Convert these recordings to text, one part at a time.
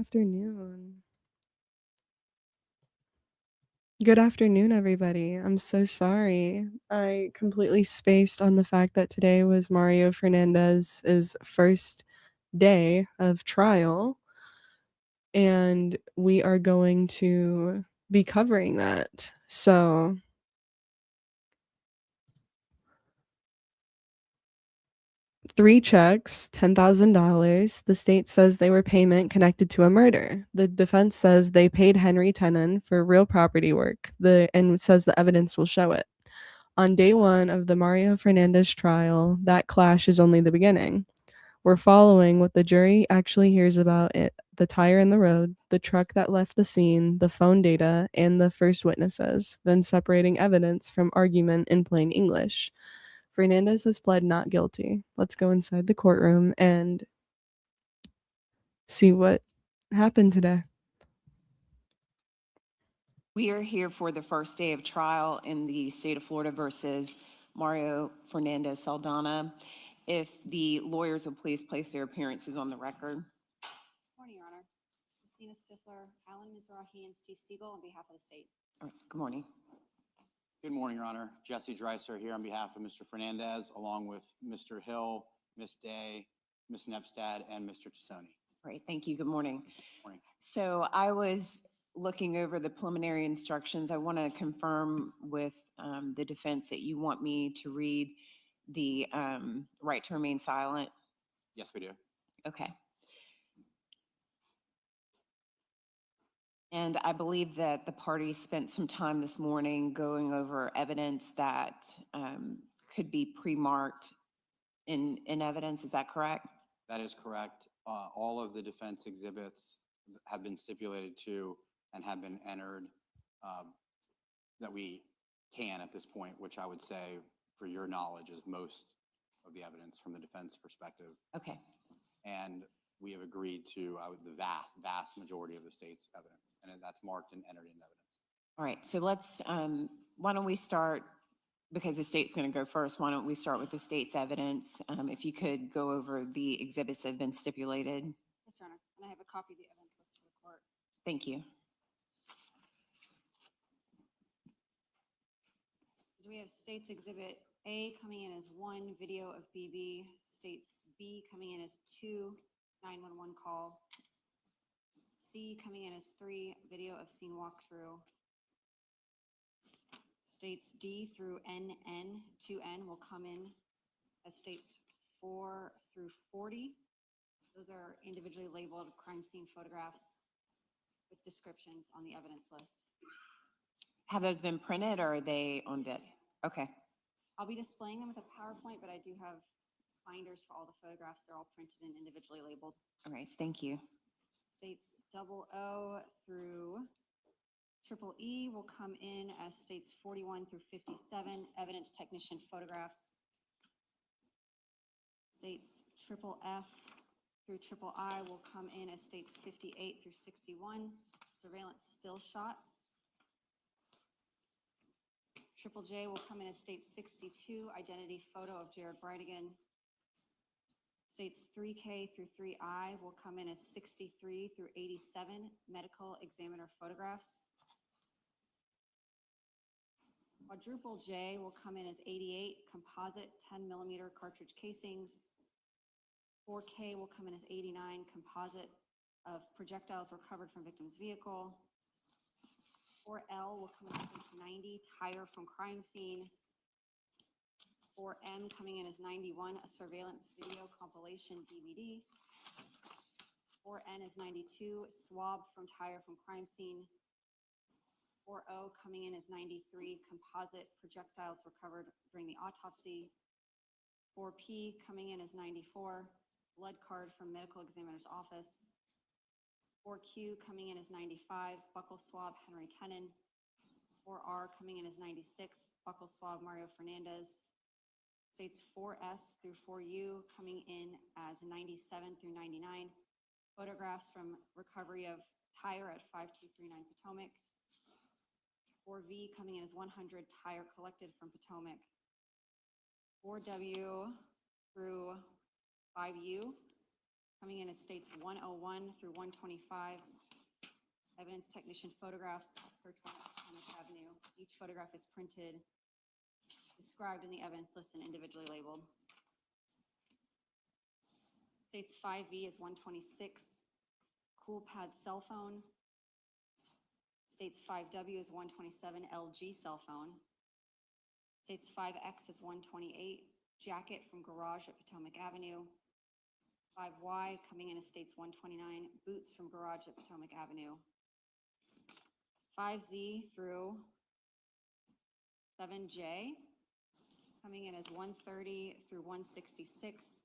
afternoon. Good afternoon, everybody. I'm so sorry. I completely spaced on the fact that today was Mario Fernandez's first day of trial, and we are going to be covering that. So, 3 checks, $10,000. The state says they were payment connected to a murder. The defense says they paid Henry Tenon for real property work, and says the evidence will show it. On day 1 of the Mario Fernandez trial, that clash is only the beginning. We're following what the jury actually hears about it: the tire in the road, the truck that left the scene, the phone data, and the first witnesses, then separating evidence from argument in plain English. Fernandez has pled not guilty. Let's go inside the courtroom and see what happened today. We are here for the first day of trial in the state of Florida versus Mario Fernandez Saldana. If the lawyers will please place their appearances on the record. Morning, Your Honor. Christina Stifler, Alan Mizrahi, and Steve Siegel on behalf of the state. All right, good morning. Good morning, Your Honor. Jesse Dreiser here on behalf of Mr. Fernandez, along with Mr. Hill, Ms. Day, Ms. Nepstad, and Mr. Tassoni. Great, thank you. Good morning. Morning. So I was looking over the preliminary instructions. I want to confirm with the defense that you want me to read the right to remain silent. Yes, we do. Okay. And I believe that the parties spent some time this morning going over evidence that could be pre-marked in evidence. Is that correct? That is correct. All of the defense exhibits have been stipulated to and have been entered that we can at this point, which I would say, for your knowledge, is most of the evidence from the defense perspective. Okay. And we have agreed to the vast majority of the state's evidence, and that's marked and entered in evidence. All right, so let's, why don't we start, because the state's going to go first, why don't we start with the state's evidence? If you could go over the exhibits that have been stipulated. Yes, Your Honor. And I have a copy of the evidence list for the court. Thank you. So we have State's Exhibit A coming in as 1 video of BB, State's B coming in as 2 911 call, C coming in as 3 video of scene walkthrough. States D through NN, 2N will come in as states 4 through 40. Those are individually labeled crime scene photographs with descriptions on the evidence list. Have those been printed or are they on this? Okay. I'll be displaying them with a PowerPoint, but I do have binders for all the photographs. They're all printed and individually labeled. All right, thank you. States 00 through EE will come in as states 41 through 57, evidence technician photographs. States FFF through III will come in as states 58 through 61, surveillance still shots. JJ will come in as states 62, identity photo of Jared Bridegan. States 3K through 3I will come in as 63 through 87, medical examiner photographs. Quadruple J will come in as 88, composite 10mm cartridge casings. 4K will come in as 89, composite of projectiles recovered from victim's vehicle. 4L will come in as 90, tire from crime scene. 4M coming in as 91, a surveillance video compilation DVD. 4N is 92, swab from tire from crime scene. 4O coming in as 93, composite projectiles recovered during the autopsy. 4P coming in as 94, blood card from medical examiner's office. 4Q coming in as 95, buccal swab Henry Tenon. 4R coming in as 96, buccal swab Mario Fernandez. States 4S through 4U coming in as 97 through 99, photographs from recovery of tire at 5239 Potomac. 4V coming in as 100, tire collected from Potomac. 4W through 5U, Coming in as states 101 through 125. Evidence technician photographs, search warrant on Thomas Avenue. Each photograph is printed, described in the evidence list and individually labeled. States 5V is 126. Cool Pad cell phone. States 5W is 127 LG cell phone. States 5X is 128. Jacket from garage at Potomac Avenue. 5Y coming in as states 129. Boots from garage at Potomac Avenue. 5Z through 7J coming in as 130 through 166.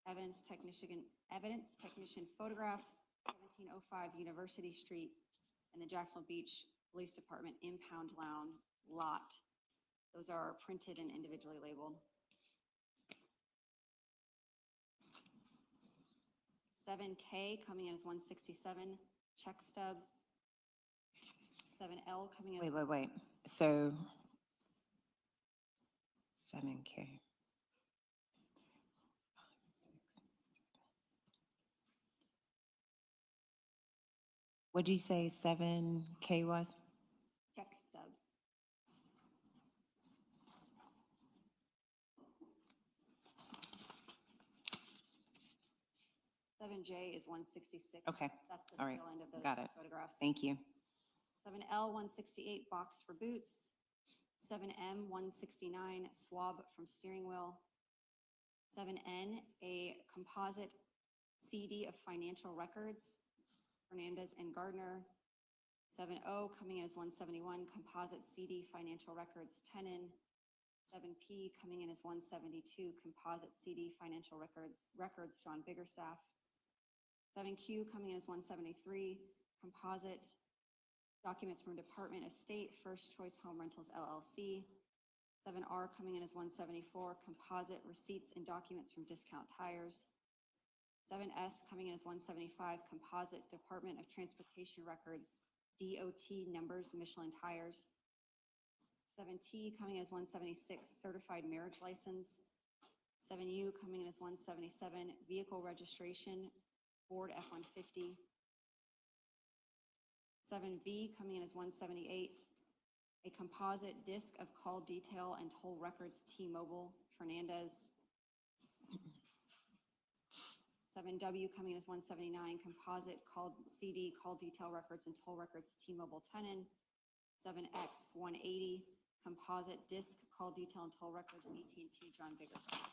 Evidence technician photographs, 1705 University Street and the Jacksonville Beach Police Department impound lounge lot. Those are printed and individually labeled. 7K coming in as 167, check stubs. 7L coming in. Wait. So 7K. What'd you say 7K was? Check stubs. Seven J is 166. Okay, That's the all right, tail end of those got it. photographs. Thank you. 7L 168 box for boots. 7M 169 swab from steering wheel. 7N a composite CD of financial records. Fernandez and Gardner. 7O coming in as 171 composite CD financial records. Tenon. 7P coming in as 172 composite CD financial records John Biggerstaff. 7Q coming in as 173 composite documents from Department of State First Choice Home Rentals LLC. 7R coming in as 174 composite receipts and documents from Discount Tires. 7S coming in as 175 composite Department of Transportation records DOT numbers Michelin tires. 7T coming in as 176 certified marriage license. 7U coming in as 177 vehicle registration Ford F-150. 7V coming in as 178 a composite disc of call detail and toll records T-Mobile Fernandez. 7W coming in as 179 composite call CD call detail records and toll records T-Mobile Tenon. 7X 180 composite disc call detail and toll records AT&T John Biggerstaff.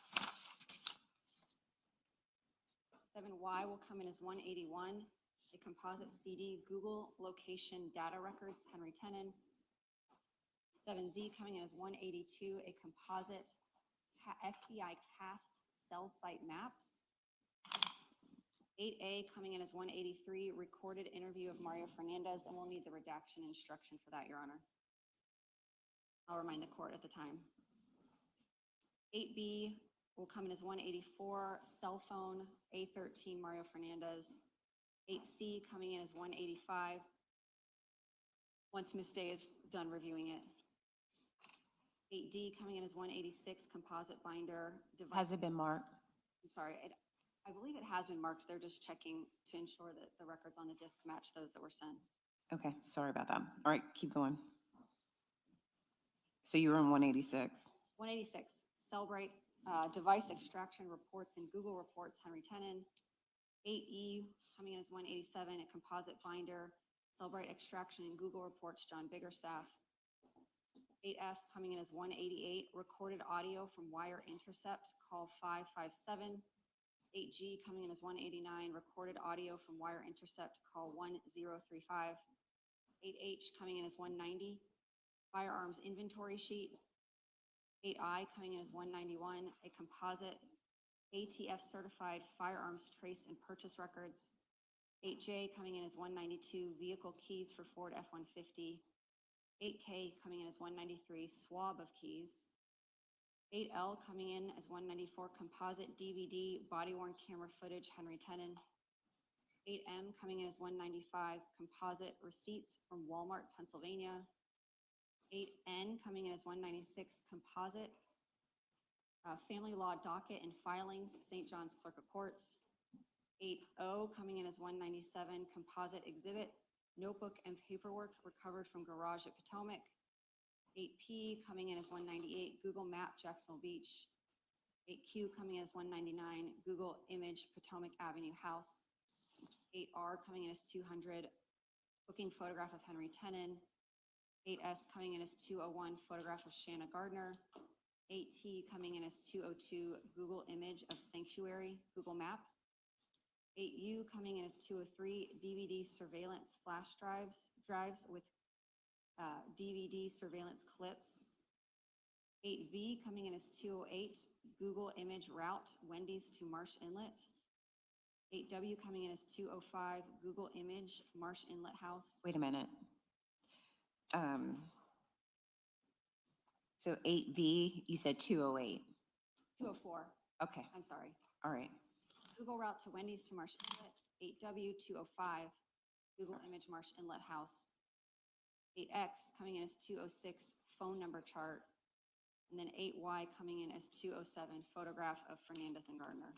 7Y will come in as 181 a composite CD Google location data records Henry Tenon. 7Z coming in as 182 a composite FBI cast cell site maps. 8A coming in as 183 recorded interview of Mario Fernandez, and we'll need the redaction instruction for that, Your Honor. I'll remind the court at the time. 8B will come in as 184 cell phone A13 Mario Fernandez. 8C coming in as 185 once Ms. Day is done reviewing it. 8D coming in as 186 composite binder device. Has it been marked? I'm sorry, I believe it has been marked. They're just checking to ensure that the records on the disc match those that were sent. Okay, sorry about that. All right, keep going. So you were on 186. 186, Cellbrite device extraction reports and Google reports, Henry Tenon. 8E coming in as 187, a composite binder, Cellbrite extraction and Google reports, John Biggerstaff. 8F coming in as 188, recorded audio from wire intercept, call 557. 8G coming in as 189, recorded audio from wire intercept, call 1035. 8H coming in as 190, firearms inventory sheet. 8I coming in as 191, a composite ATF certified firearms trace and purchase records. 8J coming in as 192, vehicle keys for Ford F-150. 8K coming in as 193, swab of keys. 8L coming in as 194, composite DVD body-worn camera footage, Henry Tenon. 8M coming in as 195, composite receipts from Walmart, Pennsylvania. 8N coming in as 196, composite family law docket and filings, St. John's Clerk of Courts. 8O coming in as 197, composite exhibit, notebook and paperwork recovered from garage at Potomac. 8P coming in as 198, Google Map Jacksonville Beach. 8Q coming in as 199, Google Image Potomac Avenue House. 8R coming in as 200, booking photograph of Henry Tenon. 8S coming in as 201, photograph of Shanna Gardner. 8T coming in as 202, Google Image of Sanctuary, Google Map. 8U coming in as 203, DVD surveillance flash drives with DVD surveillance clips. 8V coming in as 208, Google Image route, Wendy's to Marsh Inlet. 8W coming in as 205, Google Image, Marsh Inlet House. Wait a minute. So 8V, you said 208. 204, Okay, I'm sorry. all right. Google route to Wendy's to Marsh Inlet. 8W 205, Google Image Marsh Inlet House. 8X coming in as 206, phone number chart. And then 8Y coming in as 207, photograph of Fernandez and Gardner.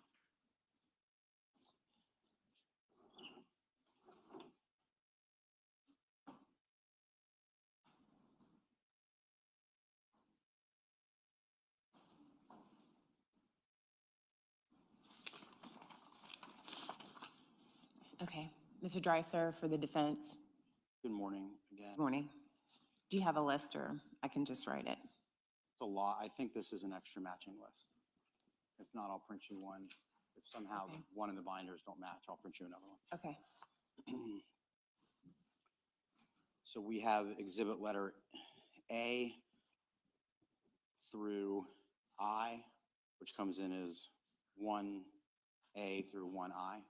Okay, Mr. Dreiser for the defense. Good morning again. Good morning. Do you have a list or I can just write it? It's a lot. I think this is an extra matching list. If not, I'll print you one. If somehow Okay. one of the binders don't match, I'll print you another one. Okay. So we have exhibit letter A through I, which comes in as 1A through 1I.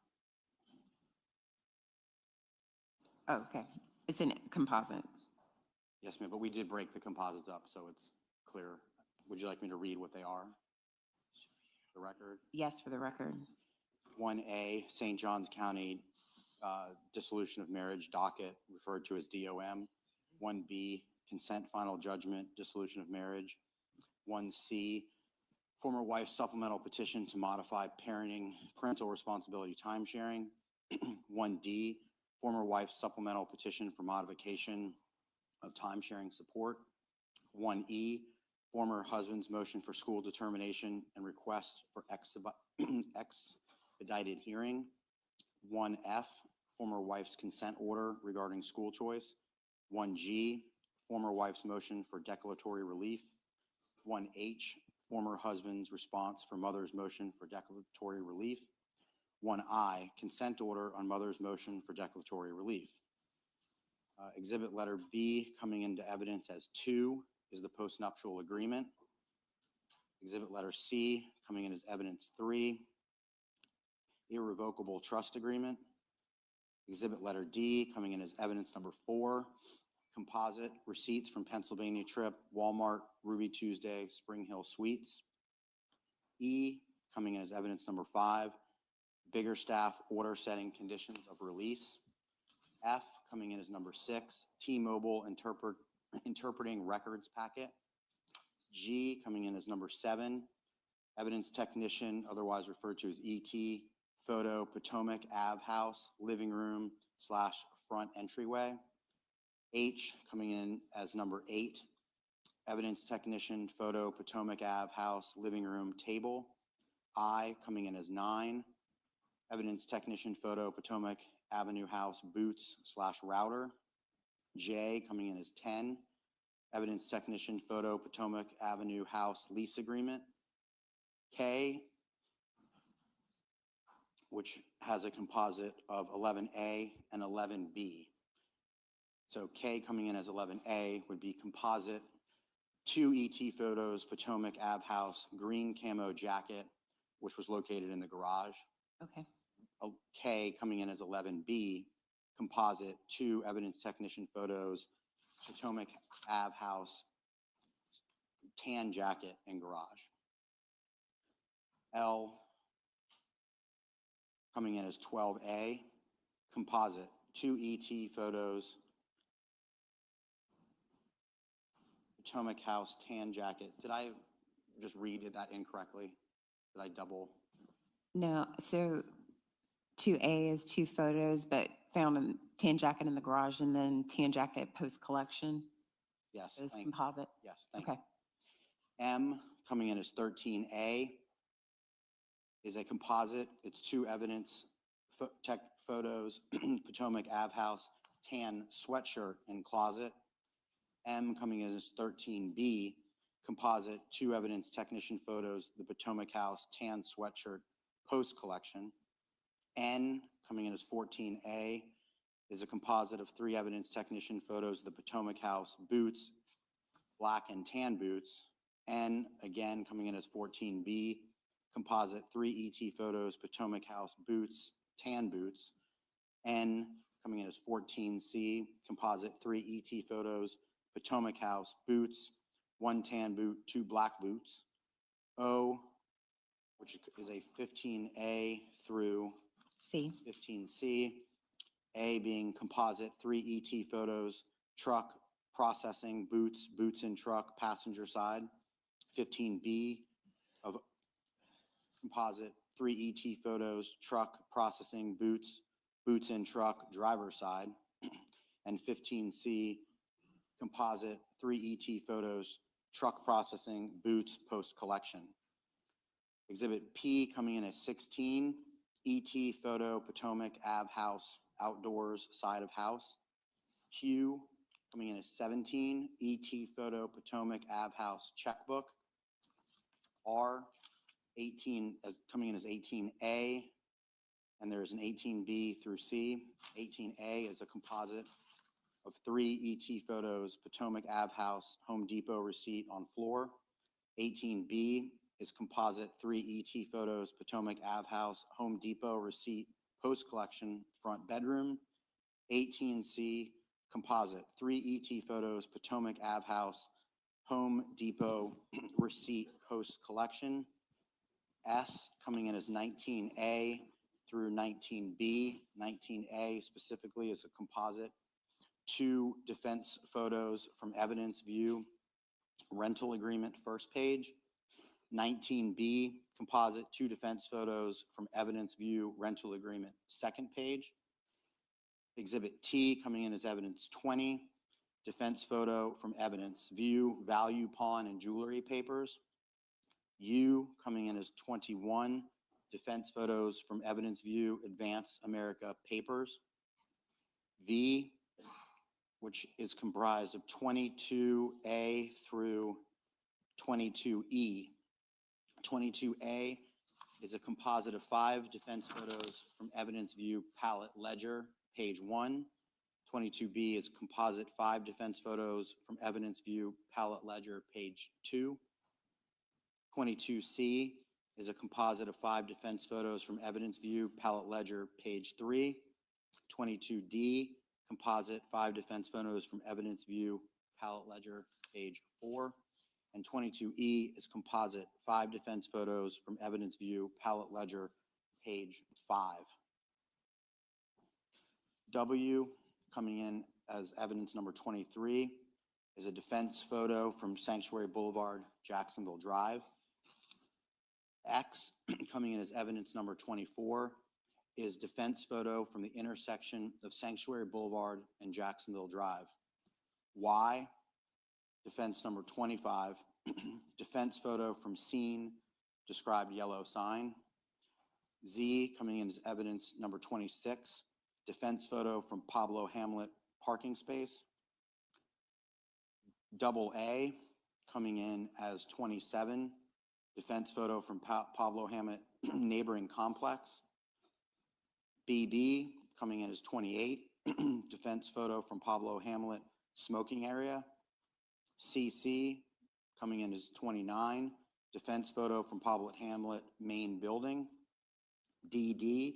Oh, okay. It's in composite. Yes, ma'am, but we did break the composites up, so it's clear. Would you like me to read what they are? The record? Yes, for the record. 1A, St. Johns County dissolution of marriage docket, referred to as DOM. 1B, consent final judgment, dissolution of marriage. 1C, former wife supplemental petition to modify parental responsibility timesharing. 1D, former wife supplemental petition for modification of timesharing support. 1E, former husband's motion for school determination and request for expedited hearing. 1F, former wife's consent order regarding school choice. 1G, former wife's motion for declaratory relief. 1H, former husband's response for mother's motion for declaratory relief. 1I, consent order on mother's motion for declaratory relief. Exhibit letter B coming into evidence as 2 is the postnuptial agreement. Exhibit letter C coming in as evidence 3, irrevocable trust agreement. Exhibit letter D coming in as evidence number 4, composite receipts from Pennsylvania trip, Walmart, Ruby Tuesday, Spring Hill Suites. E coming in as evidence number 5, bigger staff order setting conditions of release. F coming in as number 6, T-Mobile interpreting records packet. G coming in as number 7, evidence technician, otherwise referred to as ET, photo Potomac Ave house, living room / front entryway. H coming in as number 8, evidence technician, photo Potomac Ave house, living room table. I coming in as 9, evidence technician, photo Potomac Avenue house, boots / router. J coming in as 10, evidence technician, photo Potomac Avenue house, lease agreement. K, which has a composite of 11A and 11B. So K coming in as 11A would be composite, 2 ET photos, Potomac Ave house, green camo jacket, which was located in the garage. Okay. K coming in as 11B, composite, 2 evidence technician photos, Potomac Ave house, tan jacket and garage. L coming in as 12A, composite, 2 ET photos, Potomac house, tan jacket. Did I just read that incorrectly? Did I double? No, so 2A is 2 photos, but found a tan jacket in the garage and then tan jacket post-collection Yes, is thank, composite. yes, thank you. Okay. M, coming in as 13A, is a composite. It's 2 evidence tech photos, Potomac Ave House, tan sweatshirt and closet. M, coming in as 13B, composite, 2 evidence technician photos, the Potomac House, tan sweatshirt, post-collection. N, coming in as 14A, is a composite of 3 evidence technician photos, the Potomac House, boots, black and tan boots. N, again, coming in as 14B, composite, 3 ET photos, Potomac House, boots, tan boots. N, coming in as 14C, composite, 3 ET photos, Potomac House, boots, 1 tan boot, 2 black boots. O, which is a 15A through C. 15C. A being composite, 3 ET photos, truck, processing, boots, boots in truck, passenger side. 15B of composite, 3 ET photos, truck, processing, boots, boots in truck, driver side. And 15C, composite, 3 ET photos, truck processing, boots, post-collection. Exhibit P coming in at 16, ET photo, Potomac Ave House, outdoors, side of house. Q coming in at 17, ET photo, Potomac Ave House, checkbook. R, 18, as coming in as 18A, and there's an 18B through C. 18A is a composite of 3 ET photos, Potomac Ave House, Home Depot receipt on floor. 18B is composite, 3 ET photos, Potomac Ave House, Home Depot receipt, post-collection, front bedroom. 18C, composite, 3 ET photos, Potomac Ave House, Home Depot receipt, post-collection. S coming in as 19A through 19B. 19A specifically is a composite, 2 defense photos from evidence view, rental agreement, first page. 19B, composite, 2 defense photos from evidence view, rental agreement, second page. Exhibit T coming in as evidence 20, defense photo from evidence view, value pawn and jewelry papers. U coming in as 21, defense photos from evidence view, Advance America papers. V, which is comprised of 22A through 22E. 22A is a composite of 5 defense photos from evidence view, palette ledger, page 1. 22B is composite 5 defense photos from evidence view, palette ledger, page 2. 22C is a composite of 5 defense photos from evidence view, palette ledger, page 3. 22D, composite 5 defense photos from evidence view, palette ledger, page 4. And 22E is composite 5 defense photos from evidence view, palette ledger, page 5. W coming in as evidence number 23 is a defense photo from Sanctuary Boulevard, Jacksonville Drive. X coming in as evidence number 24 is defense photo from the intersection of Sanctuary Boulevard and Jacksonville Drive. Y, defense number 25, defense photo from scene, described yellow sign. Z coming in as evidence number 26, defense photo from Pablo Hamlet parking space. Double A coming in as 27, defense photo from Pablo Hamlet neighboring complex. BB coming in as 28, defense photo from Pablo Hamlet smoking area. CC coming in as 29, defense photo from Pablo Hamlet main building. DD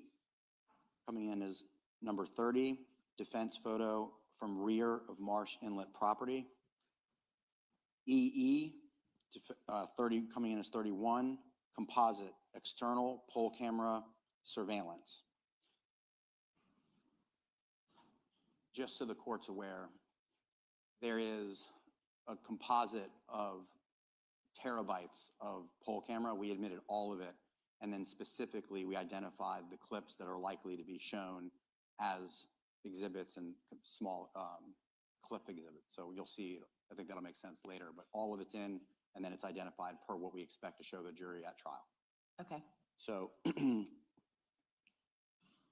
coming in as number 30, defense photo from rear of Marsh Inlet property. EE 30 coming in as 31, composite external pole camera surveillance. Just so the court's aware, there is a composite of terabytes of pole camera. We admitted all of it And then specifically, we identified the clips that are likely to be shown as exhibits and small clip exhibits. So you'll see, I think that'll make sense later, but all of it's in, and then it's identified per what we expect to show the jury at trial. Okay. So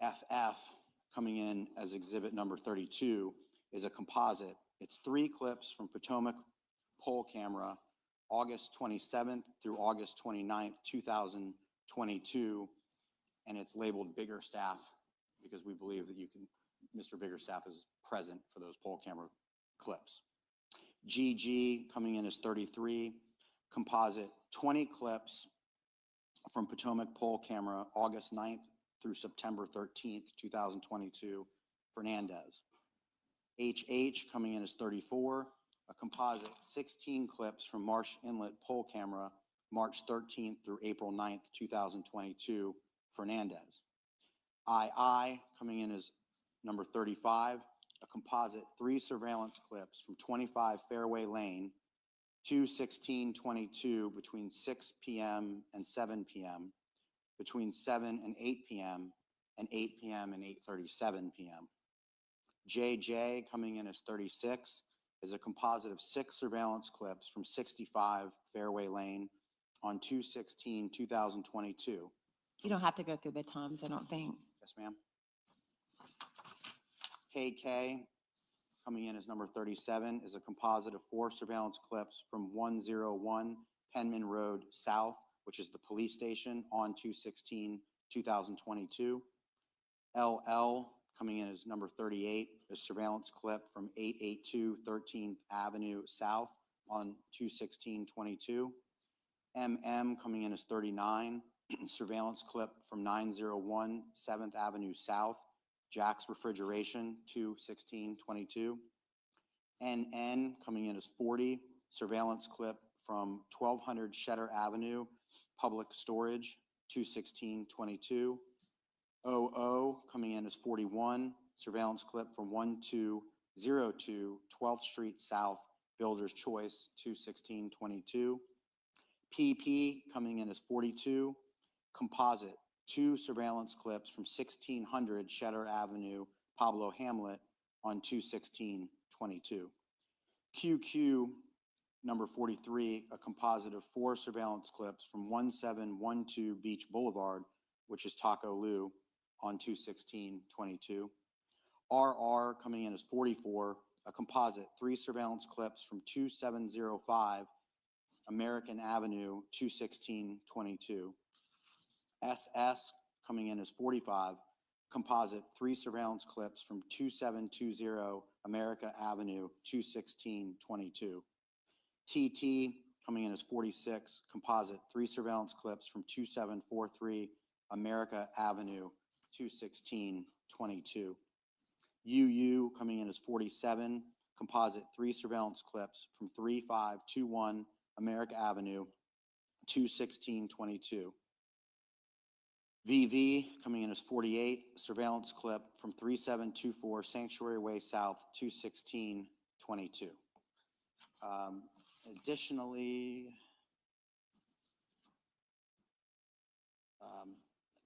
FF coming in as exhibit number 32 is a composite. It's 3 clips from Potomac poll camera, August 27th through August 29th, 2022. And it's labeled Biggerstaff because we believe that Mr. Biggerstaff is present for those poll camera clips. GG coming in as 33, composite 20 clips from Potomac poll camera, August 9th through September 13th, 2022, Fernandez. HH coming in as 34, a composite 16 clips from Marsh Inlet poll camera, March 13th through April 9th, 2022, Fernandez. II coming in as number 35, a composite 3 surveillance clips from 25 Fairway Lane, 2/16/22 between 6 p.m. and 7 p.m., between 7 and 8 p.m., and 8 p.m. and 8:37 p.m. JJ coming in as 36 is a composite of 6 surveillance clips from 65 Fairway Lane on 2/16/2022. You don't have to go through the times, I don't think. Yes, ma'am. KK coming in as number 37 is a composite of 4 surveillance clips from 101 Penman Road South, which is the police station, on 2/16/2022. LL coming in as number 38, a surveillance clip from 882 13th Avenue South on 2/16/22. MM coming in as 39, surveillance clip from 901 7th Avenue South, Jack's Refrigeration, 2/16/22. NN coming in as 40, surveillance clip from 1200 Shetter Avenue, Public Storage, 2/16/22. OO coming in as 41, surveillance clip from 1202 12th Street South, Builder's Choice, 2/16/22. PP coming in as 42, composite 2 surveillance clips from 1600 Shetter Avenue, Pablo Hamlet, on 2/16/22. QQ number 43, a composite of 4 surveillance clips from 1712 Beach Boulevard, which is Taco Lou, on 2/16/22. RR coming in as 44, a composite 3 surveillance clips from 2705 American Avenue, 2/16/22. SS coming in as 45, composite 3 surveillance clips from 2720 America Avenue, 2/16/22. TT coming in as 46, composite 3 surveillance clips from 2743 America Avenue, 2/16/22. UU coming in as 47, composite 3 surveillance clips from 3521 America Avenue, 2/16/22. VV coming in as 48, surveillance clip from 3724 Sanctuary Way South, 2/16/22. Additionally,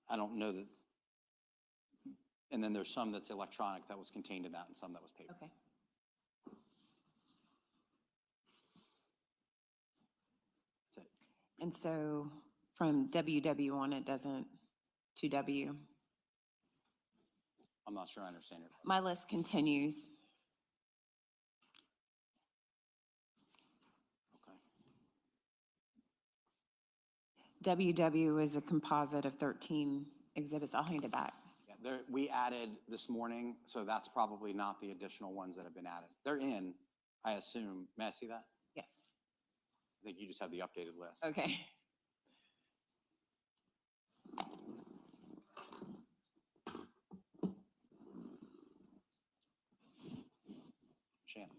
I don't know that, and then there's some that's electronic that was contained in that and some that was paper. Okay. That's it. And so from WW on, it doesn't, to W. I'm not sure I understand it. My list continues. Okay. WW is a composite of 13 exhibits. I'll hand it back. Yeah, we added this morning, so that's probably not the additional ones that have been added. They're in, I assume. May I see that? Yes. I think you just have the updated list. Okay. Shannon.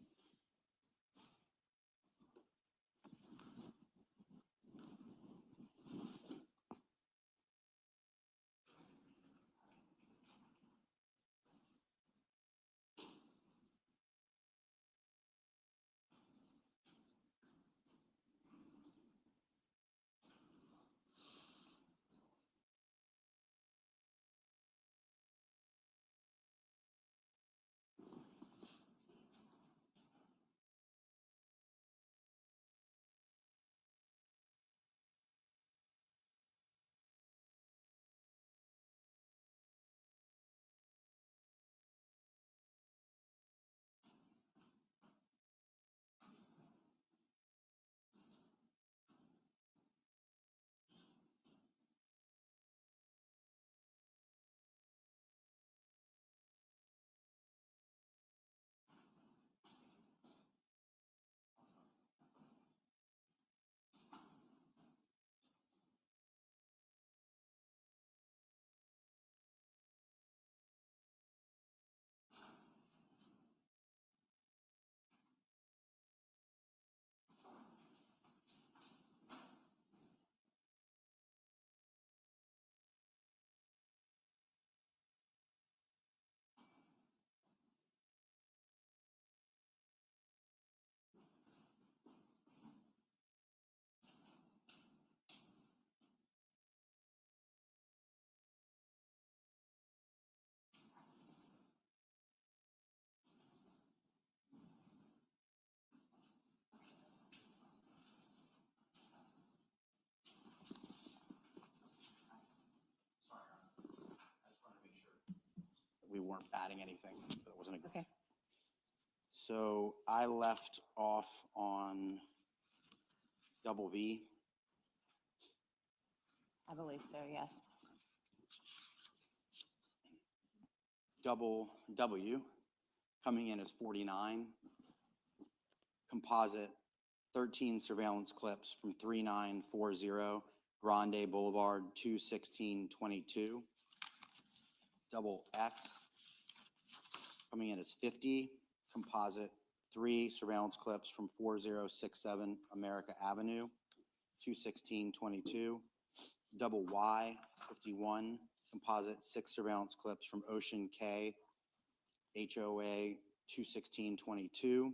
weren't adding anything. That wasn't a, Okay. so I left off on double V. I believe so, yes. Double W coming in as 49. Composite 13 surveillance clips from 3940 Grande Boulevard 21622. Double X coming in as 50. Composite 3 surveillance clips from 4067 America Avenue 21622. Double Y 51. Composite 6 surveillance clips from Ocean K HOA 21622.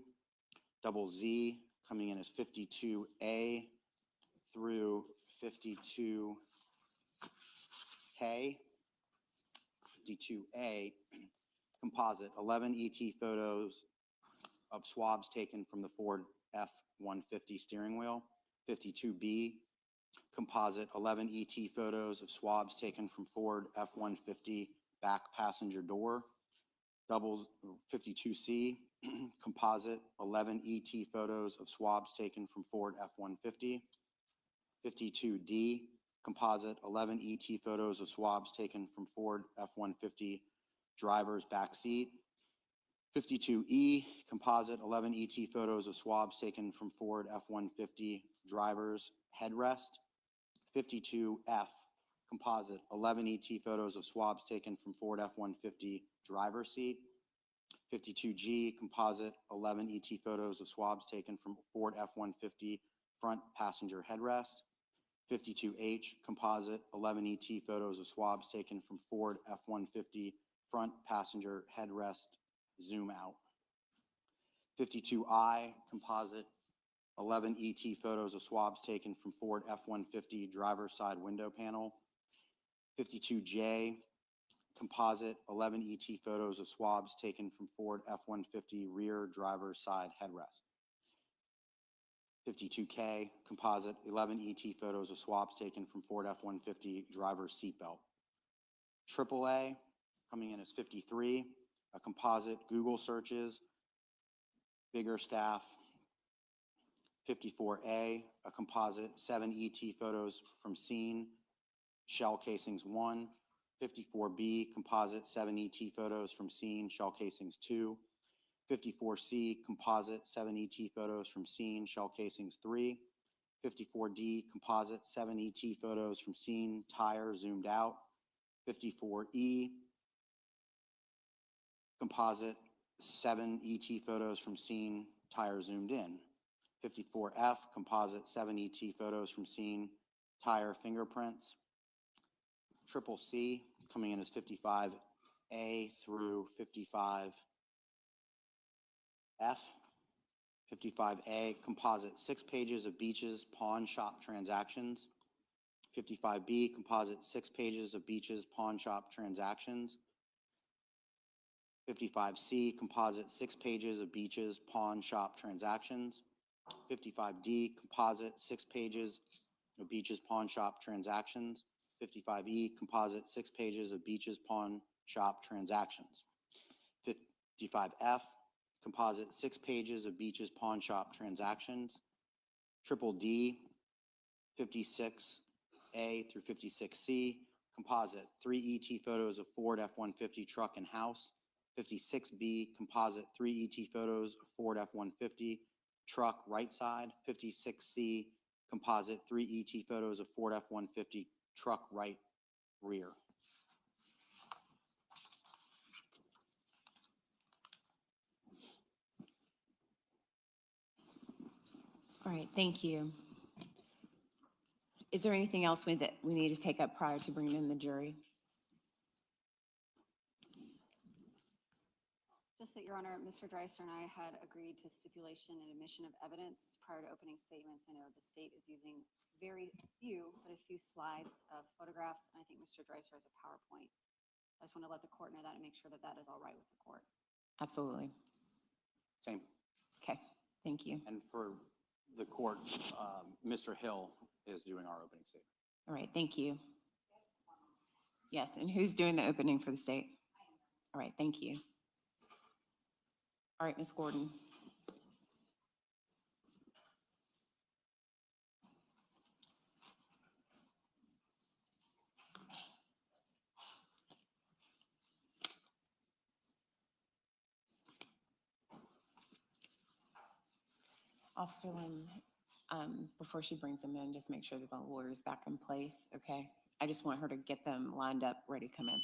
Double Z coming in as 52A through 52K. 52A, composite 11 ET photos of swabs taken from the Ford F-150 steering wheel. 52B, composite 11 ET photos of swabs taken from Ford F-150 back passenger door. Double 52C, composite 11 ET photos of swabs taken from Ford F-150. 52D, composite 11 ET photos of swabs taken from Ford F-150 driver's back seat. 52E, composite 11 ET photos of swabs taken from Ford F-150 driver's headrest. 52F, composite 11 ET photos of swabs taken from Ford F-150 driver's seat. 52G, composite 11 ET photos of swabs taken from Ford F-150 front passenger headrest. 52H, composite 11 ET photos of swabs taken from Ford F-150 front passenger headrest zoom out. 52I, composite 11 ET photos of swabs taken from Ford F-150 driver's side window panel. 52J, composite 11 ET photos of swabs taken from Ford F-150 rear driver's side headrest. 52K, composite 11 ET photos of swabs taken from Ford F-150 driver's seatbelt. AAA, coming in as 53, a composite Google searches, bigger staff. 54A, a composite 7 ET photos from scene, shell casings 1. 54B, composite 7 ET photos from scene, shell casings 2. 54C, composite 7 ET photos from scene, shell casings 3. 54D, composite 7 ET photos from scene, tire zoomed out. 54E, composite 7 ET photos from scene, tire zoomed in. 54F, composite 7 ET photos from scene, tire fingerprints. Triple C, coming in as 55A through 55F. 55A, composite 6 pages of Beach's pawn shop transactions. 55B, composite 6 pages of Beach's pawn shop transactions. 55C, composite 6 pages of Beach's pawn shop transactions. 55D, composite 6 pages of Beach's pawn shop transactions. 55E, composite 6 pages of Beach's pawn shop transactions. 55F, composite 6 pages of Beach's pawn shop transactions. Triple D, 56A through 56C, composite 3 ET photos of Ford F-150 truck and house. 56B, composite 3 ET photos of Ford F-150 truck right side. 56C, composite 3 ET photos of Ford F-150 truck right rear. All right, thank you. Is there anything else that we need to take up prior to bringing in the jury? Just that, Your Honor, Mr. Dreiser and I had agreed to stipulation and admission of evidence prior to opening statements. I know the state is using very few, but a few slides of photographs. And I think Mr. Dreiser has a PowerPoint. I just want to let the court know that and make sure that that is all right with the court. Absolutely. Same. Okay, thank you. And for the court, Mr. Hill is doing our opening statement. All right, thank you. Yes, and who's doing the opening for the state? All right, thank you. All right, Ms. Gordon. Officer Lynn, before she brings them in, just make sure that the lawyer's back in place, okay? I just want her to get them lined up, ready to come in.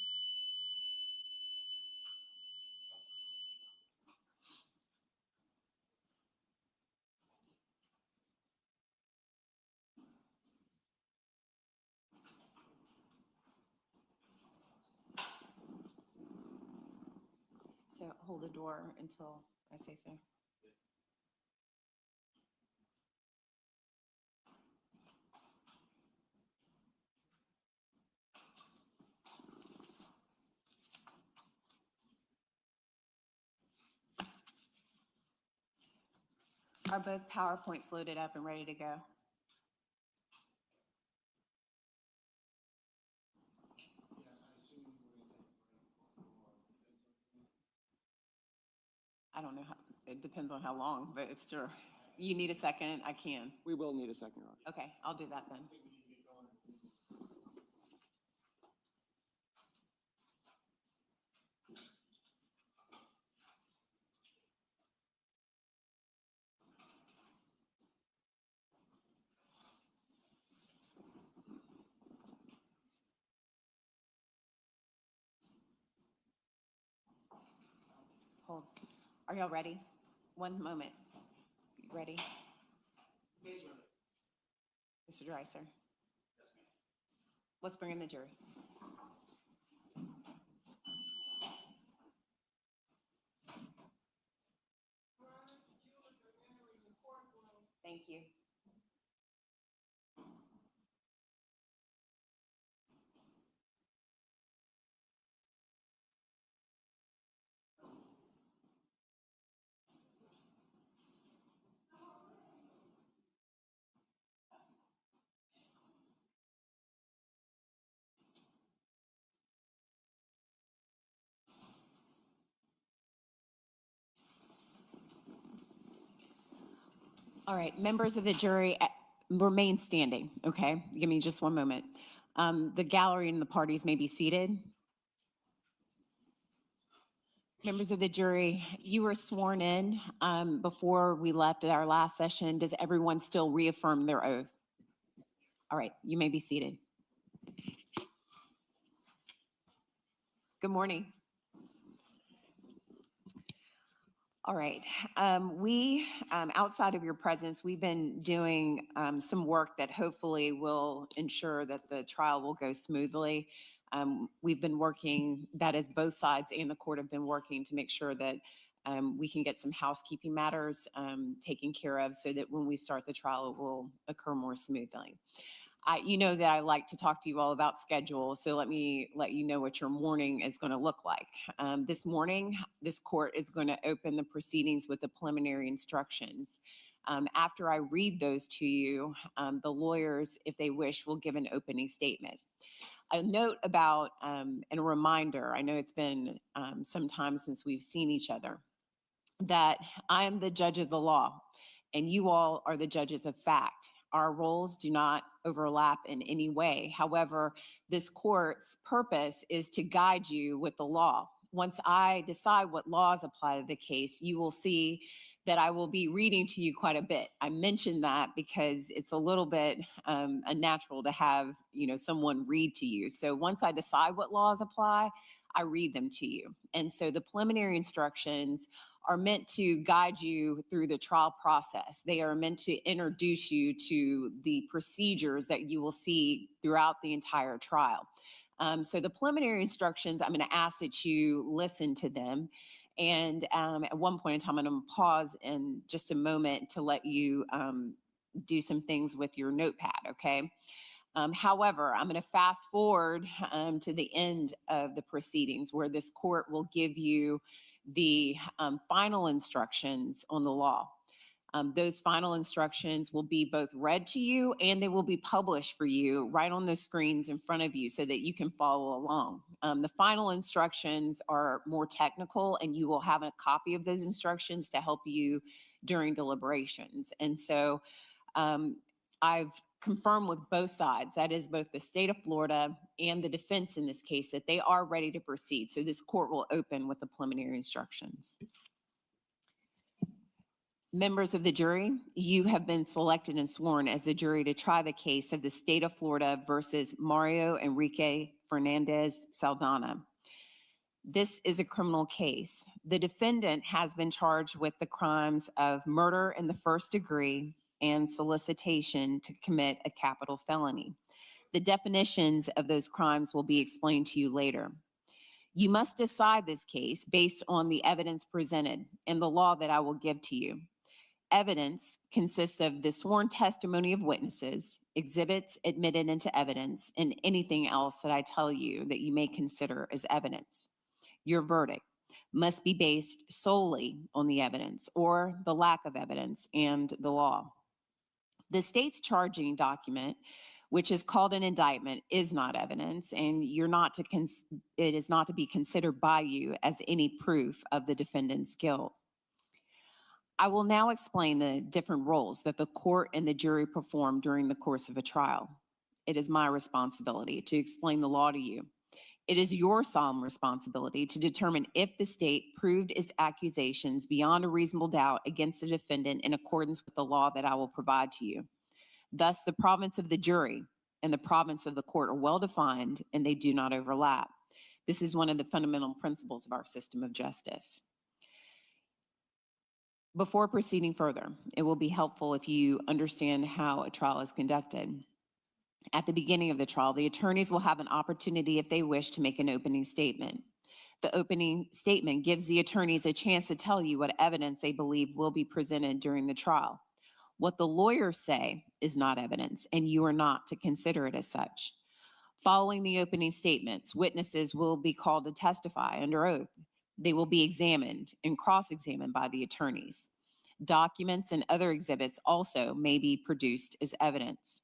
So hold the door until I say so. Are both PowerPoints loaded up and ready to go? I don't know how, it depends on how long, but it's sure. You need a second, I can. We will need a second, Your Honor. Okay, I'll do that then. Hold. Are y'all ready? One moment. Ready? Mr. Dreiser. Let's bring in the jury. Thank you. All right, members of the jury, remain standing, okay? Give me just one moment. The gallery and the parties may be seated. Members of the jury, you were sworn in before we left at our last session. Does everyone still reaffirm their oath? All right, you may be seated. Good morning. All right, outside of your presence, we've been doing some work that hopefully will ensure that the trial will go smoothly. We've been working, that is both sides and the court have been working to make sure that we can get some housekeeping matters taken care of so that when we start the trial, it will occur more smoothly. You know that I like to talk to you all about schedule, so let me let you know what your morning is going to look like. This morning, this court is going to open the proceedings with the preliminary instructions. After I read those to you, the lawyers, if they wish, will give an opening statement. A note about, and a reminder, I know it's been some time since we've seen each other, that I am the judge of the law, and you all are the judges of fact. Our roles do not overlap in any way. However, this court's purpose is to guide you with the law. Once I decide what laws apply to the case, you will see that I will be reading to you quite a bit. I mentioned that because it's a little bit unnatural to have someone read to you. So once I decide what laws apply, I read them to you. And so the preliminary instructions are meant to guide you through the trial process. They are meant to introduce you to the procedures that you will see throughout the entire trial. So the preliminary instructions, I'm going to ask that you listen to them. And at one point in time, I'm going to pause in just a moment to let you do some things with your notepad, okay? However, I'm going to fast forward to the end of the proceedings where this court will give you the final instructions on the law. Those final instructions will be both read to you and they will be published for you right on the screens in front of you so that you can follow along. The final instructions are more technical and you will have a copy of those instructions to help you during deliberations. And so I've confirmed with both sides, that is both the state of Florida and the defense in this case, that they are ready to proceed. So this court will open with the preliminary instructions. Members of the jury, you have been selected and sworn as the jury to try the case of the state of Florida versus Mario Enrique Fernandez Saldana. This is a criminal case. The defendant has been charged with the crimes of murder in the first degree and solicitation to commit a capital felony. The definitions of those crimes will be explained to you later. You must decide this case based on the evidence presented and the law that I will give to you. Evidence consists of the sworn testimony of witnesses, exhibits admitted into evidence, and anything else that I tell you that you may consider as evidence. Your verdict must be based solely on the evidence or the lack of evidence and the law. The state's charging document, which is called an indictment, is not evidence, and it is not to be considered by you as any proof of the defendant's guilt. I will now explain the different roles that the court and the jury perform during the course of a trial. It is my responsibility to explain the law to you. It is your solemn responsibility to determine if the state proved its accusations beyond a reasonable doubt against the defendant in accordance with the law that I will provide to you. Thus, the province of the jury and the province of the court are well defined and they do not overlap. This is one of the fundamental principles of our system of justice. Before proceeding further, it will be helpful if you understand how a trial is conducted. At the beginning of the trial, the attorneys will have an opportunity, if they wish, to make an opening statement. The opening statement gives the attorneys a chance to tell you what evidence they believe will be presented during the trial. What the lawyers say is not evidence, and you are not to consider it as such. Following the opening statements, witnesses will be called to testify under oath. They will be examined and cross-examined by the attorneys. Documents and other exhibits also may be produced as evidence.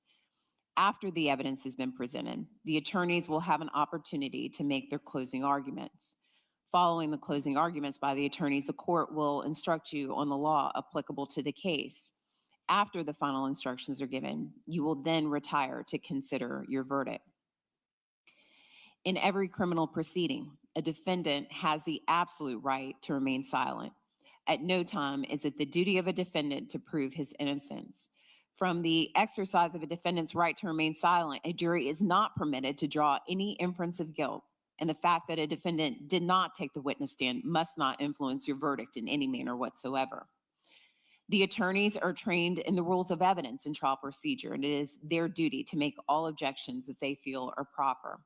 After the evidence has been presented, the attorneys will have an opportunity to make their closing arguments. Following the closing arguments by the attorneys, the court will instruct you on the law applicable to the case. After the final instructions are given, you will then retire to consider your verdict. In every criminal proceeding, a defendant has the absolute right to remain silent. At no time is it the duty of a defendant to prove his innocence. From the exercise of a defendant's right to remain silent, a jury is not permitted to draw any inference of guilt, and the fact that a defendant did not take the witness stand must not influence your verdict in any manner whatsoever. The attorneys are trained in the rules of evidence and trial procedure, and it is their duty to make all objections that they feel are proper.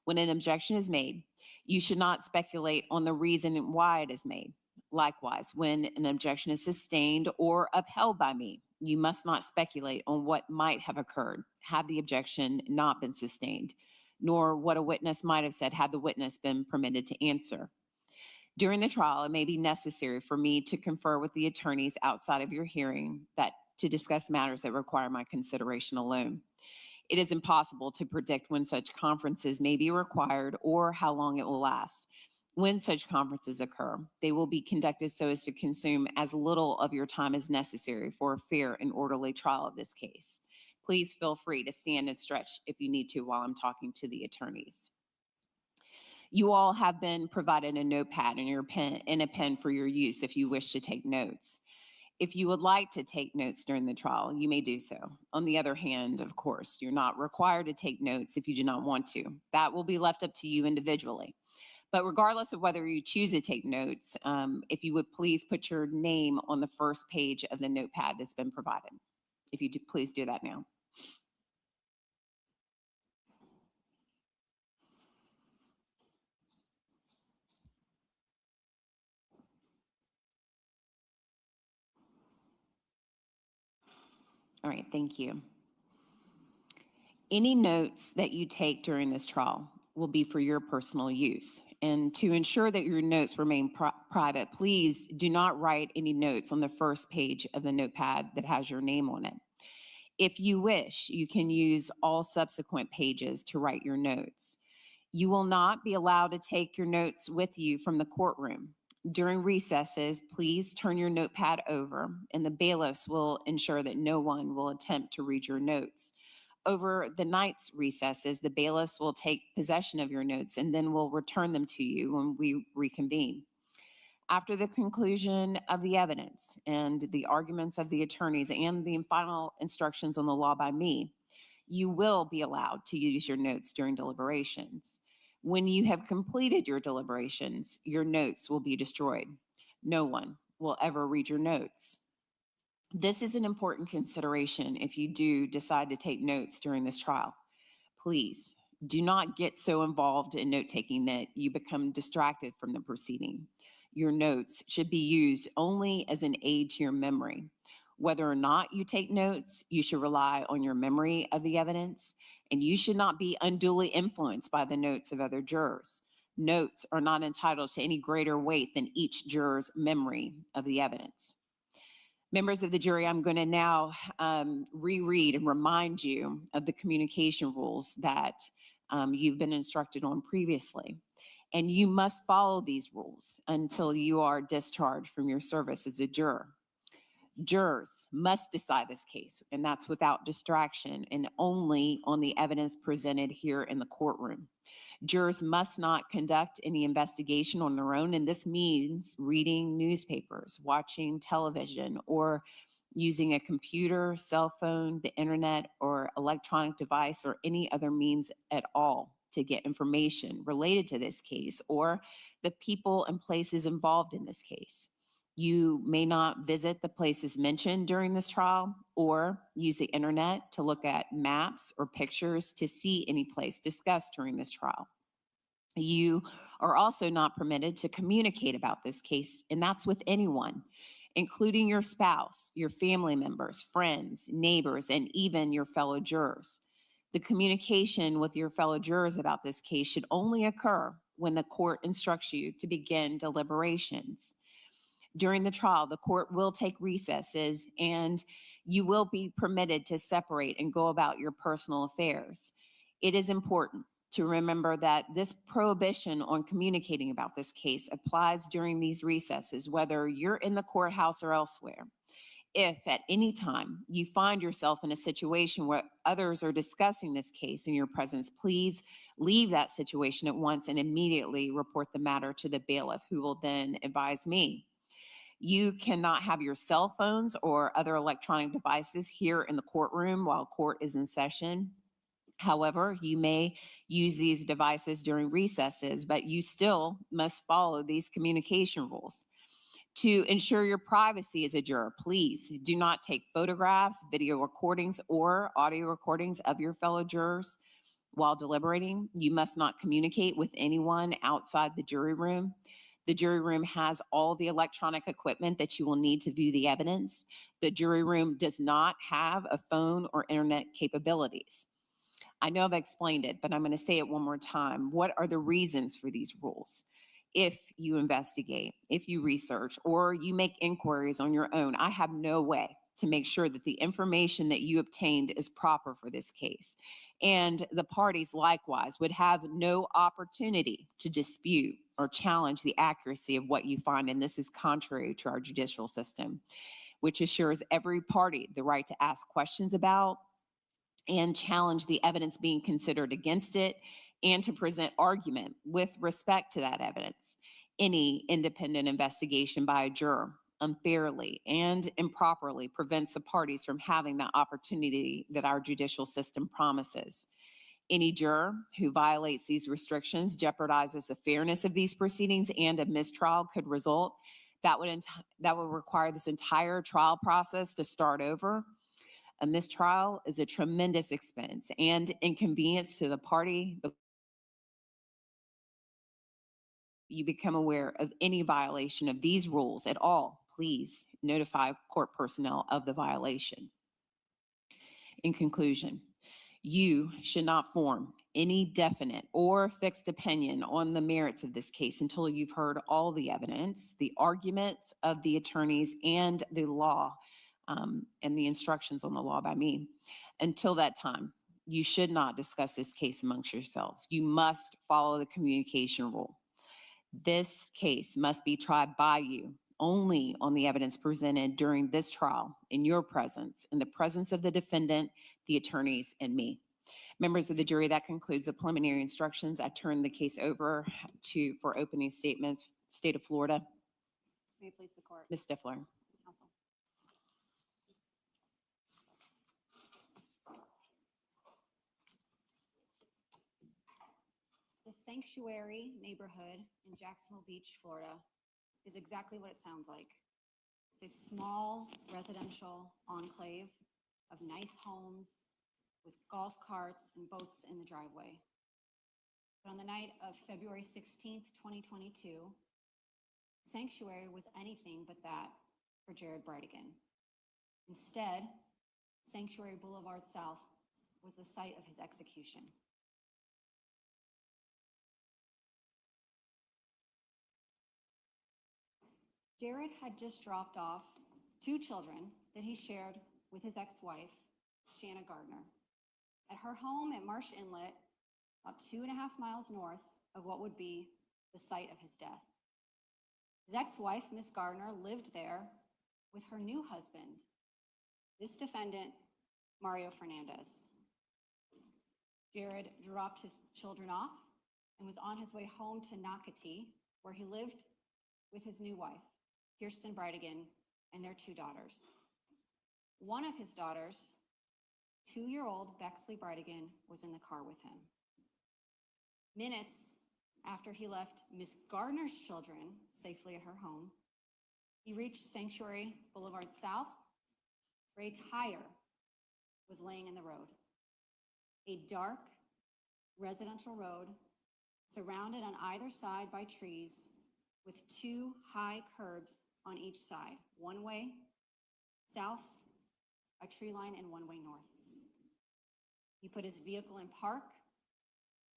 When an objection is made, you should not speculate on the reason why it is made. Likewise, when an objection is sustained or upheld by me, you must not speculate on what might have occurred had the objection not been sustained, nor what a witness might have said had the witness been permitted to answer. During the trial, it may be necessary for me to confer with the attorneys outside of your hearing to discuss matters that require my consideration alone. It is impossible to predict when such conferences may be required or how long it will last. When such conferences occur, they will be conducted so as to consume as little of your time as necessary for a fair and orderly trial of this case. Please feel free to stand and stretch if you need to while I'm talking to the attorneys. You all have been provided a notepad and a pen for your use if you wish to take notes. If you would like to take notes during the trial, you may do so. On the other hand, of course, you're not required to take notes if you do not want to. That will be left up to you individually. But regardless of whether you choose to take notes, if you would please put your name on the first page of the notepad that's been provided. If you do, please do that now. All right, thank you. Any notes that you take during this trial will be for your personal use. And to ensure that your notes remain private, please do not write any notes on the first page of the notepad that has your name on it. If you wish, you can use all subsequent pages to write your notes. You will not be allowed to take your notes with you from the courtroom. During recesses, please turn your notepad over, and the bailiffs will ensure that no one will attempt to read your notes. Over the night's recesses, the bailiffs will take possession of your notes and then will return them to you when we reconvene. After the conclusion of the evidence and the arguments of the attorneys and the final instructions on the law by me, you will be allowed to use your notes during deliberations. When you have completed your deliberations, your notes will be destroyed. No one will ever read your notes. This is an important consideration if you do decide to take notes during this trial. Please do not get so involved in note-taking that you become distracted from the proceeding. Your notes should be used only as an aid to your memory. Whether or not you take notes, you should rely on your memory of the evidence, and you should not be unduly influenced by the notes of other jurors. Notes are not entitled to any greater weight than each juror's memory of the evidence. Members of the jury, I'm going to now reread and remind you of the communication rules that you've been instructed on previously. And you must follow these rules until you are discharged from your service as a juror. Jurors must decide this case, and that's without distraction and only on the evidence presented here in the courtroom. Jurors must not conduct any investigation on their own, and this means reading newspapers, watching television, or using a computer, cell phone, the internet, or electronic device, or any other means at all to get information related to this case or the people and places involved in this case. You may not visit the places mentioned during this trial or use the internet to look at maps or pictures to see any place discussed during this trial. You are also not permitted to communicate about this case, and that's with anyone, including your spouse, your family members, friends, neighbors, and even your fellow jurors. The communication with your fellow jurors about this case should only occur when the court instructs you to begin deliberations. During the trial, the court will take recesses and you will be permitted to separate and go about your personal affairs. It is important to remember that this prohibition on communicating about this case applies during these recesses, whether you're in the courthouse or elsewhere. If at any time you find yourself in a situation where others are discussing this case in your presence, please leave that situation at once and immediately report the matter to the bailiff, who will then advise me. You cannot have your cell phones or other electronic devices here in the courtroom while court is in session. However, you may use these devices during recesses, but you still must follow these communication rules. To ensure your privacy as a juror, please do not take photographs, video recordings, or audio recordings of your fellow jurors while deliberating. You must not communicate with anyone outside the jury room. The jury room has all the electronic equipment that you will need to view the evidence. The jury room does not have a phone or internet capabilities. I know I've explained it, but I'm going to say it one more time. What are the reasons for these rules? If you investigate, if you research, or you make inquiries on your own, I have no way to make sure that the information that you obtained is proper for this case. And the parties likewise would have no opportunity to dispute or challenge the accuracy of what you find. And this is contrary to our judicial system, which assures every party the right to ask questions about and challenge the evidence being considered against it, and to present argument with respect to that evidence. Any independent investigation by a juror unfairly and improperly prevents the parties from having the opportunity that our judicial system promises. Any juror who violates these restrictions jeopardizes the fairness of these proceedings, and a mistrial could result. That would require this entire trial process to start over. A mistrial is a tremendous expense and inconvenience to the party. You become aware of any violation of these rules at all, please notify court personnel of the violation. In conclusion, you should not form any definite or fixed opinion on the merits of this case until you've heard all the evidence, the arguments of the attorneys, and the law, and the instructions on the law by me. Until that time, you should not discuss this case amongst yourselves. You must follow the communication rule. This case must be tried by you only on the evidence presented during this trial, in your presence, in the presence of the defendant, the attorneys, and me. Members of the jury, that concludes the preliminary instructions. I turn the case over for opening statements. State of Florida. May it please the court. Ms. Stifler. Counsel. The Sanctuary neighborhood in Jacksonville Beach, Florida is exactly what it sounds like. It's a small residential enclave of nice homes with golf carts and boats in the driveway. But on the night of February 16th, 2022, Sanctuary was anything but that for Jared Bridegan. Instead, Sanctuary Boulevard South was the site of his execution. Jared had just dropped off 2 children that he shared with his ex-wife, Shanna Gardner, at her home at Marsh Inlet, about 2.5 miles north of what would be the site of his death. His ex-wife, Miss Gardner, lived there with her new husband, this defendant, Mario Fernandez. Jared dropped his children off and was on his way home to Nocatee, where he lived with his new wife, Kirsten Bridegan, and their 2 daughters. One of his daughters, 2-year-old Bexley Bridegan, was in the car with him. Minutes after he left Miss Gardner's children safely at her home, he reached Sanctuary Boulevard South, where a tire was laying in the road. A dark residential road surrounded on either side by trees with 2 high curbs on each side, one way south, a tree line, and one way north. He put his vehicle in park,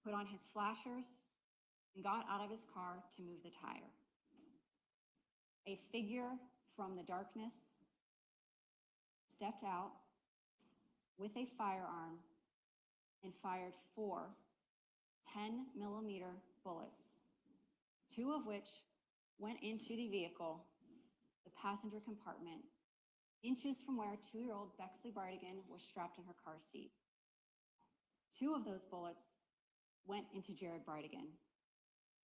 put on his flashers, and got out of his car to move the tire. A figure from the darkness stepped out with a firearm and fired 4 10-millimeter bullets, 2 of which went into the vehicle, the passenger compartment, inches from where 2-year-old Bexley Bridegan was strapped in her car seat. 2 of those bullets went into Jared Bridegan.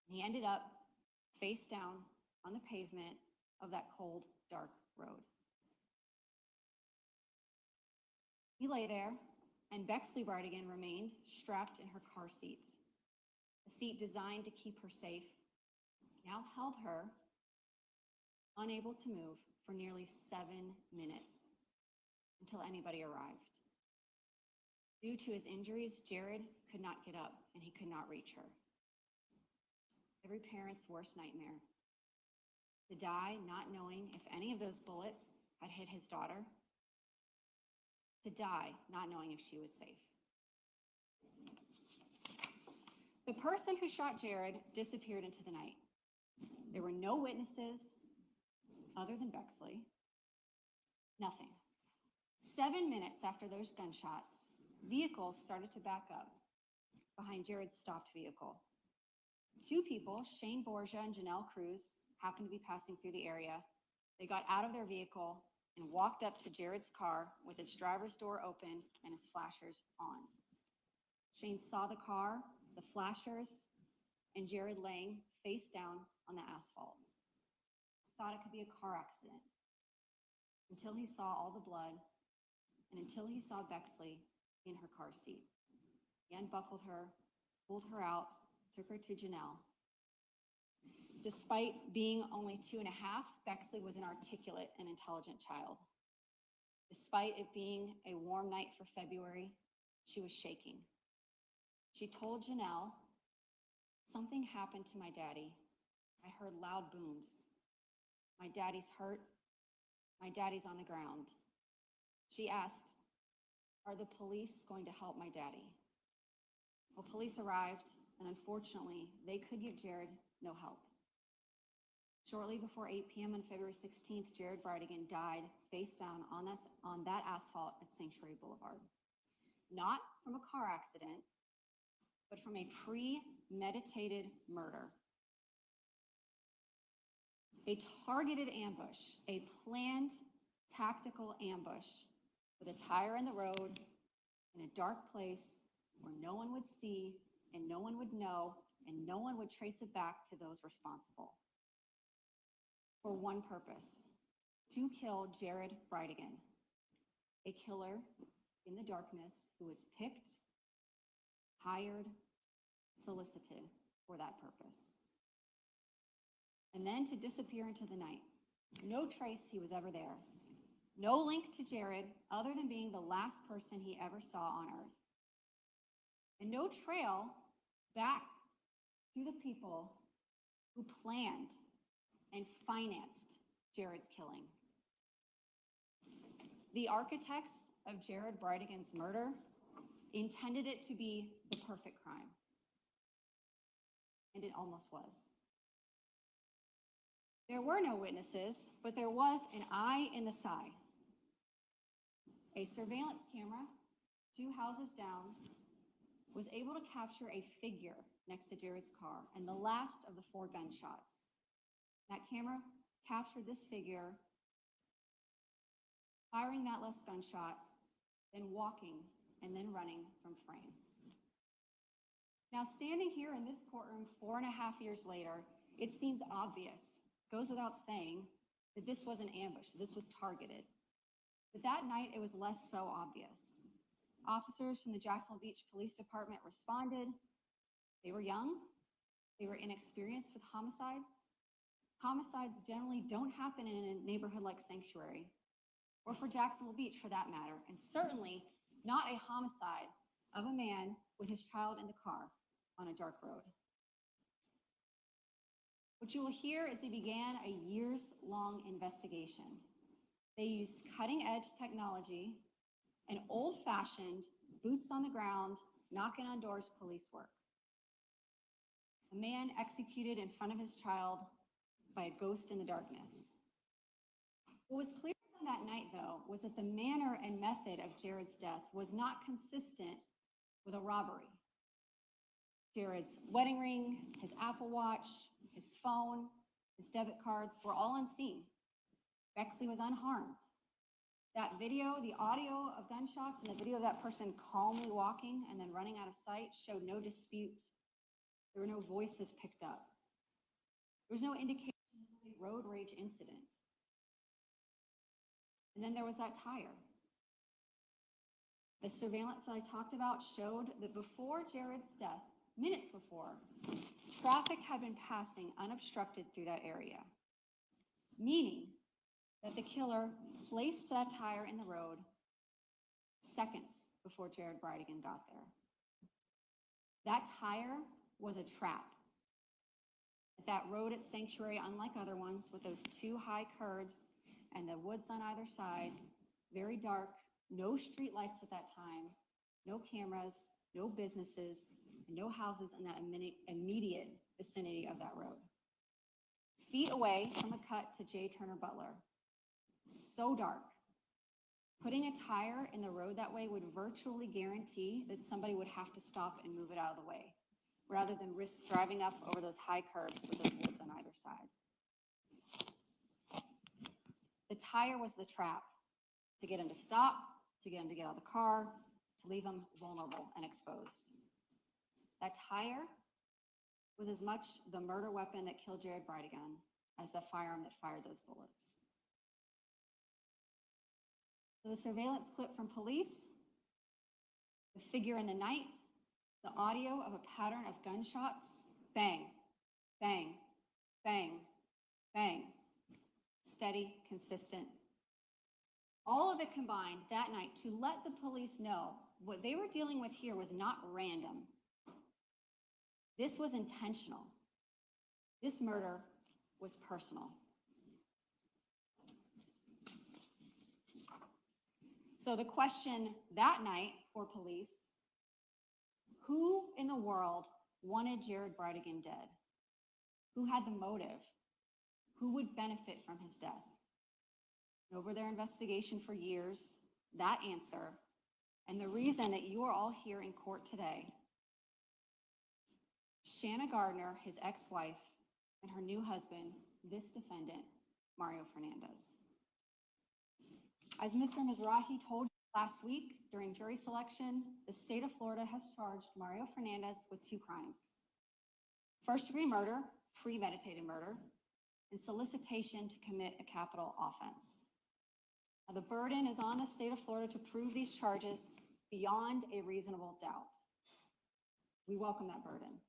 He ended up face down on the pavement of that cold, dark road. He lay there, and Bexley Bridegan remained strapped in her car seat, a seat designed to keep her safe, now held her, unable to move, for nearly 7 minutes until anybody arrived. Due to his injuries, Jared could not get up and he could not reach her. Every parent's worst nightmare. To die not knowing if any of those bullets had hit his daughter. To die not knowing if she was safe. The person who shot Jared disappeared into the night. There were no witnesses other than Bexley. Nothing. 7 minutes after those gunshots, vehicles started to back up behind Jared's stopped vehicle. 2 people, Shane Borgia and Janelle Cruz, happened to be passing through the area. They got out of their vehicle and walked up to Jared's car with its driver's door open and his flashers on. Shane saw the car, the flashers, and Jared laying face down on the asphalt. Thought it could be a car accident until he saw all the blood and until he saw Bexley in her car seat. He unbuckled her, pulled her out, took her to Janelle. Despite being only 2.5, Bexley was an articulate and intelligent child. Despite it being a warm night for February, she was shaking. She told Janelle, "Something happened to my daddy. I heard loud booms. My daddy's hurt. My daddy's on the ground." She asked, "Are the police going to help my daddy?" Well, police arrived, and unfortunately, they could give Jared no help. Shortly before 8 p.m. on February 16th, Jared Bridegan died face down on that asphalt at Sanctuary Boulevard. Not from a car accident, but from a premeditated murder. A targeted ambush, a planned tactical ambush with a tire in the road in a dark place where no one would see and no one would know and no one would trace it back to those responsible. For one purpose, to kill Jared Bridegan, a killer in the darkness who was picked, hired, solicited for that purpose. And then to disappear into the night. No trace he was ever there. No link to Jared other than being the last person he ever saw on earth. And no trail back to the people who planned and financed Jared's killing. The architects of Jared Bridegan's murder intended it to be the perfect crime. And it almost was. There were no witnesses, but there was an eye in the sky. A surveillance camera, 2 houses down, was able to capture a figure next to Jared's car and the last of the 4 gunshots. That camera captured this figure firing that last gunshot, then walking and then running from frame. Now, standing here in this courtroom 4.5 years later, it seems obvious, goes without saying, that this was an ambush, this was targeted. But that night, it was less so obvious. Officers from the Jacksonville Beach Police Department responded. They were young, they were inexperienced with homicides. Homicides generally don't happen in a neighborhood like Sanctuary, or for Jacksonville Beach for that matter, and certainly not a homicide of a man with his child in the car on a dark road. What you will hear is they began a years-long investigation. They used cutting-edge technology and old-fashioned, boots-on-the-ground, knocking-on-doors police work. A man executed in front of his child by a ghost in the darkness. What was clear from that night, though, was that the manner and method of Jared's death was not consistent with a robbery. Jared's wedding ring, his Apple Watch, his phone, his debit cards were all unseen. Bexley was unharmed. That video, the audio of gunshots and the video of that person calmly walking and then running out of sight showed no dispute. There were no voices picked up. There was no indication of a road rage incident. And then there was that tire. The surveillance that I talked about showed that before Jared's death, minutes before, traffic had been passing unobstructed through that area, meaning that the killer placed that tire in the road seconds before Jared Bridegan got there. That tire was a trap. That road at Sanctuary, unlike other ones, with those 2 high curbs and the woods on either side, very dark, no street lights at that time, no cameras, no businesses, and no houses in that immediate vicinity of that road. Feet away from the cut to J. Turner Butler. So dark. Putting a tire in the road that way would virtually guarantee that somebody would have to stop and move it out of the way, rather than risk driving up over those high curbs with those woods on either side. The tire was the trap to get him to stop, to get him to get out of the car, to leave him vulnerable and exposed. That tire was as much the murder weapon that killed Jared Bridegan as the firearm that fired those bullets. So the surveillance clip from police, the figure in the night, the audio of a pattern of gunshots, bang, bang, bang, bang, steady, consistent. All of it combined that night to let the police know what they were dealing with here was not random. This was intentional. This murder was personal. So the question that night for police, Who in the world wanted Jared Bridegan dead? Who had the motive? Who would benefit from his death? And over their investigation for years, that answer, and the reason that you are all here in court today, Shanna Gardner, his ex-wife, and her new husband, this defendant, Mario Fernandez. As Mr. Mizrahi told you last week during jury selection, the state of Florida has charged Mario Fernandez with 2 crimes: first-degree murder, premeditated murder, and solicitation to commit a capital offense. Now, the burden is on the state of Florida to prove these charges beyond a reasonable doubt. We welcome that burden.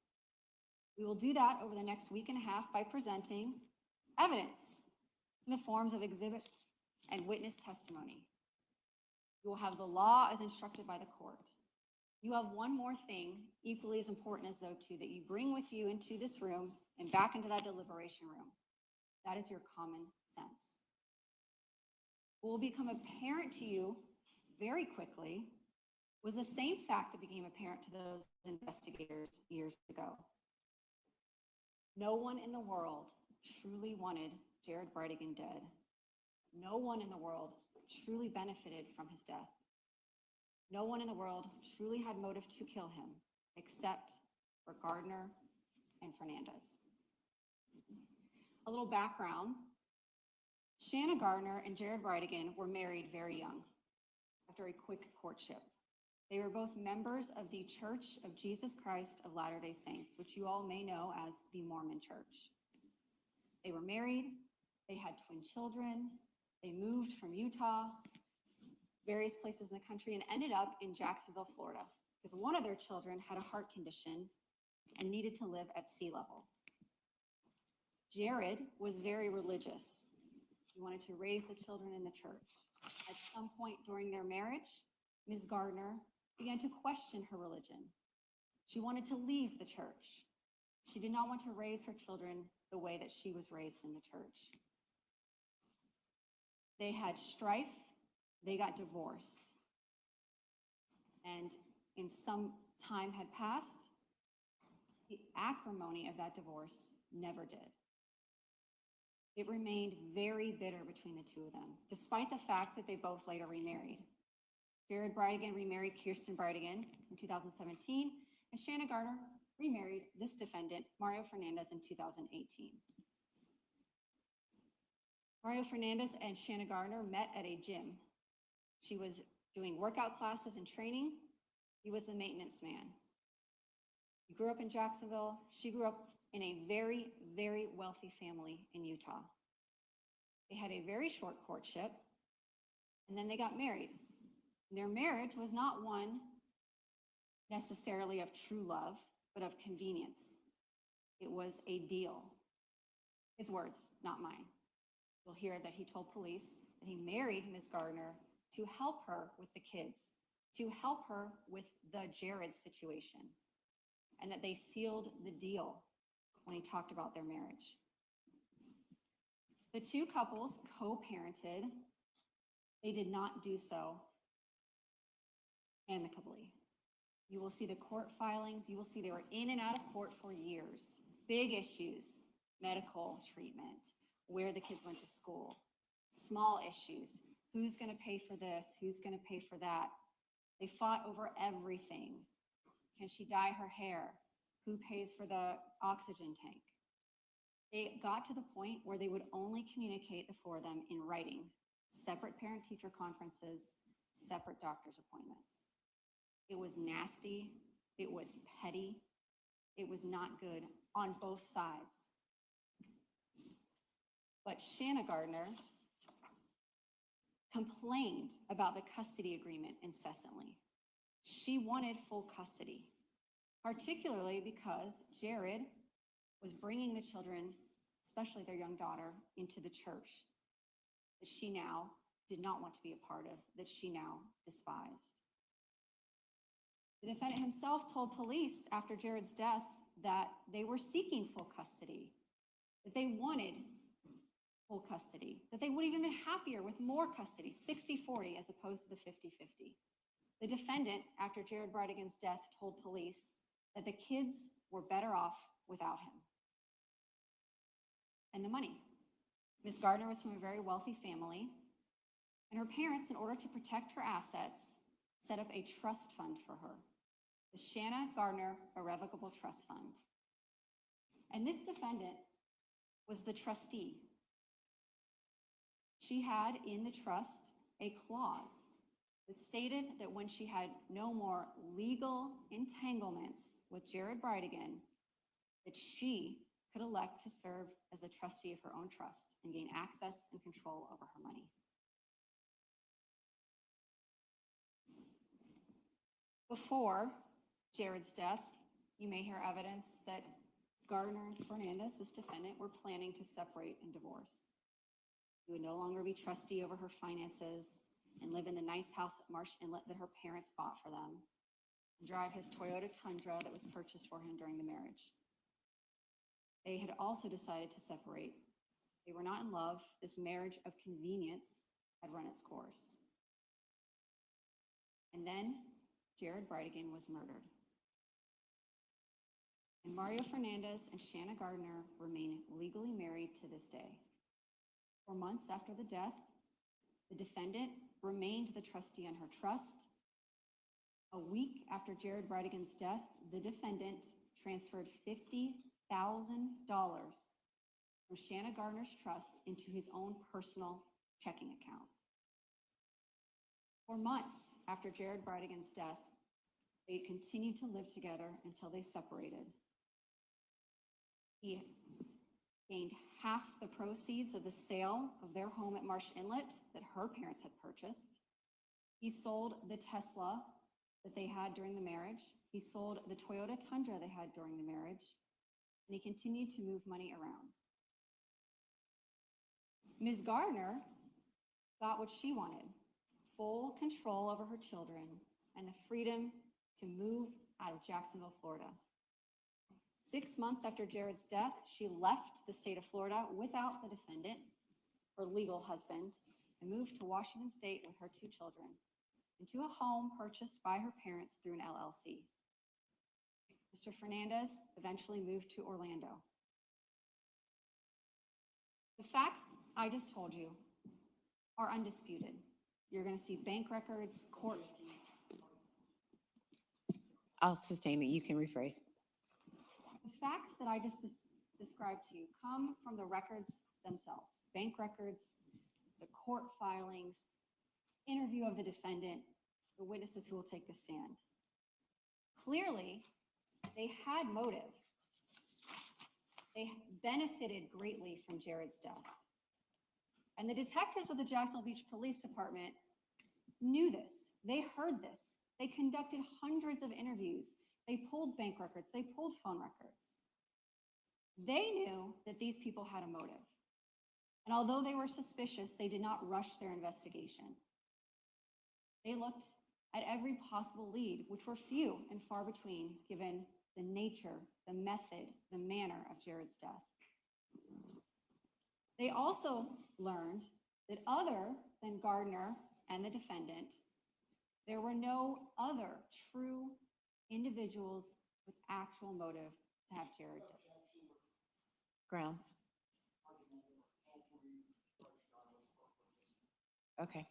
We will do that over the next week and a half by presenting evidence in the forms of exhibits and witness testimony. You will have the law as instructed by the court. You have one more thing, equally as important as those two, that you bring with you into this room and back into that deliberation room. That is your common sense. What will become apparent to you very quickly was the same fact that became apparent to those investigators years ago. No one in the world truly wanted Jared Bridegan dead. No one in the world truly benefited from his death. No one in the world truly had motive to kill him, except for Gardner and Fernandez. A little background. Shanna Gardner and Jared Bridegan were married very young, after a quick courtship. They were both members of the Church of Jesus Christ of Latter-day Saints, which you all may know as the Mormon Church. They were married, they had twin children, they moved from Utah, various places in the country, and ended up in Jacksonville, Florida, because one of their children had a heart condition and needed to live at sea level. Jared was very religious. He wanted to raise the children in the church. At some point during their marriage, Ms. Gardner began to question her religion. She wanted to leave the church. She did not want to raise her children the way that she was raised in the church. They had strife. They got divorced. And in some time had passed, the acrimony of that divorce never did. It remained very bitter between the two of them, despite the fact that they both later remarried. Jared Bridegan remarried Kirsten Bridegan in 2017, and Shanna Gardner remarried this defendant, Mario Fernandez, in 2018. Mario Fernandez and Shanna Gardner met at a gym. She was doing workout classes and training. He was the maintenance man. He grew up in Jacksonville. She grew up in a very, very wealthy family in Utah. They had a very short courtship, and then they got married. Their marriage was not one necessarily of true love, but of convenience. It was a deal. His words, not mine. You'll hear that he told police that he married Ms. Gardner to help her with the kids, to help her with the Jared situation, and that they sealed the deal when he talked about their marriage. The two couples co-parented. They did not do so amicably. You will see the court filings. You will see they were in and out of court for years. Big issues, medical treatment, where the kids went to school, small issues, who's going to pay for this, who's going to pay for that. They fought over everything. Can she dye her hair? Who pays for the oxygen tank? They got to the point where they would only communicate, the four of them, in writing, separate parent-teacher conferences, separate doctor's appointments. It was nasty. It was petty. It was not good on both sides. But Shanna Gardner complained about the custody agreement incessantly. She wanted full custody, particularly because Jared was bringing the children, especially their young daughter, into the church that she now did not want to be a part of, that she now despised. The defendant himself told police after Jared's death that they were seeking full custody, that they wanted full custody, that they would have even been happier with more custody, 60-40 as opposed to the 50-50. The defendant, after Jared Bridegan's death, told police that the kids were better off without him. And the money. Ms. Gardner was from a very wealthy family, and her parents, in order to protect her assets, set up a trust fund for her, the Shanna Gardner Irrevocable Trust Fund. And this defendant was the trustee. She had in the trust a clause that stated that when she had no more legal entanglements with Jared Bridegan, that she could elect to serve as a trustee of her own trust and gain access and control over her money. Before Jared's death, you may hear evidence that Gardner and Fernandez, this defendant, were planning to separate and divorce. He would no longer be trustee over her finances and live in the nice house at Marsh Inlet that her parents bought for them, and drive his Toyota Tundra that was purchased for him during the marriage. They had also decided to separate. They were not in love. This marriage of convenience had run its course. And then Jared Bridegan was murdered. And Mario Fernandez and Shanna Gardner remain legally married to this day. 4 months after the death, the defendant remained the trustee on her trust. A week after Jared Bridegan's death, the defendant transferred $50,000 from Shanna Gardner's trust into his own personal checking account. 4 months after Jared Bridegan's death, they continued to live together until they separated. He gained half the proceeds of the sale of their home at Marsh Inlet that her parents had purchased. He sold the Tesla that they had during the marriage. He sold the Toyota Tundra they had during the marriage, and he continued to move money around. Ms. Gardner got what she wanted: full control over her children and the freedom to move out of Jacksonville, Florida. 6 months after Jared's death, she left the state of Florida without the defendant, her legal husband, and moved to Washington State with her 2 children into a home purchased by her parents through an LLC. Mr. Fernandez eventually moved to Orlando. The facts I just told you are undisputed. You're going to see bank records, court. I'll sustain it. You can rephrase. The facts that I just described to you come from the records themselves: bank records, the court filings, interview of the defendant, the witnesses who will take the stand. Clearly, they had motive. They benefited greatly from Jared's death. And the detectives with the Jacksonville Beach Police Department knew this. They heard this. They conducted hundreds of interviews. They pulled bank records. They pulled phone records. They knew that these people had a motive. And although they were suspicious, they did not rush their investigation. They looked at every possible lead, which were few and far between, given the nature, the method, the manner of Jared's death. They also learned that other than Gardner and the defendant, there were no other true individuals with actual motive to have Jared dead. Grounds. Okay.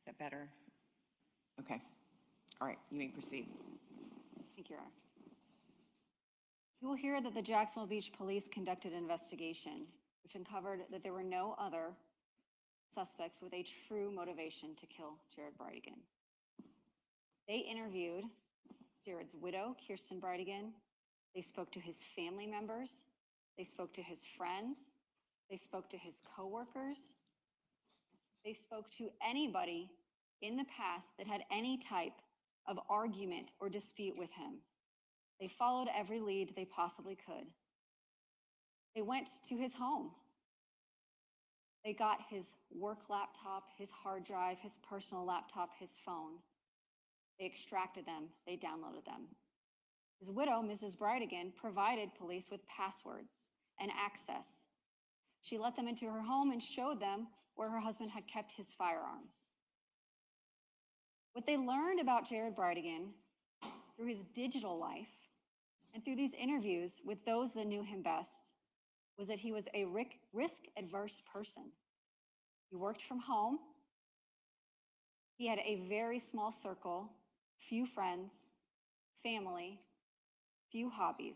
Is that better? Okay. All right, you may proceed. Thank you, Your Honor. You will hear that the Jacksonville Beach Police conducted an investigation which uncovered that there were no other suspects with a true motivation to kill Jared Bridegan. They interviewed Jared's widow, Kirsten Bridegan. They spoke to his family members. They spoke to his friends. They spoke to his coworkers. They spoke to anybody in the past that had any type of argument or dispute with him. They followed every lead they possibly could. They went to his home. They got his work laptop, his hard drive, his personal laptop, his phone. They extracted them. They downloaded them. His widow, Mrs. Bridegan, provided police with passwords and access. She let them into her home and showed them where her husband had kept his firearms. What they learned about Jared Bridegan through his digital life and through these interviews with those that knew him best was that he was a risk-averse person. He worked from home. He had a very small circle, few friends, family, few hobbies.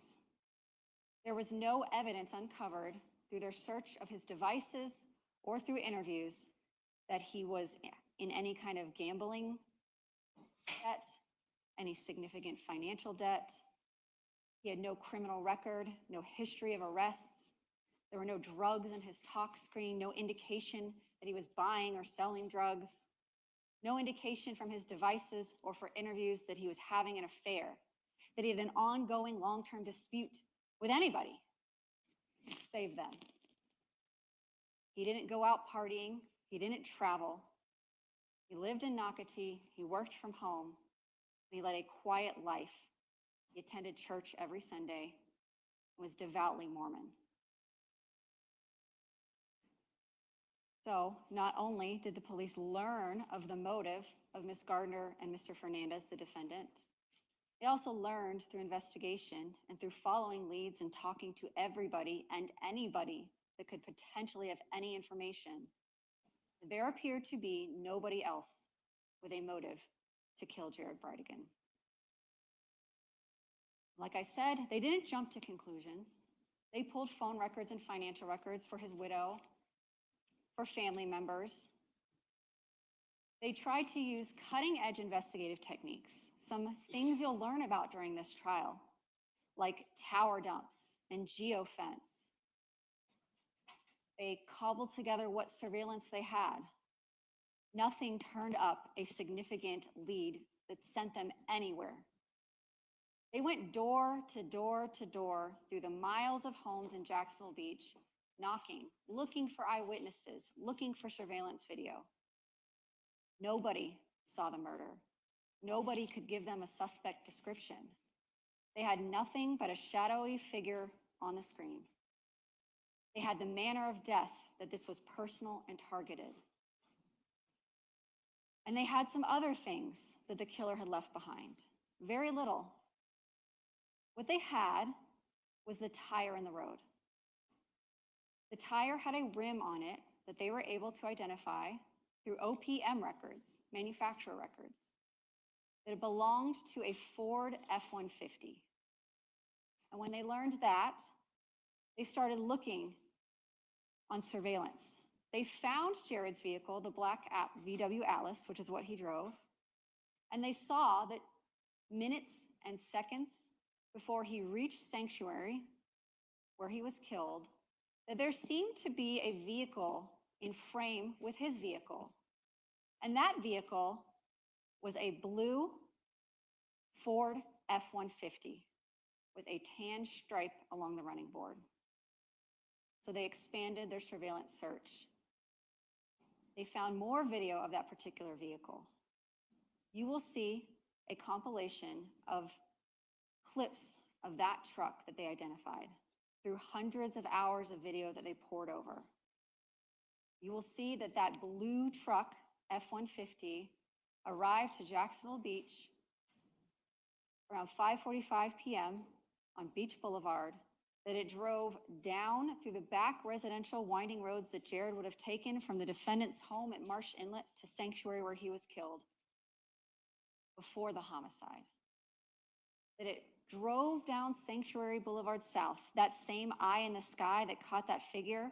There was no evidence uncovered through their search of his devices or through interviews that he was in any kind of gambling debt, any significant financial debt. He had no criminal record, no history of arrests. There were no drugs in his talk screen, no indication that he was buying or selling drugs, no indication from his devices or for interviews that he was having an affair, that he had an ongoing long-term dispute with anybody, save them. He didn't go out partying. He didn't travel. He lived in Nocatee. He worked from home. He led a quiet life. He attended church every Sunday and was devoutly Mormon. So not only did the police learn of the motive of Ms. Gardner and Mr. Fernandez, the defendant, they also learned through investigation and through following leads and talking to everybody and anybody that could potentially have any information, that there appeared to be nobody else with a motive to kill Jared Bridegan. Like I said, they didn't jump to conclusions. They pulled phone records and financial records for his widow, for family members. They tried to use cutting-edge investigative techniques, some things you'll learn about during this trial, like tower dumps and geofence. They cobbled together what surveillance they had. Nothing turned up a significant lead that sent them anywhere. They went door to door to door through the miles of homes in Jacksonville Beach, knocking, looking for eyewitnesses, looking for surveillance video. Nobody saw the murder. Nobody could give them a suspect description. They had nothing but a shadowy figure on the screen. They had the manner of death, that this was personal and targeted. And they had some other things that the killer had left behind. Very little. What they had was the tire in the road. The tire had a rim on it that they were able to identify through OPM records, manufacturer records, that it belonged to a Ford F-150. And when they learned that, they started looking on surveillance. They found Jared's vehicle, the black VW Atlas, which is what he drove, and they saw that minutes and seconds before he reached Sanctuary, where he was killed, that there seemed to be a vehicle in frame with his vehicle. And that vehicle was a blue Ford F-150 with a tan stripe along the running board. So they expanded their surveillance search. They found more video of that particular vehicle. You will see a compilation of clips of that truck that they identified through hundreds of hours of video that they poured over. You will see that that blue truck, F-150, arrived to Jacksonville Beach around 5:45 p.m. on Beach Boulevard, that it drove down through the back residential winding roads that Jared would have taken from the defendant's home at Marsh Inlet to Sanctuary where he was killed before the homicide. That it drove down Sanctuary Boulevard South, that same eye in the sky that caught that figure,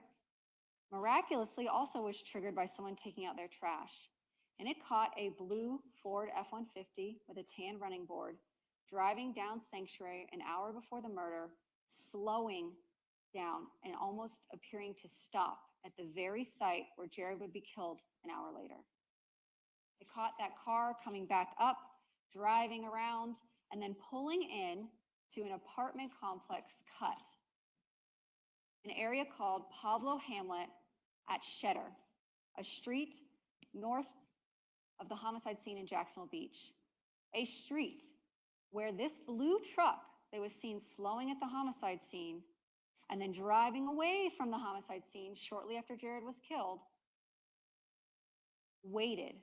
miraculously also was triggered by someone taking out their trash. And it caught a blue Ford F-150 with a tan running board driving down Sanctuary an hour before the murder, slowing down and almost appearing to stop at the very site where Jared would be killed an hour later. It caught that car coming back up, driving around, and then pulling in to an apartment complex cut, an area called Pablo Hamlet at Cheddar, a street north of the homicide scene in Jacksonville Beach, a street where this blue truck that was seen slowing at the homicide scene and then driving away from the homicide scene shortly after Jared was killed, waited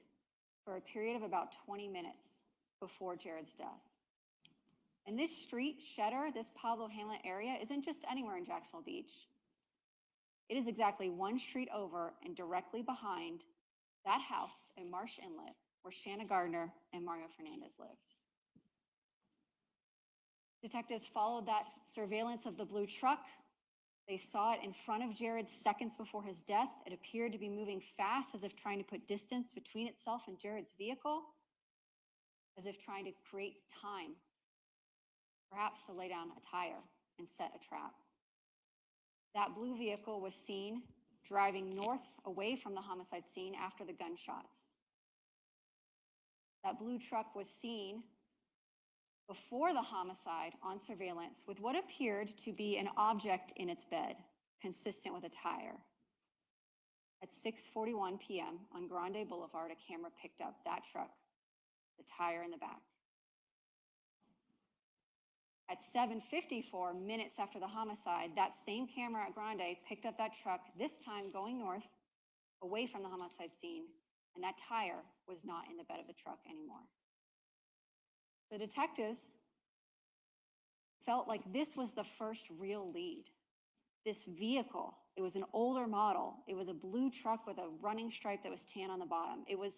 for a period of about 20 minutes before Jared's death. And this street, Cheddar, this Pablo Hamlet area, isn't just anywhere in Jacksonville Beach. It is exactly one street over and directly behind that house in Marsh Inlet where Shanna Gardner and Mario Fernandez lived. Detectives followed that surveillance of the blue truck. They saw it in front of Jared seconds before his death. It appeared to be moving fast, as if trying to put distance between itself and Jared's vehicle, as if trying to create time, perhaps to lay down a tire and set a trap. That blue vehicle was seen driving north away from the homicide scene after the gunshots. That blue truck was seen before the homicide on surveillance with what appeared to be an object in its bed, consistent with a tire. At 6:41 p.m. on Grande Boulevard, a camera picked up that truck, the tire in the back. At 7:54 minutes after the homicide, that same camera at Grande picked up that truck, this time going north, away from the homicide scene, and that tire was not in the bed of the truck anymore. The detectives felt like this was the first real lead. This vehicle, it was an older model. It was a blue truck with a running stripe that was tan on the bottom. It was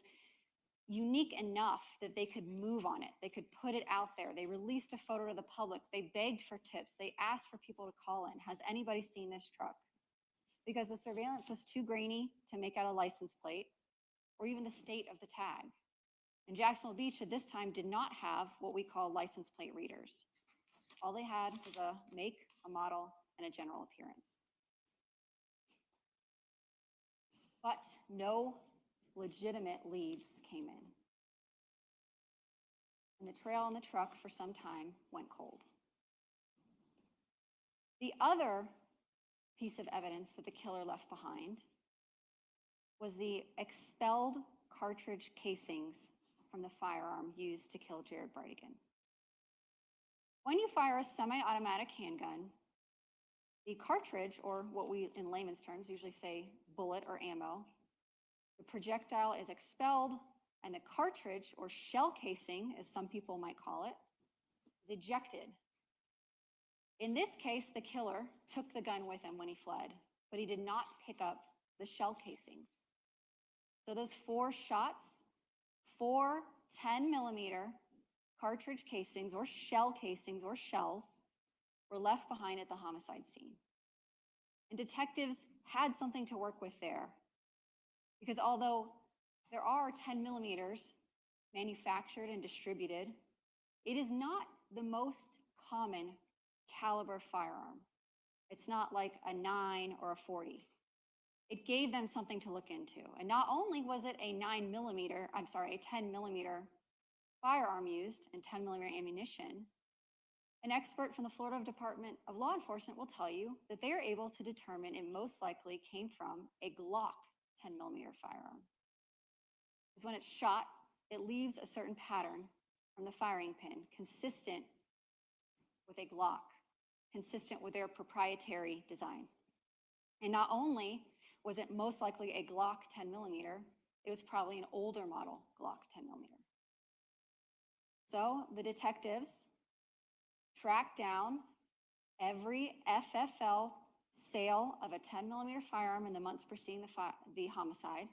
unique enough that they could move on it. They could put it out there. They released a photo to the public. They begged for tips. They asked for people to call in. Has anybody seen this truck? Because the surveillance was too grainy to make out a license plate or even the state of the tag. And Jacksonville Beach at this time did not have what we call license plate readers. All they had was a make, a model, and a general appearance. But no legitimate leads came in. And the trail on the truck for some time went cold. The other piece of evidence that the killer left behind was the expelled cartridge casings from the firearm used to kill Jared Bridegan. When you fire a semi-automatic handgun, the cartridge, or what we in layman's terms usually say bullet or ammo, the projectile is expelled and the cartridge, or shell casing, as some people might call it, is ejected. In this case, the killer took the gun with him when he fled, but he did not pick up the shell casings. So those 4 shots, 4 10-millimeter cartridge casings or shell casings or shells were left behind at the homicide scene. And detectives had something to work with there, because although there are 10 millimeters manufactured and distributed, it is not the most common caliber firearm. It's not like a 9 or a 40. It gave them something to look into. And not only was it a 10 millimeter firearm used and 10 millimeter ammunition, an expert from the Florida Department of Law Enforcement will tell you that they are able to determine it most likely came from a Glock 10 millimeter firearm. Because when it's shot, it leaves a certain pattern from the firing pin, consistent with a Glock, consistent with their proprietary design. And not only was it most likely a Glock 10 millimeter, it was probably an older model Glock 10 millimeter. So the detectives tracked down every FFL sale of a 10mm firearm in the months preceding the homicide.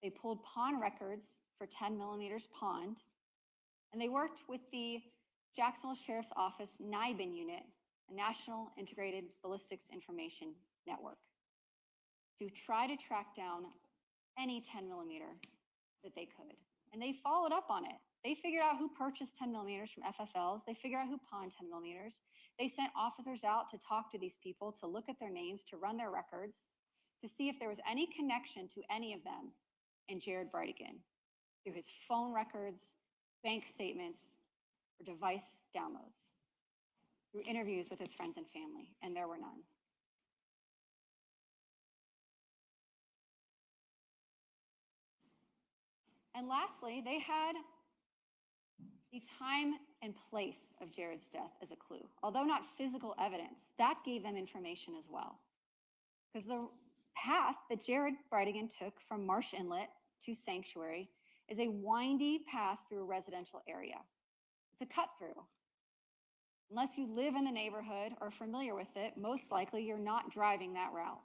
They pulled pawn records for 10mm pawned, and they worked with the Jacksonville Sheriff's Office NIBIN unit, a National Integrated Ballistics Information Network, to try to track down any 10mm that they could. And they followed up on it. They figured out who purchased 10mm from FFLs. They figured out who pawned 10mm. They sent officers out to talk to these people, to look at their names, to run their records, to see if there was any connection to any of them in Jared Bridegan through his phone records, bank statements, or device downloads, through interviews with his friends and family, and there were none. And lastly, they had the time and place of Jared's death as a clue. Although not physical evidence, that gave them information as well. Because the path that Jared Bridegan took from Marsh Inlet to Sanctuary is a windy path through a residential area. It's a cut through. Unless you live in the neighborhood or are familiar with it, most likely you're not driving that route.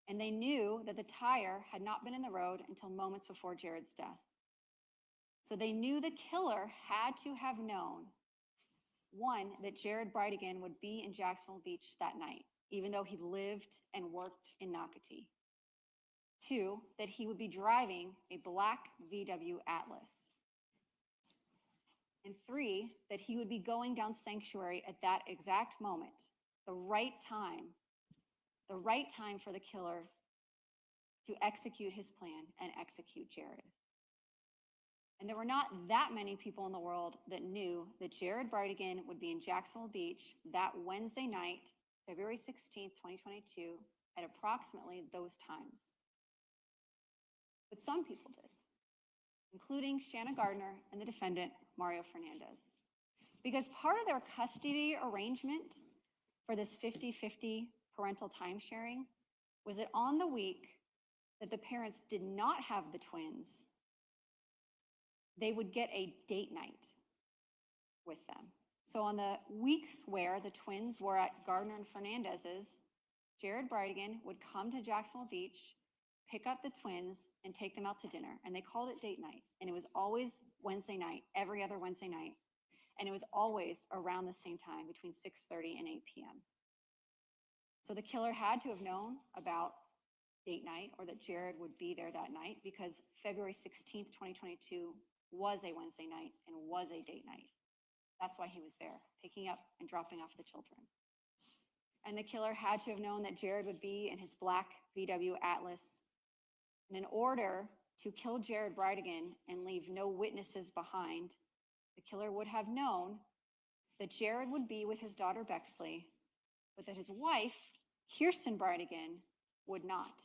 And they knew that the tire had not been in the road until moments before Jared's death. So they knew the killer had to have known, one, that Jared Bridegan would be in Jacksonville Beach that night, even though he lived and worked in Nocatee. Two, that he would be driving a black VW Atlas. And three, that he would be going down Sanctuary at that exact moment, the right time for the killer to execute his plan and execute Jared. And there were not that many people in the world that knew that Jared Bridegan would be in Jacksonville Beach that Wednesday night, February 16th, 2022, at approximately those times. But some people did, including Shanna Gardner and the defendant, Mario Fernandez. Because part of their custody arrangement for this 50-50 parental time sharing was that on the week that the parents did not have the twins, they would get a date night with them. So on the weeks where the twins were at Gardner and Fernandez's, Jared Bridegan would come to Jacksonville Beach, pick up the twins, and take them out to dinner. And they called it date night. And it was always Wednesday night, every other Wednesday night. And it was always around the same time, between 6:30 and 8 p.m. So the killer had to have known about date night, or that Jared would be there that night, because February 16th, 2022 was a Wednesday night and was a date night. That's why he was there, picking up and dropping off the children. And the killer had to have known that Jared would be in his black VW Atlas. And in order to kill Jared Bridegan and leave no witnesses behind, the killer would have known that Jared would be with his daughter Bexley, but that his wife, Kirsten Bridegan, would not.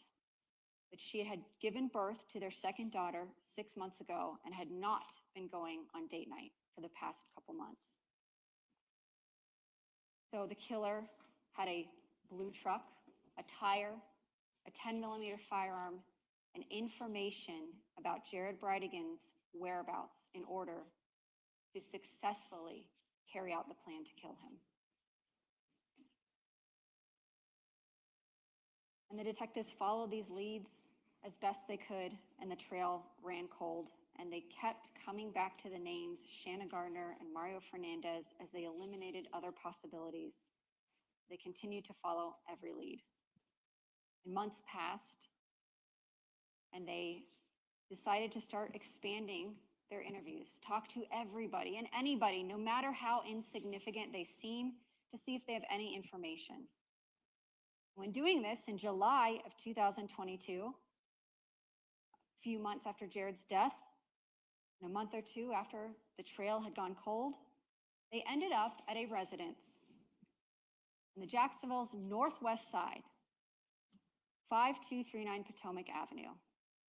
That she had given birth to their second daughter 6 months ago and had not been going on date night for the past couple months. So the killer had a blue truck, a tire, a 10mm firearm, and information about Jared Bridegan's whereabouts in order to successfully carry out the plan to kill him. And the detectives followed these leads as best they could, and the trail ran cold. And they kept coming back to the names Shanna Gardner and Mario Fernandez as they eliminated other possibilities. They continued to follow every lead. And months passed, and they decided to start expanding their interviews, talk to everybody and anybody, no matter how insignificant they seem, to see if they have any information. When doing this in July of 2022, a few months after Jared's death, and a month or two after the trail had gone cold, they ended up at a residence in the Jacksonville's northwest side, 5239 Potomac Avenue,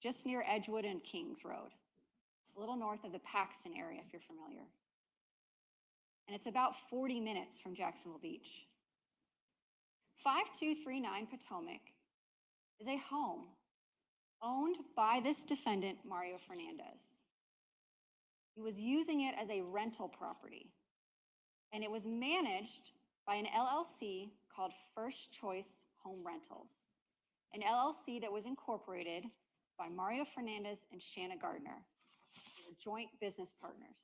just near Edgewood and Kings Road, a little north of the Paxton area, if you're familiar. And it's about 40 minutes from Jacksonville Beach. 5239 Potomac is a home owned by this defendant, Mario Fernandez. He was using it as a rental property, and it was managed by an LLC called First Choice Home Rentals, an LLC that was incorporated by Mario Fernandez and Shanna Gardner. They were joint business partners.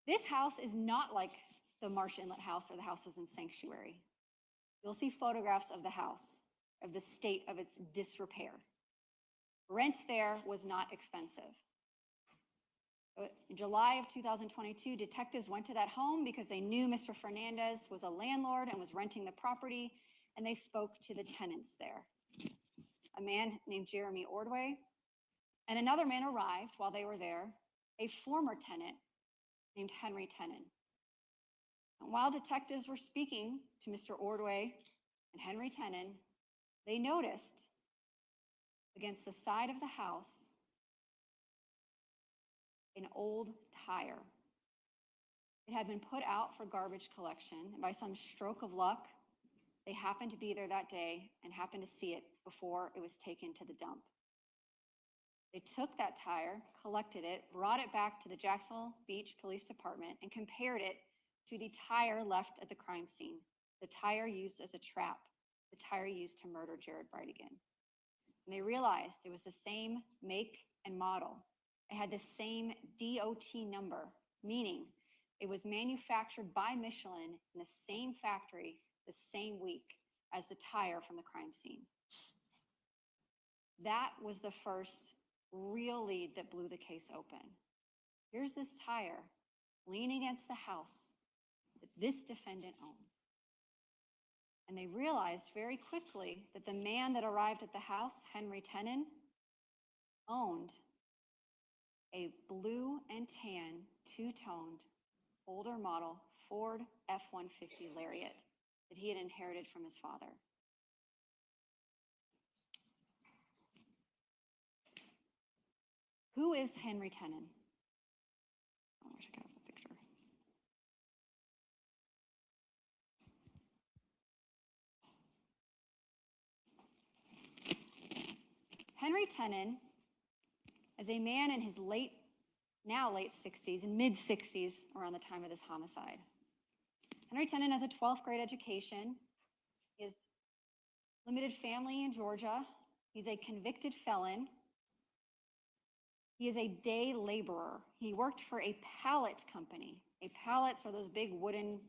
This house is not like the Marsh Inlet house or the houses in Sanctuary. You'll see photographs of the house, of the state of its disrepair. Rent there was not expensive. In July of 2022, detectives went to that home because they knew Mr. Fernandez was a landlord and was renting the property, and they spoke to the tenants there. A man named Jeremy Ordway and another man arrived while they were there, a former tenant named Henry Tenon. And while detectives were speaking to Mr. Ordway and Henry Tenon, they noticed against the side of the house an old tire. It had been put out for garbage collection, and by some stroke of luck, they happened to be there that day and happened to see it before it was taken to the dump. They took that tire, collected it, brought it back to the Jacksonville Beach Police Department, and compared it to the tire left at the crime scene, the tire used as a trap, the tire used to murder Jared Bridegan. And they realized it was the same make and model. It had the same DOT number, meaning it was manufactured by Michelin in the same factory the same week as the tire from the crime scene. That was the first real lead that blew the case open. Here's this tire leaning against the house that this defendant owns. And they realized very quickly that the man that arrived at the house, Henry Tenon, owned a blue and tan, two-toned, older model Ford F-150 Lariat that he had inherited from his father. Who is Henry Tenon? I wish I could have the picture. Henry Tenon is a man in his now late 60s and mid 60s around the time of this homicide. Henry Tenon has a 12th grade education. He has limited family in Georgia. He's a convicted felon. He is a day laborer. He worked for a pallet company. Pallets are those big wooden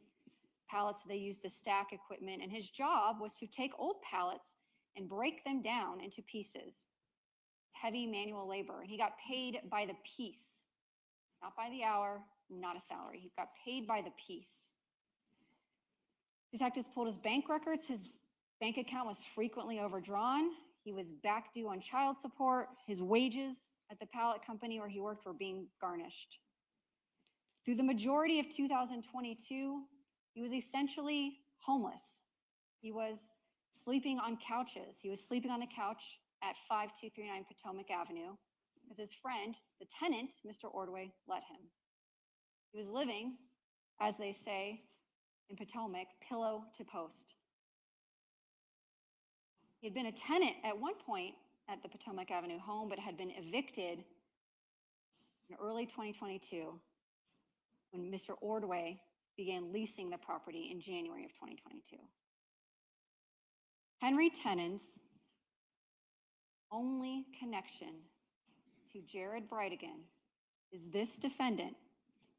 pallets they use to stack equipment, and his job was to take old pallets and break them down into pieces. It's heavy manual labor, and he got paid by the piece, not by the hour, not a salary. He got paid by the piece. Detectives pulled his bank records. His bank account was frequently overdrawn. He was back due on child support. His wages at the pallet company where he worked were being garnished. Through the majority of 2022, he was essentially homeless. He was sleeping on couches. He was sleeping on a couch at 5239 Potomac Avenue because his friend, the tenant, Mr. Ordway, let him. He was living, as they say in Potomac, pillow to post. He had been a tenant at one point at the Potomac Avenue home, but had been evicted in early 2022 when Mr. Ordway began leasing the property in January of 2022. Henry Tenon's only connection to Jared Bridegan is this defendant,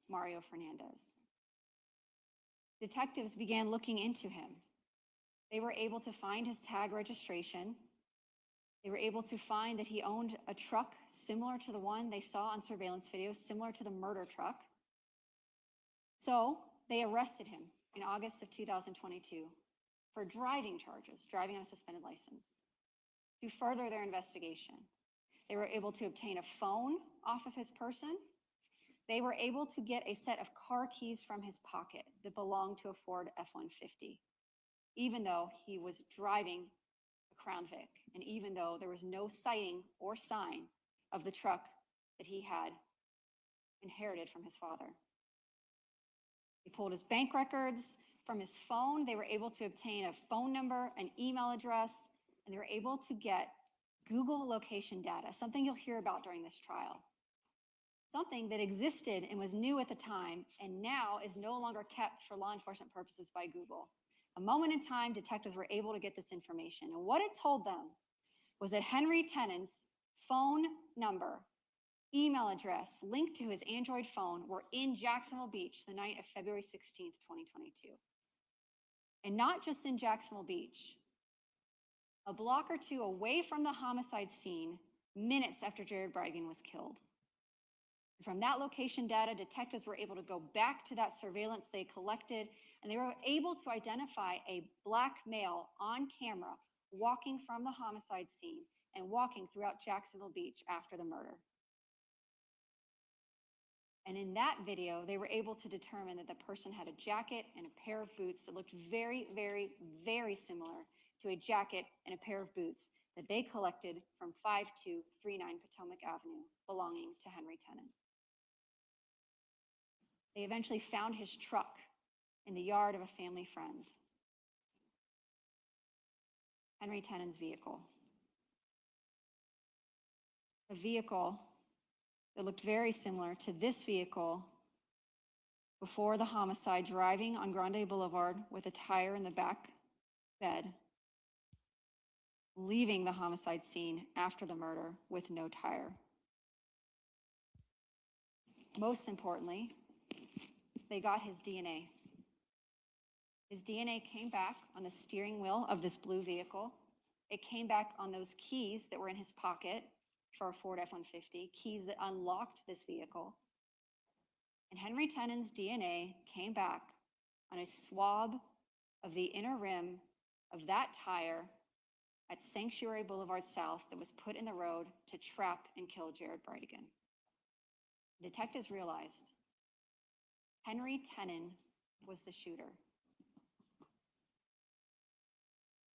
Mario Fernandez. Detectives began looking into him. They were able to find his tag registration. They were able to find that he owned a truck similar to the one they saw on surveillance video, similar to the murder truck. So they arrested him in August of 2022 for driving charges, driving on a suspended license, to further their investigation. They were able to obtain a phone off of his person. They were able to get a set of car keys from his pocket that belonged to a Ford F-150, even though he was driving a Crown Vic, and even though there was no sighting or sign of the truck that he had inherited from his father. They pulled his bank records from his phone. They were able to obtain a phone number, an email address, and they were able to get Google location data, something you'll hear about during this trial. something that existed and was new at the time and now is no longer kept for law enforcement purposes by Google. A moment in time, detectives were able to get this information. And what it told them was that Henry Tenon's phone number, email address, linked to his Android phone were in Jacksonville Beach the night of February 16th, 2022. And not just in Jacksonville Beach, a block or two away from the homicide scene, minutes after Jared Bridegan was killed. And from that location data, detectives were able to go back to that surveillance they collected, and they were able to identify a black male on camera walking from the homicide scene and walking throughout Jacksonville Beach after the murder. And in that video, they were able to determine that the person had a jacket and a pair of boots that looked very, very, very similar to a jacket and a pair of boots that they collected from 5239 Potomac Avenue belonging to Henry Tenon. They eventually found his truck in the yard of a family friend. Henry Tenon's vehicle. A vehicle that looked very similar to this vehicle before the homicide, driving on Grande Boulevard with a tire in the back bed, leaving the homicide scene after the murder with no tire. Most importantly, they got his DNA. His DNA came back on the steering wheel of this blue vehicle. It came back on those keys that were in his pocket for a Ford F-150, keys that unlocked this vehicle. And Henry Tenon's DNA came back on a swab of the inner rim of that tire at Sanctuary Boulevard South that was put in the road to trap and kill Jared Bridegan. Detectives realized Henry Tenon was the shooter.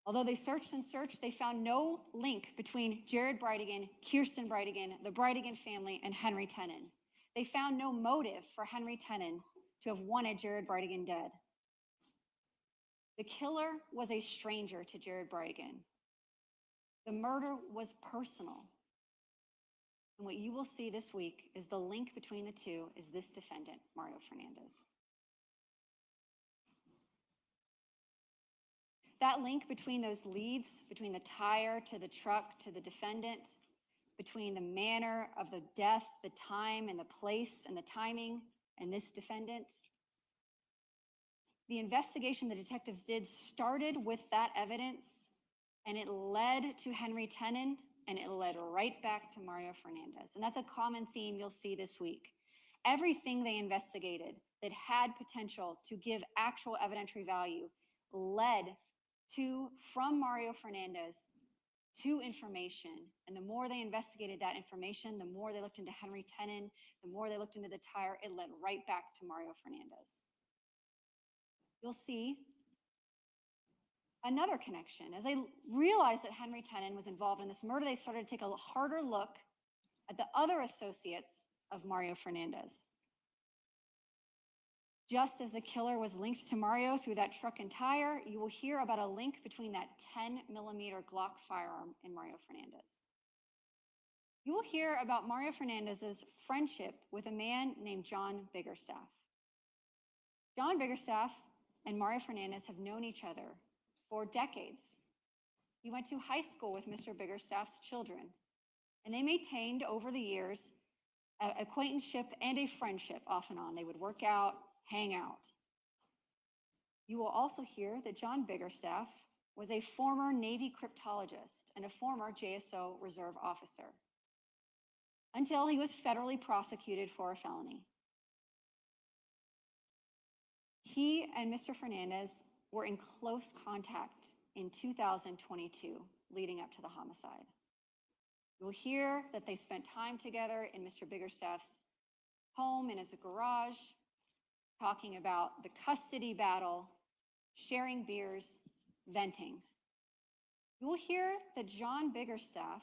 Although they searched and searched, they found no link between Jared Bridegan, Kirsten Bridegan, the Bridegan family, and Henry Tenon. They found no motive for Henry Tenon to have wanted Jared Bridegan dead. The killer was a stranger to Jared Bridegan. The murder was personal. And what you will see this week is the link between the two is this defendant, Mario Fernandez. That link between those leads, between the tire to the truck to the defendant, between the manner of the death, the time and the place and the timing, and this defendant, the investigation the detectives did started with that evidence, and it led to Henry Tenon, and it led right back to Mario Fernandez. And that's a common theme you'll see this week. Everything they investigated that had potential to give actual evidentiary value led to, from Mario Fernandez to information. And the more they investigated that information, the more they looked into Henry Tenon, the more they looked into the tire, it led right back to Mario Fernandez. You'll see another connection. As they realized that Henry Tenon was involved in this murder, they started to take a harder look at the other associates of Mario Fernandez. Just as the killer was linked to Mario through that truck and tire, you will hear about a link between that 10mm Glock firearm and Mario Fernandez. You will hear about Mario Fernandez's friendship with a man named John Biggerstaff. John Biggerstaff and Mario Fernandez have known each other for decades. He went to high school with Mr. Biggerstaff's children, and they maintained over the years an acquaintanceship and a friendship off and on. They would work out, hang out. You will also hear that John Biggerstaff was a former Navy cryptologist and a former JSO reserve officer until he was federally prosecuted for a felony. He and Mr. Fernandez were in close contact in 2022, leading up to the homicide. You'll hear that they spent time together in Mr. Biggerstaff's home in his garage, talking about the custody battle, sharing beers, venting. You will hear that John Biggerstaff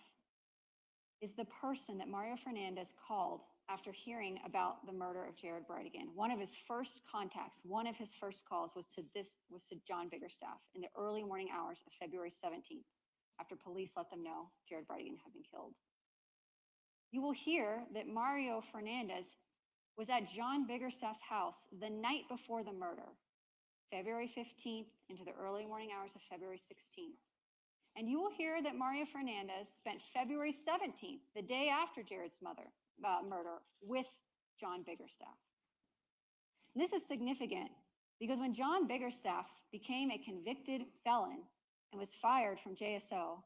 is the person that Mario Fernandez called after hearing about the murder of Jared Bridegan. One of his first contacts, one of his first calls was to John Biggerstaff in the early morning hours of February 17th, after police let them know Jared Bridegan had been killed. you will hear that Mario Fernandez was at John Biggerstaff's house the night before the murder, February 15th into the early morning hours of February 16th. And you will hear that Mario Fernandez spent February 17th, the day after Jared's murder, with John Biggerstaff. This is significant because when John Biggerstaff became a convicted felon and was fired from JSO,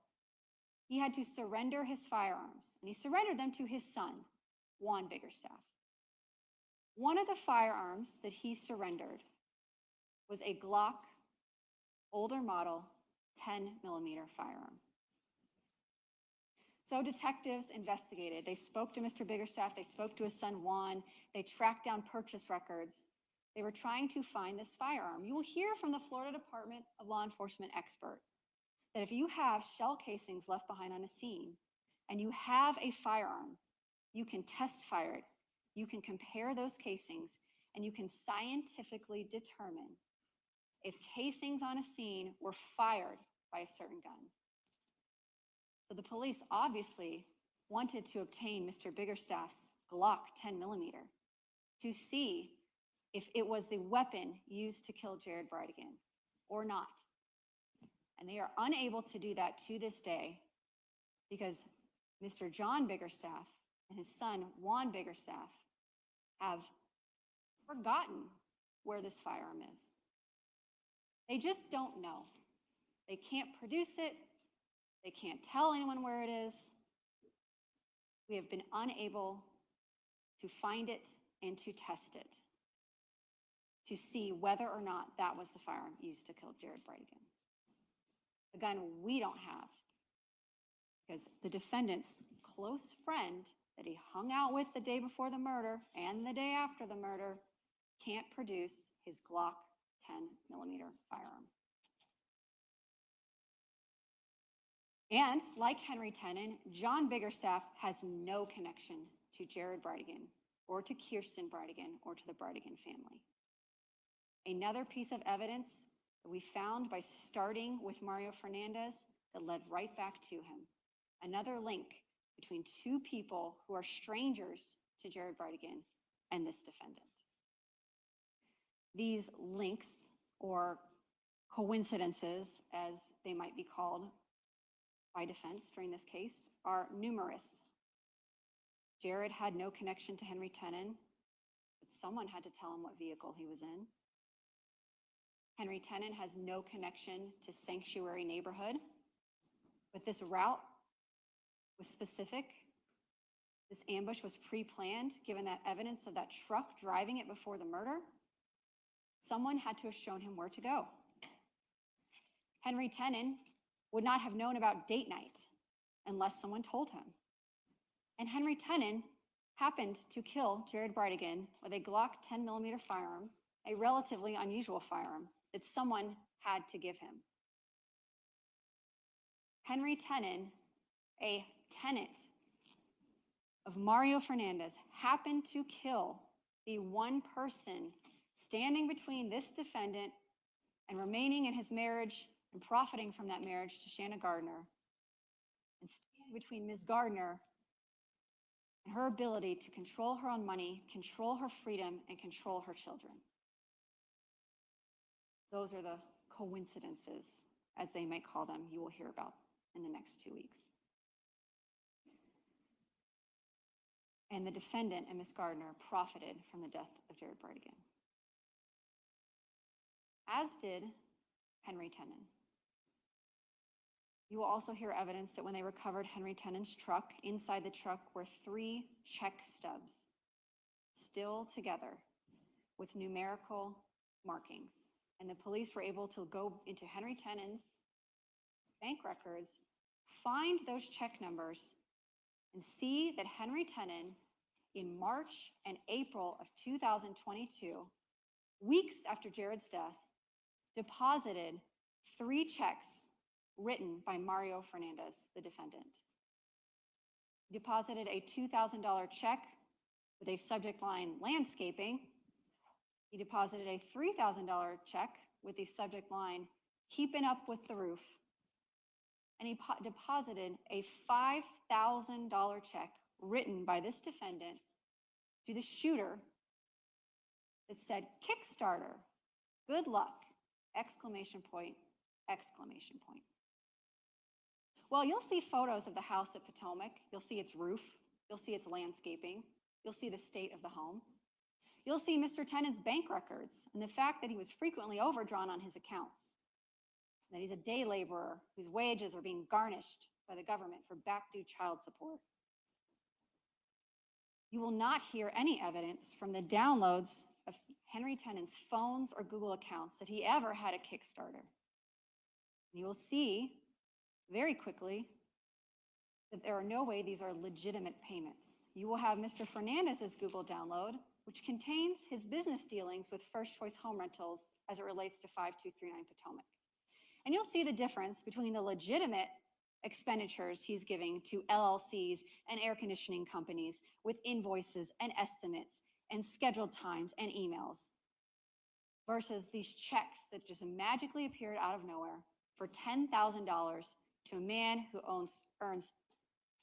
he had to surrender his firearms, and he surrendered them to his son, Juan Biggerstaff. One of the firearms that he surrendered was a Glock older model 10mm firearm. So detectives investigated. They spoke to Mr. Biggerstaff. They spoke to his son, Juan. They tracked down purchase records. They were trying to find this firearm. You will hear from the Florida Department of Law Enforcement expert that if you have shell casings left behind on a scene and you have a firearm, you can test fire it, you can compare those casings, and you can scientifically determine if casings on a scene were fired by a certain gun. So the police obviously wanted to obtain Mr. Biggerstaff's Glock 10mm to see if it was the weapon used to kill Jared Bridegan or not. And they are unable to do that to this day because Mr. John Biggerstaff and his son, Juan Biggerstaff, have forgotten where this firearm is. They just don't know. They can't produce it. They can't tell anyone where it is. We have been unable to find it and to test it to see whether or not that was the firearm used to kill Jared Bridegan. A gun we don't have because the defendant's close friend that he hung out with the day before the murder and the day after the murder can't produce his Glock 10mm firearm. And like Henry Tenon, John Biggerstaff has no connection to Jared Bridegan or to Kirsten Bridegan or to the Bridegan family. Another piece of evidence that we found by starting with Mario Fernandez that led right back to him. Another link between two people who are strangers to Jared Bridegan and this defendant. These links, or coincidences as they might be called by defense during this case, are numerous. Jared had no connection to Henry Tenon, but someone had to tell him what vehicle he was in. Henry Tenon has no connection to Sanctuary neighborhood, but this route was specific. This ambush was pre-planned, given that evidence of that truck driving it before the murder. Someone had to have shown him where to go. Henry Tenon would not have known about date night unless someone told him. And Henry Tenon happened to kill Jared Bridegan with a Glock 10mm firearm, a relatively unusual firearm that someone had to give him. Henry Tenon, a tenant of Mario Fernandez, happened to kill the one person standing between this defendant and remaining in his marriage and profiting from that marriage to Shanna Gardner, and standing between Ms. Gardner and her ability to control her own money, control her freedom, and control her children. Those are the coincidences, as they might call them, you will hear about in the next 2 weeks. And the defendant and Ms. Gardner profited from the death of Jared Bridegan, as did Henry Tenon. You will also hear evidence that when they recovered Henry Tenon's truck, inside the truck were 3 check stubs, still together with numerical markings. And the police were able to go into Henry Tenon's bank records, find those check numbers, and see that Henry Tenon, in March and April of 2022, weeks after Jared's death, deposited 3 checks written by Mario Fernandez, the defendant. He deposited a $2,000 check with a subject line landscaping. He deposited a $3,000 check with the subject line keeping up with the roof. And he deposited a $5,000 check written by this defendant to the shooter that said, Kickstarter, good luck, exclamation point, exclamation point. Well, you'll see photos of the house at Potomac. You'll see its roof. You'll see its landscaping. You'll see the state of the home. You'll see Mr. Tenon's bank records and the fact that he was frequently overdrawn on his accounts, that he's a day laborer whose wages are being garnished by the government for back due child support. You will not hear any evidence from the downloads of Henry Tenon's phones or Google accounts that he ever had a Kickstarter. You will see very quickly that there are no way these are legitimate payments. You will have Mr. Fernandez's Google download, which contains his business dealings with First Choice Home Rentals as it relates to 5239 Potomac. And you'll see the difference between the legitimate expenditures he's giving to LLCs and air conditioning companies with invoices and estimates and scheduled times and emails versus these checks that just magically appeared out of nowhere for $10,000 to a man who earns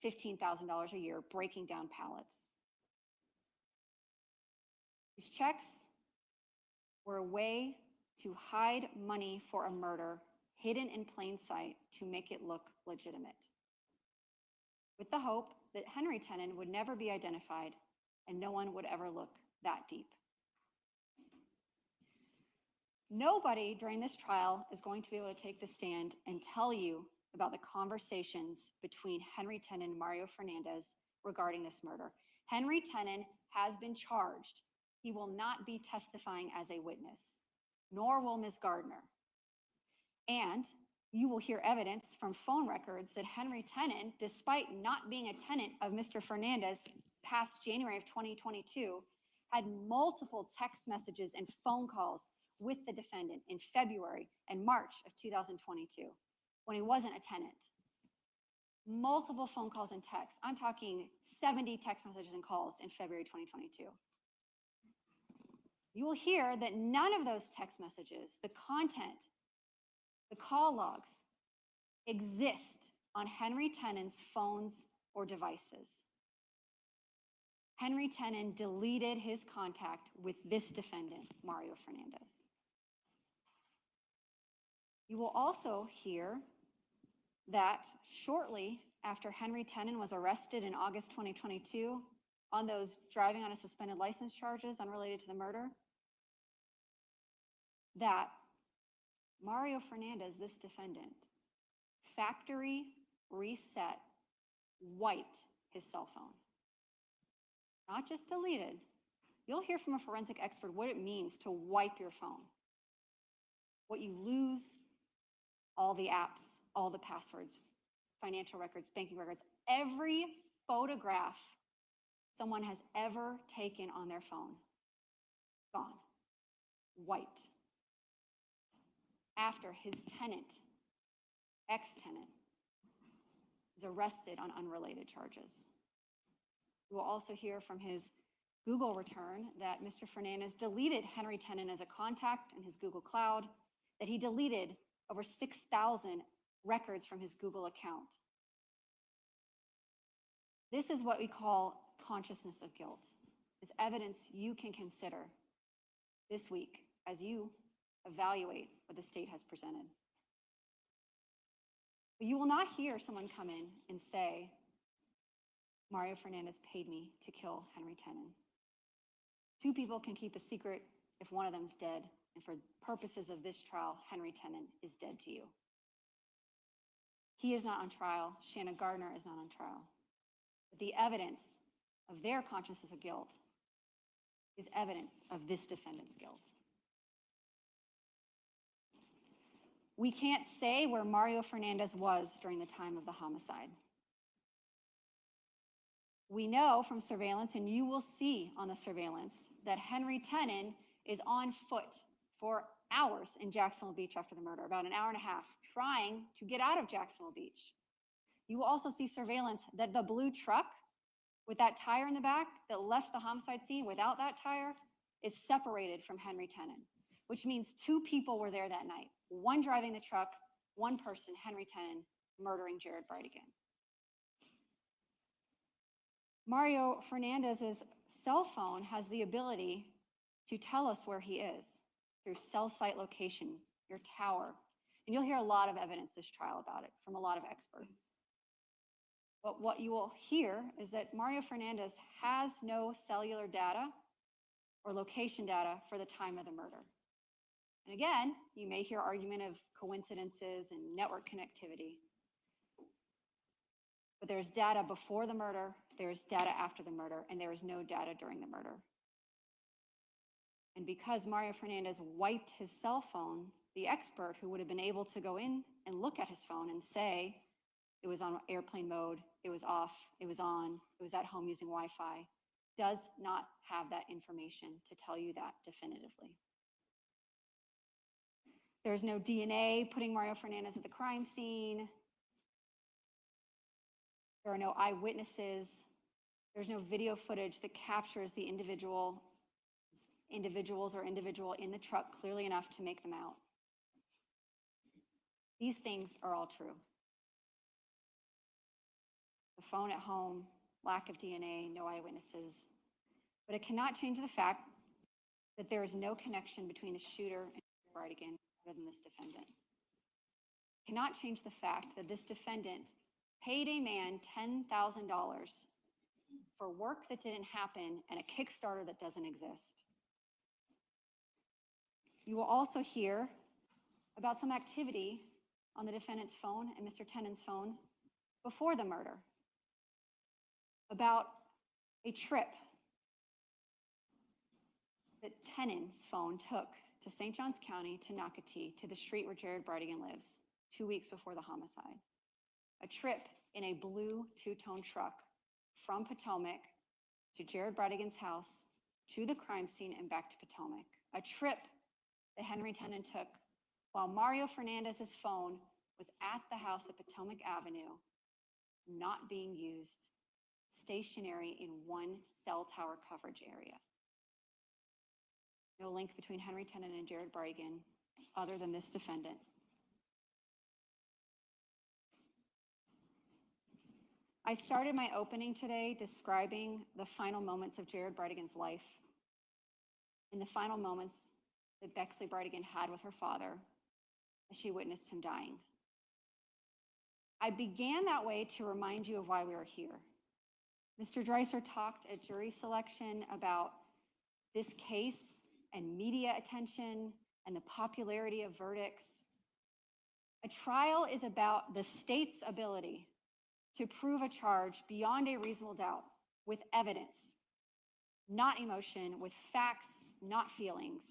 $15,000 a year breaking down pallets. These checks were a way to hide money for a murder hidden in plain sight to make it look legitimate, with the hope that Henry Tenon would never be identified and no one would ever look that deep. Nobody during this trial is going to be able to take the stand and tell you about the conversations between Henry Tenon and Mario Fernandez regarding this murder. Henry Tenon has been charged. He will not be testifying as a witness, nor will Ms. Gardner. And you will hear evidence from phone records that Henry Tenon, despite not being a tenant of Mr. Fernandez past January of 2022, had multiple text messages and phone calls with the defendant in February and March of 2022, when he wasn't a tenant. Multiple phone calls and texts. I'm talking 70 text messages and calls in February 2022. You will hear that none of those text messages, the content, the call logs, exist on Henry Tenon's phones or devices. Henry Tenon deleted his contact with this defendant, Mario Fernandez. You will also hear that shortly after Henry Tenon was arrested in August 2022 on those driving on a suspended license charges unrelated to the murder, that Mario Fernandez, this defendant, factory reset, wiped his cell phone. Not just deleted. You'll hear from a forensic expert what it means to wipe your phone. What you lose, all the apps, all the passwords, financial records, banking records, every photograph someone has ever taken on their phone, gone, wiped. After his tenant, ex-tenant, is arrested on unrelated charges. We will also hear from his Google return that Mr. Fernandez deleted Henry Tenon as a contact in his Google Cloud, that he deleted over 6,000 records from his Google account. This is what we call consciousness of guilt. It's evidence you can consider this week as you evaluate what the state has presented. But you will not hear someone come in and say, Mario Fernandez paid me to kill Henry Tenon. Two people can keep a secret if one of them's dead, and for purposes of this trial, Henry Tenon is dead to you. He is not on trial. Shanna Gardner is not on trial. But the evidence of their consciousness of guilt is evidence of this defendant's guilt. We can't say where Mario Fernandez was during the time of the homicide. We know from surveillance, and you will see on the surveillance, that Henry Tenon is on foot for hours in Jacksonville Beach after the murder, about an hour and a half, trying to get out of Jacksonville Beach. You will also see surveillance that the blue truck with that tire in the back that left the homicide scene without that tire is separated from Henry Tenon, which means two people were there that night. One driving the truck, one person, Henry Tenon, murdering Jared Bridegan. Mario Fernandez's cell phone has the ability to tell us where he is through cell site location, your tower. And you'll hear a lot of evidence this trial about it from a lot of experts. But what you will hear is that Mario Fernandez has no cellular data or location data for the time of the murder. And again, you may hear argument of coincidences and network connectivity. But there's data before the murder, there's data after the murder, and there is no data during the murder. And because Mario Fernandez wiped his cell phone, the expert who would have been able to go in and look at his phone and say it was on airplane mode, it was off, it was on, it was at home using Wi-Fi, does not have that information to tell you that definitively. There's no DNA putting Mario Fernandez at the crime scene. There are no eyewitnesses. There's no video footage that captures the individuals or individual in the truck clearly enough to make them out. These things are all true. The phone at home, lack of DNA, no eyewitnesses. But it cannot change the fact that there is no connection between the shooter and Bridegan other than this defendant. It cannot change the fact that this defendant paid a man $10,000 for work that didn't happen and a Kickstarter that doesn't exist. You will also hear about some activity on the defendant's phone and Mr. Tenon's phone before the murder, about a trip that Tenon's phone took to St. Johns County to Nocatee, to the street where Jared Bridegan lives, 2 weeks before the homicide. A trip in a blue two-tone truck from Potomac to Jared Bridegan's house, to the crime scene and back to Potomac. A trip that Henry Tenon took while Mario Fernandez's phone was at the house at Potomac Avenue, not being used, stationary in one cell tower coverage area. No link between Henry Tenon and Jared Bridegan other than this defendant. I started my opening today describing the final moments of Jared Bridegan's life and the final moments that Bexley Bridegan had with her father as she witnessed him dying. I began that way to remind you of why we are here. Mr. Dreiser talked at jury selection about this case and media attention and the popularity of verdicts. A trial is about the state's ability to prove a charge beyond a reasonable doubt with evidence, not emotion, with facts, not feelings.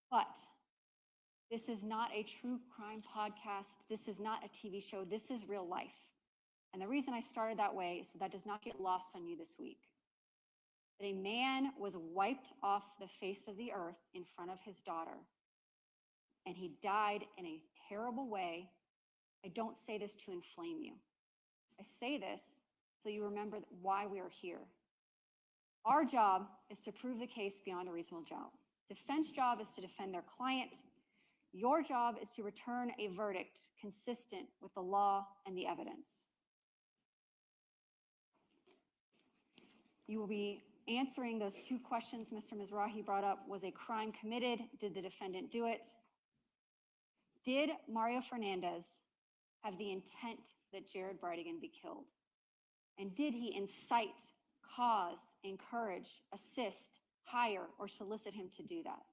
But this is not a true crime podcast. This is not a TV show. This is real life. And the reason I started that way is so that does not get lost on you this week. That a man was wiped off the face of the earth in front of his daughter, and he died in a terrible way. I don't say this to inflame you. I say this so you remember why we are here. Our job is to prove the case beyond a reasonable doubt. Defense job is to defend their client. Your job is to return a verdict consistent with the law and the evidence. You will be answering those two questions Mr. Mizrahi brought up. Was a crime committed? Did the defendant do it? Did Mario Fernandez have the intent that Jared Bridegan be killed? And did he incite, cause, encourage, assist, hire, or solicit him to do that?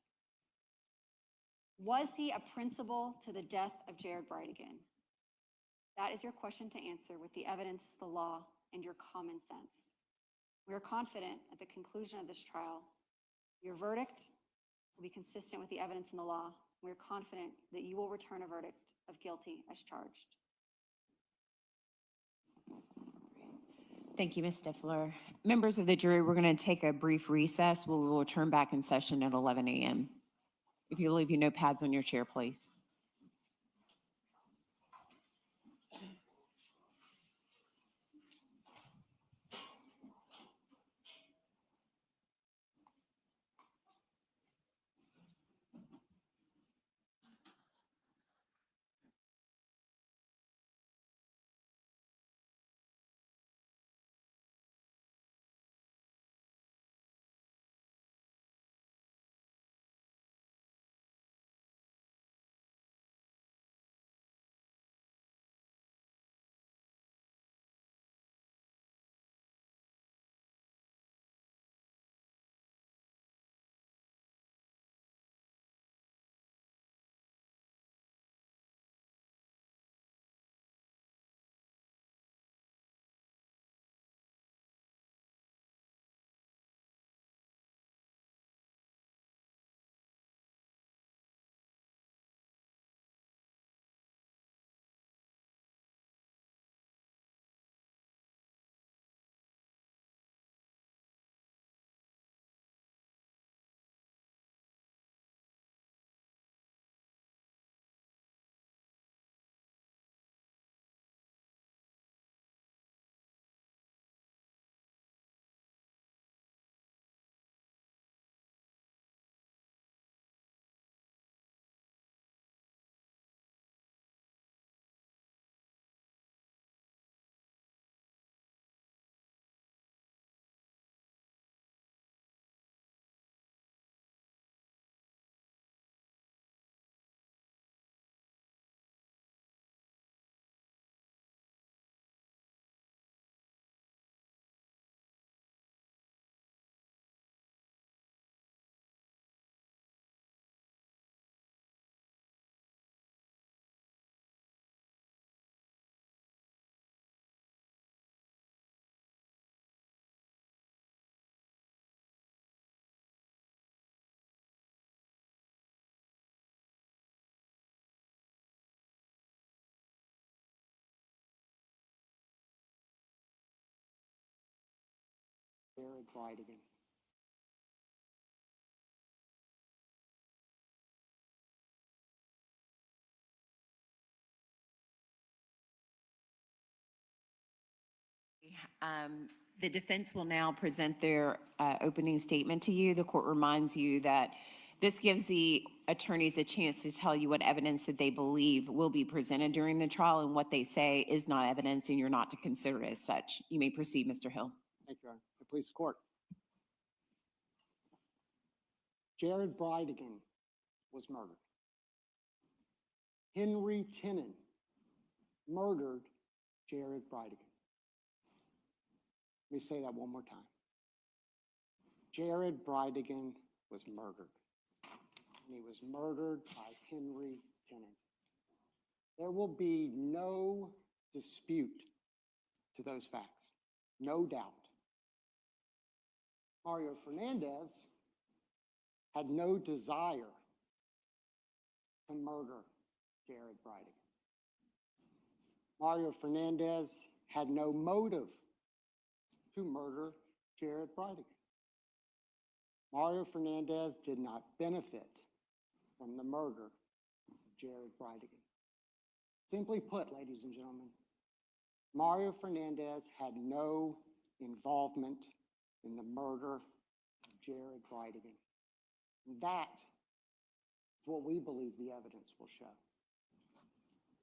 Was he a principal to the death of Jared Bridegan? That is your question to answer with the evidence, the law, and your common sense. We are confident at the conclusion of this trial, your verdict will be consistent with the evidence and the law. We are confident that you will return a verdict of guilty as charged. Thank you, Ms. Stifler. Members of the jury, we're going to take a brief recess. We will return back in session at 11 a.m. If you leave your notepads on your chair, please. Jared Bridegan. The defense will now present their opening statement to you. The court reminds you that this gives the attorneys a chance to tell you what evidence that they believe will be presented during the trial, and what they say is not evidence and you're not to consider it as such. You may proceed, Mr. Hill. Thank you, Your Honor. Please, the court. Jared Bridegan was murdered. Henry Tenon murdered Jared Bridegan. Let me say that one more time. Jared Bridegan was murdered. And he was murdered by Henry Tenon. There will be no dispute to those facts, no doubt. Mario Fernandez had no desire to murder Jared Bridegan. Mario Fernandez had no motive to murder Jared Bridegan. Mario Fernandez did not benefit from the murder of Jared Bridegan. Simply put, ladies and gentlemen, Mario Fernandez had no involvement in the murder of Jared Bridegan. And that is what we believe the evidence will show.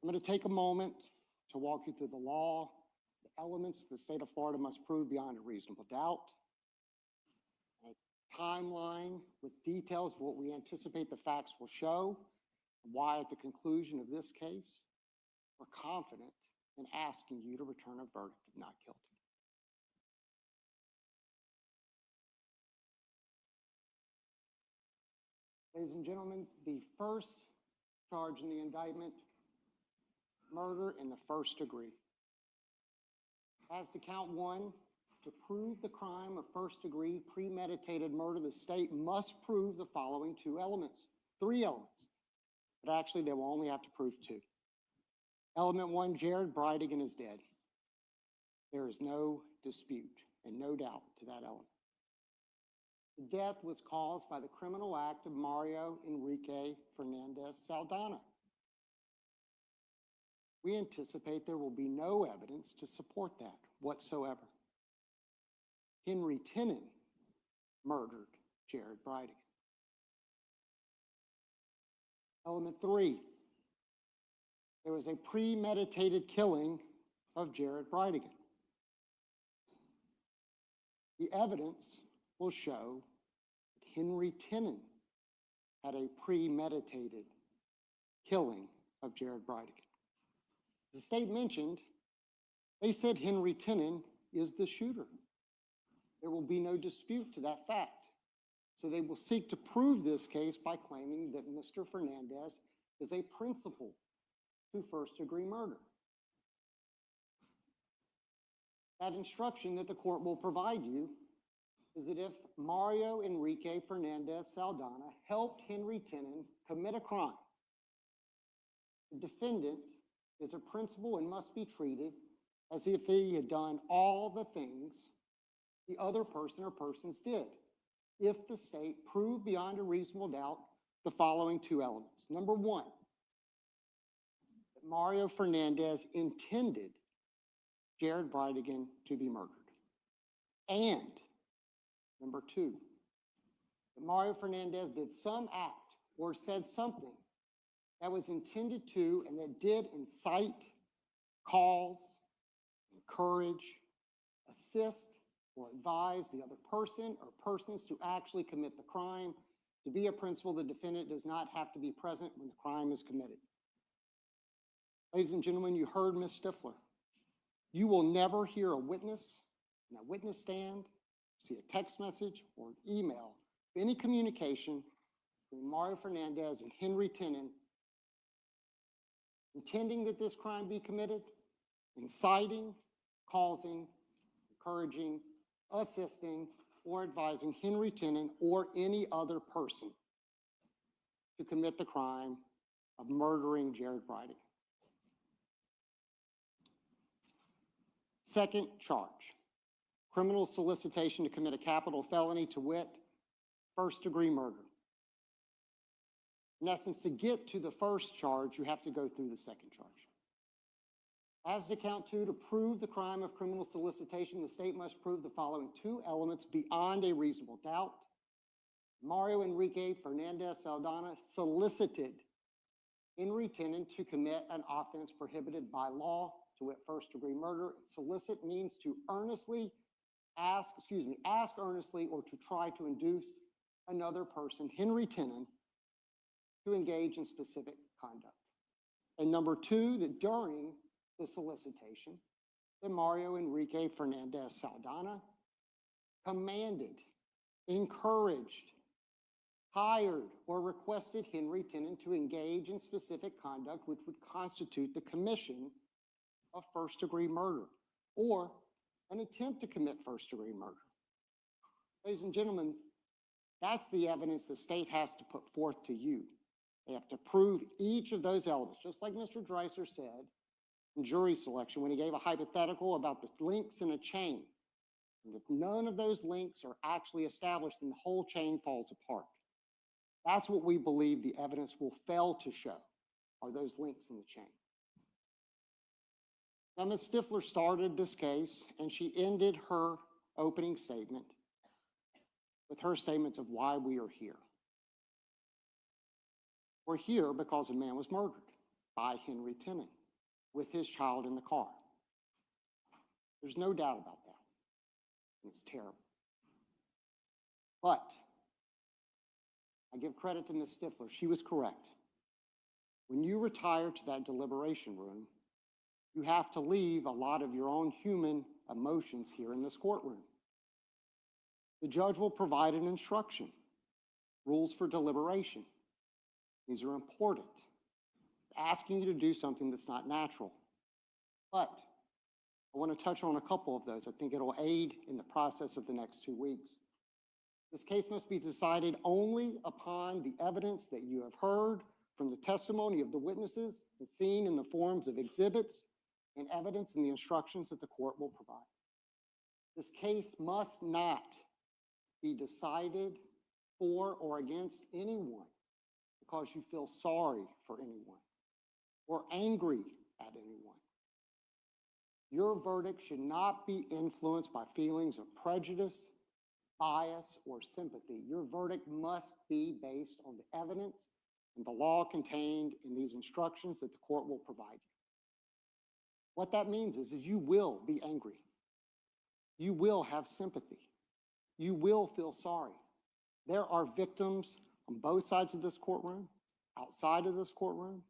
I'm going to take a moment to walk you through the law, the elements the state of Florida must prove beyond a reasonable doubt, a timeline with details of what we anticipate the facts will show, and why at the conclusion of this case, we're confident in asking you to return a verdict of not guilty. Ladies and gentlemen, the first charge in the indictment, murder in the first degree. As to count one, to prove the crime of first degree premeditated murder, the state must prove the following three elements. But actually, they will only have to prove two. Element one, Jared Bridegan is dead. There is no dispute and no doubt to that element. The death was caused by the criminal act of Mario Enrique Fernandez Saldana. We anticipate there will be no evidence to support that whatsoever. Henry Tenon murdered Jared Bridegan. Element three, there was a premeditated killing of Jared Bridegan. The evidence will show that Henry Tenon had a premeditated killing of Jared Bridegan. The state mentioned, they said Henry Tenon is the shooter. There will be no dispute to that fact. So they will seek to prove this case by claiming that Mr. Fernandez is a principal to first-degree murder. That instruction that the court will provide you is that if Mario Enrique Fernandez Saldana helped Henry Tenon commit a crime, the defendant is a principal and must be treated as if he had done all the things the other person or persons did, if the state proved beyond a reasonable doubt the following two elements. Number one, that Mario Fernandez intended Jared Bridegan to be murdered. And number two, that Mario Fernandez did some act or said something that was intended to and that did incite, cause, encourage, assist, or advise the other person or persons to actually commit the crime. To be a principal, the defendant does not have to be present when the crime is committed. Ladies and gentlemen, you heard Ms. Stifler. You will never hear a witness in a witness stand, see a text message or an email, any communication between Mario Fernandez and Henry Tenon intending that this crime be committed, inciting, causing, encouraging, assisting, or advising Henry Tenon or any other person to commit the crime of murdering Jared Bridegan. Second charge, criminal solicitation to commit a capital felony, to wit, first-degree murder. In essence, to get to the first charge, you have to go through the second charge. As to count two, to prove the crime of criminal solicitation, the state must prove the following two elements beyond a reasonable doubt. Mario Enrique Fernandez Saldana solicited Henry Tenon to commit an offense prohibited by law, to wit, first-degree murder. Solicit means to ask earnestly or to try to induce another person, Henry Tenon, to engage in specific conduct. And number two, that during the solicitation, that Mario Enrique Fernandez Saldana commanded, encouraged, hired, or requested Henry Tenon to engage in specific conduct which would constitute the commission of first-degree murder or an attempt to commit first-degree murder. Ladies and gentlemen, that's the evidence the state has to put forth to you. They have to prove each of those elements, just like Mr. Dreiser said in jury selection when he gave a hypothetical about the links in a chain. And if none of those links are actually established, then the whole chain falls apart. That's what we believe the evidence will fail to show, are those links in the chain. Now, Ms. Stifler started this case, and she ended her opening statement with her statements of why we are here. We're here because a man was murdered by Henry Tenon with his child in the car. There's no doubt about that. It's terrible. But I give credit to Ms. Stifler. She was correct. When you retire to that deliberation room, you have to leave a lot of your own human emotions here in this courtroom. The judge will provide an instruction, rules for deliberation. These are important. Asking you to do something that's not natural. But I want to touch on a couple of those. I think it'll aid in the process of the next 2 weeks. This case must be decided only upon the evidence that you have heard from the testimony of the witnesses and seen in the forms of exhibits and evidence in the instructions that the court will provide. This case must not be decided for or against anyone because you feel sorry for anyone or angry at anyone. Your verdict should not be influenced by feelings of prejudice, bias, or sympathy. Your verdict must be based on the evidence and the law contained in these instructions that the court will provide you. What that means is you will be angry. You will have sympathy. You will feel sorry. There are victims on both sides of this courtroom, outside of this courtroom,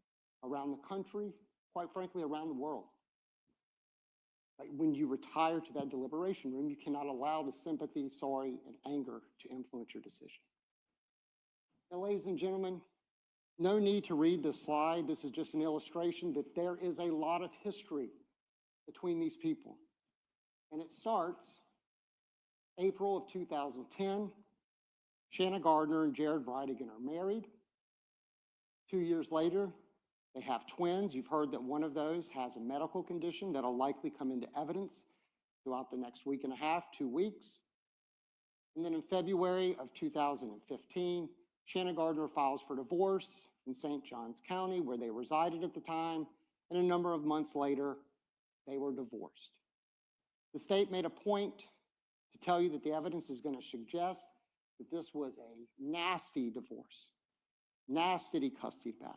around the country, quite frankly, around the world. Like when you retire to that deliberation room, you cannot allow the sympathy, sorry, and anger to influence your decision. Now, ladies and gentlemen, no need to read this slide. This is just an illustration that there is a lot of history between these people. And it starts April of 2010. Shanna Gardner and Jared Bridegan are married. 2 years later, they have twins. You've heard that one of those has a medical condition that'll likely come into evidence throughout the next week and a half, 2 weeks. And then in February of 2015, Shanna Gardner files for divorce in St. Johns County, where they resided at the time, and a number of months later, they were divorced. The state made a point to tell you that the evidence is going to suggest that this was a nasty divorce, nasty custody battle.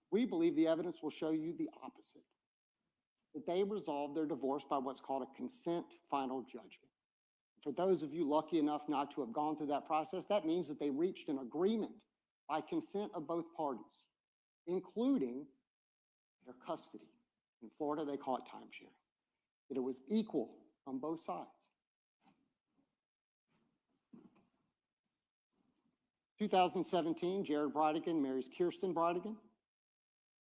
We believe the evidence will show you the opposite, that they resolved their divorce by what's called a consent final judgment. For those of you lucky enough not to have gone through that process, that means that they reached an agreement by consent of both parties, including their custody. In Florida, they call it timeshare, that it was equal on both sides. 2017, Jared Bridegan marries Kirsten Bridegan.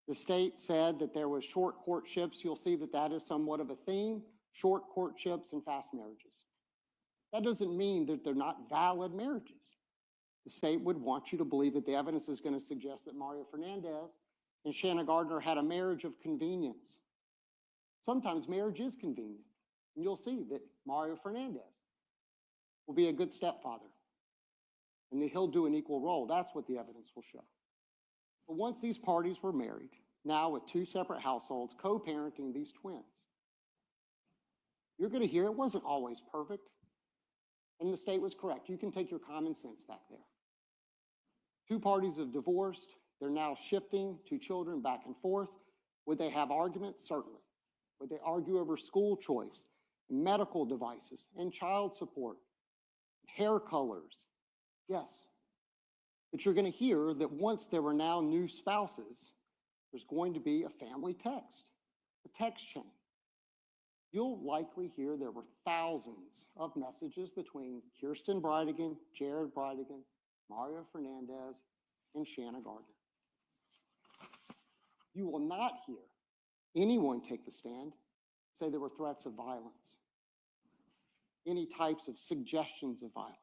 The state said that there was short courtships. You'll see that that is somewhat of a theme, short courtships and fast marriages. That doesn't mean that they're not valid marriages. The state would want you to believe that the evidence is going to suggest that Mario Fernandez and Shanna Gardner had a marriage of convenience. Sometimes marriage is convenient. And you'll see that Mario Fernandez will be a good stepfather and that he'll do an equal role. That's what the evidence will show. But once these parties were married, now with two separate households, co-parenting these twins, you're going to hear it wasn't always perfect. And the state was correct. You can take your common sense back there. Two parties have divorced. They're now shifting two children back and forth. Would they have arguments? Certainly. Would they argue over school choice, medical devices, and child support, hair colors? Yes. But you're going to hear that once there were now new spouses, there's going to be a family text, a text chain. You'll likely hear there were thousands of messages between Kirsten Bridegan, Jared Bridegan, Mario Fernandez, and Shanna Gardner. You will not hear anyone take the stand, say there were threats of violence, any types of suggestions of violence.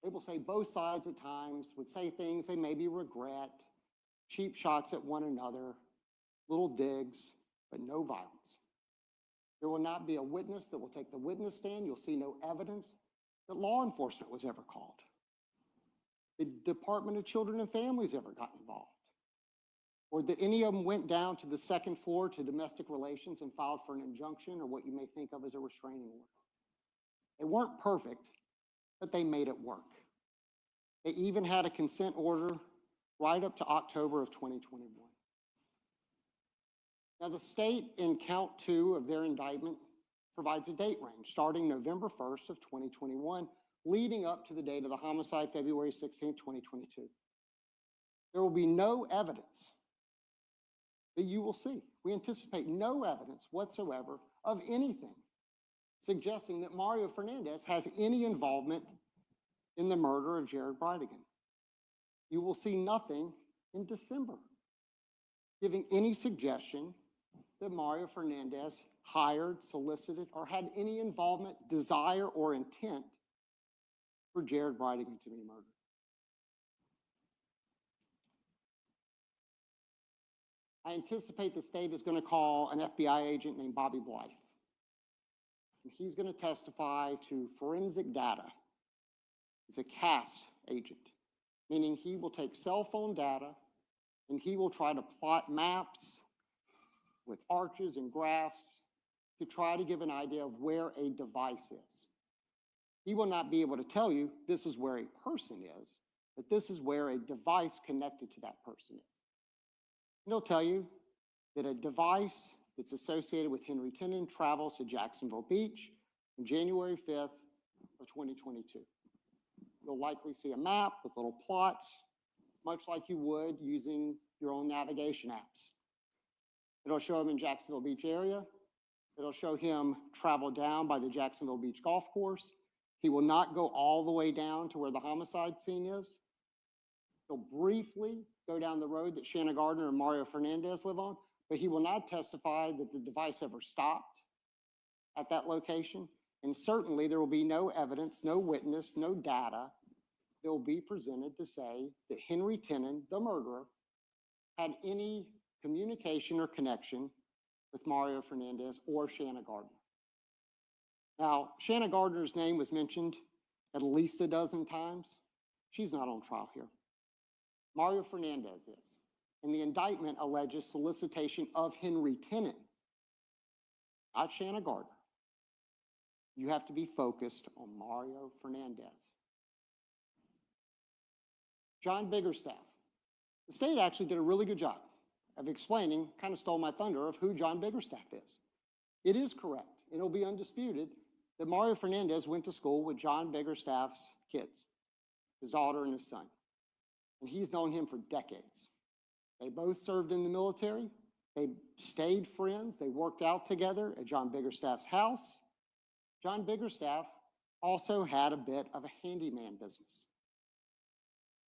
They will say both sides at times would say things they maybe regret, cheap shots at one another, little digs, but no violence. There will not be a witness that will take the witness stand. You'll see no evidence that law enforcement was ever called. The Department of Children and Families ever got involved. Or that any of them went down to the second floor to domestic relations and filed for an injunction or what you may think of as a restraining order. They weren't perfect, but they made it work. They even had a consent order right up to October of 2021. Now, the state in count 2 of their indictment provides a date range starting November 1st of 2021, leading up to the date of the homicide, February 16th, 2022. There will be no evidence that you will see. We anticipate no evidence whatsoever of anything suggesting that Mario Fernandez has any involvement in the murder of Jared Bridegan. You will see nothing in December giving any suggestion that Mario Fernandez hired, solicited, or had any involvement, desire, or intent for Jared Bridegan to be murdered. I anticipate the state is going to call an FBI agent named Bobby Blythe. And he's going to testify to forensic data. He's a CAST agent, meaning he will take cell phone data and he will try to plot maps with arches and graphs to try to give an idea of where a device is. He will not be able to tell you this is where a person is, but this is where a device connected to that person is. And he'll tell you that a device that's associated with Henry Tenon travels to Jacksonville Beach on January 5th of 2022. You'll likely see a map with little plots, much like you would using your own navigation apps. It'll show him in Jacksonville Beach area. It'll show him travel down by the Jacksonville Beach golf course. He will not go all the way down to where the homicide scene is. He'll briefly go down the road that Shanna Gardner and Mario Fernandez live on, but he will not testify that the device ever stopped at that location. And certainly there will be no evidence, no witness, no data that will be presented to say that Henry Tenon, the murderer, had any communication or connection with Mario Fernandez or Shanna Gardner. Now, Shanna Gardner's name was mentioned at least a dozen times. She's not on trial here. Mario Fernandez is. And the indictment alleges solicitation of Henry Tenon, not Shanna Gardner. You have to be focused on Mario Fernandez. John Biggerstaff. The state actually did a really good job of explaining, kind of stole my thunder, of who John Biggerstaff is. It is correct, and it'll be undisputed, that Mario Fernandez went to school with John Biggerstaff's kids, his daughter and his son. And he's known him for decades. They both served in the military. They stayed friends. They worked out together at John Biggerstaff's house. John Biggerstaff also had a bit of a handyman business.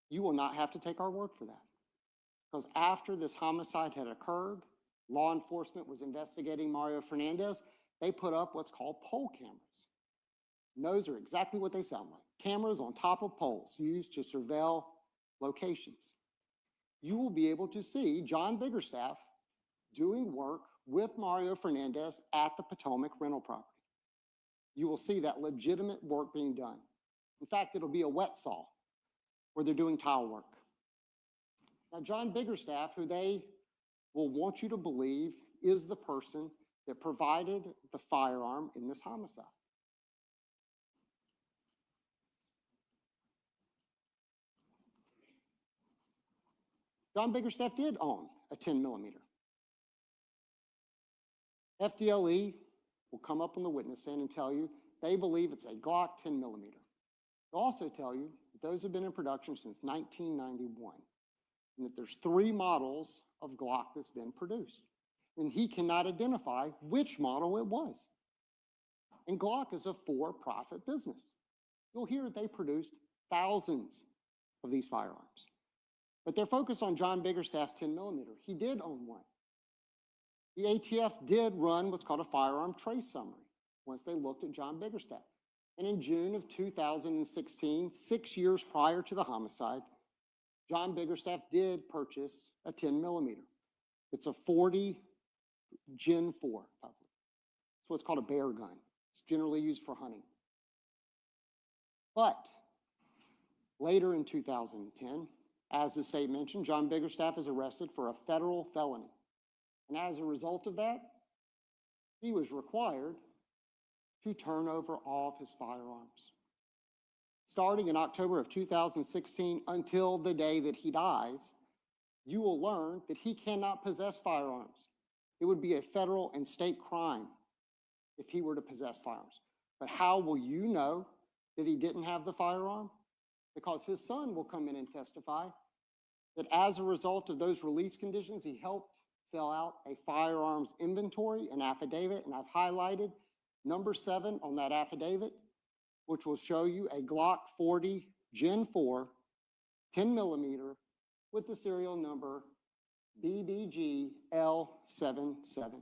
You will not have to take our word for that. Because after this homicide had occurred, law enforcement was investigating Mario Fernandez. They put up what's called pole cameras. And those are exactly what they sound like. Cameras on top of poles used to surveil locations. You will be able to see John Biggerstaff doing work with Mario Fernandez at the Potomac rental property. You will see that legitimate work being done. In fact, it'll be a wet saw where they're doing tile work. Now, John Biggerstaff, who they will want you to believe is the person that provided the firearm in this homicide. John Biggerstaff did own a 10 millimeter. FDLE will come up on the witness stand and tell you they believe it's a Glock 10 millimeter. They'll also tell you that those have been in production since 1991 and that there's 3 models of Glock that's been produced. And he cannot identify which model it was. And Glock is a for-profit business. You'll hear they produced thousands of these firearms. But they're focused on John Biggerstaff's 10 millimeter. He did own one. The ATF did run what's called a firearm trace summary once they looked at John Biggerstaff. And in June of 2016, 6 years prior to the homicide, John Biggerstaff did purchase a 10 millimeter. It's a 40 Gen 4. It's what's called a bear gun. It's generally used for hunting. But later in 2010, as the state mentioned, John Biggerstaff is arrested for a federal felony. And as a result of that, he was required to turn over all of his firearms. Starting in October of 2016 until the day that he dies, you will learn that he cannot possess firearms. It would be a federal and state crime if he were to possess firearms. But how will you know that he didn't have the firearm? Because his son will come in and testify that as a result of those release conditions, he helped fill out a firearms inventory, an affidavit, and I've highlighted number 7 on that affidavit, which will show you a Glock 40 Gen 4, 10 millimeter with the serial number BBG L770.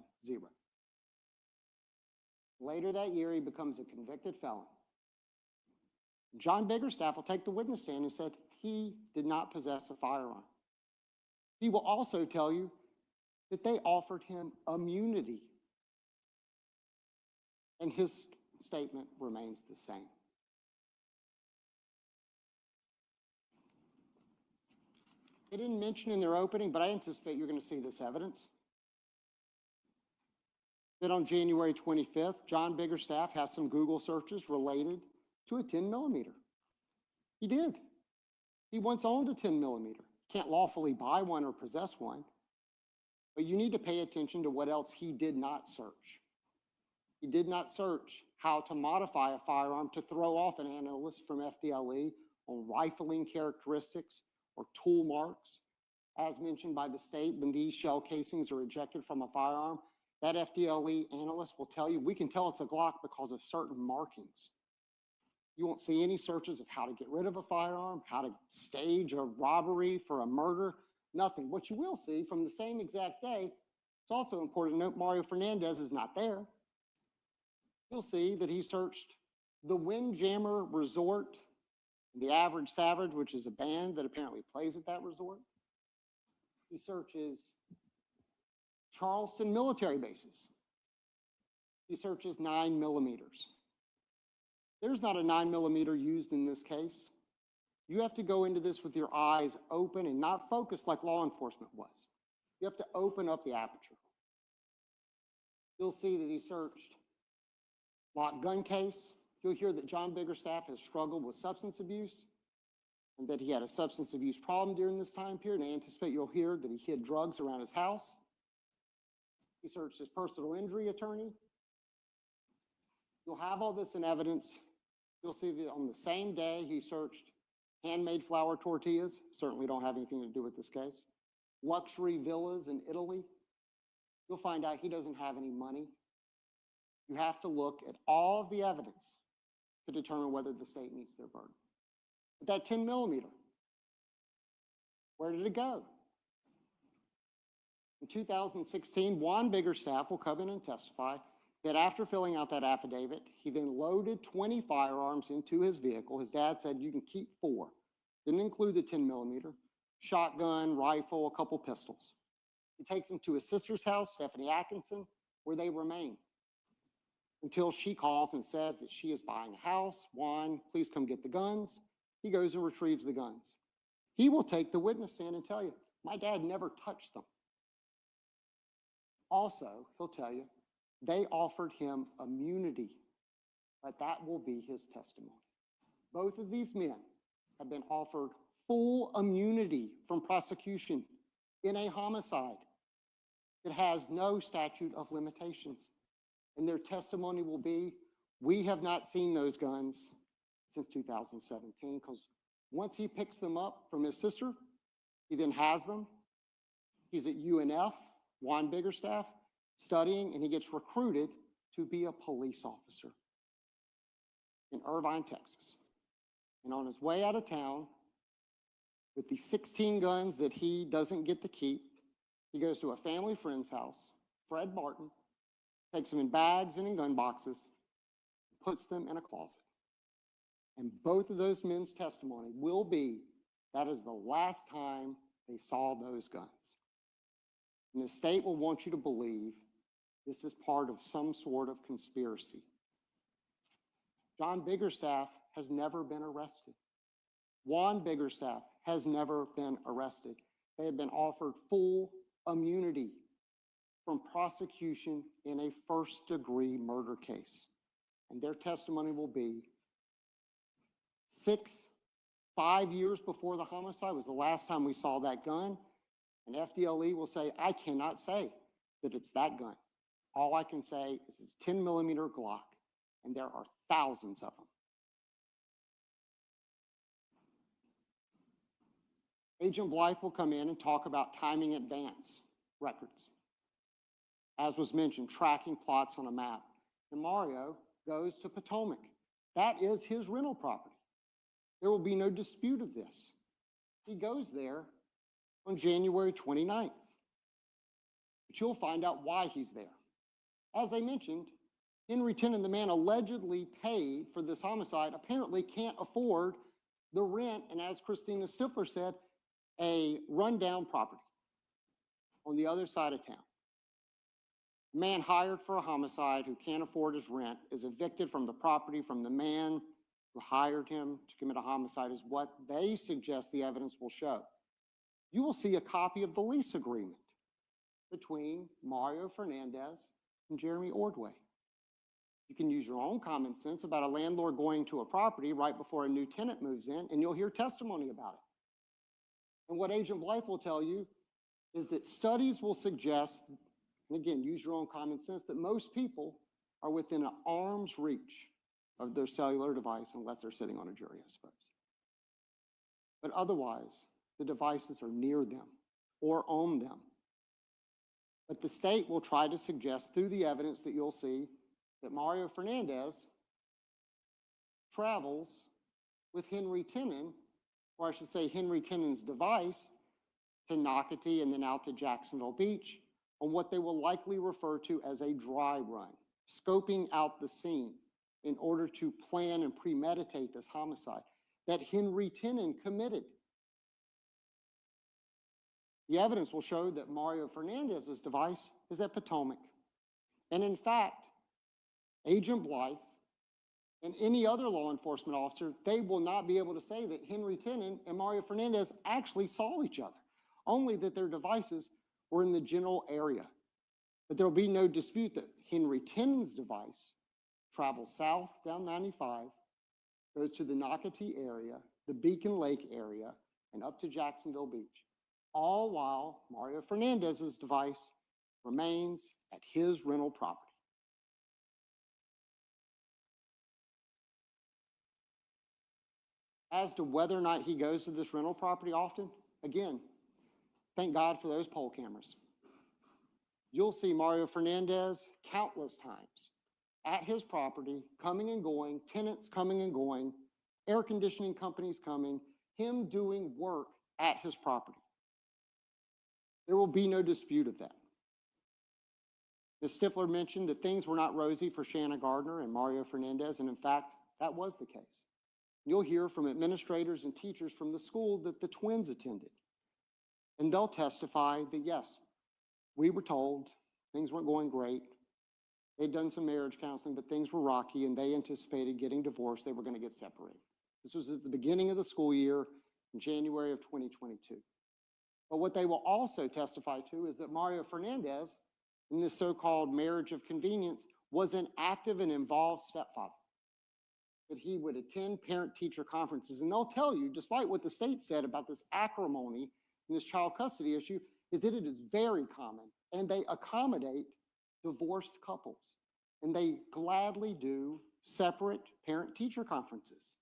Later that year, he becomes a convicted felon. John Biggerstaff will take the witness stand and said he did not possess a firearm. He will also tell you that they offered him immunity. And his statement remains the same. They didn't mention in their opening, but I anticipate you're going to see this evidence. That on January 25th, John Biggerstaff has some Google searches related to a 10 millimeter. He did. He once owned a 10 millimeter. Can't lawfully buy one or possess one. But you need to pay attention to what else he did not search. He did not search how to modify a firearm to throw off an analyst from FDLE on rifling characteristics or tool marks. As mentioned by the state, when these shell casings are ejected from a firearm, that FDLE analyst will tell you, we can tell it's a Glock because of certain markings. You won't see any searches of how to get rid of a firearm, how to stage a robbery for a murder, nothing. What you will see from the same exact day, it's also important to note Mario Fernandez is not there. You'll see that he searched the Windjammer Resort, the Average Savage, which is a band that apparently plays at that resort. He searches Charleston military bases. He searches 9 millimeters. There's not a 9 millimeter used in this case. You have to go into this with your eyes open and not focused like law enforcement was. You have to open up the aperture. You'll see that he searched locked gun case. You'll hear that John Biggerstaff has struggled with substance abuse and that he had a substance abuse problem during this time period. And I anticipate you'll hear that he hid drugs around his house. He searched his personal injury attorney. You'll have all this in evidence. You'll see that on the same day he searched handmade flour tortillas, certainly don't have anything to do with this case, luxury villas in Italy. You'll find out he doesn't have any money. You have to look at all of the evidence to determine whether the state meets their burden. But that 10 millimeter, where did it go? In 2016, Juan Biggerstaff will come in and testify that after filling out that affidavit, he then loaded 20 firearms into his vehicle. His dad said, you can keep 4. Didn't include the 10 millimeter, shotgun, rifle, a couple pistols. He takes them to his sister's house, Stephanie Atkinson, where they remain until she calls and says that she is buying a house. Juan, please come get the guns. He goes and retrieves the guns. He will take the witness stand and tell you, my dad never touched them. Also, he'll tell you, they offered him immunity, but that will be his testimony. Both of these men have been offered full immunity from prosecution in a homicide that has no statute of limitations. And their testimony will be, we have not seen those guns since 2017, because once he picks them up from his sister, he then has them. He's at UNF, Juan Biggerstaff, studying, and he gets recruited to be a police officer in Irvine, Texas. And on his way out of town, with the 16 guns that he doesn't get to keep, he goes to a family friend's house, Fred Martin, takes them in bags and in gun boxes, puts them in a closet. And both of those men's testimony will be, that is the last time they saw those guns. And the state will want you to believe this is part of some sort of conspiracy. John Biggerstaff has never been arrested. Juan Biggerstaff has never been arrested. They have been offered full immunity from prosecution in a first-degree murder case. And their testimony will be 5 years before the homicide was the last time we saw that gun. And FDLE will say, I cannot say that it's that gun. All I can say is it's 10 millimeter Glock, and there are thousands of them. Agent Blythe will come in and talk about timing advance records. As was mentioned, tracking plots on a map. And Mario goes to Potomac. That is his rental property. There will be no dispute of this. He goes there on January 29th. But you'll find out why he's there. As I mentioned, Henry Tenon, the man allegedly paid for this homicide, apparently can't afford the rent, and as Christina Stifler said, a rundown property on the other side of town. A man hired for a homicide who can't afford his rent is evicted from the property from the man who hired him to commit a homicide, is what they suggest the evidence will show. You will see a copy of the lease agreement between Mario Fernandez and Jeremy Ordway. You can use your own common sense about a landlord going to a property right before a new tenant moves in, and you'll hear testimony about it. And what Agent Blythe will tell you is that studies will suggest, and again, use your own common sense, that most people are within an arm's reach of their cellular device unless they're sitting on a jury, I suppose. But otherwise, the devices are near them or on them. But the state will try to suggest through the evidence that you'll see that Mario Fernandez travels with Henry Tenon, or I should say Henry Tenon's device, to Nocatee and then out to Jacksonville Beach on what they will likely refer to as a dry run, scoping out the scene in order to plan and premeditate this homicide that Henry Tenon committed. The evidence will show that Mario Fernandez's device is at Potomac. And in fact, Agent Blythe and any other law enforcement officer, they will not be able to say that Henry Tenon and Mario Fernandez actually saw each other, only that their devices were in the general area. But there will be no dispute that Henry Tenon's device travels south down 95, goes to the Nocatee area, the Beacon Lake area, and up to Jacksonville Beach, all while Mario Fernandez's device remains at his rental property. As to whether or not he goes to this rental property often, again, thank God for those poll cameras. You'll see Mario Fernandez countless times at his property, coming and going, tenants coming and going, air conditioning companies coming, him doing work at his property. There will be no dispute of that. Ms. Stifler mentioned that things were not rosy for Shanna Gardner and Mario Fernandez, and in fact, that was the case. You'll hear from administrators and teachers from the school that the twins attended. And they'll testify that yes, we were told things weren't going great. They'd done some marriage counseling, but things were rocky, and they anticipated getting divorced. They were going to get separated. This was at the beginning of the school year in January of 2022. But what they will also testify to is that Mario Fernandez, in this so-called marriage of convenience, was an active and involved stepfather. That he would attend parent-teacher conferences. And they'll tell you, despite what the state said about this acrimony in this child custody issue, is that it is very common, and they accommodate divorced couples. And they gladly do separate parent-teacher conferences.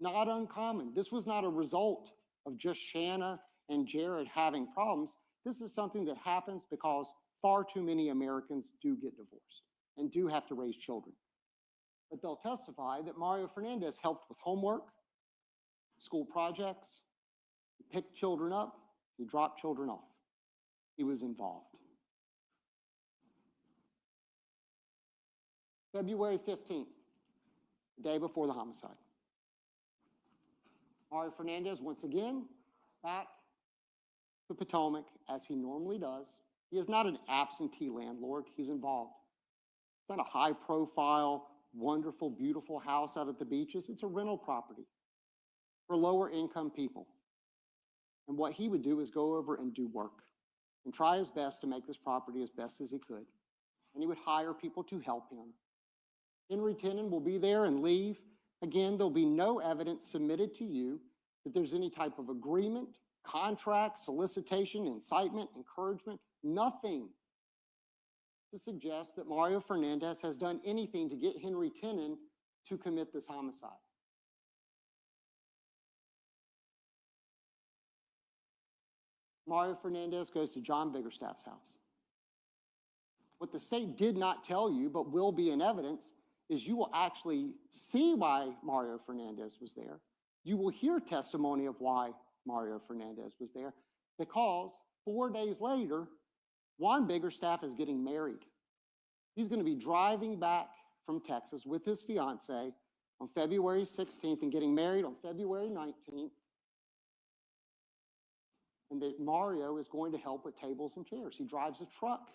Not uncommon. This was not a result of just Shanna and Jared having problems. This is something that happens because far too many Americans do get divorced and do have to raise children. But they'll testify that Mario Fernandez helped with homework, school projects, he picked children up, he dropped children off. He was involved. February 15th, the day before the homicide. Mario Fernandez, once again, back to Potomac as he normally does. He is not an absentee landlord. He's involved. It's not a high-profile, wonderful, beautiful house out at the beaches. It's a rental property for lower-income people. And what he would do is go over and do work and try his best to make this property as best as he could. And he would hire people to help him. Henry Tenon will be there and leave. Again, there'll be no evidence submitted to you that there's any type of agreement, contract, solicitation, incitement, encouragement, nothing to suggest that Mario Fernandez has done anything to get Henry Tenon to commit this homicide. Mario Fernandez goes to John Biggerstaff's house. What the state did not tell you, but will be in evidence, is you will actually see why Mario Fernandez was there. You will hear testimony of why Mario Fernandez was there, because 4 days later, Juan Biggerstaff is getting married. He's going to be driving back from Texas with his fiance on February 16th and getting married on February 19th. And that Mario is going to help with tables and chairs. He drives a truck.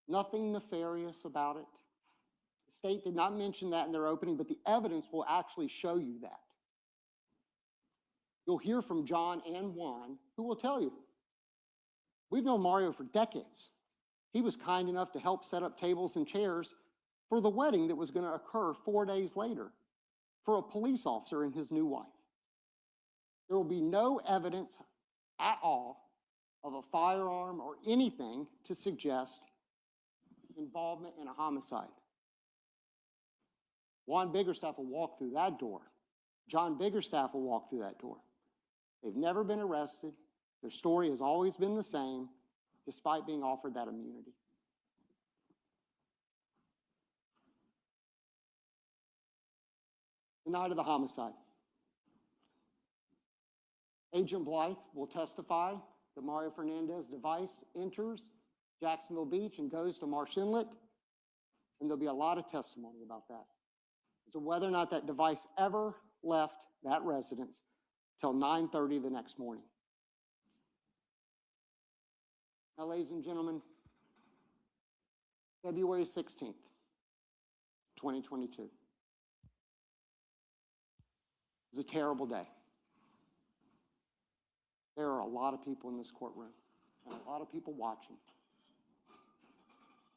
Nothing nefarious about it. The state did not mention that in their opening, but the evidence will actually show you that. You'll hear from John and Juan, who will tell you, we've known Mario for decades. He was kind enough to help set up tables and chairs for the wedding that was going to occur 4 days later for a police officer and his new wife. There will be no evidence at all of a firearm or anything to suggest involvement in a homicide. Juan Biggerstaff will walk through that door. John Biggerstaff will walk through that door. They've never been arrested. Their story has always been the same, despite being offered that immunity. The night of the homicide. Agent Blythe will testify that Mario Fernandez's device enters Jacksonville Beach and goes to Marsh Inlet, and there'll be a lot of testimony about that as to whether or not that device ever left that residence till 9:30 the next morning. Now, ladies and gentlemen, February 16th, 2022. It was a terrible day. There are a lot of people in this courtroom and a lot of people watching.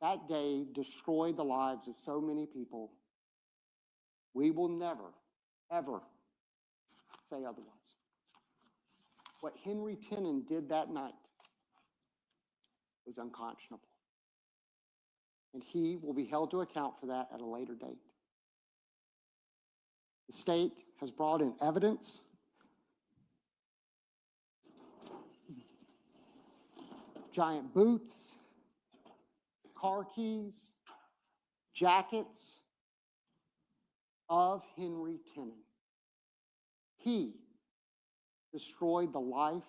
That day destroyed the lives of so many people. We will never, ever say otherwise. What Henry Tenon did that night was unconscionable. And he will be held to account for that at a later date. The state has brought in evidence giant boots, car keys, jackets of Henry Tenon. He destroyed the life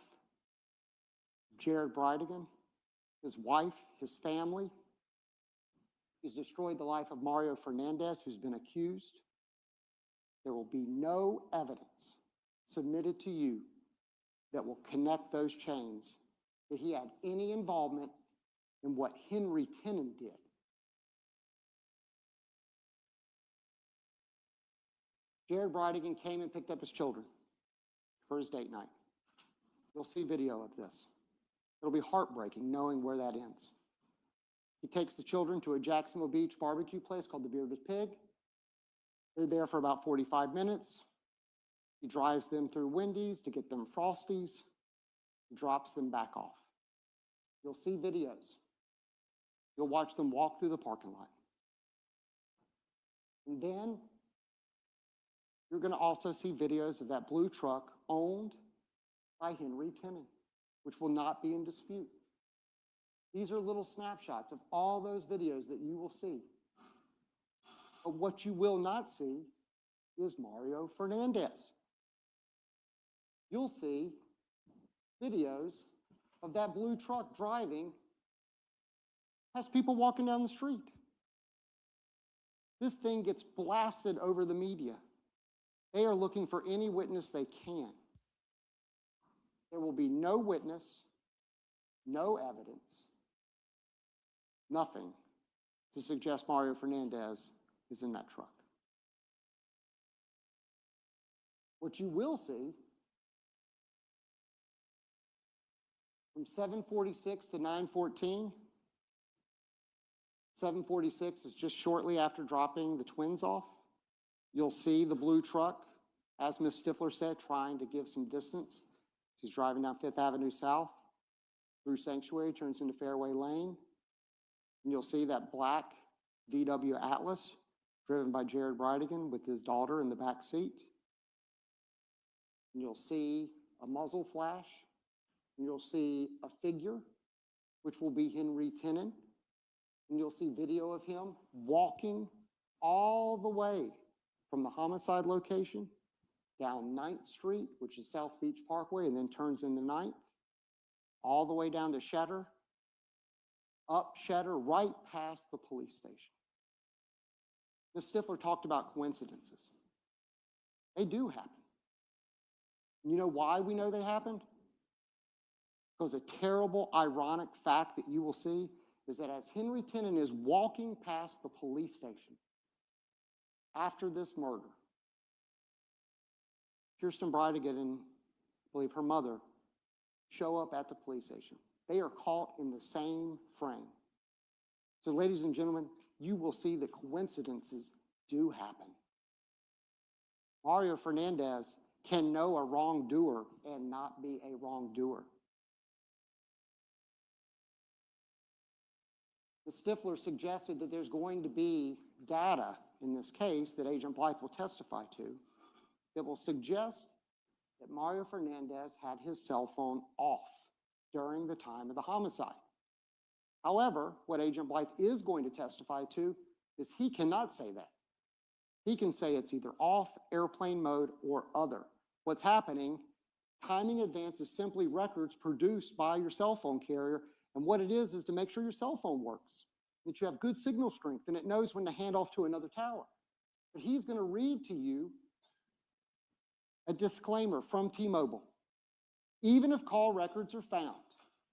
of Jared Bridegan, his wife, his family. He's destroyed the life of Mario Fernandez, who's been accused. There will be no evidence submitted to you that will connect those chains, that he had any involvement than what Henry Tenon did. Jared Bridegan came and picked up his children for his date night. You'll see video of this. It'll be heartbreaking knowing where that ends. He takes the children to a Jacksonville Beach barbecue place called the Bearded Pig. They're there for about 45 minutes. He drives them through Wendy's to get them Frosties. He drops them back off. You'll see videos. You'll watch them walk through the parking lot. And then you're going to also see videos of that blue truck owned by Henry Tenon, which will not be in dispute. These are little snapshots of all those videos that you will see. But what you will not see is Mario Fernandez. You'll see videos of that blue truck driving past people walking down the street. This thing gets blasted over the media. They are looking for any witness they can. There will be no witness, no evidence, nothing to suggest Mario Fernandez is in that truck. What you will see from 7:46 to 9:14, 7:46 is just shortly after dropping the twins off. You'll see the blue truck, as Ms. Stifler said, trying to give some distance. She's driving down Fifth Avenue South through Sanctuary, turns into Fairway Lane. And you'll see that black VW Atlas driven by Jared Bridegan with his daughter in the back seat. And you'll see a muzzle flash. And you'll see a figure, which will be Henry Tenon. And you'll see video of him walking all the way from the homicide location down 9th Street, which is South Beach Parkway, and then turns into 9th, all the way down to Shetter, up Shetter, right past the police station. Ms. Stifler talked about coincidences. They do happen. You know why we know they happened? Because a terrible, ironic fact that you will see is that as Henry Tenon is walking past the police station after this murder, Kirsten Bridegan and I believe her mother show up at the police station. They are caught in the same frame. So ladies and gentlemen, you will see that coincidences do happen. Mario Fernandez can know a wrongdoer and not be a wrongdoer. The Stifler suggested that there's going to be data in this case that Agent Blythe will testify to that will suggest that Mario Fernandez had his cell phone off during the time of the homicide. However, what Agent Blythe is going to testify to is he cannot say that. He can say it's either off, airplane mode, or other. What's happening, timing advance is simply records produced by your cell phone carrier, and what it is to make sure your cell phone works, that you have good signal strength, and it knows when to hand off to another tower. But he's going to read to you a disclaimer from T-Mobile. Even if call records are found,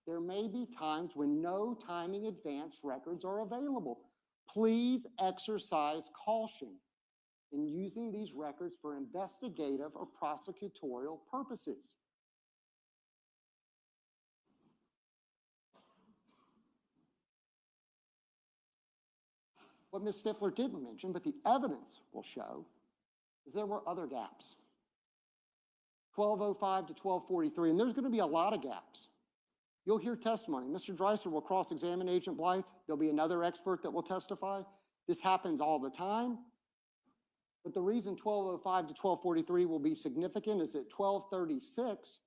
there may be times when no timing advance records are available. Please exercise caution in using these records for investigative or prosecutorial purposes. What Ms. Stifler didn't mention, but the evidence will show, is there were other gaps. 12:05 to 12:43, and there's going to be a lot of gaps. You'll hear testimony. Mr. Dreiser will cross-examine Agent Blythe. There'll be another expert that will testify. This happens all the time. But the reason 12:05 to 12:43 will be significant is at 12:36,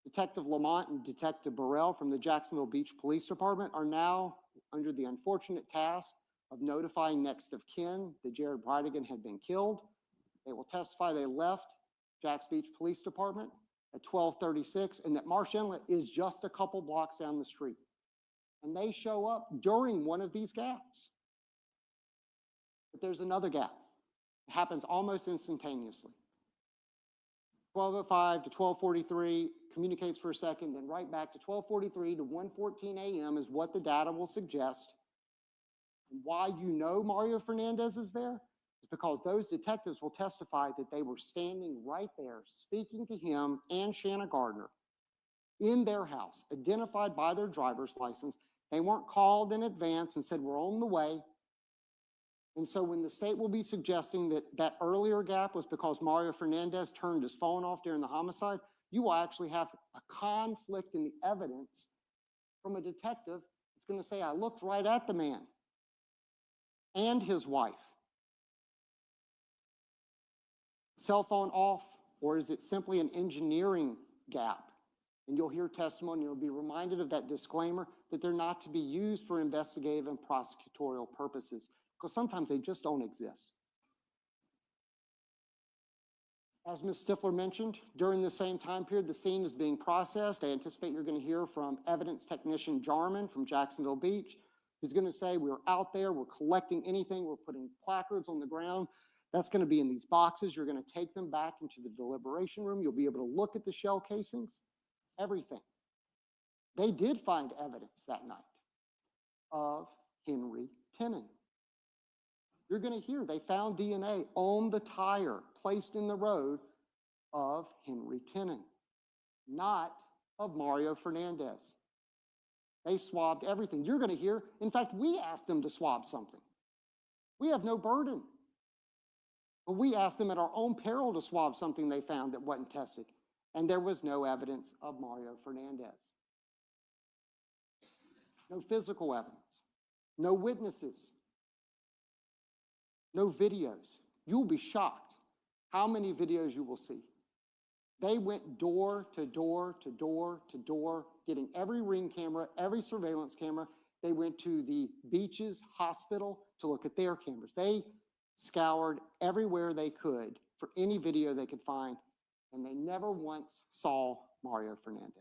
Detective Lamont and Detective Burrell from the Jacksonville Beach Police Department are now under the unfortunate task of notifying next of kin that Jared Bridegan had been killed. They will testify they left Jax Beach Police Department at 12:36 and that Marsh Inlet is just a couple blocks down the street. And they show up during one of these gaps. But there's another gap. It happens almost instantaneously. 12:05 to 12:43, communicates for a second, then right back to 12:43 to 1:14 a.m. is what the data will suggest. And why you know Mario Fernandez is there is because those detectives will testify that they were standing right there speaking to him and Shanna Gardner in their house, identified by their driver's license. They weren't called in advance and said, we're on the way. And so when the state will be suggesting that that earlier gap was because Mario Fernandez turned his phone off during the homicide, you will actually have a conflict in the evidence from a detective that's going to say, I looked right at the man and his wife. Cell phone off, or is it simply an engineering gap? And you'll hear testimony, you'll be reminded of that disclaimer that they're not to be used for investigative and prosecutorial purposes, because sometimes they just don't exist. As Ms. Stifler mentioned, during the same time period, the scene is being processed. I anticipate you're going to hear from evidence technician Jarman from Jacksonville Beach, who's going to say, we're out there, we're collecting anything, we're putting placards on the ground. That's going to be in these boxes. You're going to take them back into the deliberation room. You'll be able to look at the shell casings, everything. They did find evidence that night of Henry Tenon. You're going to hear they found DNA on the tire placed in the road of Henry Tenon, not of Mario Fernandez. They swabbed everything. You're going to hear, in fact, we asked them to swab something. We have no burden. But we asked them at our own peril to swab something they found that wasn't tested. And there was no evidence of Mario Fernandez. No physical evidence. No witnesses. No videos. You'll be shocked how many videos you will see. They went door to door to door to door, getting every ring camera, every surveillance camera. They went to the Beach's hospital to look at their cameras. They scoured everywhere they could for any video they could find, and they never once saw Mario Fernandez.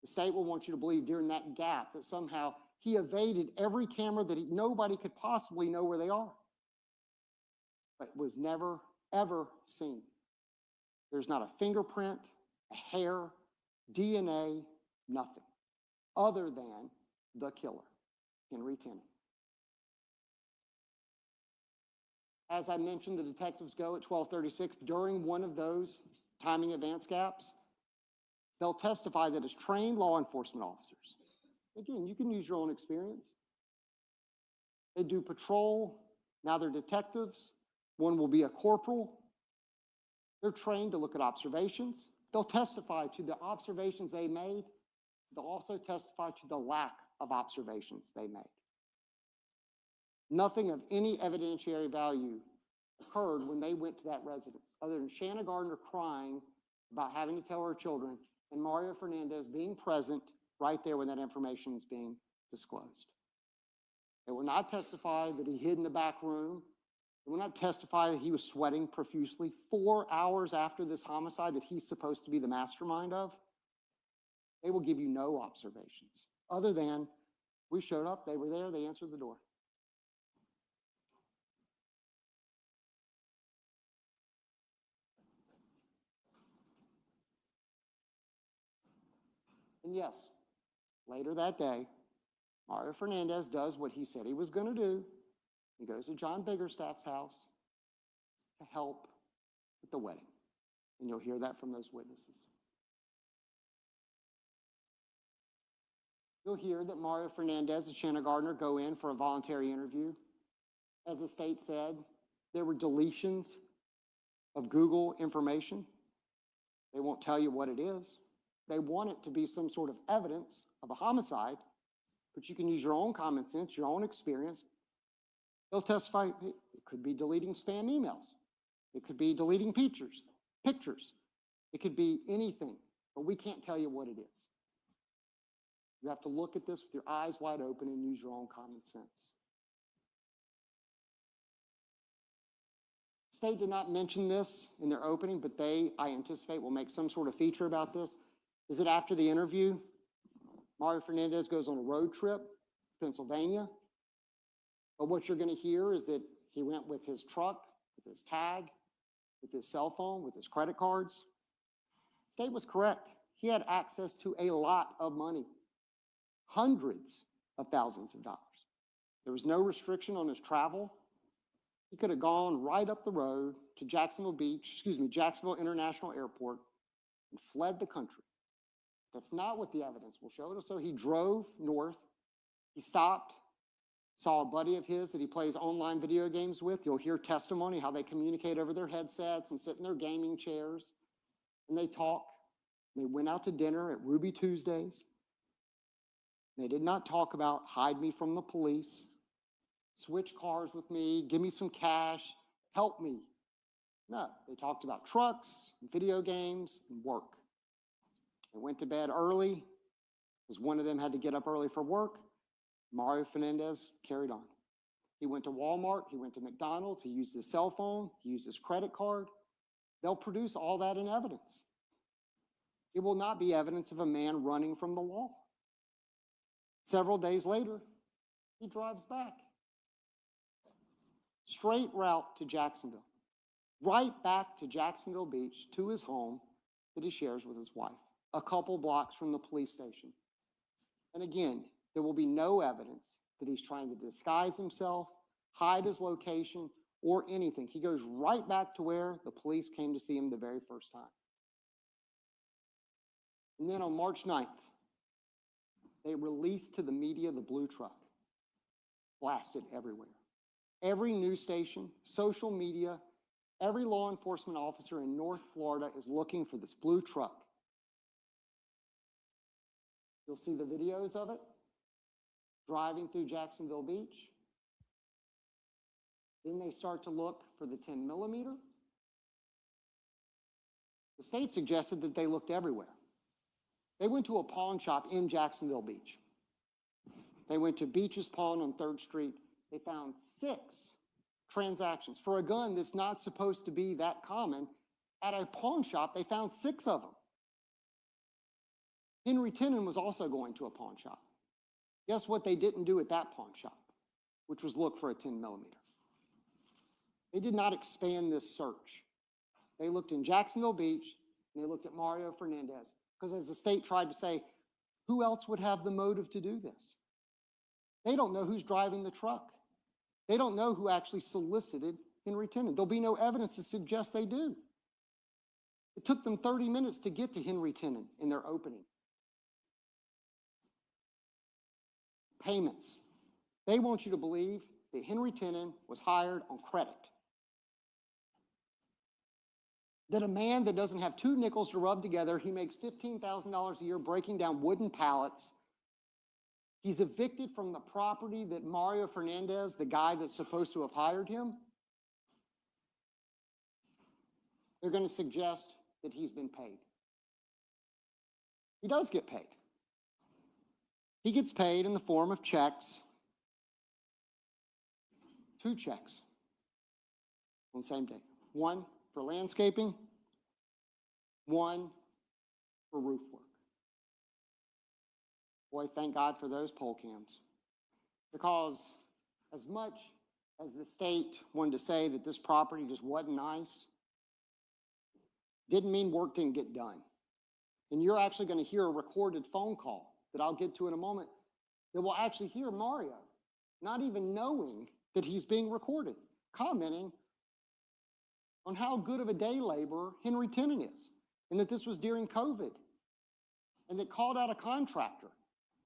The state will want you to believe during that gap that somehow he evaded every camera that nobody could possibly know where they are, but was never, ever seen. There's not a fingerprint, a hair, DNA, nothing, other than the killer, Henry Tenon. As I mentioned, the detectives go at 12:36. During one of those timing advance gaps, they'll testify that as trained law enforcement officers, again, you can use your own experience. They do patrol. Now they're detectives. One will be a corporal. They're trained to look at observations. They'll testify to the observations they made. They'll also testify to the lack of observations they made. Nothing of any evidentiary value occurred when they went to that residence, other than Shanna Gardner crying about having to tell her children and Mario Fernandez being present right there when that information is being disclosed. They will not testify that he hid in the back room. They will not testify that he was sweating profusely 4 hours after this homicide that he's supposed to be the mastermind of. They will give you no observations, other than we showed up, they were there, they answered the door. And yes, later that day, Mario Fernandez does what he said he was going to do. He goes to John Biggerstaff's house to help with the wedding. And you'll hear that from those witnesses. You'll hear that Mario Fernandez and Shanna Gardner go in for a voluntary interview. As the state said, there were deletions of Google information. They won't tell you what it is. They want it to be some sort of evidence of a homicide, but you can use your own common sense, your own experience. They'll testify, it could be deleting spam emails. It could be deleting pictures. It could be anything, but we can't tell you what it is. You have to look at this with your eyes wide open and use your own common sense. State did not mention this in their opening, but they, I anticipate, will make some sort of feature about this. Is that after the interview, Mario Fernandez goes on a road trip to Pennsylvania. But what you're going to hear is that he went with his truck, with his tag, with his cell phone, with his credit cards. State was correct. he had access to a lot of money, hundreds of thousands of dollars. There was no restriction on his travel. He could have gone right up the road to Jacksonville International Airport and fled the country. That's not what the evidence will show. So he drove north. He stopped, saw a buddy of his that he plays online video games with. You'll hear testimony how they communicate over their headsets and sit in their gaming chairs, and they talk. They went out to dinner at Ruby Tuesdays. They did not talk about hide me from the police, switch cars with me, give me some cash, help me. No, they talked about trucks, video games, and work. They went to bed early because one of them had to get up early for work. Mario Fernandez carried on. He went to Walmart, he went to McDonald's, he used his cell phone, he used his credit card. They'll produce all that in evidence. It will not be evidence of a man running from the law. Several days later, he drives back. Straight route to Jacksonville. Right back to Jacksonville Beach, to his home that he shares with his wife, a couple blocks from the police station. And again, there will be no evidence that he's trying to disguise himself, hide his location, or anything. He goes right back to where the police came to see him the very first time. And then on March 9th, they released to the media the blue truck, blasted everywhere. Every news station, social media, every law enforcement officer in North Florida is looking for this blue truck. You'll see the videos of it driving through Jacksonville Beach. Then they start to look for the 10 millimeter. The state suggested that they looked everywhere. They went to a pawn shop in Jacksonville Beach. They went to Beach's Pawn on 3rd Street. They found 6 transactions for a gun that's not supposed to be that common. At a pawn shop, they found 6 of them. Henry Tenon was also going to a pawn shop. Guess what they didn't do at that pawn shop, which was look for a 10 millimeter. They did not expand this search. They looked in Jacksonville Beach, and they looked at Mario Fernandez, because as the state tried to say, who else would have the motive to do this? They don't know who's driving the truck. They don't know who actually solicited Henry Tenon. There'll be no evidence to suggest they do. It took them 30 minutes to get to Henry Tenon in their opening. Payments. They want you to believe that Henry Tenon was hired on credit. That a man that doesn't have 2 nickels to rub together, he makes $15,000 a year breaking down wooden pallets. He's evicted from the property that Mario Fernandez, the guy that's supposed to have hired him, they're going to suggest that he's been paid. He does get paid. He gets paid in the form of checks, 2 checks on the same day. One for landscaping, one for roof work. Boy, thank God for those poll cams. Because as much as the state wanted to say that this property just wasn't nice, didn't mean work didn't get done. And you're actually going to hear a recorded phone call that I'll get to in a moment that will actually hear Mario, not even knowing that he's being recorded, commenting on how good of a day laborer Henry Tenon is, and that this was during COVID, and that called out a contractor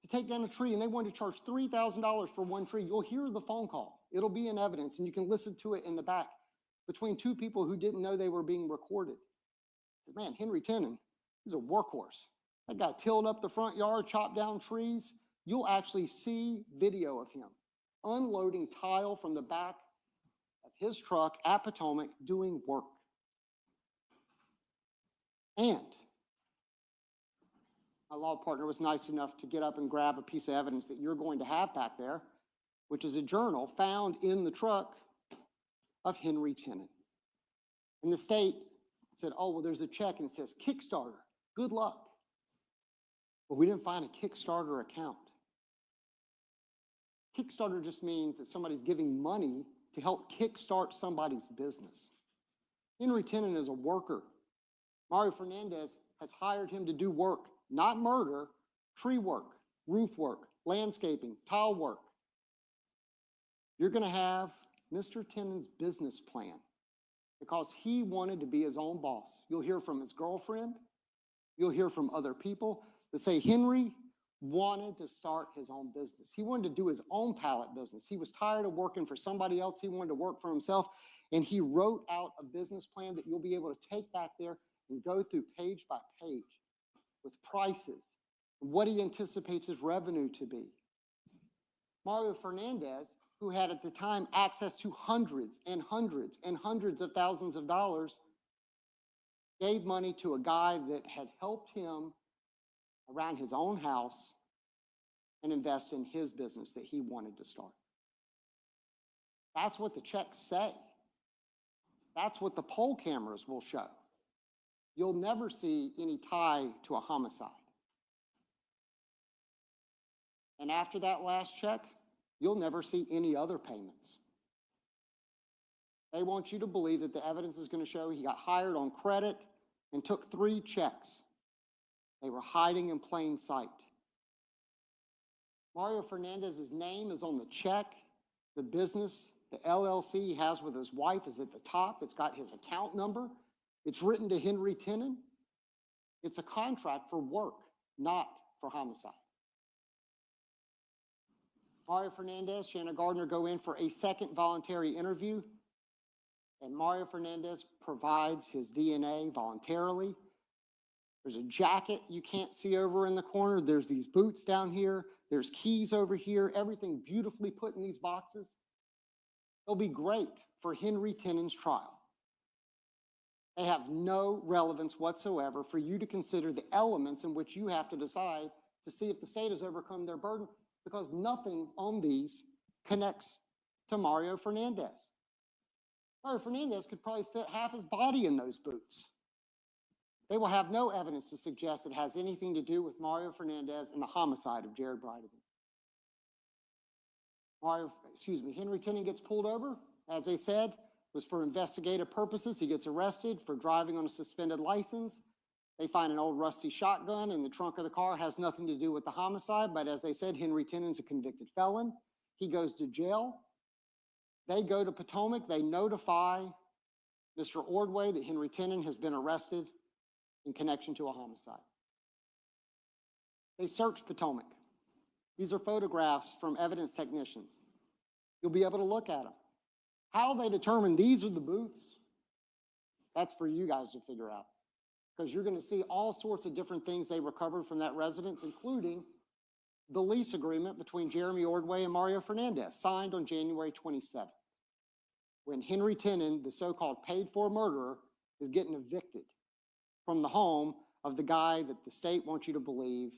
to take down a tree, and they wanted to charge $3,000 for one tree. You'll hear the phone call. It'll be in evidence, and you can listen to it in the back between 2 people who didn't know they were being recorded. But man, Henry Tenon, he's a workhorse. That guy tilled up the front yard, chopped down trees. You'll actually see video of him unloading tile from the back of his truck at Potomac doing work. And my law partner was nice enough to get up and grab a piece of evidence that you're going to have back there, which is a journal found in the truck of Henry Tenon. And the state said, oh, well, there's a check and it says Kickstarter, good luck. But we didn't find a Kickstarter account. Kickstarter just means that somebody's giving money to help kickstart somebody's business. Henry Tenon is a worker. Mario Fernandez has hired him to do work, not murder, tree work, roof work, landscaping, tile work. You're going to have Mr. Tenon's business plan because he wanted to be his own boss. You'll hear from his girlfriend. You'll hear from other people that say Henry wanted to start his own business. He wanted to do his own pallet business. He was tired of working for somebody else. He wanted to work for himself. And he wrote out a business plan that you'll be able to take back there and go through page by page with prices, what he anticipates his revenue to be. Mario Fernandez, who had at the time access to hundreds and hundreds and hundreds of thousands of dollars, gave money to a guy that had helped him around his own house and invest in his business that he wanted to start. That's what the checks say. That's what the poll cameras will show. You'll never see any tie to a homicide. And after that last check, you'll never see any other payments. They want you to believe that the evidence is going to show he got hired on credit and took 3 checks. They were hiding in plain sight. Mario Fernandez's name is on the check. The business, the LLC he has with his wife is at the top. It's got his account number. It's written to Henry Tenon. It's a contract for work, not for homicide. Mario Fernandez, Shanna Gardner go in for a second voluntary interview, and Mario Fernandez provides his DNA voluntarily. There's a jacket you can't see over in the corner. There's these boots down here. There's keys over here. Everything beautifully put in these boxes. They'll be great for Henry Tenon's trial. They have no relevance whatsoever for you to consider the elements in which you have to decide to see if the state has overcome their burden, because nothing on these connects to Mario Fernandez. Mario Fernandez could probably fit half his body in those boots. They will have no evidence to suggest it has anything to do with Mario Fernandez and the homicide of Jared Bridegan. Henry Tenon gets pulled over, as they said, was for investigative purposes. He gets arrested for driving on a suspended license. They find an old rusty shotgun in the trunk of the car. Has nothing to do with the homicide, but as they said, Henry Tenon's a convicted felon. He goes to jail. They go to Potomac. They notify Mr. Ordway that Henry Tenon has been arrested in connection to a homicide. They search Potomac. These are photographs from evidence technicians. You'll be able to look at them. How they determine these are the boots, that's for you guys to figure out. Because you're going to see all sorts of different things they recovered from that residence, including the lease agreement between Jeremy Ordway and Mario Fernandez, signed on January 27th, when Henry Tenon, the so-called paid-for murderer, is getting evicted from the home of the guy that the state wants you to believe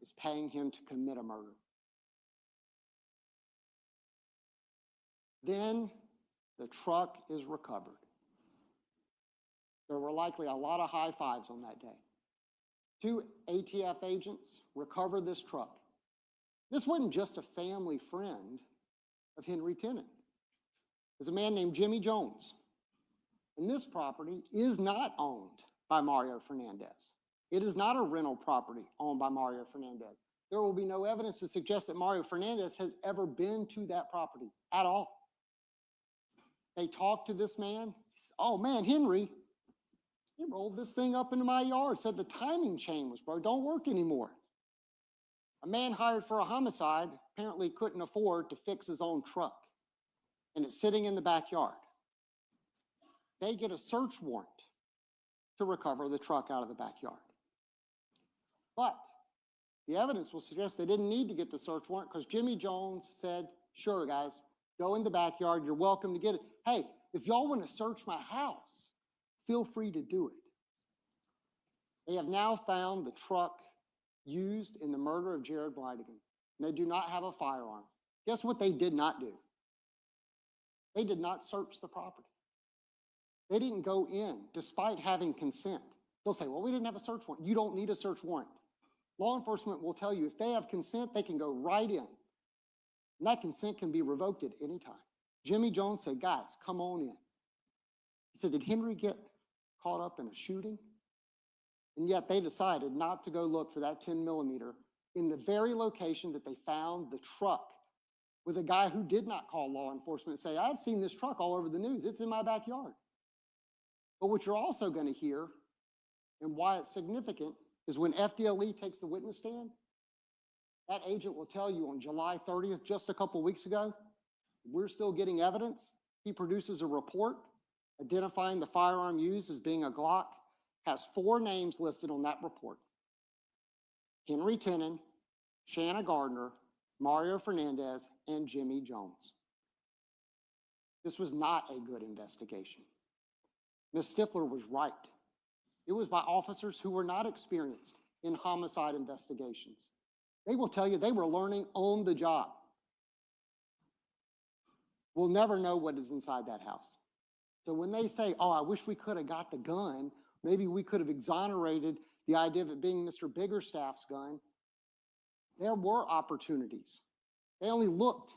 is paying him to commit a murder. Then the truck is recovered. There were likely a lot of high fives on that day. 2 ATF agents recovered this truck. This wasn't just a family friend of Henry Tenon. There's a man named Jimmy Jones. And this property is not owned by Mario Fernandez. It is not a rental property owned by Mario Fernandez. There will be no evidence to suggest that Mario Fernandez has ever been to that property at all. They talked to this man. Oh man, Henry, he rolled this thing up into my yard, said the timing chain was broke, don't work anymore. A man hired for a homicide apparently couldn't afford to fix his own truck, and it's sitting in the backyard. They get a search warrant to recover the truck out of the backyard. But the evidence will suggest they didn't need to get the search warrant because Jimmy Jones said, sure guys, go in the backyard, you're welcome to get it. Hey, if y'all want to search my house, feel free to do it. They have now found the truck used in the murder of Jared Bridegan. They do not have a firearm. Guess what they did not do? They did not search the property. They didn't go in despite having consent. They'll say, well, we didn't have a search warrant. You don't need a search warrant. Law enforcement will tell you if they have consent, they can go right in. And that consent can be revoked at any time. Jimmy Jones said, guys, come on in. He said, did Henry get caught up in a shooting? And yet they decided not to go look for that 10 millimeter in the very location that they found the truck with a guy who did not call law enforcement and say, I've seen this truck all over the news. It's in my backyard. But what you're also going to hear, and why it's significant, is when FDLE takes the witness stand, that agent will tell you on July 30th, just a couple weeks ago, we're still getting evidence. He produces a report identifying the firearm used as being a Glock, has 4 names listed on that report: Henry Tenon, Shanna Gardner, Mario Fernandez, and Jimmy Jones. This was not a good investigation. Ms. Stifler was right. It was by officers who were not experienced in homicide investigations. They will tell you they were learning on the job. We'll never know what is inside that house. So when they say, oh, I wish we could have got the gun, maybe we could have exonerated the idea of it being Mr. Biggerstaff's gun, there were opportunities. They only looked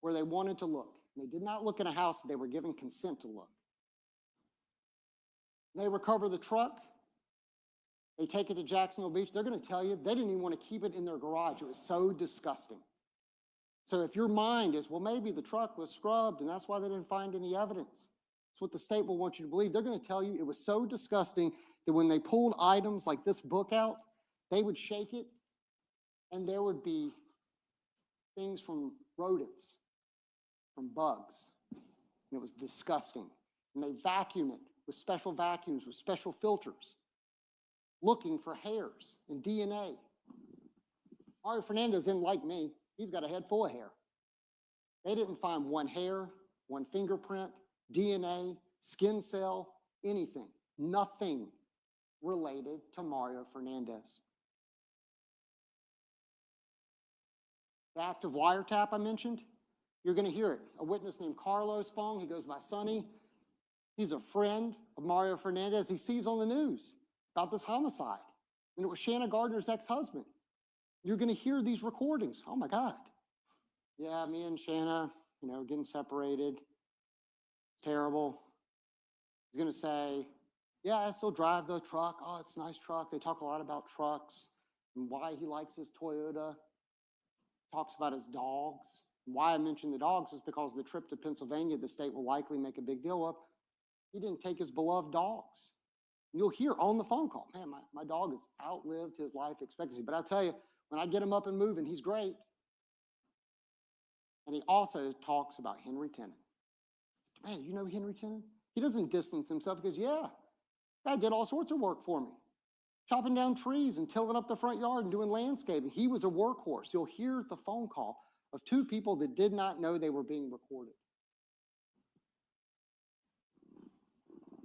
where they wanted to look. They did not look in a house that they were given consent to look. They recover the truck. They take it to Jacksonville Beach. They're going to tell you they didn't even want to keep it in their garage. It was so disgusting. So if your mind is, well, maybe the truck was scrubbed and that's why they didn't find any evidence, it's what the state will want you to believe. They're going to tell you it was so disgusting that when they pulled items like this book out, they would shake it and there would be things from rodents, from bugs. And it was disgusting. And they vacuum it with special vacuums, with special filters, looking for hairs and DNA. Mario Fernandez didn't like me. He's got a head full of hair. They didn't find one hair, one fingerprint, DNA, skin cell, anything. Nothing related to Mario Fernandez. The active wiretap I mentioned, you're going to hear it. A witness named Carlos Fong, he goes by Sonny. He's a friend of Mario Fernandez. He sees on the news about this homicide. And it was Shanna Gardner's ex-husband. You're going to hear these recordings. Oh my God. Yeah, me and Shanna, getting separated. Terrible. He's going to say, yeah, I still drive the truck. Oh, it's a nice truck. They talk a lot about trucks and why he likes his Toyota. Talks about his dogs. Why I mention the dogs is because the trip to Pennsylvania, the state will likely make a big deal of. He didn't take his beloved dogs. You'll hear on the phone call, man, my dog has outlived his life expectancy. But I'll tell you, when I get him up and moving, he's great. And he also talks about Henry Tenon. Man, you know Henry Tenon? He doesn't distance himself because, yeah, that did all sorts of work for me. Chopping down trees and tilling up the front yard and doing landscaping. He was a workhorse. You'll hear the phone call of 2 people that did not know they were being recorded.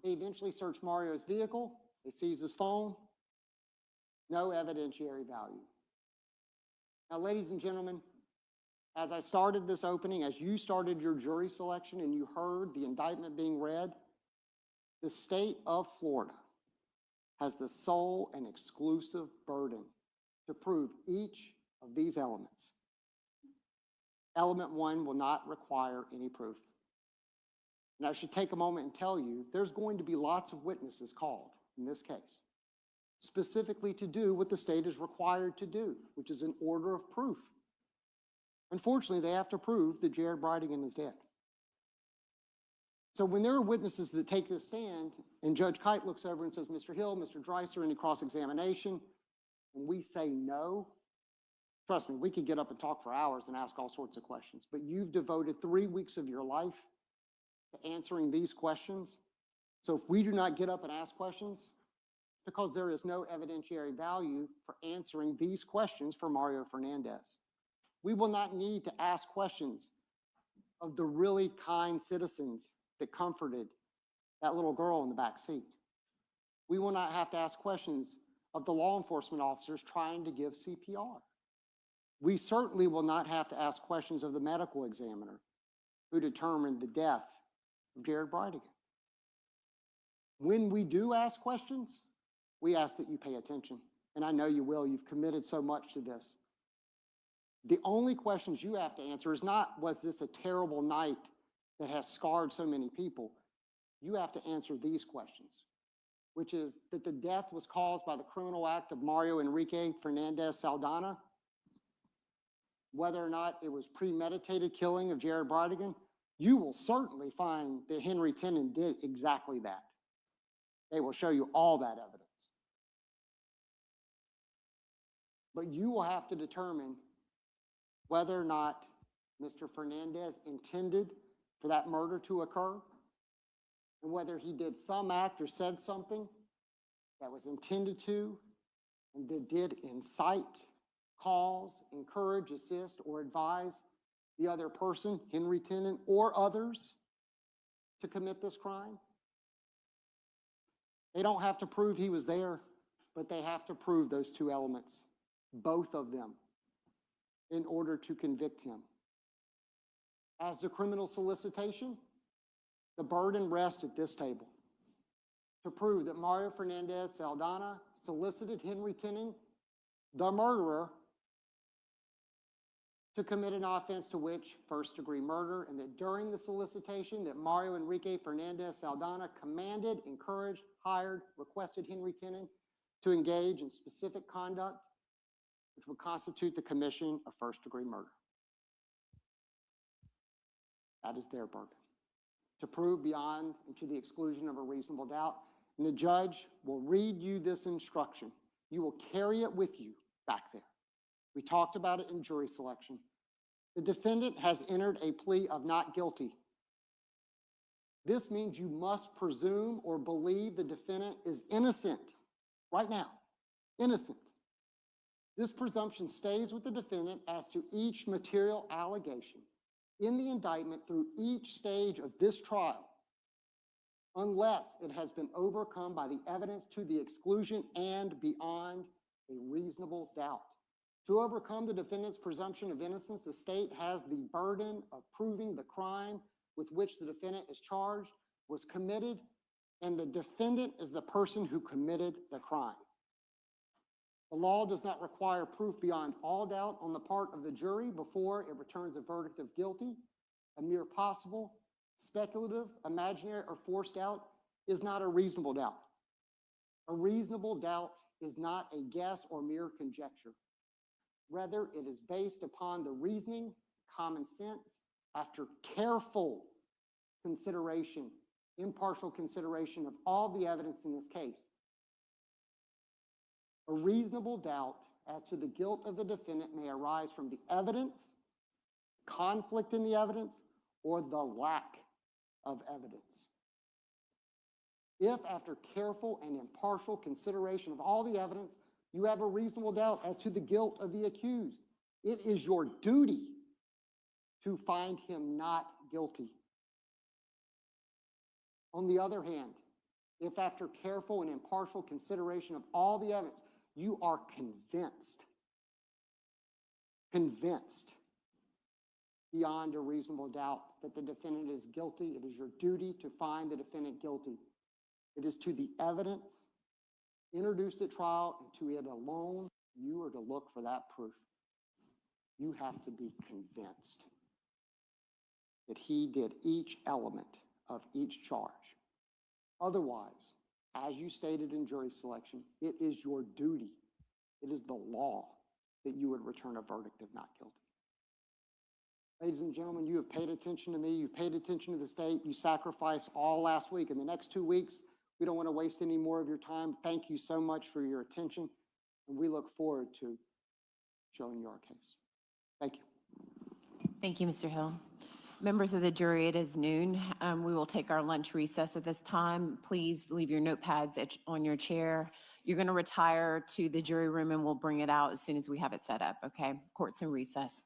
They eventually search Mario's vehicle. They seize his phone. No evidentiary value. Now, ladies and gentlemen, as I started this opening, as you started your jury selection and you heard the indictment being read, the state of Florida has the sole and exclusive burden to prove each of these elements. Element 1 will not require any proof. And I should take a moment and tell you, there's going to be lots of witnesses called in this case, specifically to do what the state is required to do, which is an order of proof. Unfortunately, they have to prove that Jared Bridegan is dead. So when there are witnesses that take this stand and Judge Kite looks over and says, Mr. Hill, Mr. Dreiser, any cross-examination, and we say no, trust me, we could get up and talk for hours and ask all sorts of questions, but you've devoted 3 weeks of your life to answering these questions. So if we do not get up and ask questions, because there is no evidentiary value for answering these questions for Mario Fernandez. We will not need to ask questions of the really kind citizens that comforted that little girl in the back seat. We will not have to ask questions of the law enforcement officers trying to give CPR. We certainly will not have to ask questions of the medical examiner who determined the death of Jared Bridegan. When we do ask questions, we ask that you pay attention. And I know you will. You've committed so much to this. The only questions you have to answer is not, was this a terrible night that has scarred so many people? You have to answer these questions. which is that the death was caused by the criminal act of Mario Enrique Fernandez Saldana. Whether or not it was premeditated killing of Jared Bridegan, you will certainly find that Henry Tenon did exactly that. They will show you all that evidence. But you will have to determine whether or not Mr. Fernandez intended for that murder to occur, and whether he did some act or said something that was intended to and that did incite, cause, encourage, assist, or advise the other person, Henry Tenon, or others to commit this crime. They don't have to prove he was there, but they have to prove those two elements, both of them, in order to convict him. As to criminal solicitation, the burden rests at this table to prove that Mario Fernandez Saldana solicited Henry Tenon, the murderer, to commit an offense to which first-degree murder, and that during the solicitation that Mario Enrique Fernandez Saldana commanded, encouraged, hired, requested Henry Tenon to engage in specific conduct which would constitute the commission of first-degree murder. That is their burden, to prove beyond and to the exclusion of a reasonable doubt. And the judge will read you this instruction. You will carry it with you back there. We talked about it in jury selection. The defendant has entered a plea of not guilty. This means you must presume or believe the defendant is innocent right now, innocent. This presumption stays with the defendant as to each material allegation in the indictment through each stage of this trial, unless it has been overcome by the evidence to the exclusion and beyond a reasonable doubt. To overcome the defendant's presumption of innocence, the state has the burden of proving the crime with which the defendant is charged was committed, and the defendant is the person who committed the crime. The law does not require proof beyond all doubt on the part of the jury before it returns a verdict of guilty. A mere possible, speculative, imaginary, or forced doubt is not a reasonable doubt. A reasonable doubt is not a guess or mere conjecture. Rather, it is based upon the reasoning, common sense, after careful consideration, impartial consideration of all the evidence in this case. A reasonable doubt as to the guilt of the defendant may arise from the evidence, conflict in the evidence, or the lack of evidence. If, after careful and impartial consideration of all the evidence, you have a reasonable doubt as to the guilt of the accused, it is your duty to find him not guilty. On the other hand, if after careful and impartial consideration of all the evidence, you are convinced beyond a reasonable doubt that the defendant is guilty, it is your duty to find the defendant guilty. It is to the evidence introduced at trial and to it alone you are to look for that proof. You have to be convinced that he did each element of each charge. Otherwise, as you stated in jury selection, it is your duty, it is the law that you would return a verdict of not guilty. Ladies and gentlemen, you have paid attention to me, you've paid attention to the state, you sacrificed all last week. In the next 2 weeks, we don't want to waste any more of your time. Thank you so much for your attention, and we look forward to showing you our case. Thank you. Thank you, Mr. Hill. Members of the jury, it is noon. We will take our lunch recess at this time. Please leave your notepads on your chair. You're going to retire to the jury room and we'll bring it out as soon as we have it set up, okay? Court's in recess.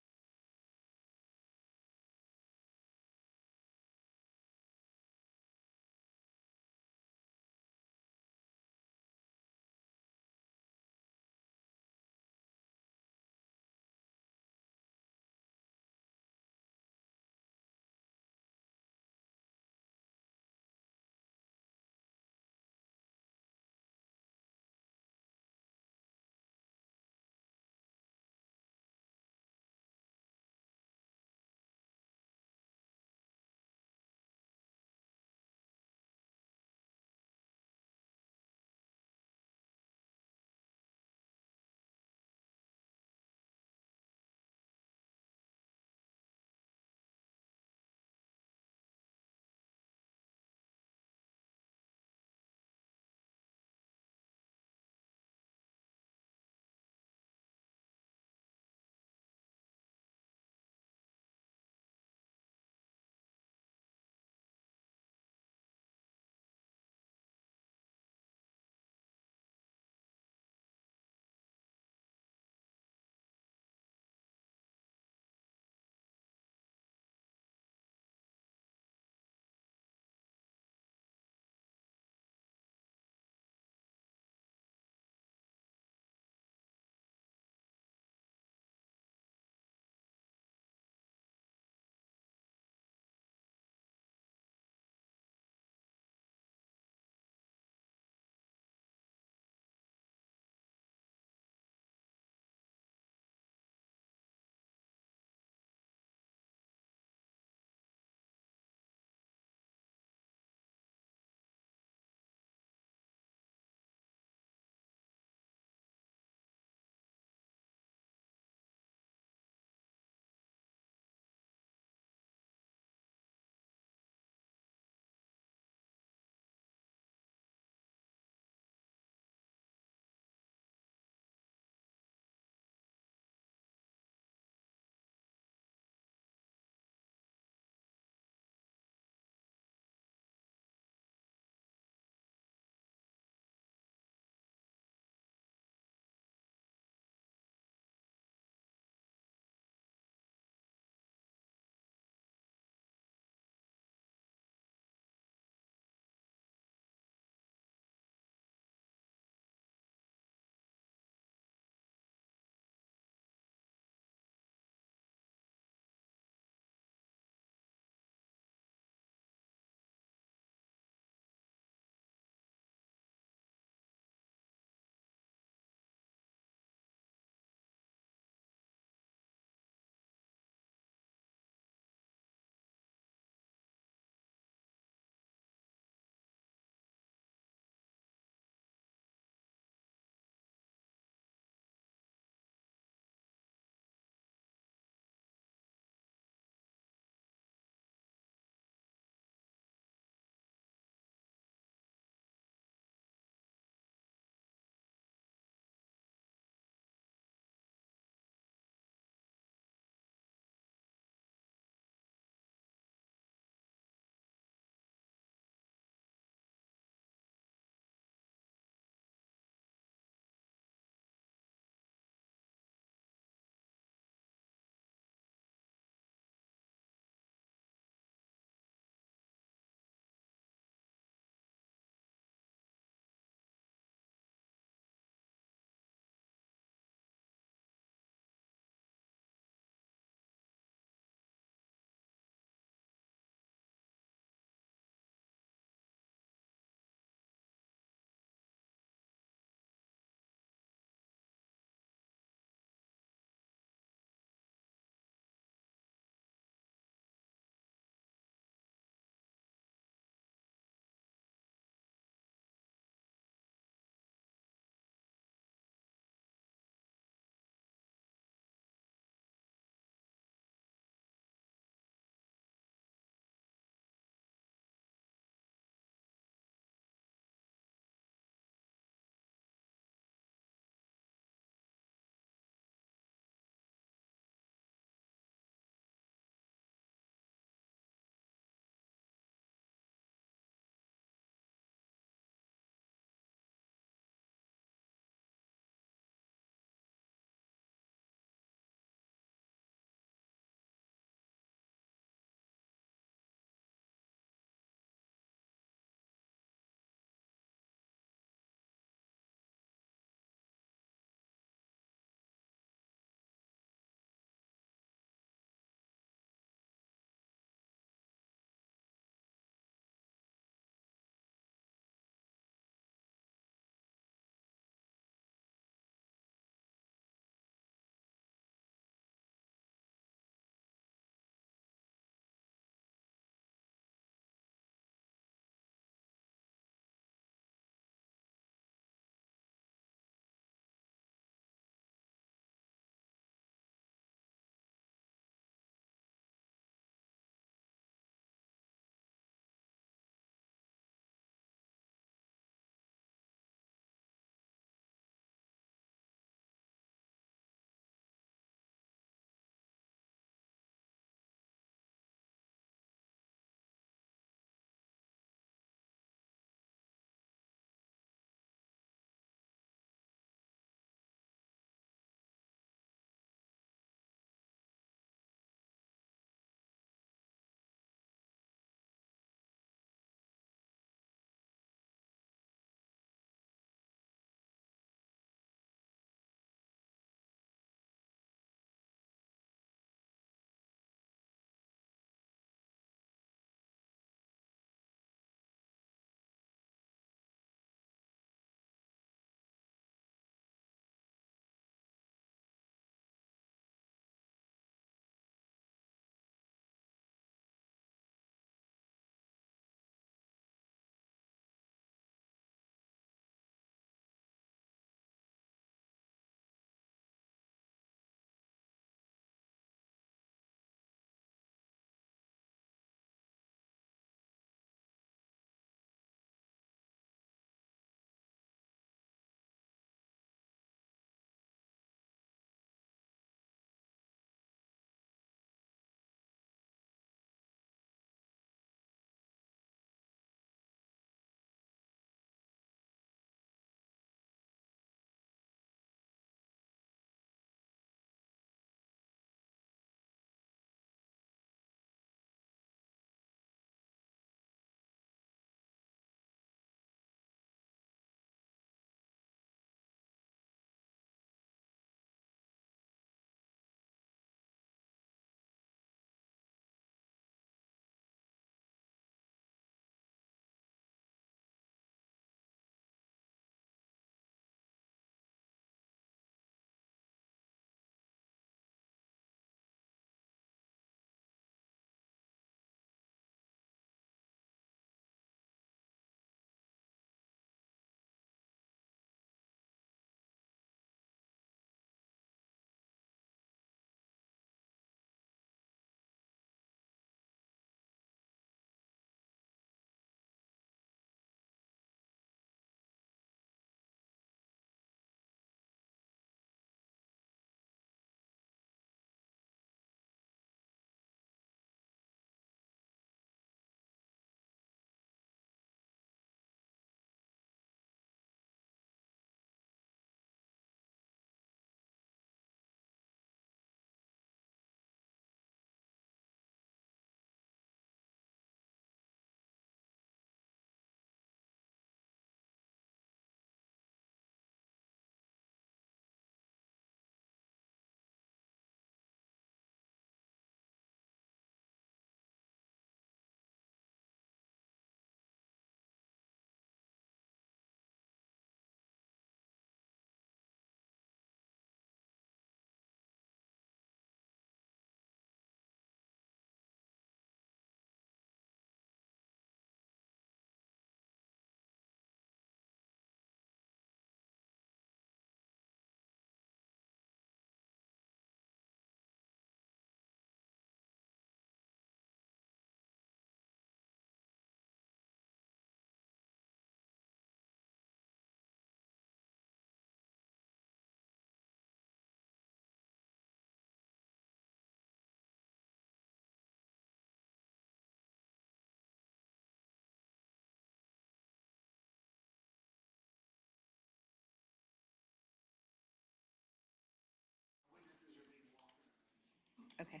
Okay.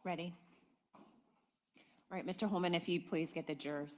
Ready? All right, Mr. Holman, if you please get the jurors.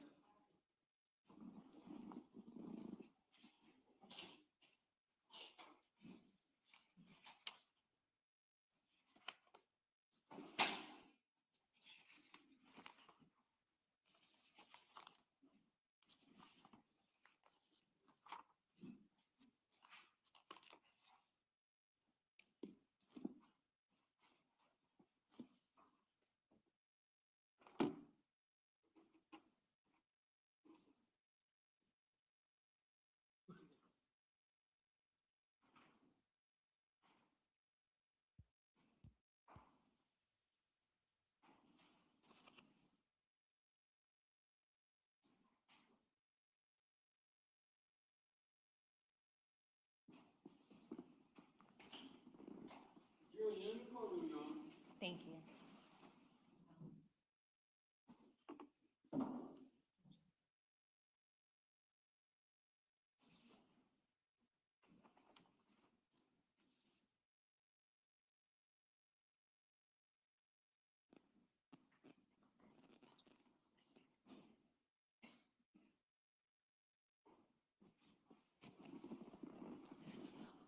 Thank you.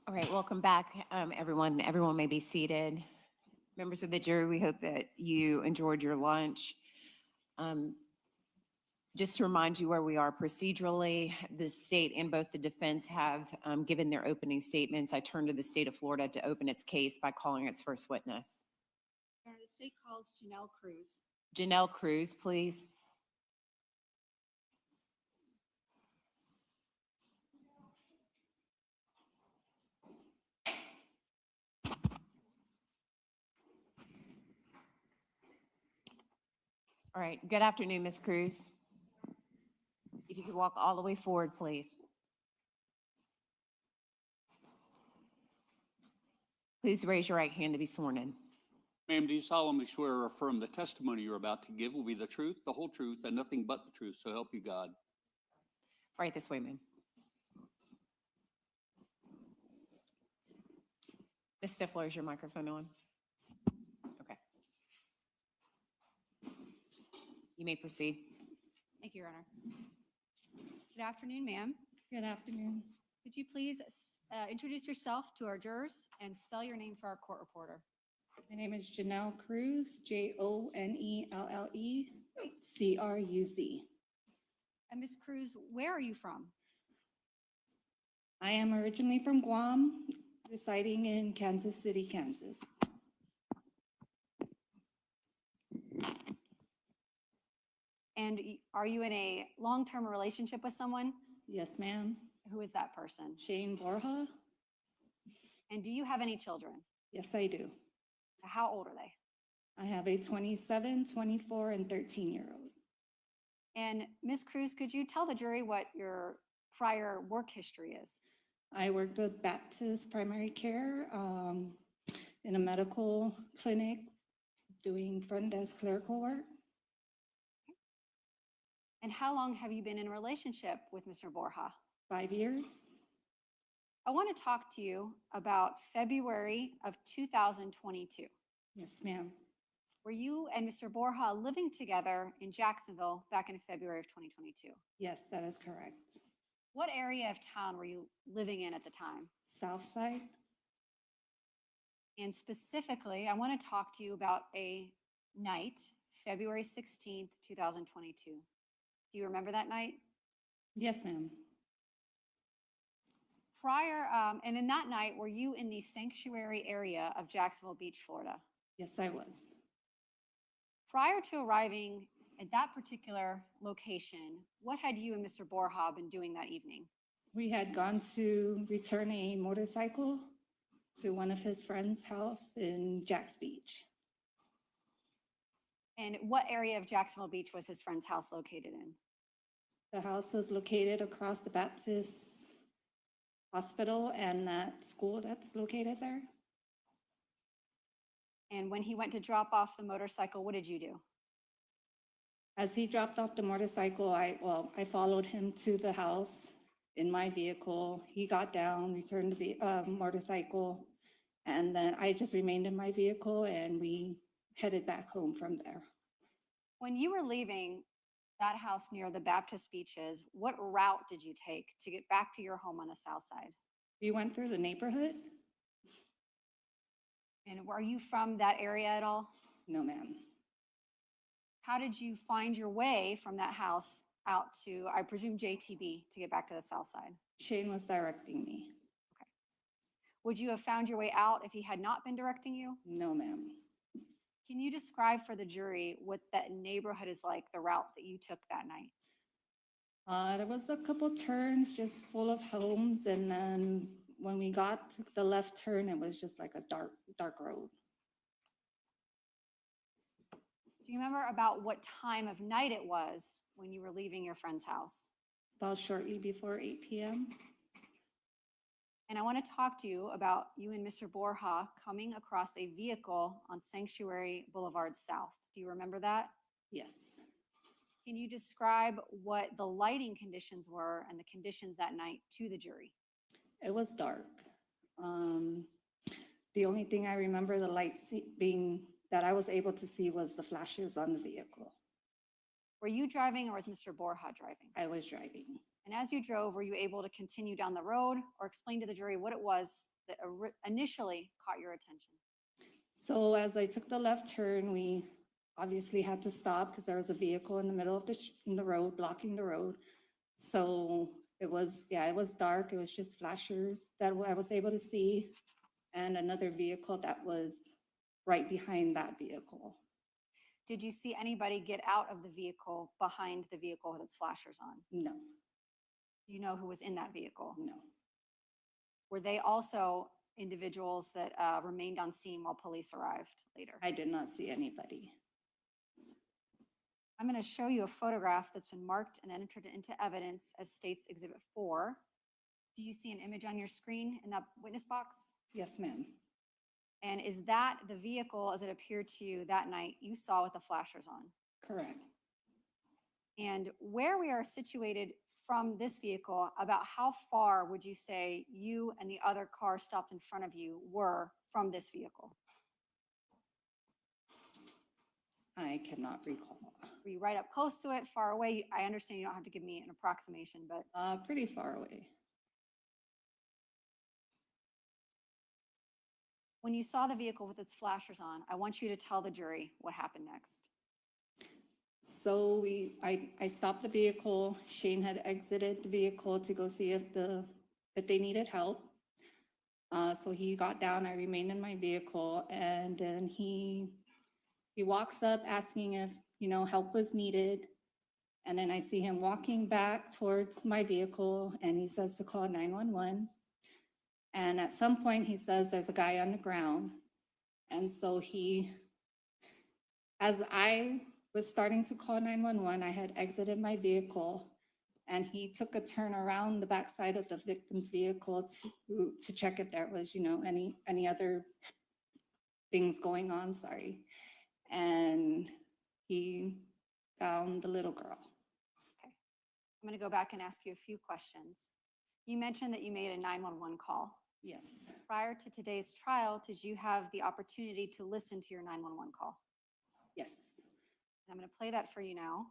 All right, welcome back, everyone. Everyone may be seated. Members of the jury, we hope that you enjoyed your lunch. Just to remind you where we are procedurally, the state and both the defense have given their opening statements. I turn to the state of Florida to open its case by calling its first witness. Your Honor, the state calls Janelle Cruz. Janelle Cruz, please. All right, good afternoon, Ms. Cruz. If you could walk all the way forward, please. Please raise your right hand to be sworn in. Ma'am, do you solemnly swear or affirm the testimony you're about to give will be the truth, the whole truth, and nothing but the truth, so help you God? Right this way, ma'am. Ms. Stifler, is your microphone on? Okay. You may proceed. Thank you, Your Honor. Good afternoon, ma'am. Good afternoon. Could you please introduce yourself to our jurors and spell your name for our court reporter? My name is Janelle Cruz, Jonellecruz. And Ms. Cruz, where are you from? I am originally from Guam, residing in Kansas City, Kansas. And are you in a long-term relationship with someone? Yes, ma'am. Who is that person? Shane Borja? And do you have any children? Yes, I do. How old are they? I have a 27, 24, and 13-year-old. And Ms. Cruz, could you tell the jury what your prior work history is? I worked with Baptist Primary Care in a medical clinic doing front desk clerical work. And how long have you been in a relationship with Mr. Borja? 5 years. I want to talk to you about February of 2022. Yes, ma'am. Were you and Mr. Borja living together in Jacksonville back in February of 2022? Yes, that is correct. What area of town were you living in at the time? South Side. And specifically, I want to talk to you about a night, February 16th, 2022. Do you remember that night? Yes, ma'am. And in that night, were you in the sanctuary area of Jacksonville Beach, Florida? Yes, I was. Prior to arriving at that particular location, what had you and Mr. Borja been doing that evening? We had gone to return a motorcycle to one of his friend's house in Jacks Beach. And what area of Jacksonville Beach was his friend's house located in? The house was located across the Baptist hospital and that school that's located there. And when he went to drop off the motorcycle, what did you do? As he dropped off the motorcycle, I followed him to the house in my vehicle. He got down, returned the motorcycle, and then I just remained in my vehicle and we headed back home from there. When you were leaving that house near the Baptist beaches, what route did you take to get back to your home on the south side? We went through the neighborhood. And were you from that area at all? No, ma'am. How did you find your way from that house out to, I presume, JTB to get back to the south side? Shane was directing me. Would you have found your way out if he had not been directing you? No, ma'am. Can you describe for the jury what that neighborhood is like, the route that you took that night? There was a couple turns just full of homes, and then when we got to the left turn, it was just like a dark road. Do you remember about what time of night it was when you were leaving your friend's house? About shortly before 8 p.m. And I want to talk to you about you and Mr. Borja coming across a vehicle on Sanctuary Boulevard South. Do you remember that? Yes. Can you describe what the lighting conditions were and the conditions that night to the jury? It was dark. The only thing I remember the light being that I was able to see was the flashes on the vehicle. Were you driving or was Mr. Borja driving? I was driving. And as you drove, were you able to continue down the road or explain to the jury what it was that initially caught your attention? So as I took the left turn, we obviously had to stop because there was a vehicle in the middle of the road, blocking the road. So it was dark. It was just flashers that I was able to see, and another vehicle that was right behind that vehicle. Did you see anybody get out of the vehicle behind the vehicle with its flashers on? No. Do you know who was in that vehicle? No. Were they also individuals that remained on scene while police arrived later? I did not see anybody. I'm going to show you a photograph that's been marked and entered into evidence as State's Exhibit 4. Do you see an image on your screen in that witness box? Yes, ma'am. And is that the vehicle as it appeared to you that night you saw with the flashers on? Correct. And where we are situated from this vehicle, about how far would you say you and the other car stopped in front of you were from this vehicle? I cannot recall. Were you right up close to it, far away? I understand you don't have to give me an approximation, but Pretty far away. when you saw the vehicle with its flashers on, I want you to tell the jury what happened next. So I stopped the vehicle. Shane had exited the vehicle to go see if they needed help. So he got down. I remained in my vehicle, and then he walks up asking if help was needed. And then I see him walking back towards my vehicle and he says to call 911. And at some point he says there's a guy on the ground. And so as I was starting to call 911, I had exited my vehicle and he took a turn around the backside of the victim's vehicle to check if there was, any other things going on, sorry. And he found the little girl. Okay. I'm going to go back and ask you a few questions. You mentioned that you made a 911 call. Yes, Prior to today's trial, did you have the opportunity to listen to your 911 call? yes. I'm going to play that for you now.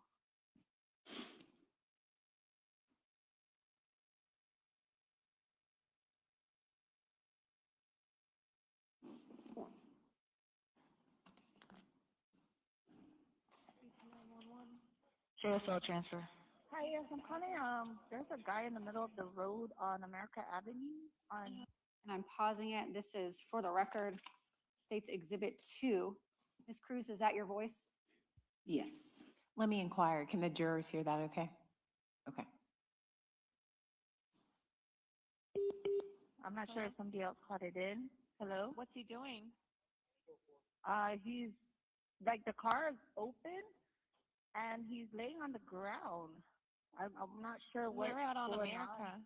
Sure, cell transfer. Hi, yes, I'm calling. There's a guy in the middle of the road on America Avenue And I'm pausing it. This is for the record, State's Exhibit 2. Ms. Cruz, is that your voice? Yes. Let me inquire. Can the jurors hear that okay? Okay. I'm not sure if somebody else caught it in. Hello? What's he doing? He's, like, the car is open, and he's laying on the ground. I'm not sure what. We're out on going America.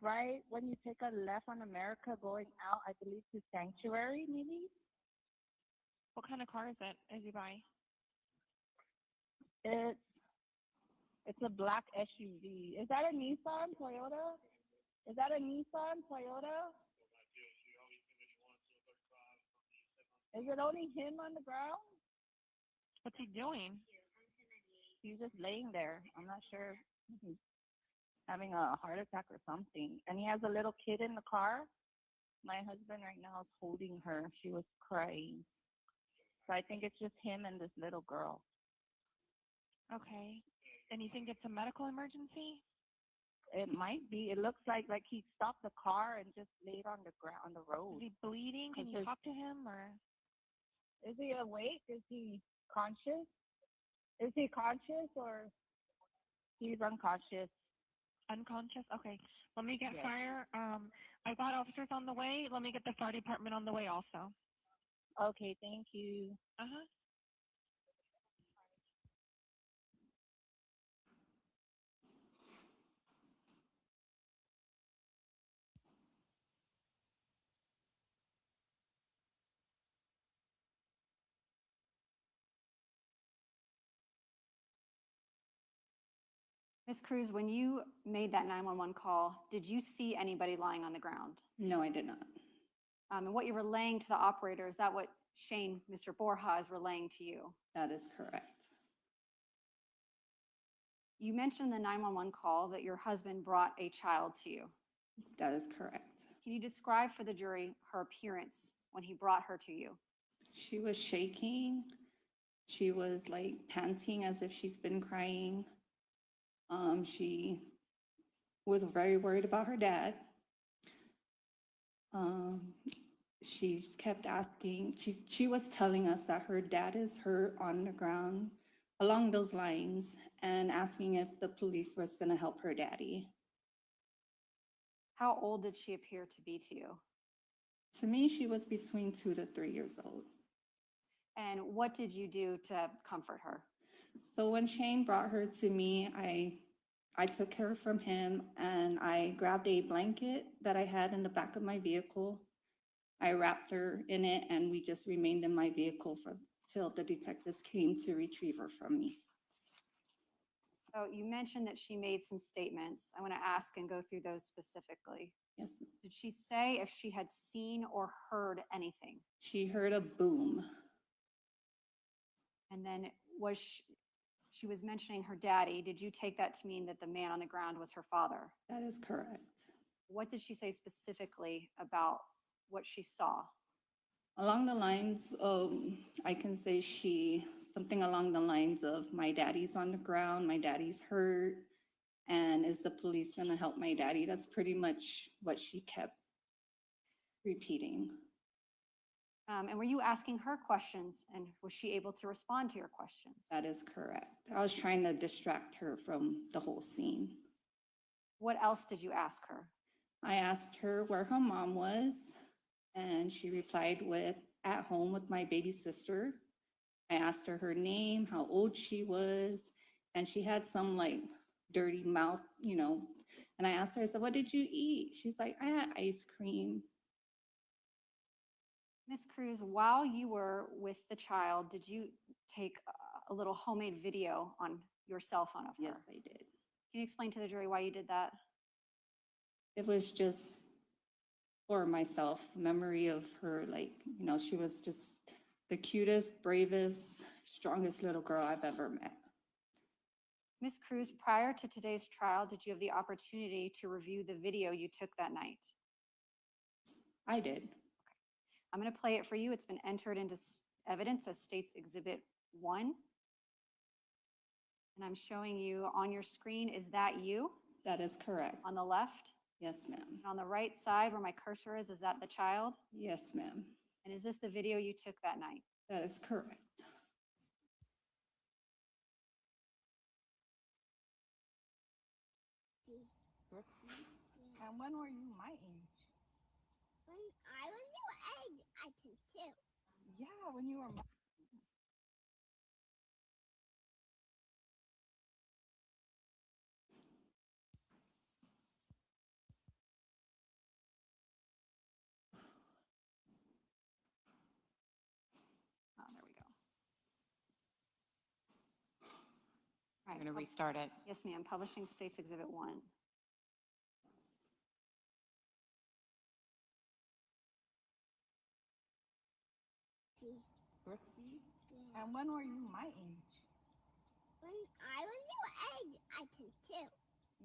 Right when you take a left on America going out, I believe to Sanctuary, maybe? What kind of car is it? Is he by? It's a black SUV. Is that a Nissan Toyota? Is that a Nissan Toyota? Is it only him on the ground? What's he doing? He's just laying there. I'm not sure if he's having a heart attack or something. And he has a little kid in the car. My husband right now is holding her. She was crying. So I think it's just him and this little girl. Okay. And you think it's a medical emergency? It might be. It looks like he stopped the car and just laid on the ground on the road. Is he bleeding? Can you talk to him or? Is he awake? Is he conscious? Is he conscious or he's unconscious? Unconscious? Okay. Let me get Yes. fire. I got officers on the way. Let me get the fire department on the way also. Okay, thank you. Uh-huh. Ms. Cruz, when you made that 911 call, did you see anybody lying on the ground? No, I did not. And what you were relaying to the operator, is that what Shane, Mr. Borja, is relaying to you? That is correct. You mentioned in the 911 call that your husband brought a child to you. That is correct. Can you describe for the jury her appearance when he brought her to you? She was shaking. She was like panting as if she's been crying. She was very worried about her dad. She kept asking, she was telling us that her dad is hurt on the ground along those lines and asking if the police was going to help her daddy. How old did she appear to be to you? To me, she was between 2 to 3 years old. And what did you do to comfort her? So when Shane brought her to me, I took her from him and I grabbed a blanket that I had in the back of my vehicle. I wrapped her in it and we just remained in my vehicle till the detectives came to retrieve her from me. Oh, you mentioned that she made some statements. I want to ask and go through those specifically. Yes, Did she say if she had seen or heard anything? she heard a boom. And then she was mentioning her daddy. Did you take that to mean that the man on the ground was her father? That is correct. What did she say specifically about what she saw? Along the lines of, I can say something along the lines of, my daddy's on the ground, my daddy's hurt, and is the police gonna help my daddy? That's pretty much what she kept repeating. And were you asking her questions and was she able to respond to your questions? That is correct. I was trying to distract her from the whole scene. What else did you ask her? I asked her where her mom was, and she replied with, at home with my baby sister. I asked her her name, how old she was, and she had some like dirty mouth, and I asked her, I said, what did you eat? She's like, I had ice cream. Ms. Cruz, while you were with the child, did you take a little homemade video on your cell phone of her? Yes, I did. Can you explain to the jury why you did that? It was just for myself, memory of her, she was just the cutest, bravest, strongest little girl I've ever met. Ms. Cruz, prior to today's trial, did you have the opportunity to review the video you took that night? I did. I'm going to play it for you. It's been entered into evidence as State's Exhibit 1. And I'm showing you on your screen, is that you? That is correct. On the left? Yes, ma'am. And on the right side where my cursor is that the child? Yes, ma'am. And is this the video you took that night? That is correct. Brooksy, and when were you my age? When I was your age, I think too. Yeah, when you were my Oh, there we go. All I'm right, going to restart it. yes, ma'am. Publishing State's Exhibit 1. Brooksy, and when were you my age? When I was your age, I think too.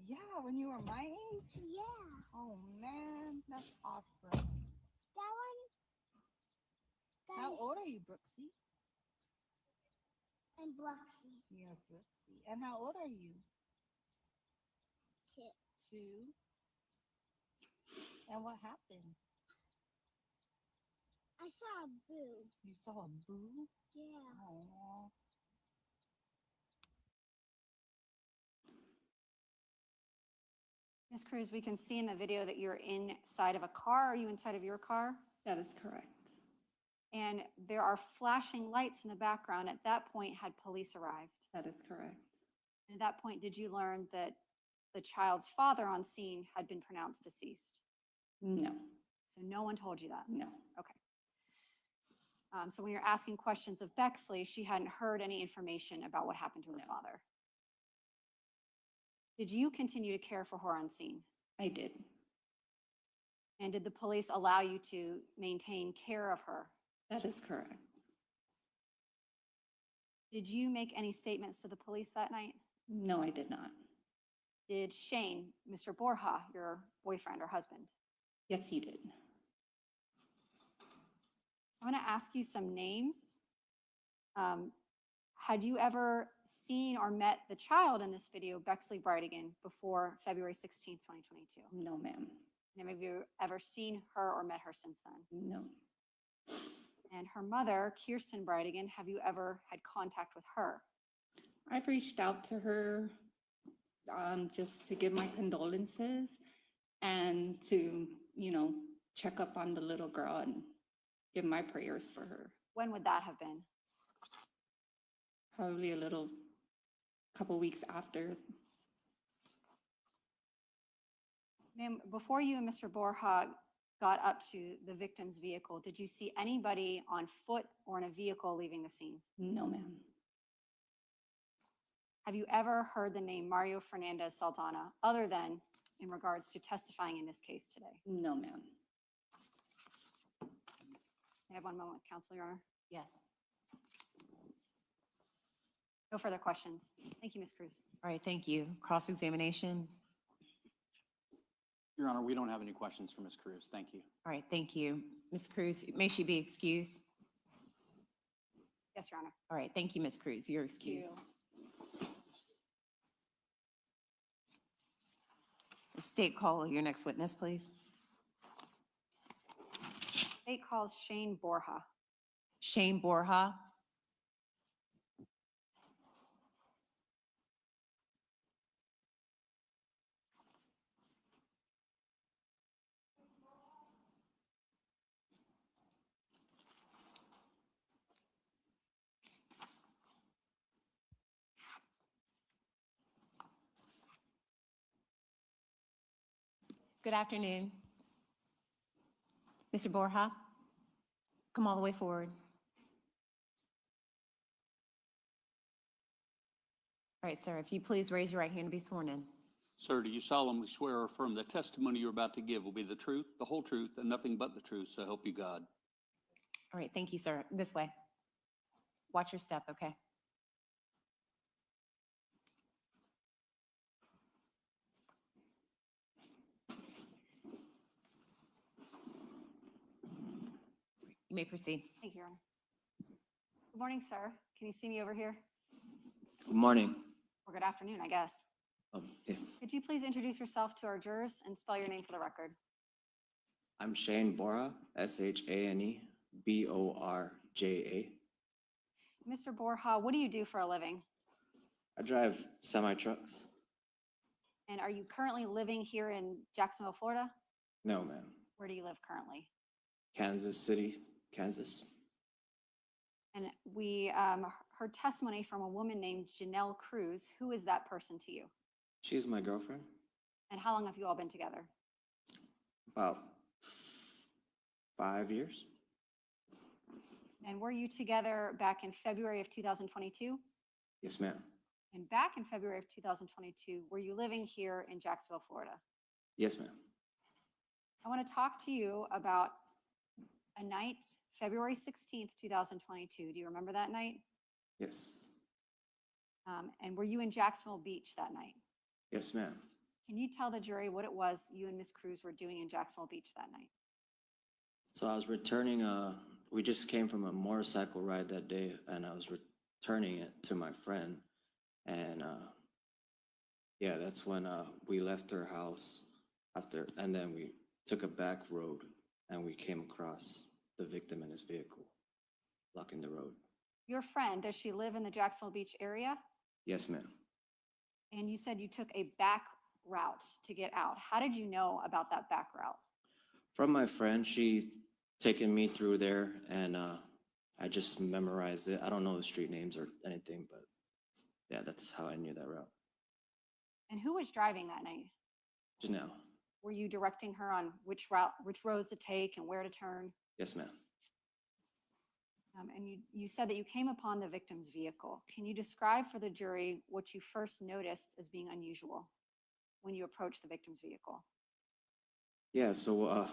Yeah, when you were my age? Yeah. Oh man, that's awesome. That one. How old are you, Brooksy? And Bloxy. Yeah, Brooksy. And how old are you? 2. 2. And what happened? I saw a boo. You saw a boo? Yeah. Oh. Ms. Cruz, we can see in the video that you're inside of a car. Are you inside of your car? That is correct. And there are flashing lights in the background. At that point, had police arrived? That is correct. And at that point, did you learn that the child's father on scene had been pronounced deceased? No, So no one told you that? no. Okay. So when you're asking questions of Bexley, she hadn't heard any information about what happened to her No. father. Did you continue to care for her on scene? I did. And did the police allow you to maintain care of her? That is correct. Did you make any statements to the police that night? No, I did not. Did Shane, Mr. Borja, your boyfriend or husband? Yes, he did. I'm going to ask you some names. Had you ever seen or met the child in this video, Bexley Bridegan, before February 16th, 2022? No, ma'am. And have you ever seen her or met her since then? No. And her mother, Kirsten Bridegan, have you ever had contact with her? I've reached out to her just to give my condolences and to, check up on the little girl and give my prayers for her. When would that have been? Probably couple weeks after. Ma'am, before you and Mr. Borja got up to the victim's vehicle, did you see anybody on foot or in a vehicle leaving the scene? No, ma'am. Have you ever heard the name Mario Fernandez Saldana, other than in regards to testifying in this case today? No, ma'am. May I have one moment, Counsel, Your Honor? Yes. No further questions. Thank you, Ms. Cruz. All right, thank you. Cross-examination. Your Honor, we don't have any questions for Ms. Cruz. Thank you. All right, thank you. Ms. Cruz, may she be excused? Yes, Your Honor. All right, thank you, Ms. Cruz. You're excused. State, call your next witness, please. State calls Shane Borja. Shane Borja. Good afternoon. Mr. Borja, come all the way forward. All right, sir, if you please raise your right hand to be sworn in. Sir, do you solemnly swear or affirm the testimony you're about to give will be the truth, the whole truth, and nothing but the truth, so help you God? All right, thank you, sir. This way. Watch your step, okay? You may proceed. Thank you, Your Honor. Good morning, sir. Can you see me over here? Good morning. Or good afternoon, I guess. Yeah. Could you please introduce yourself to our jurors and spell your name for the record? I'm Shane Borja, Shane Borja. Mr. Borja, what do you do for a living? I drive semi-trucks. And are you currently living here in Jacksonville, Florida? No, ma'am. Where do you live currently? Kansas City, Kansas. And we heard testimony from a woman named Janelle Cruz. Who is that person to you? She's my girlfriend. And how long have you all been together? About 5 years. And were you together back in February of 2022? Yes, ma'am. And back in February of 2022, were you living here in Jacksonville, Florida? Yes, ma'am. I want to talk to you about a night, February 16th, 2022. Do you remember that night? Yes. And were you in Jacksonville Beach that night? Yes, ma'am. Can you tell the jury what it was you and Miss Cruz were doing in Jacksonville Beach that night? So I was returning, we just came from a motorcycle ride that day, and I was returning it to my friend. And yeah, that's when we left her house and then we took a back road and we came across the victim in his vehicle, blocking the road. Your friend, does she live in the Jacksonville Beach area? Yes, ma'am. And you said you took a back route to get out. How did you know about that back route? From my friend, she taken me through there, and I just memorized it. I don't know the street names or anything, but yeah, that's how I knew that route. And who was driving that night? Janelle. Were you directing her on which roads to take and where to turn? Yes, ma'am. And you said that you came upon the victim's vehicle. Can you describe for the jury what you first noticed as being unusual when you approached the victim's vehicle? Yeah, so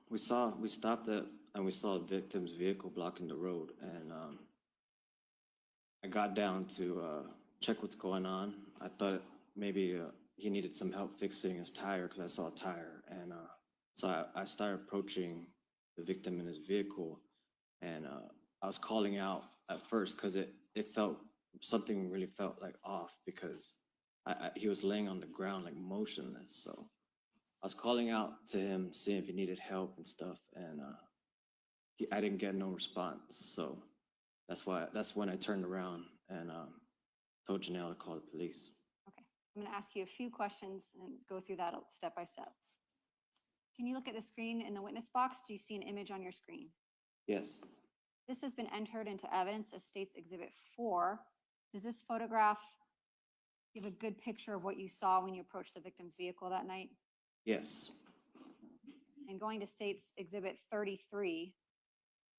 we stopped it, and we saw the victim's vehicle blocking the road, and I got down to check what's going on. I thought maybe he needed some help fixing his tire because I saw a tire, and so I started approaching the victim in his vehicle, and I was calling out at first because it felt, something really felt like off because he was laying on the ground like motionless. So I was calling out to him, seeing if he needed help and stuff, and I didn't get no response. So that's when I turned around and told Janelle to call the police. Okay, I'm going to ask you a few questions and go through that step by step. Can you look at the screen in the witness box? Do you see an image on your screen? Yes. This has been entered into evidence as State's Exhibit 4. Does this photograph give a good picture of what you saw when you approached the victim's vehicle that night? Yes. And going to State's Exhibit 33,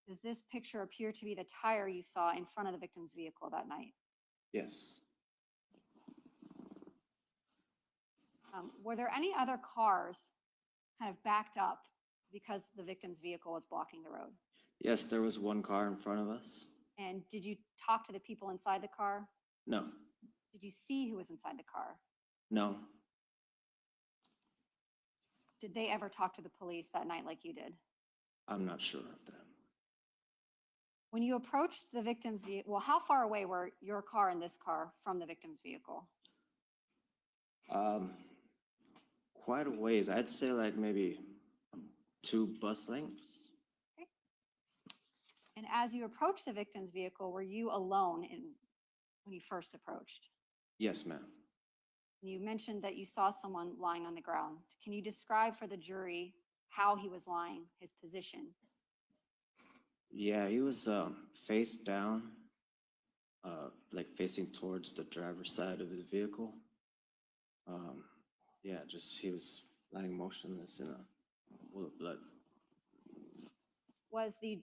does this picture appear to be the tire you saw in front of the victim's vehicle that night? Yes. Were there any other cars kind of backed up because the victim's vehicle was blocking the road? Yes, there was one car in front of us. And did you talk to the people inside the car? No. Did you see who was inside the car? No. Did they ever talk to the police that night like you did? I'm not sure of that. When you approached the victim's vehicle, well, how far away were your car and this car from the victim's vehicle? Quite a ways. I'd say like maybe 2 bus lengths. Okay. And as you approached the victim's vehicle, were you alone when you first approached? Yes, ma'am. You mentioned that you saw someone lying on the ground. Can you describe for the jury how he was lying, his position? Yeah, he was face down, like facing towards the driver's side of his vehicle. Yeah, just he was lying motionless in a pool of blood. Was the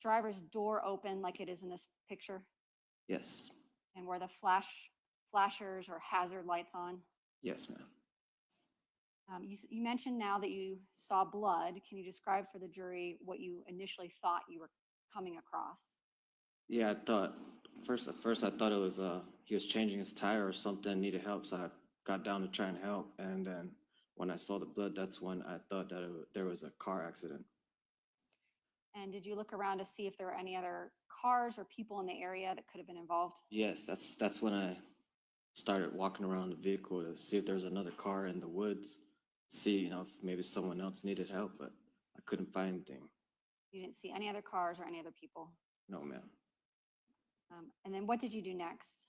driver's door open like it is in this picture? Yes, And were the flashers or hazard lights on? yes, ma'am. You mentioned now that you saw blood. Can you describe for the jury what you initially thought you were coming across? Yeah, I thought at first I thought it was he was changing his tire or something, needed help, so I got down to try and help. And then when I saw the blood, that's when I thought that there was a car accident. And did you look around to see if there were any other cars or people in the area that could have been involved? Yes, that's when I started walking around the vehicle to see if there was another car in the woods, see, if maybe someone else needed help, but I couldn't find anything. You didn't see any other cars or any other people? No, ma'am. And then what did you do next?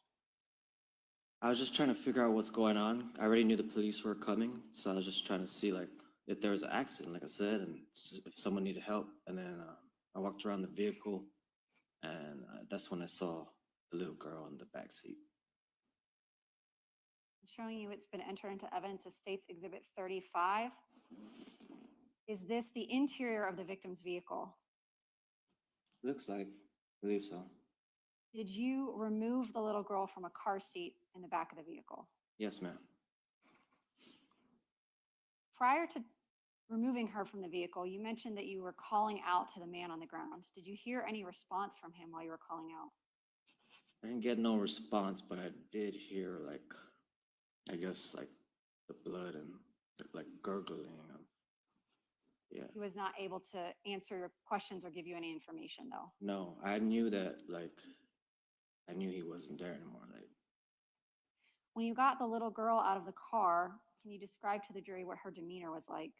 I was just trying to figure out what's going on. I already knew the police were coming, so I was just trying to see like if there was an accident, like I said, and if someone needed help. And then I walked around the vehicle, and that's when I saw the little girl in the back seat. I'm showing you it's been entered into evidence as State's Exhibit 35. Is this the interior of the victim's vehicle? Looks like, I believe so. Did you remove the little girl from a car seat in the back of the vehicle? Yes, ma'am. Prior to removing her from the vehicle, you mentioned that you were calling out to the man on the ground. Did you hear any response from him while you were calling out? I didn't get no response, but I did hear I guess the blood and like gurgling. Yeah. He was not able to answer your questions or give you any information though. No, I knew that I knew he wasn't there anymore. When you got the little girl out of the car, can you describe to the jury what her demeanor was like?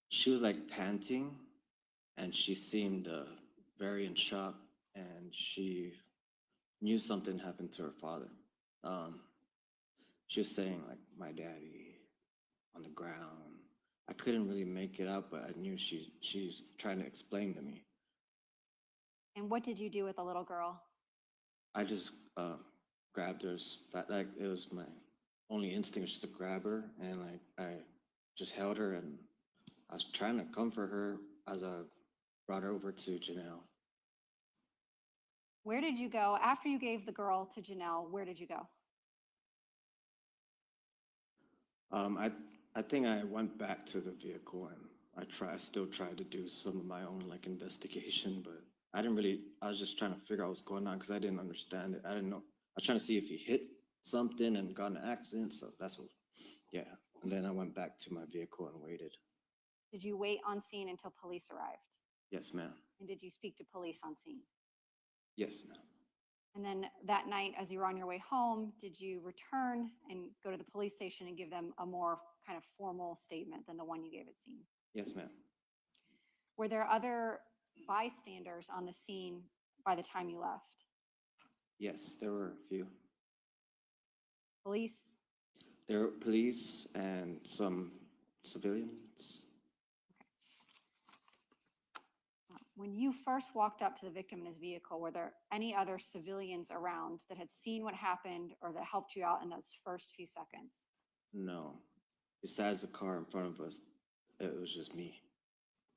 She was panting, and she seemed very in shock, and she knew something happened to her father. She was saying my daddy on the ground. I couldn't really make it out, but I knew she's trying to explain to me. And what did you do with the little girl? I just grabbed her, it was my only instinct was just to grab her, and I just held her, and I was trying to comfort her as I brought her over to Janelle. Where did you go after you gave the girl to Janelle? Where did you go? I think I went back to the vehicle, and I still tried to do some of my own investigation, but I was just trying to figure out what's going on because I didn't understand it. I didn't know. I was trying to see if he hit something and got in an accident. So that's what, yeah. And then I went back to my vehicle and waited. Did you wait on scene until police arrived? Yes, ma'am. And did you speak to police on scene? Yes, ma'am. And then that night, as you were on your way home, did you return and go to the police station and give them a more kind of formal statement than the one you gave at scene? Yes, ma'am. Were there other bystanders on the scene by the time you left? Yes, there were a few. Police? There were police and some civilians. When you first walked up to the victim in his vehicle, were there any other civilians around that had seen what happened or that helped you out in those first few seconds? No. Besides the car in front of us, it was just me.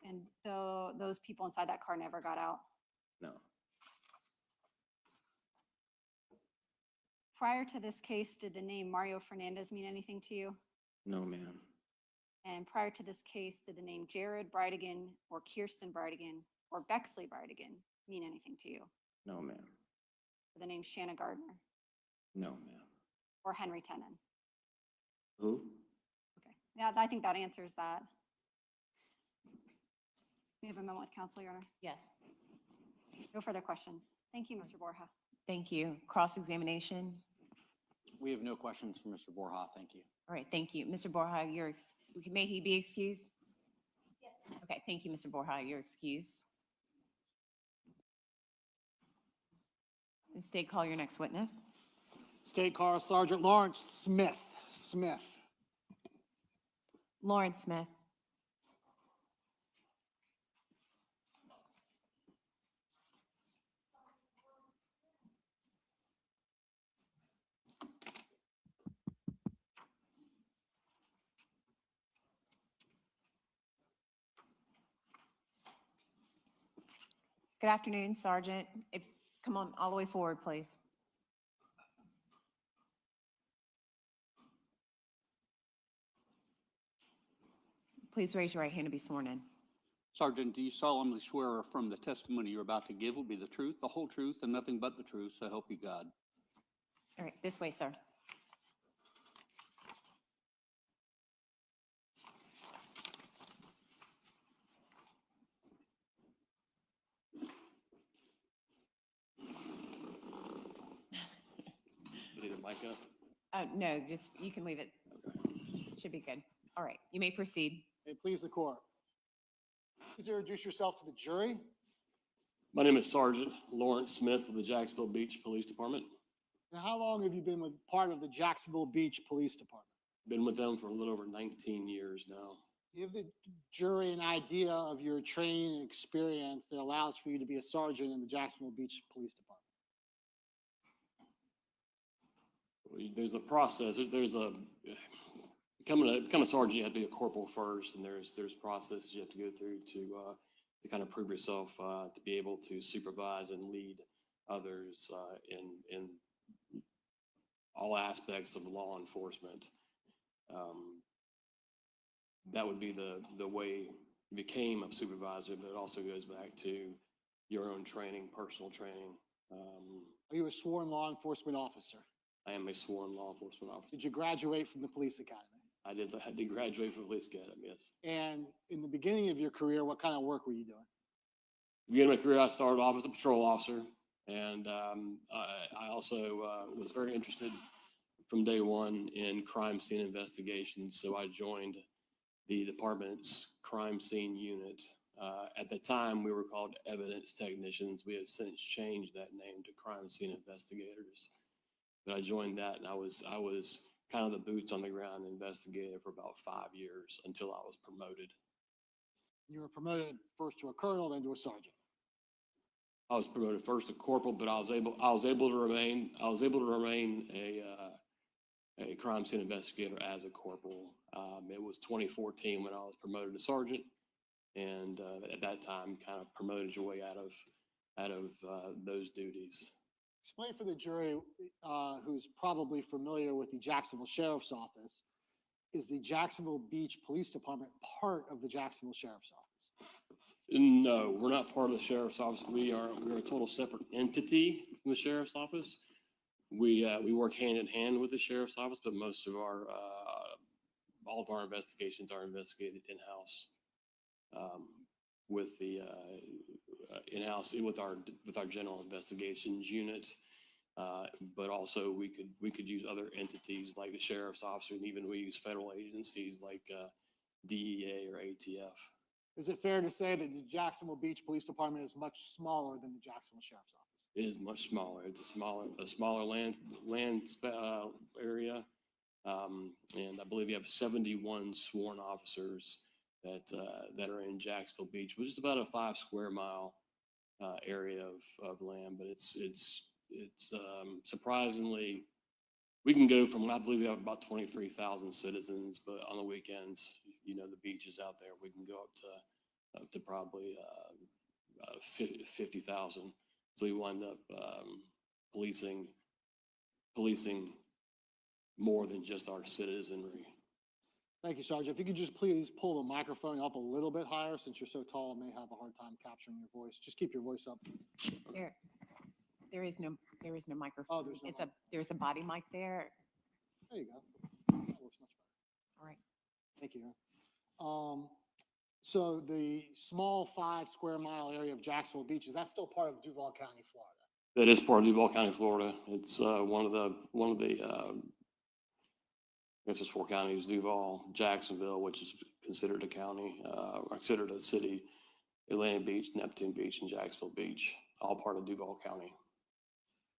And those people inside that car never got out? No. Prior to this case, did the name Mario Fernandez mean anything to you? No, ma'am. And prior to this case, did the name Jared Bridegan or Kirsten Bridegan or Bexley Bridegan mean anything to you? No, ma'am. Or the name Shanna Gardner No, ma'am. or Henry Tenon? Who? Okay, yeah, I think that answers that. We have a moment with counsel, Your Honor. Yes, No further questions. Thank you, Mr. Borja. thank you. Cross-examination. We have no questions for Mr. Borja. Thank you. All right, thank you. Mr. Borja, may he be excused? Yes. Okay, thank you, Mr. Borja. You're excused. State, call your next witness. State Car Sergeant Lawrence Smith. Lawrence Smith. Good afternoon, Sergeant. Come on all the way forward, please. Please raise your right hand to be sworn in. Sergeant, do you solemnly swear or affirm the testimony you're about to give will be the truth, the whole truth, and nothing but the truth, so help you God? All right, this way, sir. You need a mic up? No, just, you can leave it. Should be good. All right, you may proceed. May it please the court. Please introduce yourself to the jury. My name is Sergeant Lawrence Smith of the Jacksonville Beach Police Department. Now, how long have you been with part of the Jacksonville Beach Police Department? Been with them for a little over 19 years now. Give the jury an idea of your training and experience that allows for you to be a sergeant in the Jacksonville Beach Police Department. There's a process. Become a sergeant, you have to be a corporal first, and there's processes you have to go through to kind of prove yourself to be able to supervise and lead others in all aspects of law enforcement. That would be the way you became a supervisor, but it also goes back to your own training, personal training. Are you a sworn law enforcement officer? I am a sworn law enforcement officer. Did you graduate from the police academy? I did graduate from the police academy, yes. And in the beginning of your career, what kind of work were you doing? Beginning of my career, I started off as a patrol officer, and I also was very interested from day one in crime scene investigations. So I joined the department's crime scene unit. At the time, we were called evidence technicians. We have since changed that name to crime scene investigators. But I joined that, and I was kind of the boots on the ground investigator for about 5 years until I was promoted. You were promoted first to a colonel, then to a sergeant. I was promoted first to corporal, but I was able to remain a crime scene investigator as a corporal. It was 2014 when I was promoted to sergeant, and at that time, kind of promoted your way out of those duties. Explain for the jury who's probably familiar with the Jacksonville Sheriff's Office, is the Jacksonville Beach Police Department part of the Jacksonville Sheriff's Office? No, we're not part of the Sheriff's Office. We're a total separate entity from the Sheriff's Office. We work hand in hand with the Sheriff's Office, but most of all of our investigations are investigated in-house with the in-house with our general investigations unit. But also we could use other entities like the Sheriff's Office, and even we use federal agencies like DEA or ATF. Is it fair to say that the Jacksonville Beach Police Department is much smaller than the Jacksonville Sheriff's Office? It is much smaller. It's a smaller land area, and I believe you have 71 sworn officers that are in Jacksonville Beach, which is about a 5 square mile area of land. But it's surprisingly, we can go from, I believe we have about 23,000 citizens, but on the weekends, the beaches out there, we can go up to probably 50,000. So we wind up policing more than just our citizenry. Thank you, Sergeant. If you could just please pull the microphone up a little bit higher, since you're so tall, I may have a hard time capturing your voice. Just keep your voice up. There is no microphone. Oh, there's no there's a body mic there. There you go. That works much better. All right. Thank you. So the small 5 square mile area of Jacksonville Beach, is that still part of Duval County, Florida? That is part of Duval County, Florida. It's one of the I guess there's 4 counties: Duval, Jacksonville, which is considered a county, considered a city, Atlantic Beach, Neptune Beach, and Jacksonville Beach, all part of Duval County.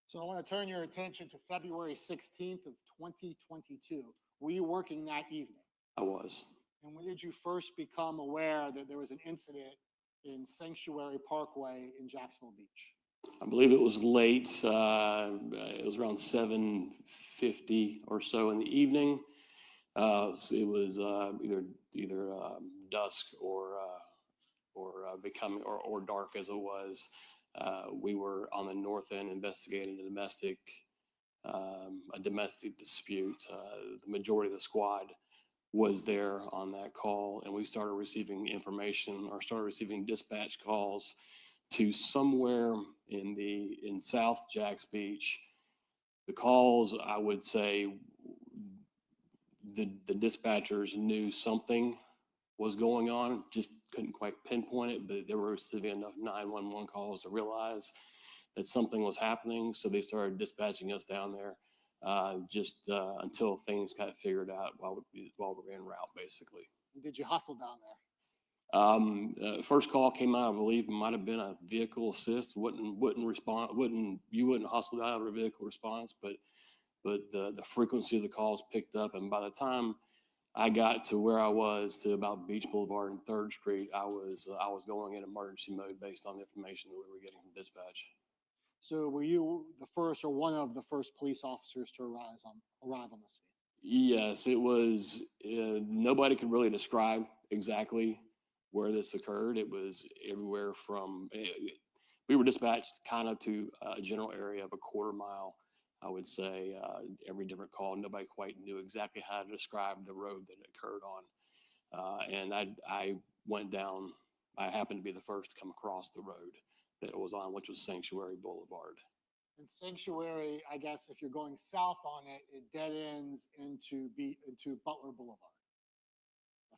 So I want to turn your attention to February 16th of 2022. Were you working that evening? I was. And when did you first become aware that there was an incident in Sanctuary Parkway in Jacksonville Beach? I believe it was late. It was around 7:50 or so in the evening. It was either dusk or becoming or dark as it was. We were on the north end investigating a domestic dispute. The majority of the squad was there on that call, and we started receiving dispatch calls to somewhere in South Jacks Beach. The calls, I would say, the dispatchers knew something was going on, just couldn't quite pinpoint it, but they were receiving enough 911 calls to realize that something was happening. So they started dispatching us down there until things got figured out while we were en route, basically. Did you hustle down there? First call came out, I believe, it might have been a vehicle assist. Wouldn't respond. You wouldn't hustle down to a vehicle response, but the frequency of the calls picked up, and by the time I got to where I was, to about Beach Boulevard and 3rd Street, I was going in emergency mode based on the information that we were getting from dispatch. So were you the first or one of the first police officers to arrive on the scene? Yes, it was. Nobody could really describe exactly where this occurred. It was everywhere from, we were dispatched kind of to a general area of a quarter mile, I would say. Every different call, nobody quite knew exactly how to describe the road that it occurred on. And I went down, I happened to be the first to come across the road that it was on, which was Sanctuary Boulevard. And Sanctuary, I guess if you're going south on it, it dead ends into Butler Boulevard.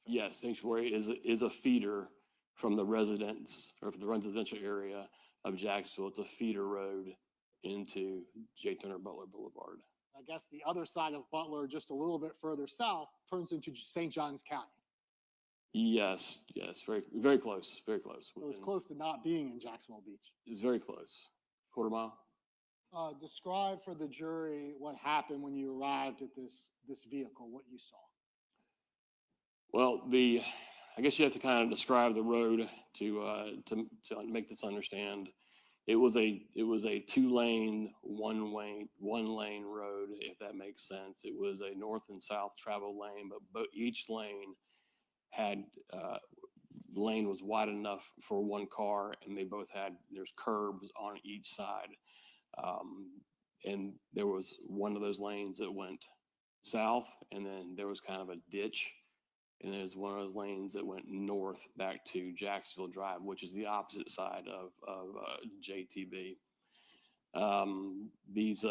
Yes, Sanctuary is a feeder from the residential area of Jacksonville. It's a feeder road into J. Turner Butler Boulevard. I guess the other side of Butler, just a little bit further south, turns into St. Johns County. Yes, very, very close, very close. It was close to not being in Jacksonville Beach. It's very close, quarter mile. Describe for the jury what happened when you arrived at this vehicle, what you saw. Well, I guess you have to kind of describe the road to make this understand. It was a 2-lane, one lane road, if that makes sense. It was a north and south travel lane, but each lane lane was wide enough for one car, and there's curbs on each side. And there was one of those lanes that went south, and then there was kind of a ditch, and there's one of those lanes that went north back to Jacksonville Drive, which is the opposite side of JTB. These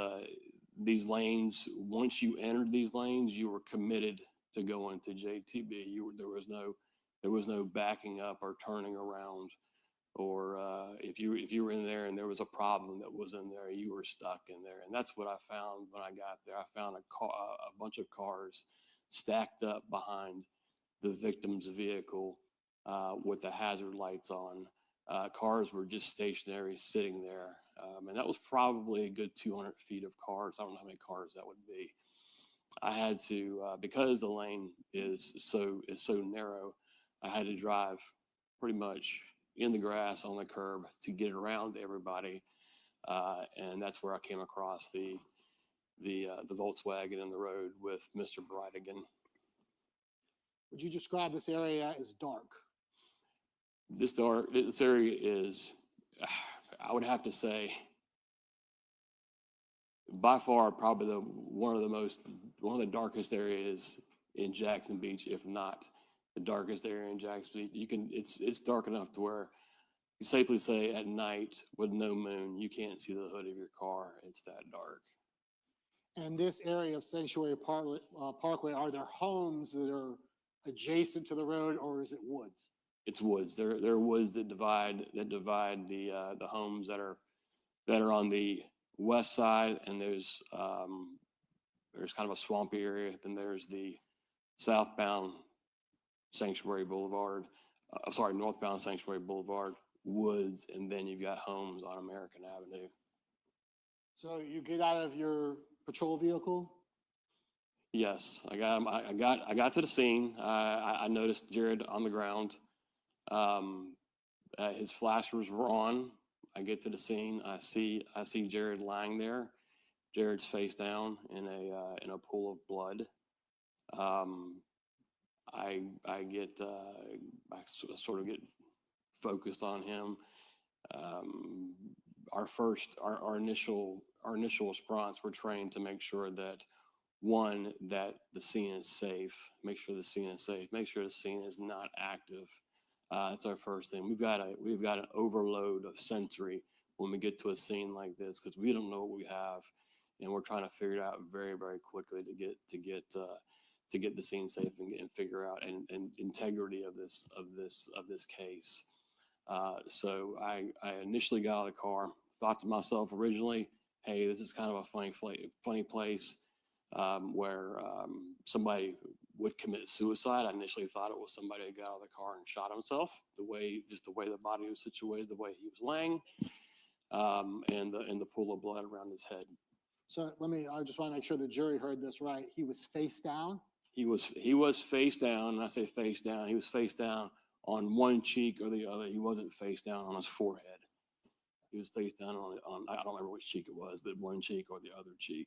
lanes, once you entered these lanes, you were committed to go into JTB. There was no backing up or turning around, or if you were in there and there was a problem that was in there, you were stuck in there. And that's what I found when I got there. I found a bunch of cars stacked up behind the victim's vehicle with the hazard lights on. Cars were just stationary, sitting there, and that was probably a good 200 feet of cars. I don't know how many cars that would be. I had to, because the lane is so narrow, I had to drive pretty much in the grass on the curb to get around everybody, and that's where I came across the Volkswagen in the road with Mr. Bridegan. Would you describe this area as dark? This area is, I would have to say, by far probably one of the darkest areas in Jackson Beach, if not the darkest area in Jackson Beach. It's dark enough to where you safely say at night with no moon, you can't see the hood of your car. It's that dark. And this area of Sanctuary Parkway, are there homes that are adjacent to the road, or is it woods? It's woods. There are woods that divide the homes that are on the west side, and there's kind of a swampy area. Then there's the southbound Sanctuary Boulevard, northbound Sanctuary Boulevard, woods, and then you've got homes on American Avenue. So you get out of your patrol vehicle? Yes, I got him. I got to the scene. I noticed Jared on the ground. His flashers were on. I get to the scene. I see Jared lying there. Jared's face down in a pool of blood. I sort of get focused on him. Our initial response, we're trained to make sure that that the scene is safe, make sure the scene is safe, make sure the scene is not active. That's our first thing. We've got an overload of sensory when we get to a scene like this because we don't know what we have, and we're trying to figure it out very, very quickly to get the scene safe and figure out and integrity of this case. So I initially got out of the car, thought to myself originally, hey, this is kind of a funny place where somebody would commit suicide. I initially thought it was somebody that got out of the car and shot himself. The way the body was situated, the way he was laying, and the pool of blood around his head. So I just want to make sure the jury heard this right. He was face down? He was face down, and I say face down. He was face down on one cheek or the other. He wasn't face down on his forehead. He was face down on I don't remember which cheek it was, but one cheek or the other cheek.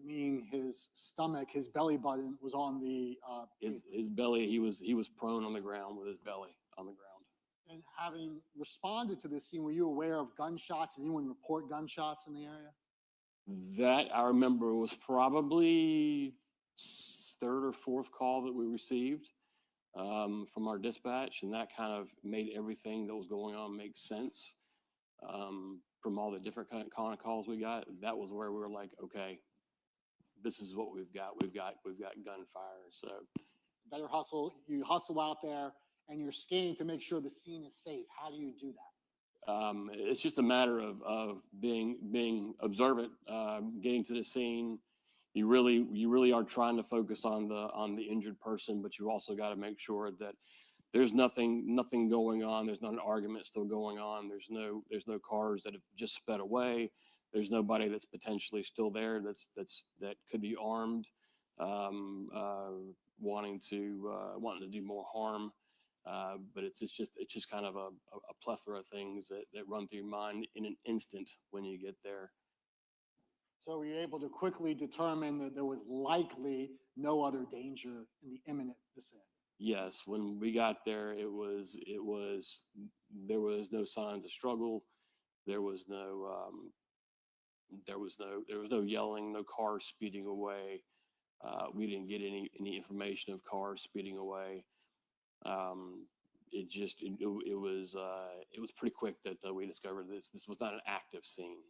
Meaning his stomach, his belly button was on the his belly. He was prone on the ground with his belly on the ground. And having responded to this scene, were you aware of gunshots? Did anyone report gunshots in the area? That I remember was probably third or fourth call that we received from our dispatch, and that kind of made everything that was going on make sense. From all the different kind of calls we got, that was where we were like, okay, this is what we've got. We've got gunfire. So Better hustle. You hustle out there and you're scanning to make sure the scene is safe. How do you do that? It's just a matter of being observant, getting to the scene. You really are trying to focus on the injured person, but you also got to make sure that there's nothing going on. There's not an argument still going on. There's no cars that have just sped away. There's nobody that's potentially still there that could be armed, wanting to do more harm. But it's just kind of a plethora of things that run through your mind in an instant when you get there. So were you able to quickly determine that there was likely no other danger in the imminent vicinity? Yes, when we got there, there was no signs of struggle. There was no yelling, no cars speeding away. We didn't get any information of cars speeding away. It was pretty quick that we discovered this was not an active scene.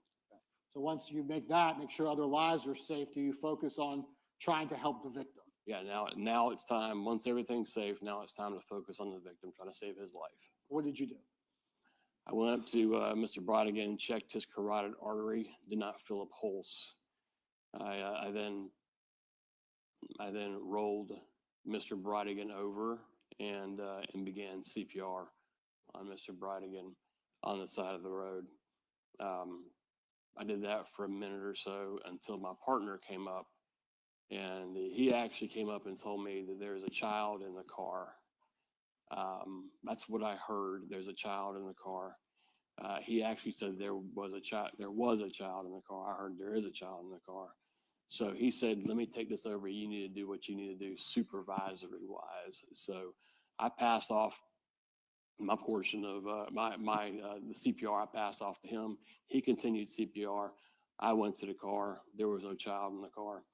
So once you make sure other lives are safe, do you focus on trying to help the victim? Yeah, now it's time. Once everything's safe, now it's time to focus on the victim, trying to save his life. What did you do? I went up to Mr. Bridegan, checked his carotid artery, did not feel a pulse. I then rolled Mr. Bridegan over and began CPR on Mr. Bridegan on the side of the road. I did that for a minute or so until my partner came up, and he actually came up and told me that there's a child in the car. That's what I heard. There's a child in the car. He actually said there was a child in the car. I heard there is a child in the car. So he said, let me take this over. You need to do what you need to do supervisory wise. So I passed off my portion of the CPR. I passed off to him. He continued CPR. I went to the car. There was no child in the car.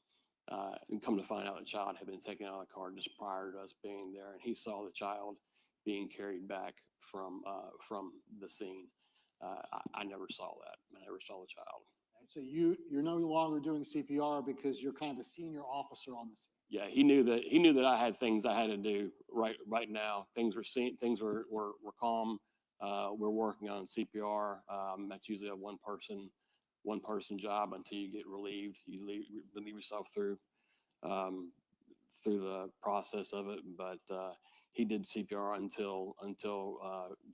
And come to find out the child had been taken out of the car just prior to us being there. And he saw the child being carried back from the scene. I never saw that. I never saw the child. So you're no longer doing CPR because you're kind of the senior officer on the scene. Yeah, he knew that I had things I had to do right now. Things were calm. We're working on CPR. That's usually a one person job until you get relieved. You relieve yourself through the process of it. But he did CPR until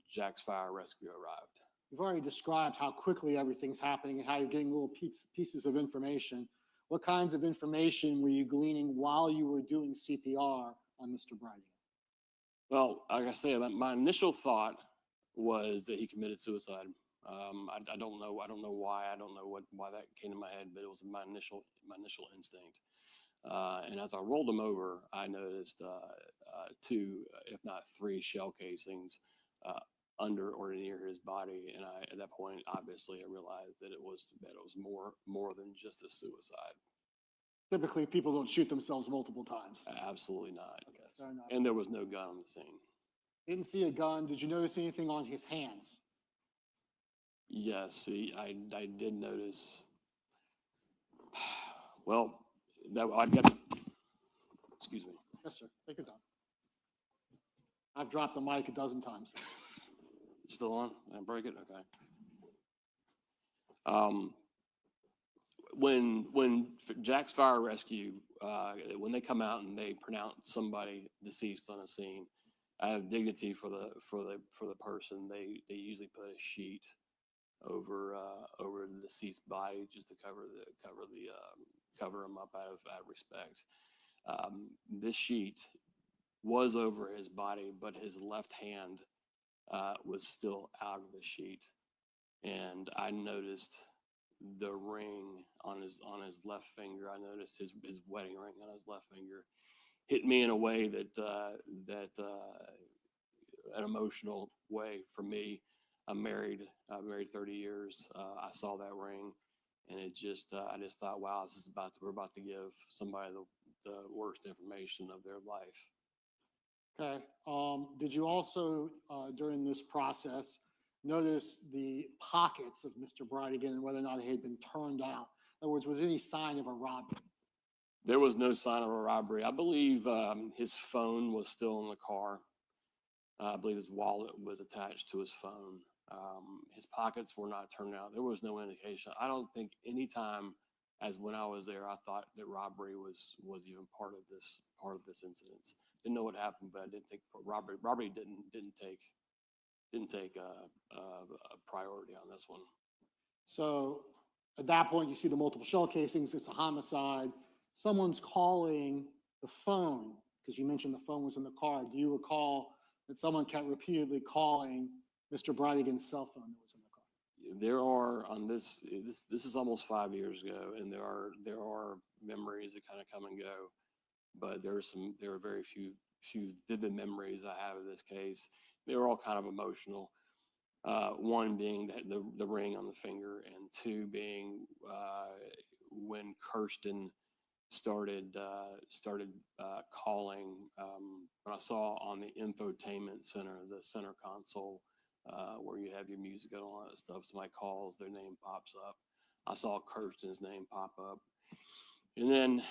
Jack's Fire Rescue arrived. You've already described how quickly everything's happening and how you're getting little pieces of information. What kinds of information were you gleaning while you were doing CPR on Mr. Bridegan? Well, like I said, my initial thought was that he committed suicide. I don't know. I don't know why. I don't know why that came to my head, but it was my initial instinct. And as I rolled him over, I noticed two, if not three, shell casings under or near his body. And at that point, obviously, I realized that it was more than just a suicide. Typically, people don't shoot themselves multiple times. Absolutely not. Okay, fair enough. And there was no gun on the scene. Didn't see a gun. Did you notice anything on his hands? Yes, I did notice. Well, that I got. Excuse me. Yes, sir. Take your time. I've dropped the mic a dozen times. It's still on? Did I break it? Okay. When Jack's Fire Rescue, when they come out and they pronounce somebody deceased on a scene, out of dignity for the person, they usually put a sheet over the deceased body just to cover him up out of respect. This sheet was over his body, but his left hand was still out of the sheet, and I noticed the ring on his left finger. I noticed his wedding ring on his left finger. Hit me in a way that an emotional way for me. I'm married 30 years. I saw that ring, and I just thought, wow, we're about to give somebody the worst information of their life. Okay. Did you also, during this process, notice the pockets of Mr. Bridegan and whether or not he had been turned out? In other words, was there any sign of a robbery? There was no sign of a robbery. I believe his phone was still in the car. I believe his wallet was attached to his phone. His pockets were not turned out. There was no indication. I don't think any time, as when I was there, I thought that robbery was even part of this incident. Didn't know what happened, but I didn't think robbery didn't take a priority on this one. So at that point, you see the multiple shell casings. It's a homicide. Someone's calling the phone because you mentioned the phone was in the car. Do you recall that someone kept repeatedly calling Mr. Bridegan's cell phone that was in the car? There are on this is almost 5 years ago, and there are memories that kind of come and go, but there are very few vivid memories I have of this case. They were all kind of emotional. One being the ring on the finger, and two being when Kirsten started calling. When I saw on the infotainment center, the center console, where you have your music and all that stuff, somebody calls, their name pops up. I saw Kirsten's name pop up, and then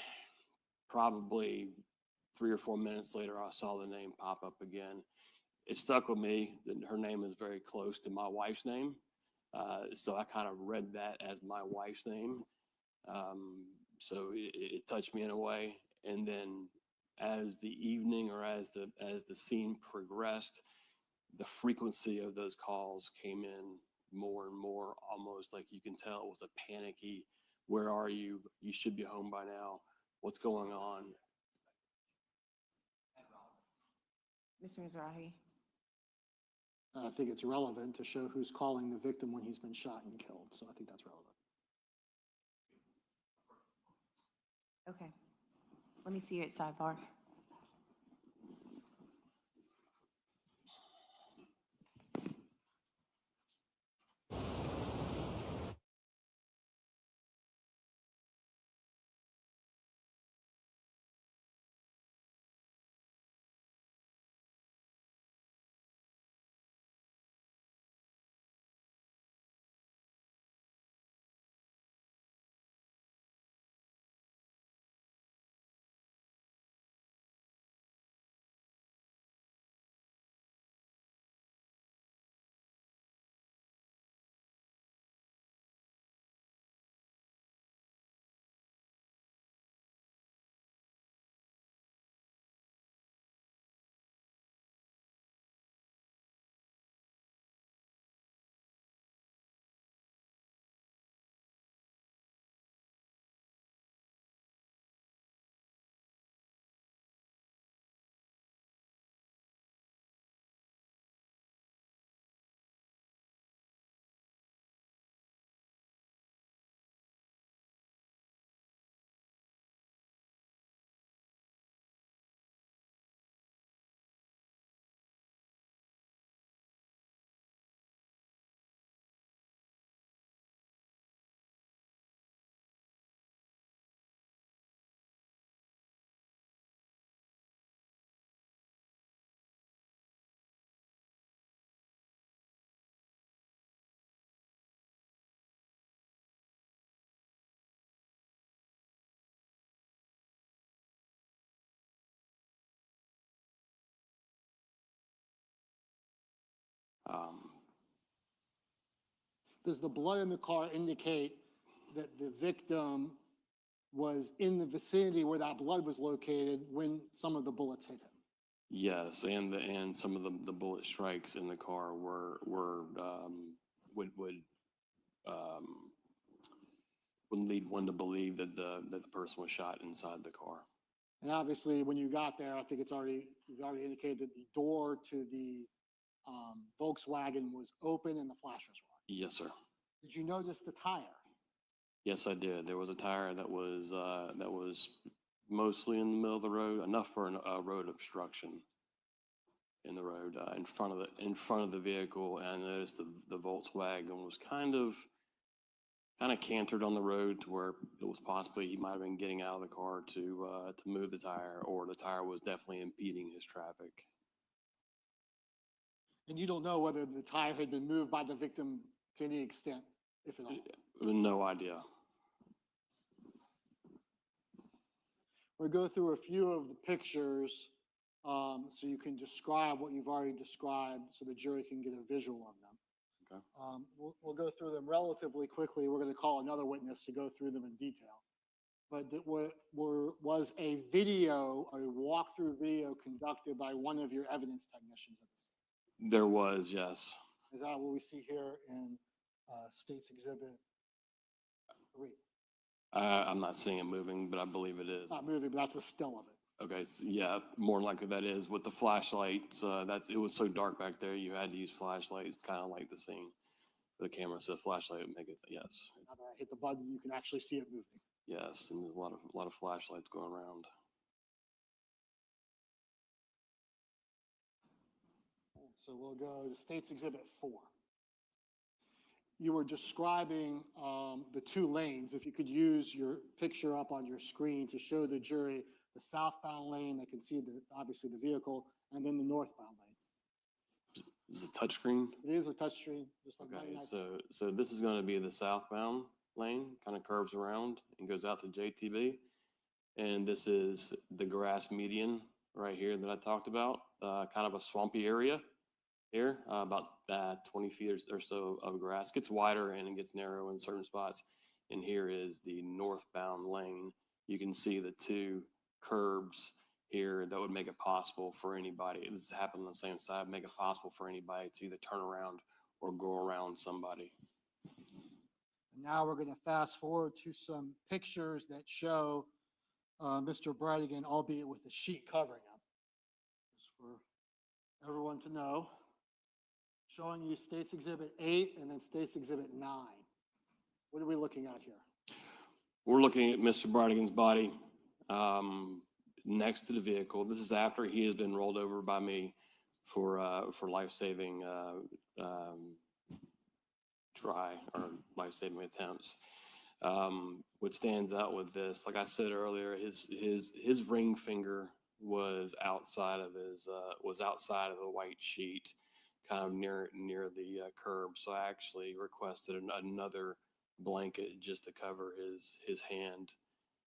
probably 3 or 4 minutes later, I saw the name pop up again. It stuck with me that her name is very close to my wife's name, so I kind of read that as my wife's name. So it touched me in a way, and then as the evening or as the scene progressed, the frequency of those calls came in more and more, almost like you can tell it was a panicky, where are you? You should be home by now. What's going on? Mr. Mizrahi? I think it's relevant to show who's calling the victim when he's been shot and killed. So I think that's relevant. Okay. Let me see you at sidebar. Does the blood in the car indicate that the victim was in the vicinity where that blood was located when some of the bullets hit him? Yes, and some of the bullet strikes in the car would lead one to believe that the person was shot inside the car. And obviously, when you got there, I think you've already indicated that the door to the Volkswagen was open and the flashers were on. Yes, sir. Did you notice the tire? Yes, I did. There was a tire that was mostly in the middle of the road, enough for a road obstruction in the road in front of the vehicle. And I noticed the Volkswagen was kind of cantered on the road to where it was possibly he might have been getting out of the car to move the tire, or the tire was definitely impeding his traffic. And you don't know whether the tire had been moved by the victim to any extent, if at all? No idea. We'll go through a few of the pictures so you can describe what you've already described so the jury can get a visual of them. Okay. We'll go through them relatively quickly. We're going to call another witness to go through them in detail. But was a video, a walkthrough video conducted by one of your evidence technicians at the scene? There was, yes. Is that what we see here in State's Exhibit 3? I'm not seeing it moving, but I believe it is. It's not moving, but that's a still of it. Okay, so yeah, more than likely that is with the flashlights. It was so dark back there, you had to use flashlights, kind of like the scene. The camera says flashlight would make it. Yes. Now that I hit the button, you can actually see it moving. Yes, and there's a lot of flashlights going around. So we'll go to State's Exhibit 4. You were describing the two lanes. If you could use your picture up on your screen to show the jury the southbound lane, they can see obviously the vehicle, and then the northbound lane. Is it a touchscreen? It is a touchscreen. Okay, so this is going to be the southbound lane, kind of curves around and goes out to JTB. And this is the grass median right here that I talked about, kind of a swampy area here, about 20 feet or so of grass. It gets wider and it gets narrow in certain spots. And here is the northbound lane. You can see the two curbs here that would make it possible for anybody, this is happening on the same side, make it possible for anybody to either turn around or go around somebody. And now we're going to fast forward to some pictures that show Mr. Bridegan, albeit with the sheet covering him. Just for everyone to know. Showing you State's Exhibit 8 and then State's Exhibit 9. What are we looking at here? We're looking at Mr. Bridegan's body next to the vehicle. This is after he has been rolled over by me for life-saving try or life-saving attempts. What stands out with this, like I said earlier, his ring finger was outside of the white sheet, kind of near the curb. So I actually requested another blanket just to cover his hand.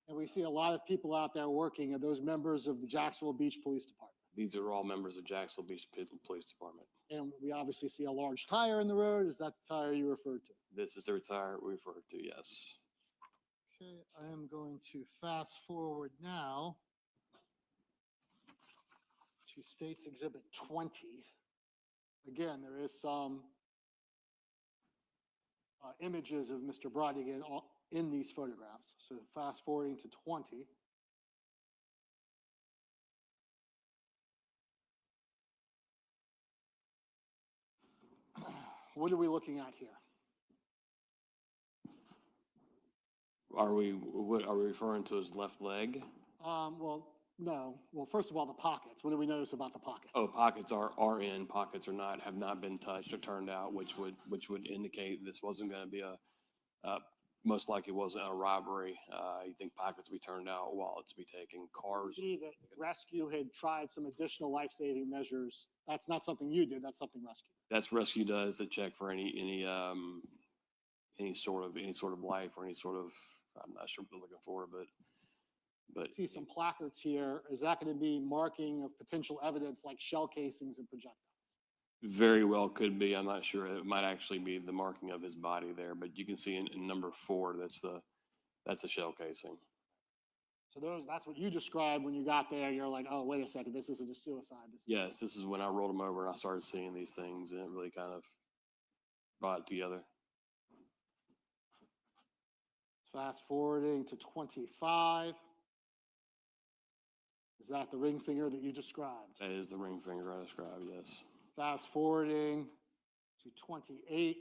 And we see a lot of people out there working. Are those members of the Jacksonville Beach Police Department? These are all members of Jacksonville Beach Police Department. And we obviously see a large tire in the road. Is that the tire you referred to? This is the tire we referred to, yes. Okay, I am going to fast forward now to State's Exhibit 20. Again, there is some images of Mr. Bridegan in these photographs. So fast forwarding to 20. What are we looking at here? Are we referring to his left leg? Well, no. Well, first of all, the pockets. What do we notice about the pockets? Oh, pockets are in. Pockets have not been touched or turned out, which would indicate this wasn't going to be most likely wasn't a robbery. You think pockets be turned out, wallets be taken, cars. See that rescue had tried some additional life-saving measures. That's not something you did. That's something rescue. That's rescue does to check for any sort of life or any sort of, I'm not sure what they're looking for, but see some placards here. Is that going to be marking of potential evidence like shell casings and projectiles? Very well could be. I'm not sure. It might actually be the marking of his body there, but you can see in number 4, that's a shell casing. So that's what you described when you got there. You're like, oh, wait a second, this isn't a suicide. Yes, this is when I rolled him over and I started seeing these things, and it really kind of brought it together. Fast forwarding to 25. Is that the ring finger that you described? That is the ring finger I described, yes. Fast forwarding to 28.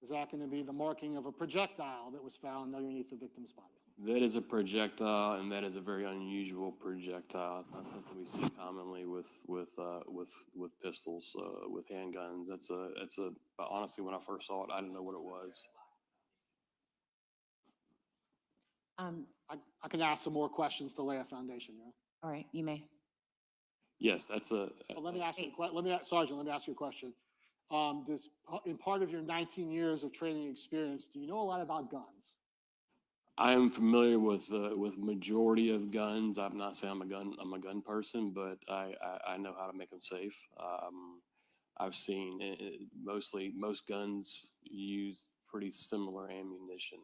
Is that going to be the marking of a projectile that was found underneath the victim's body? That is a projectile, and that is a very unusual projectile. It's not something we see commonly with pistols, with handguns. But honestly, when I first saw it, I didn't know what it was. I can ask some more questions to lay a foundation, yeah? All right, you may. Yes, that's a. Well, let me ask you, Sergeant, let me ask you a question. In part of your 19 years of training experience, do you know a lot about guns? I am familiar with majority of guns. I'm not saying I'm a gun person, but I know how to make them safe. I've seen most guns use pretty similar ammunition,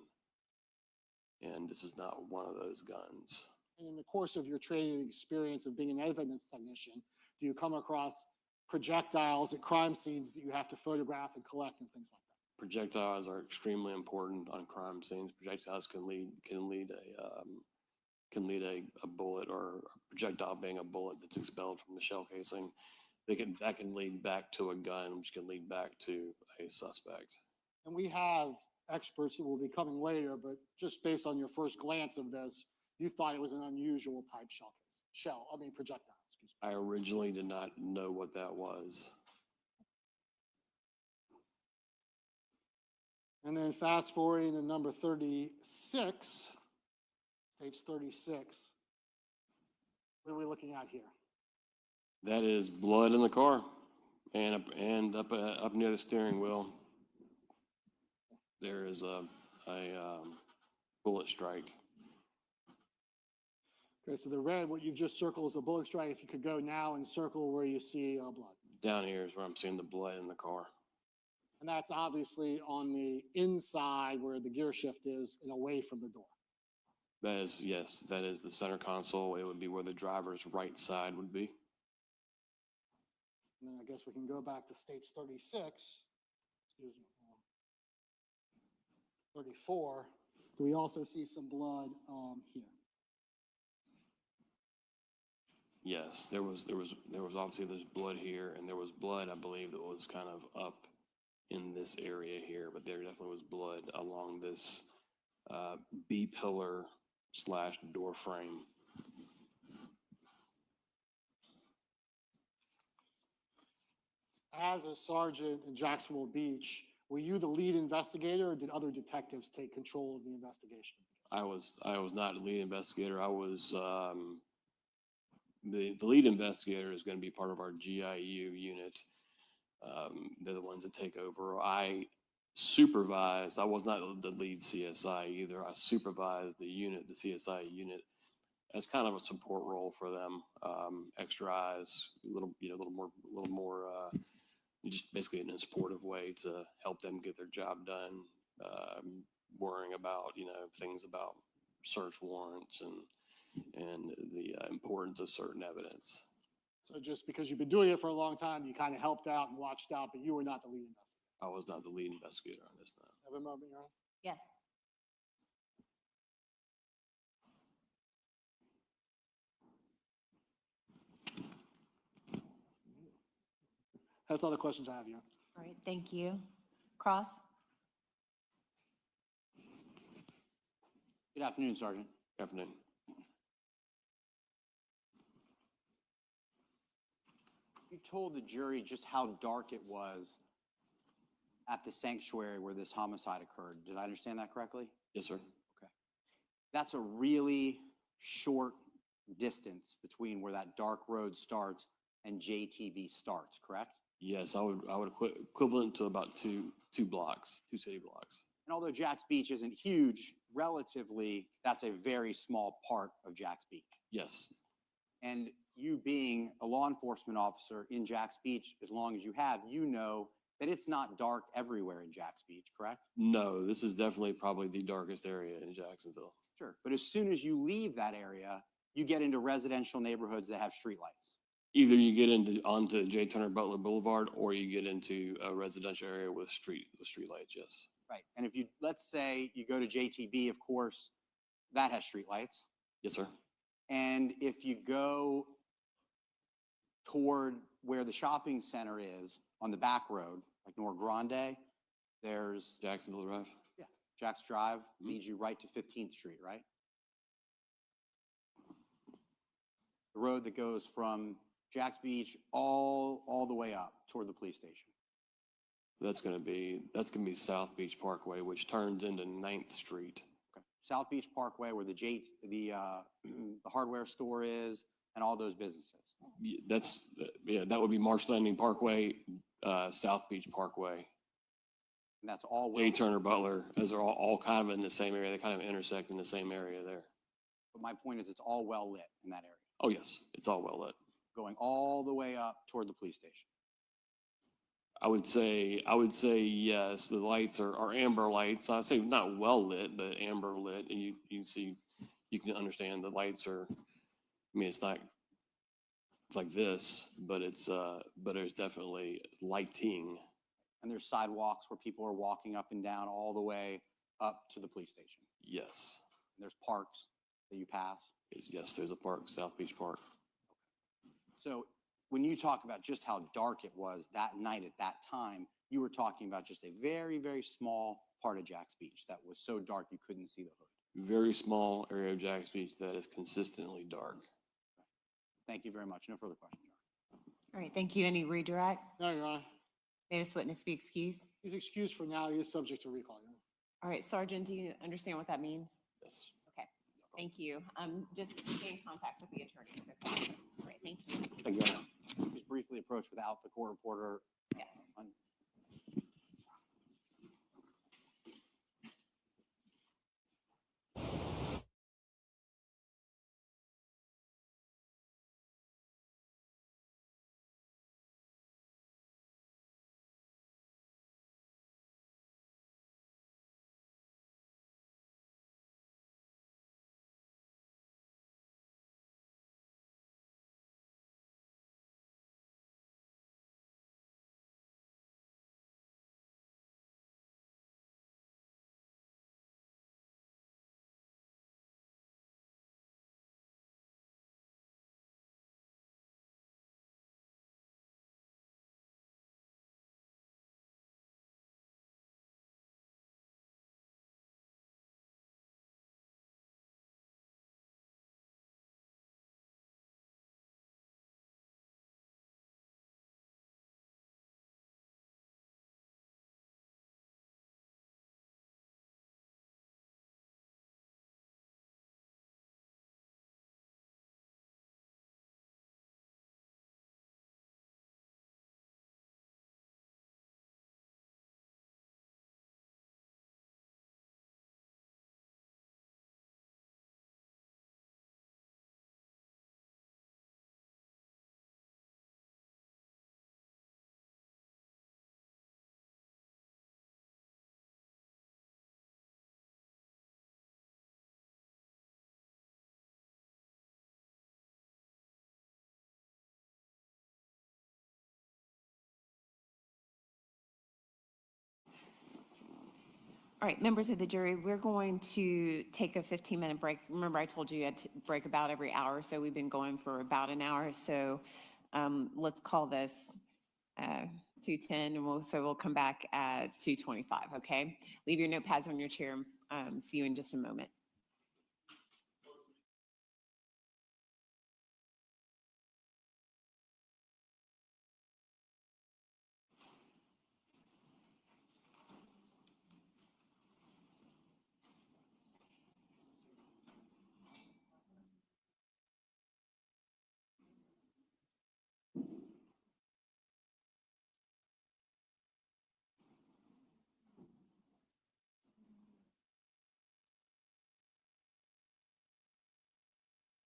and this is not one of those guns. And in the course of your training experience of being an evidence technician, do you come across projectiles at crime scenes that you have to photograph and collect and things like that? Projectiles are extremely important on crime scenes. Projectiles can lead a bullet, or a projectile being a bullet that's expelled from the shell casing. That can lead back to a gun, which can lead back to a suspect. And we have experts that will be coming later, but just based on your first glance of this, you thought it was an unusual type projectile. Excuse me. I originally did not know what that was. And then fast forwarding to number 36, stage 36. What are we looking at here? That is blood in the car, and up near the steering wheel, there is a bullet strike. Okay, so the red, what you've just circled is a bullet strike. If you could go now and circle where you see blood. Down here is where I'm seeing the blood in the car. And that's obviously on the inside where the gear shift is and away from the door. That is, yes, that is the center console. It would be where the driver's right side would be. And then I guess we can go back to stage 36. Excuse me. 34. Do we also see some blood here? Yes, there was obviously there's blood here, and there was blood, I believe, that was kind of up in this area here, but there definitely was blood along this B-pillar / door frame. As a sergeant in Jacksonville Beach, were you the lead investigator, or did other detectives take control of the investigation? I was not the lead investigator. I was the lead investigator is going to be part of our GIU unit. They're the ones that take over. I supervised. I was not the lead CSI either. I supervised the unit, the CSI unit, as kind of a support role for them. Extra eyes, a little more. Just basically in a supportive way to help them get their job done. Worrying about things about search warrants and the importance of certain evidence. So just because you've been doing it for a long time, you kind of helped out and watched out, but you were not the lead investigator. I was not the lead investigator on this now. Have a moment, Your Honor? Yes. That's all the questions I have, Your Honor. All right, thank you. Cross? Good afternoon, Sergeant. Good afternoon. You told the jury just how dark it was at the sanctuary where this homicide occurred. Did I understand that correctly? Yes, sir. Okay. That's a really short distance between where that dark road starts and JTB starts, correct? Yes, I would equivalent to about two blocks, 2 city blocks. And although Jack's Beach isn't huge, relatively, that's a very small part of Jack's Beach. Yes. And you being a law enforcement officer in Jacks Beach, as long as you have, you know that it's not dark everywhere in Jacks Beach, correct? No, this is definitely probably the darkest area in Jacksonville. Sure. But as soon as you leave that area, you get into residential neighborhoods that have streetlights. Either you get onto J. Turner Butler Boulevard, or you get into a residential area with street lights. Yes. Right. And if you, let's say you go to JTB, of course, that has streetlights. Yes, sir. And if you go toward where the shopping center is on the back road, like Nor Grande, there's Jacksonville Drive. Yeah, Jacks Drive leads you right to 15th Street, right? The road that goes from Jacks Beach all the way up toward the police station. That's gonna be South Beach Parkway, which turns into 9th Street. Okay. South Beach Parkway, where the hardware store is, and all those businesses. That would be Marsh Landing Parkway, South Beach Parkway. And that's all J. Turner Butler, those are all kind of in the same area. They kind of intersect in the same area there. But my point is, it's all well lit in that area. Oh yes, it's all well lit. Going all the way up toward the police station. I would say yes. The lights are amber lights. I say not well lit, but amber lit, and you can see, you can understand the lights are. I mean, it's not like this, but there's definitely lighting. And there's sidewalks where people are walking up and down all the way up to the police station. Yes. And there's parks that you pass. Yes, there's a park, South Beach Park. So when you talk about just how dark it was that night at that time, you were talking about just a very, very small part of Jacks Beach that was so dark you couldn't see the hood. Very small area of Jacks Beach that is consistently dark. Thank you very much. No further questions. All right, thank you. Any redirect? No, Your Honor. May this witness be excused? He's excused for now. He is subject to recall, Your Honor. All right, Sergeant, do you understand what that means? Yes. Okay, thank you. Just stay in contact with the attorneys. Okay. All right, thank you. Thank you. Just briefly approach without the court reporter. Yes. All right, members of the jury, we're going to take a 15-minute break. Remember, I told you had to break about every hour, so we've been going for about an hour. So let's call this 2:10, and we'll come back at 2:25, okay? Leave your notepads on your chair. See you in just a moment.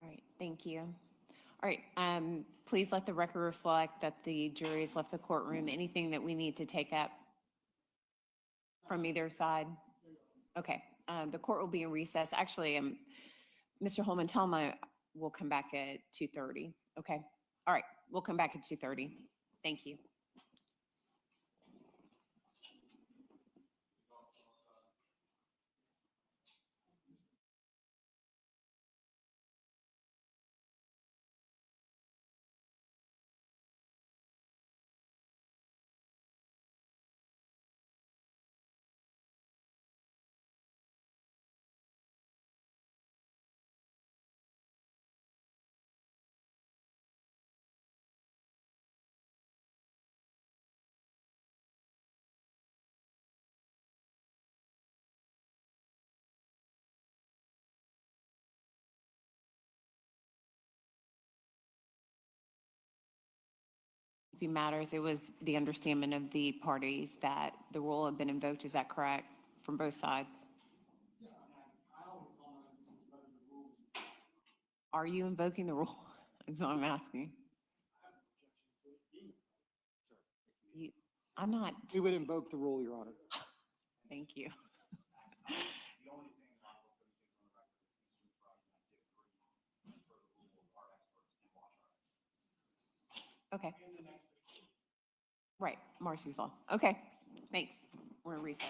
All right, thank you. All right, please let the record reflect that the jury has left the courtroom. Anything that we need to take up from either side? Okay, the court will be in recess. Actually, Mr. Holman, tell him we'll come back at 2:30. Okay, all right, we'll come back at 2:30. Thank you. Matters, it was the understanding of the parties that the rule had been invoked. Is that correct from both sides? Are you invoking the rule? That's what I'm asking. I'm not. We would invoke the rule, Your Honor. Thank you. Okay. Right, Marcy's Law. Okay, thanks. We're in recess.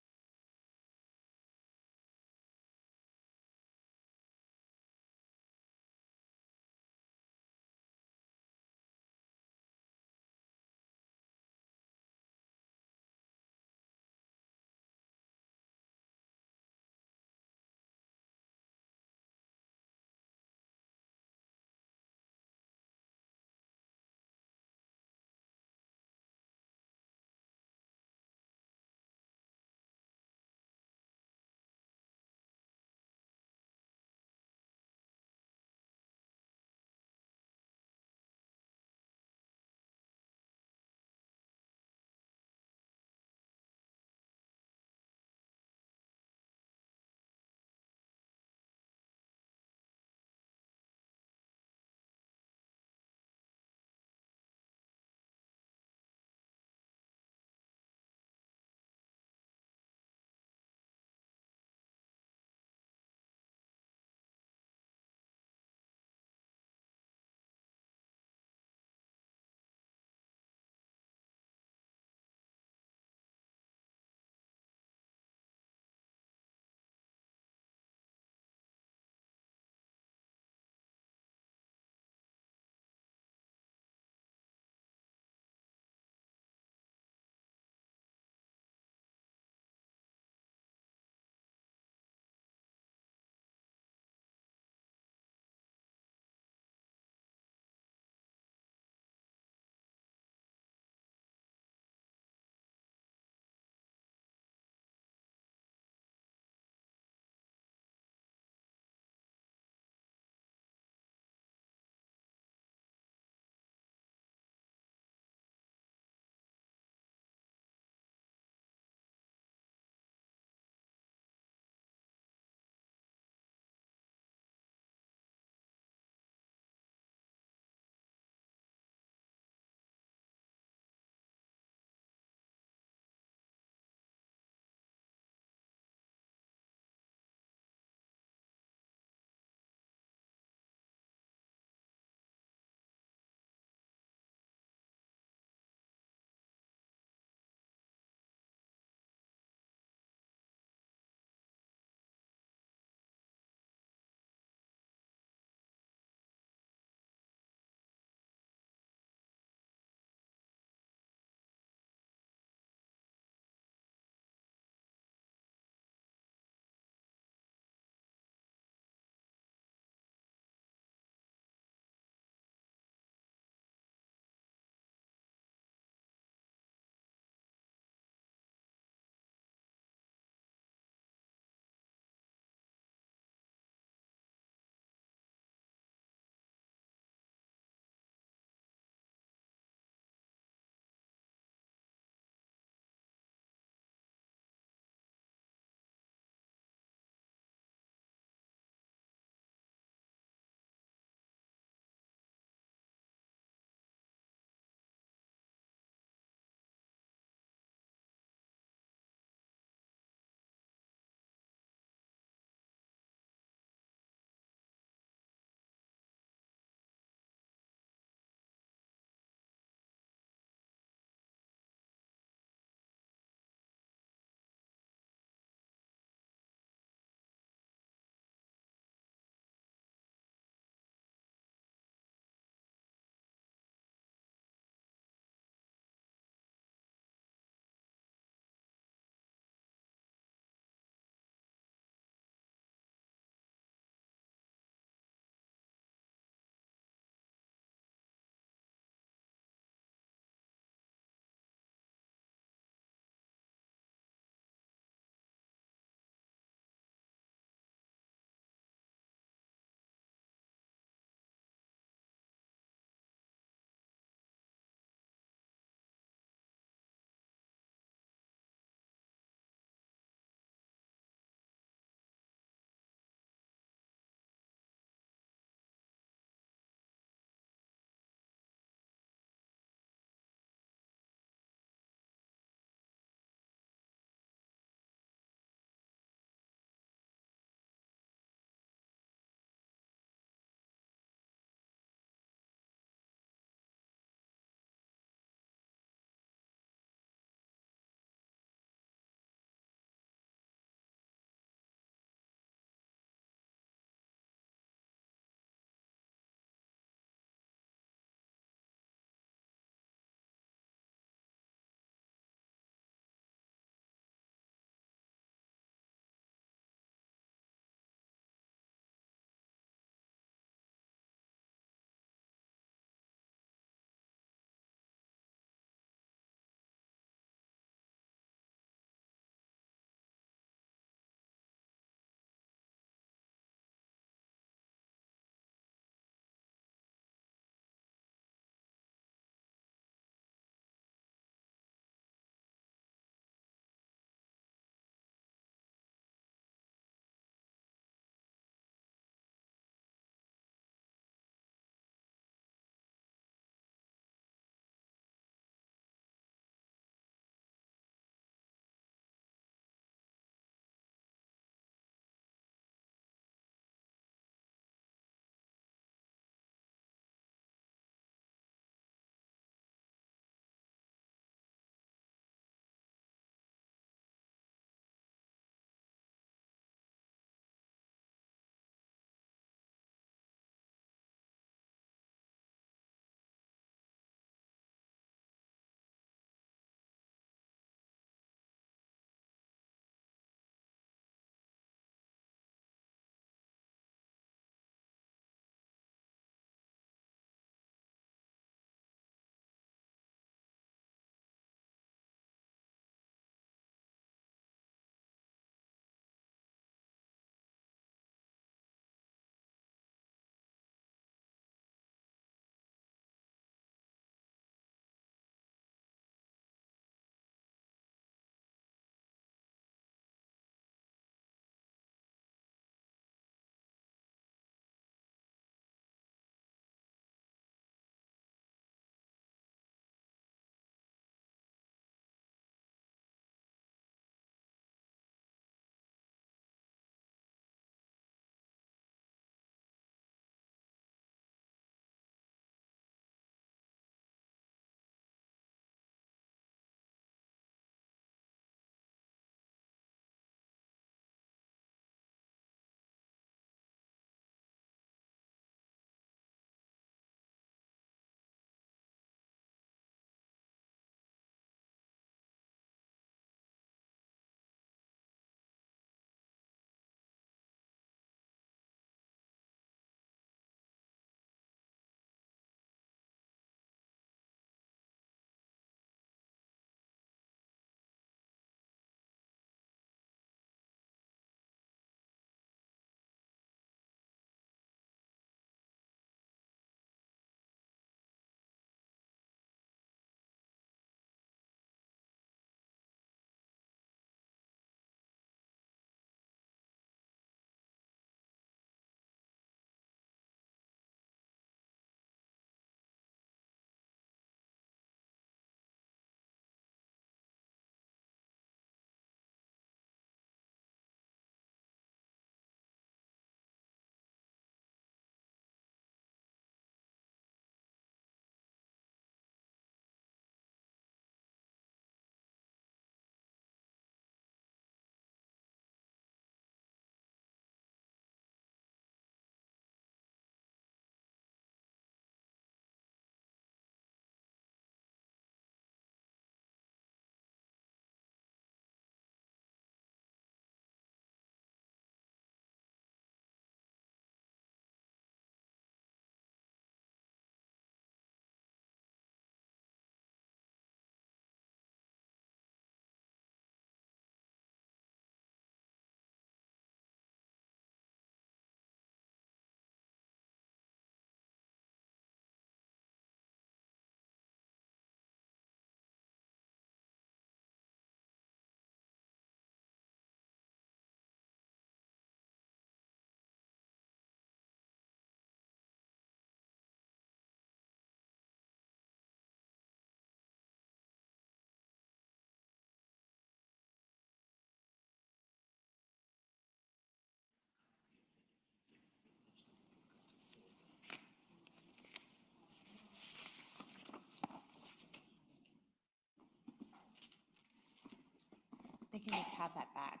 They can just have that back.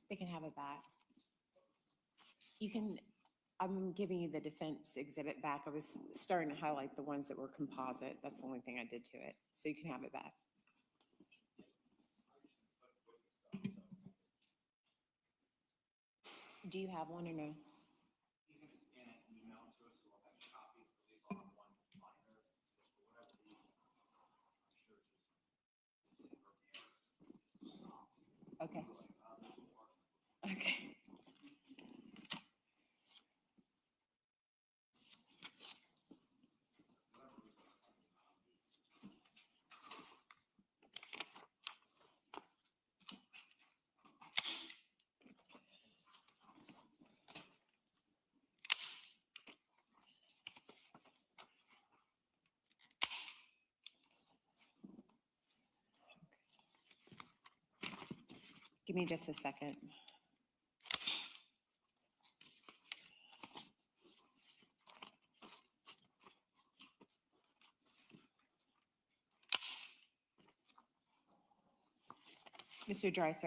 They can have it back. You can, I'm giving you the defense exhibit back. I was starting to highlight the ones that were composite. That's the only thing I did to it. So you can have it back. Do you have one or no? He's going to scan it and email it to us, so we'll have a copy, at least on one monitor, for whatever reason. I'm sure Okay. Okay. Give me just a second. Mr. Dreiser,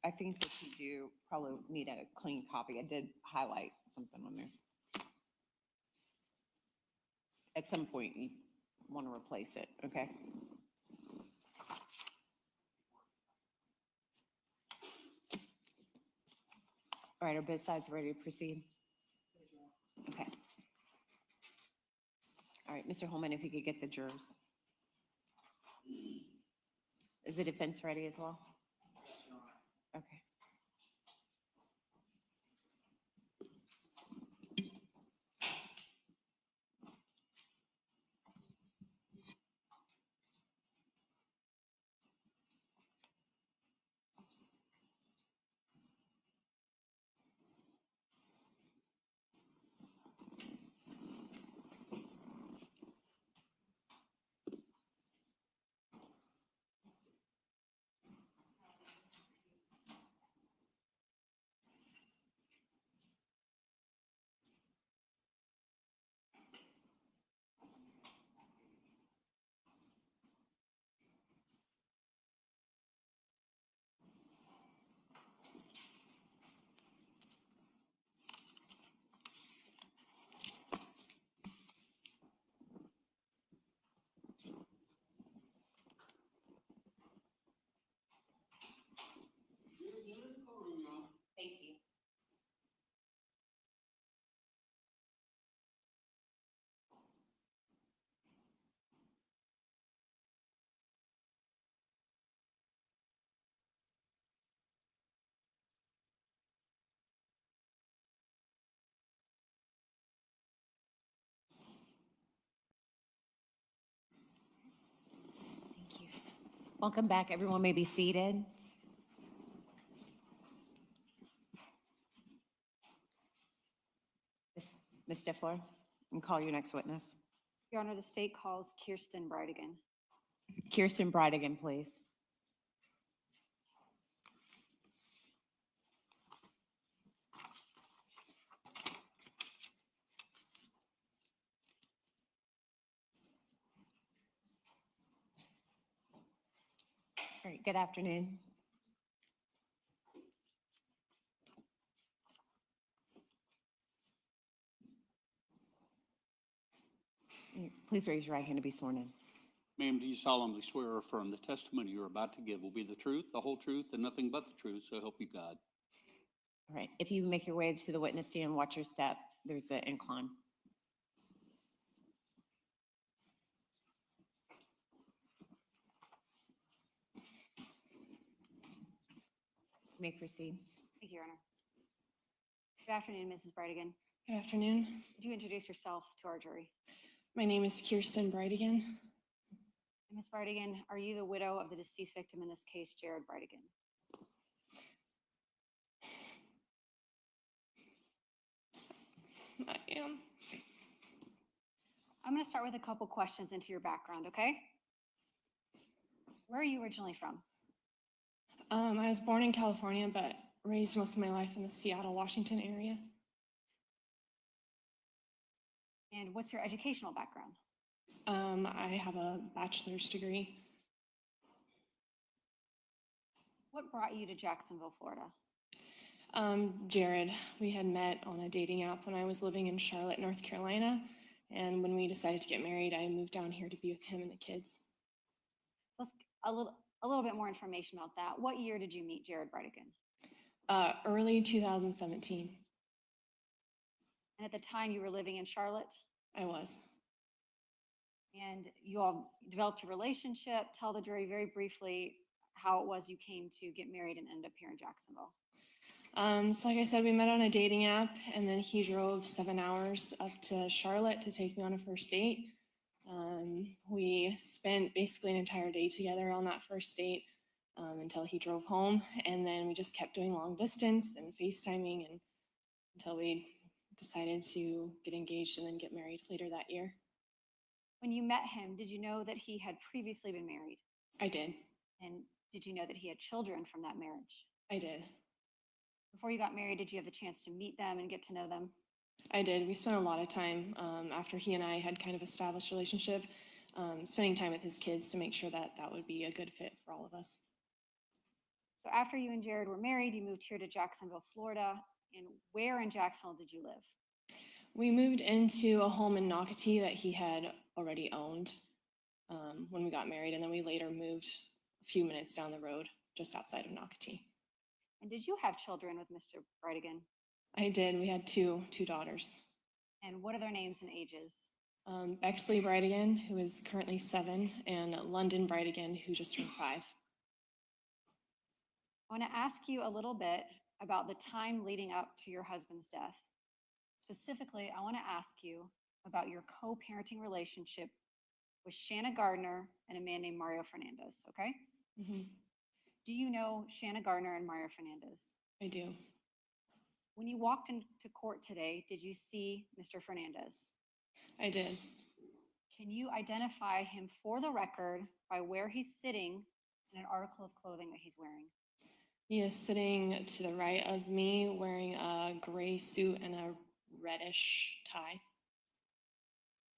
I think that you do probably need a clean copy. I did highlight something on there. At some point, you want to replace it, okay? All right, are both sides ready to proceed? Okay. All right, Mr. Holman, if you could get the jurors. Is the defense ready as well? Okay. Thank you. Thank you. Welcome back. Everyone may be seated. Ms. Stifler, and call your next witness. Your Honor, the state calls Kirsten Bridegan. Kirsten Bridegan, please. All right, good afternoon. Please raise your right hand to be sworn in. Ma'am, do you solemnly swear or affirm the testimony you're about to give will be the truth, the whole truth, and nothing but the truth, so help you God? All right, if you make your way to the witness stand, watch your step. There's an incline. You may proceed. Thank you, Your Honor. Good afternoon, Mrs. Bridegan. Good afternoon. Could you introduce yourself to our jury? My name is Kirsten Bridegan. Ms. Bridegan, are you the widow of the deceased victim in this case, Jared Bridegan? I am. I'm going to start with a couple questions into your background, okay? Where are you originally from? I was born in California, but raised most of my life in the Seattle, Washington area. And what's your educational background? I have a bachelor's degree. What brought you to Jacksonville, Florida? Jared, we had met on a dating app when I was living in Charlotte, North Carolina. And when we decided to get married, I moved down here to be with him and the kids. Let's a little bit more information about that. What year did you meet Jared Bridegan? Early 2017, And at the time you were living in Charlotte, I was. and you all developed a relationship. Tell the jury very briefly how it was you came to get married and end up here in Jacksonville. So like I said, we met on a dating app, and then he drove 7 hours up to Charlotte to take me on a first date. We spent basically an entire day together on that first date until he drove home, and then we just kept doing long distance and FaceTiming and until we decided to get engaged and then get married later that year. When you met him, did you know that he had previously been married? I did. And did you know that he had children from that marriage? I did. Before you got married, did you have the chance to meet them and get to know them? I did. We spent a lot of time after he and I had kind of established a relationship, spending time with his kids to make sure that that would be a good fit for all of us. So after you and Jared were married, you moved here to Jacksonville, Florida. And where in Jacksonville did you live? We moved into a home in Nocatee that he had already owned when we got married, and then we later moved a few minutes down the road just outside of Nocatee. And did you have children with Mr. Bridegan? I did. We had two daughters. And what are their names and ages? Bexley Bridegan, who is currently 7, and London Bridegan, who just turned 5. I want to ask you a little bit about the time leading up to your husband's death. Specifically, I want to ask you about your co-parenting relationship with Shanna Gardner and a man named Mario Fernandez, okay? Mm-hmm. Do you know Shanna Gardner and Mario Fernandez? I do. When you walked into court today, did you see Mr. Fernandez? I did. Can you identify him for the record by where he's sitting and an article of clothing that he's wearing? He is sitting to the right of me wearing a gray suit and a reddish tie.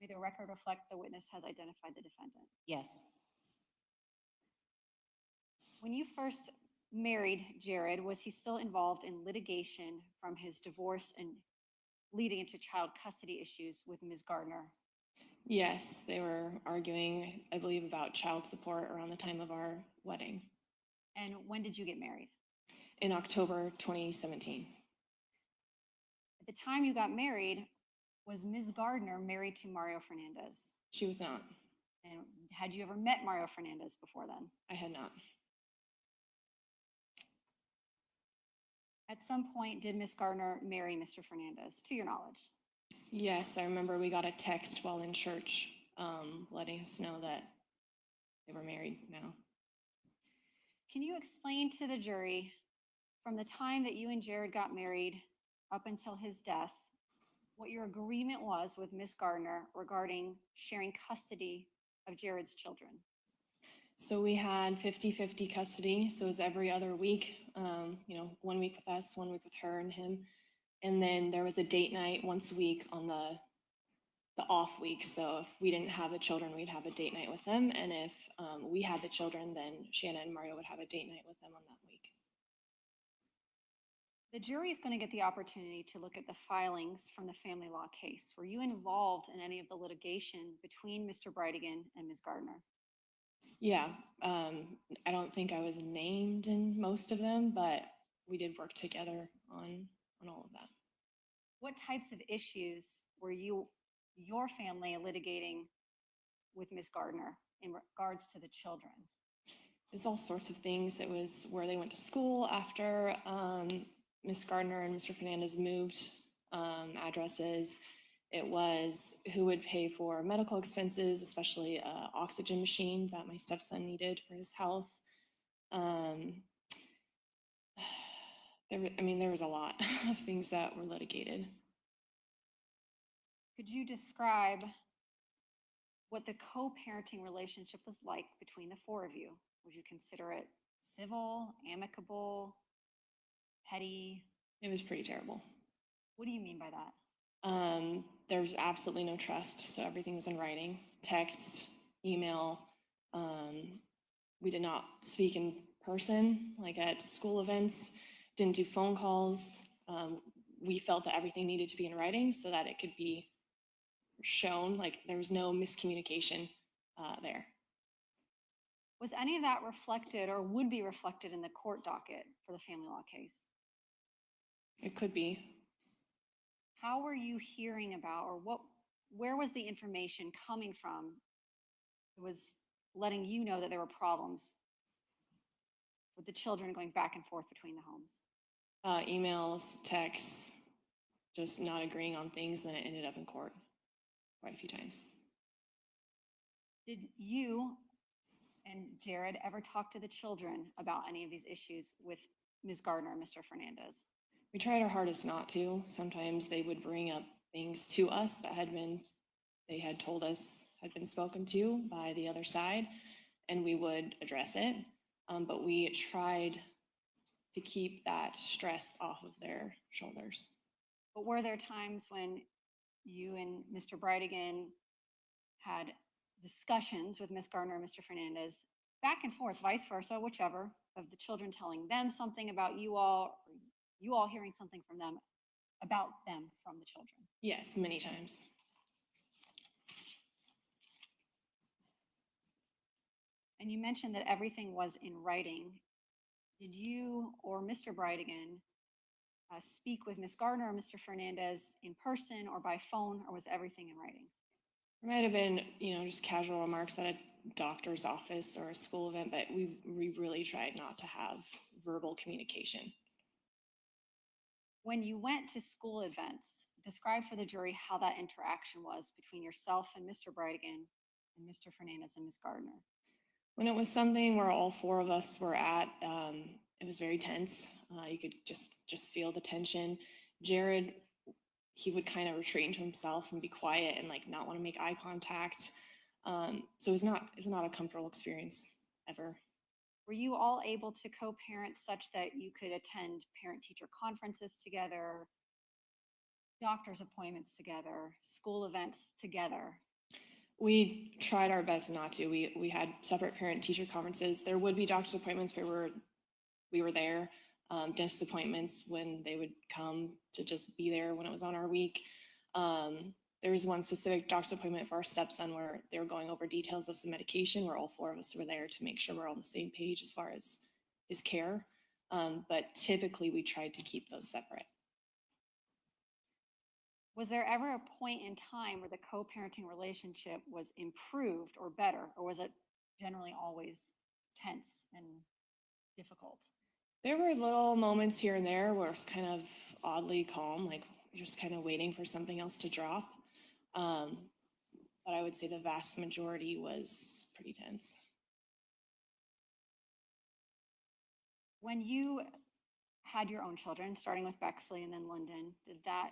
May the record reflect the witness has identified the defendant. Yes. When you first married Jared, was he still involved in litigation from his divorce and leading into child custody issues with Ms. Gardner? Yes, they were arguing, I believe, about child support around the time of our wedding. And when did you get married? In October 2017. At the time you got married, was Ms. Gardner married to Mario Fernandez? She was not. And had you ever met Mario Fernandez before then? I had not. At some point, did Ms. Gardner marry Mr. Fernandez, to your knowledge? Yes, I remember we got a text while in church letting us know that they were married now. Can you explain to the jury, from the time that you and Jared got married up until his death, what your agreement was with Ms. Gardner regarding sharing custody of Jared's children? So we had 50-50 custody. So it was every other week, 1 week with us, 1 week with her and him. And then there was a date night once a week on the off week. So if we didn't have the children, we'd have a date night with them. And if we had the children, then Shanna and Mario would have a date night with them on that week. The jury is going to get the opportunity to look at the filings from the family law case. Were you involved in any of the litigation between Mr. Bridegan and Ms. Gardner? Yeah, I don't think I was named in most of them, but we did work together on all of that. What types of issues were your family litigating with Ms. Gardner in regards to the children? It's all sorts of things. It was where they went to school after Ms. Gardner and Mr. Fernandez moved addresses. It was who would pay for medical expenses, especially an oxygen machine that my stepson needed for his health. There was a lot of things that were litigated. Could you describe what the co-parenting relationship was like between the four of you? Would you consider it civil, amicable, petty? It was pretty terrible. What do you mean by that? There's absolutely no trust. So everything was in writing, text, email. We did not speak in person, like at school events, didn't do phone calls. We felt that everything needed to be in writing so that it could be shown, like there was no miscommunication there. Was any of that reflected or would be reflected in the court docket for the family law case? It could be. How were you hearing about, or where was the information coming from that was letting you know that there were problems with the children going back and forth between the homes? Emails, texts, just not agreeing on things, then it ended up in court quite a few times. Did you and Jared ever talk to the children about any of these issues with Ms. Gardner and Mr. Fernandez? We tried our hardest not to. Sometimes they would bring up things to us that they had told us had been spoken to by the other side, and we would address it. But we tried to keep that stress off of their shoulders. But were there times when you and Mr. Bridegan had discussions with Ms. Gardner and Mr. Fernandez, back and forth, vice versa, whichever, of the children telling them something about you all, or you all hearing something from them about them from the children? Yes, many times. And you mentioned that everything was in writing. Did you or Mr. Bridegan speak with Ms. Gardner or Mr. Fernandez in person or by phone, or was everything in writing? There might have been, just casual remarks at a doctor's office or a school event, but we really tried not to have verbal communication. When you went to school events, describe for the jury how that interaction was between yourself and Mr. Bridegan and Mr. Fernandez and Ms. Gardner. When it was something where all four of us were at, it was very tense. You could just feel the tension. Jared, he would kind of retreat into himself and be quiet and like not want to make eye contact. So it was not a comfortable experience ever. Were you all able to co-parent such that you could attend parent-teacher conferences together, doctor's appointments together, school events together? We tried our best not to. We had separate parent-teacher conferences. There would be doctor's appointments where we were there, dentist appointments when they would come to just be there when it was on our week. There was one specific doctor's appointment for our stepson where they were going over details of some medication, where all four of us were there to make sure we're on the same page as far as his care. But typically we tried to keep those separate. Was there ever a point in time where the co-parenting relationship was improved or better, or was it generally always tense and difficult? There were little moments here and there where it's kind of oddly calm, like just kind of waiting for something else to drop. But I would say the vast majority was pretty tense. When you had your own children, starting with Bexley and then London, did that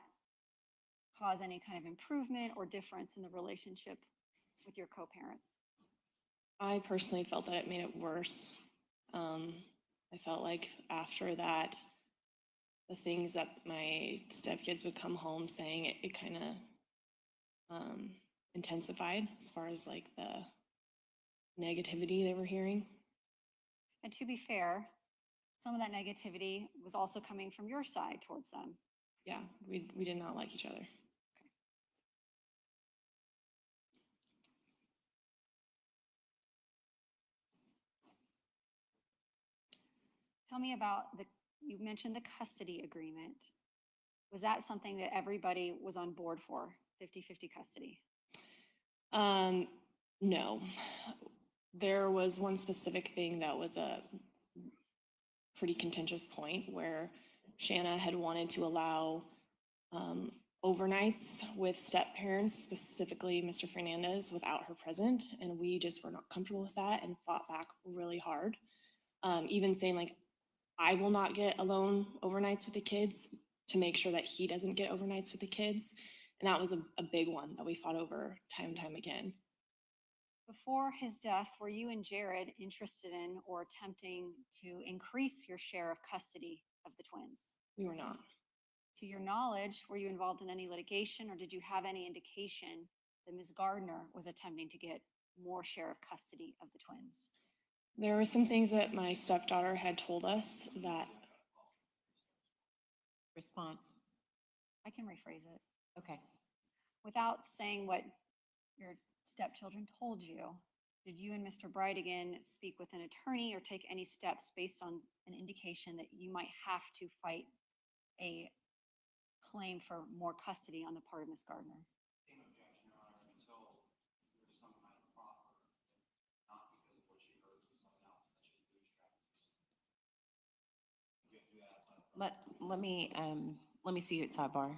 cause any kind of improvement or difference in the relationship with your co-parents? I personally felt that it made it worse. I felt like after that, the things that my stepkids would come home saying, it kind of intensified as far as like the negativity they were hearing. And to be fair, some of that negativity was also coming from your side towards them. Yeah, we did not like each other. Tell me about you mentioned the custody agreement. Was that something that everybody was on board for, 50-50 custody? No. There was one specific thing that was a pretty contentious point where Shanna had wanted to allow overnights with step parents, specifically Mr. Fernandez, without her present, and we just were not comfortable with that and fought back really hard. Even saying like, I will not get alone overnights with the kids to make sure that he doesn't get overnights with the kids. And that was a big one that we fought over time and time again. Before his death, were you and Jared interested in or attempting to increase your share of custody of the twins? We were not. To your knowledge, were you involved in any litigation, or did you have any indication that Ms. Gardner was attempting to get more share of custody of the twins? There were some things that my stepdaughter had told us that Response. I can rephrase it. Okay. Without saying what your stepchildren told you, did you and Mr. Bridegan speak with an attorney or take any steps based on an indication that you might have to fight a claim for more custody on the part of Ms. Gardner? Let me see you at sidebar.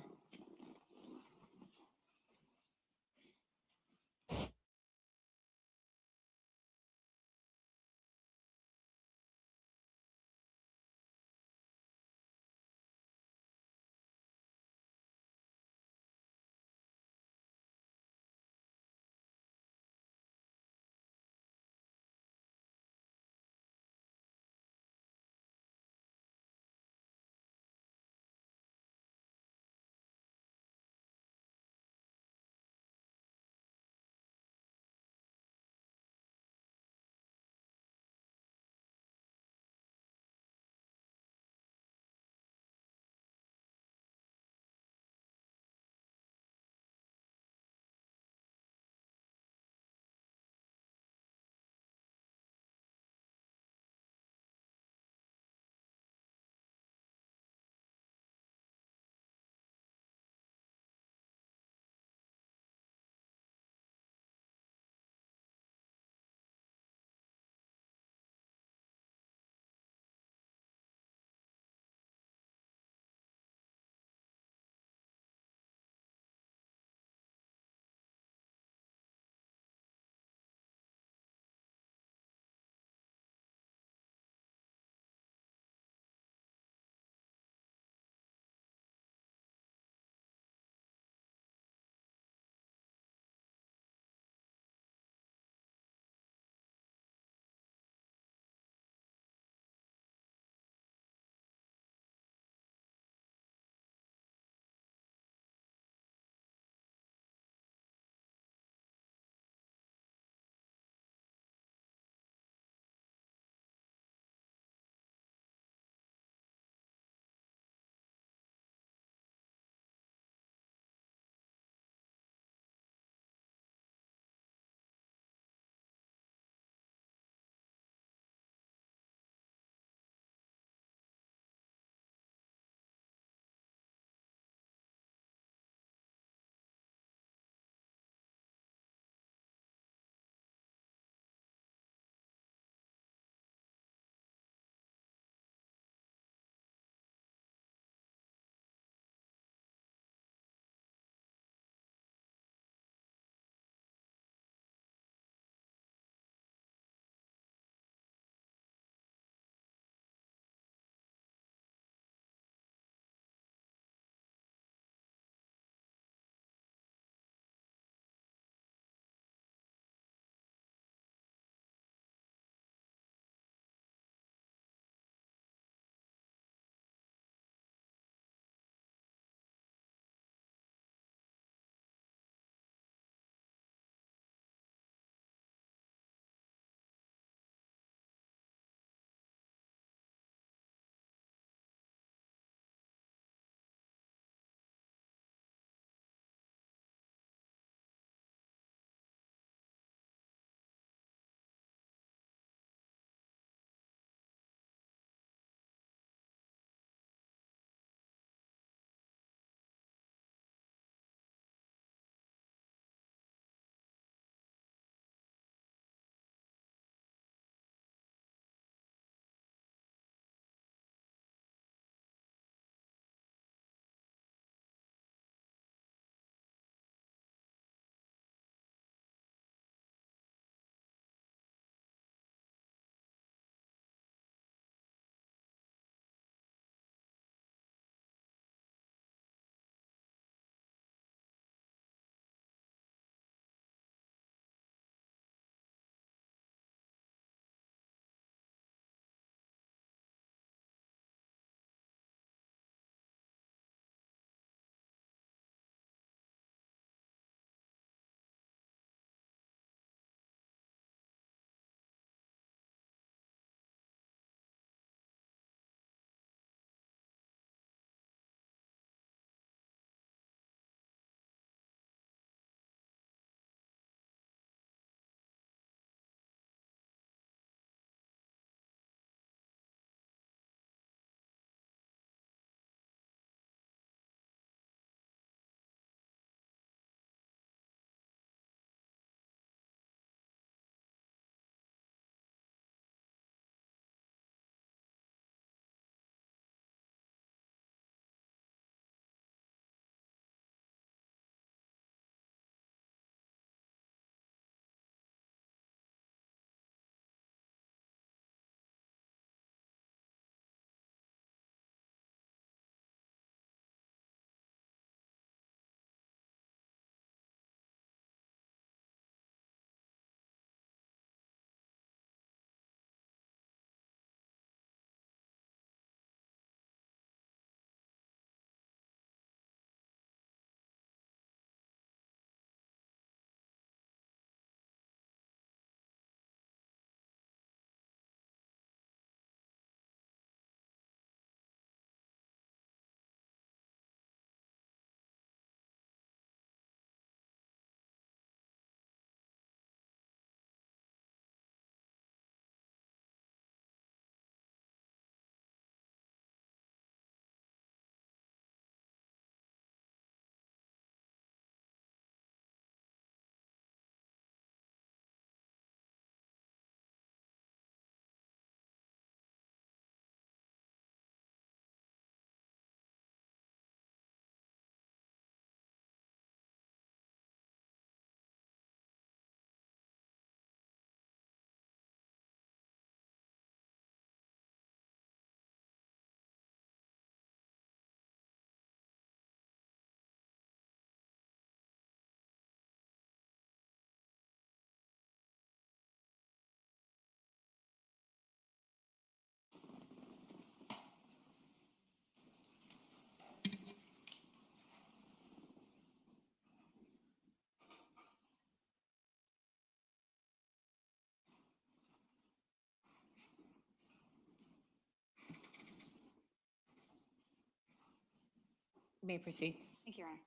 You may proceed. Thank you, Your Honor.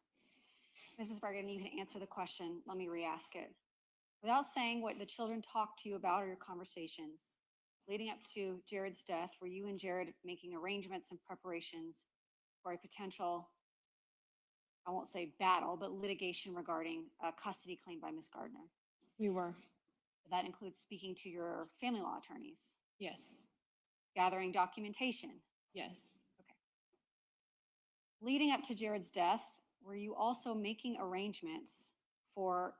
Mrs. Bridegan, you can answer the question. Let me re-ask it. Without saying what the children talked to you about or your conversations leading up to Jared's death, were you and Jared making arrangements and preparations for a potential, I won't say battle, but litigation regarding a custody claim by Ms. Gardner? We were. That includes speaking to your family law attorneys, Yes. gathering documentation. Yes. Leading up to Jared's death, were you also making arrangements for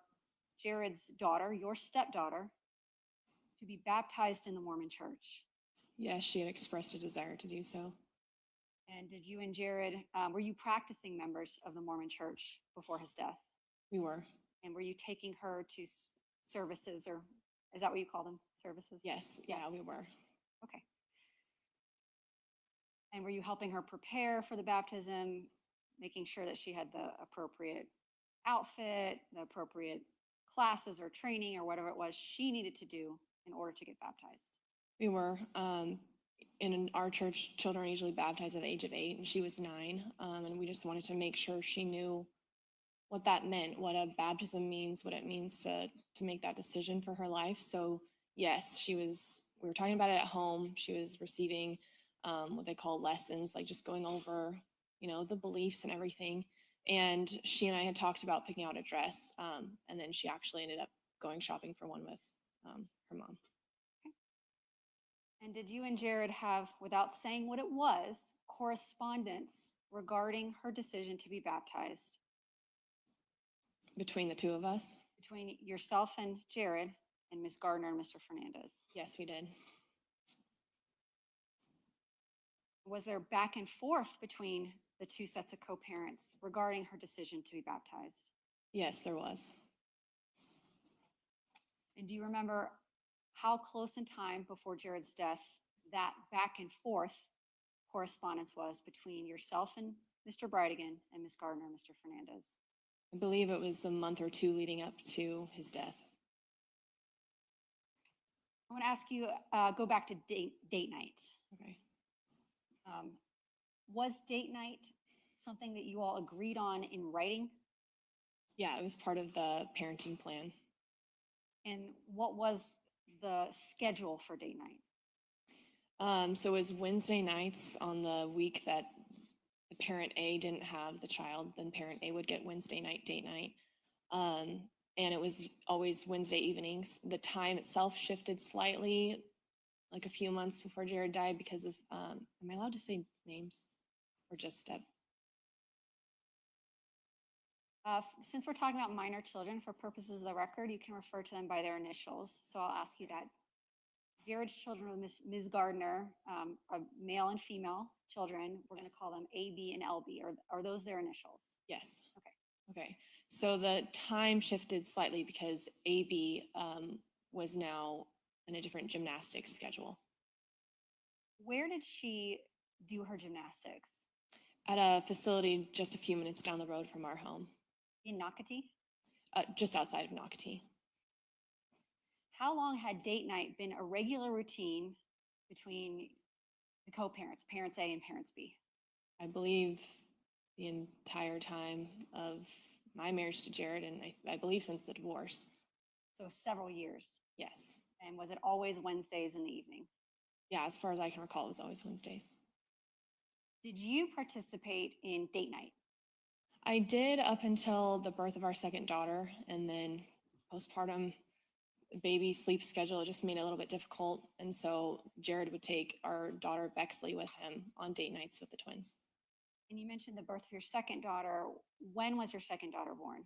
Jared's daughter, your stepdaughter, to be baptized in the Mormon Church? Yes, she had expressed a desire to do so. And did you and Jared, were you practicing members of the Mormon Church before his death? We were. And were you taking her to services, or is that what you call them, services? Yes. Yeah, we were. Okay. And were you helping her prepare for the baptism, making sure that she had the appropriate outfit, the appropriate classes or training or whatever it was she needed to do in order to get baptized? We were. In our church, children are usually baptized at the age of 8, and she was 9. And we just wanted to make sure she knew what that meant, what a baptism means, what it means to make that decision for her life. So yes, we were talking about it at home. She was receiving what they call lessons, like just going over, the beliefs and everything. And she and I had talked about picking out a dress. And then she actually ended up going shopping for one with her mom. And did you and Jared have, without saying what it was, correspondence regarding her decision to be baptized? Between the two of us? Between yourself and Jared and Ms. Gardner and Mr. Fernandez? Yes, we did. Was there back and forth between the two sets of co-parents regarding her decision to be baptized? Yes, there was. And do you remember how close in time before Jared's death that back and forth correspondence was between yourself and Mr. Bridegan and Ms. Gardner and Mr. Fernandez? I believe it was the month or two leading up to his death. I want to ask you, go back to date night. Okay. Was date night something that you all agreed on in writing? Yeah, it was part of the parenting plan. And what was the schedule for date night? So it was Wednesday nights on the week that the parent A didn't have the child, then parent A would get Wednesday night, date night. And it was always Wednesday evenings. The time itself shifted slightly, like a few months before Jared died because of, am I allowed to say names or just step? Since we're talking about minor children, for purposes of the record, you can refer to them by their initials. So I'll ask you that. Jared's children with Ms. Gardner, are male and female children. We're going to call them A, B, and LB. Are those their initials? Yes. Okay. Okay. So the time shifted slightly because AB was now in a different gymnastics schedule. Where did she do her gymnastics? At a facility just a few minutes down the road from our home. In Nocatee? Just outside of Nocatee. How long had date night been a regular routine between the co-parents, parents A and parents B? I believe the entire time of my marriage to Jared, and I believe since the divorce. So several years? Yes. And was it always Wednesdays in the evening? Yeah, as far as I can recall, it was always Wednesdays. Did you participate in date night? I did up until the birth of our second daughter, and then postpartum baby sleep schedule just made it a little bit difficult. And so Jared would take our daughter Bexley with him on date nights with the twins. And you mentioned the birth of your second daughter. When was your second daughter born?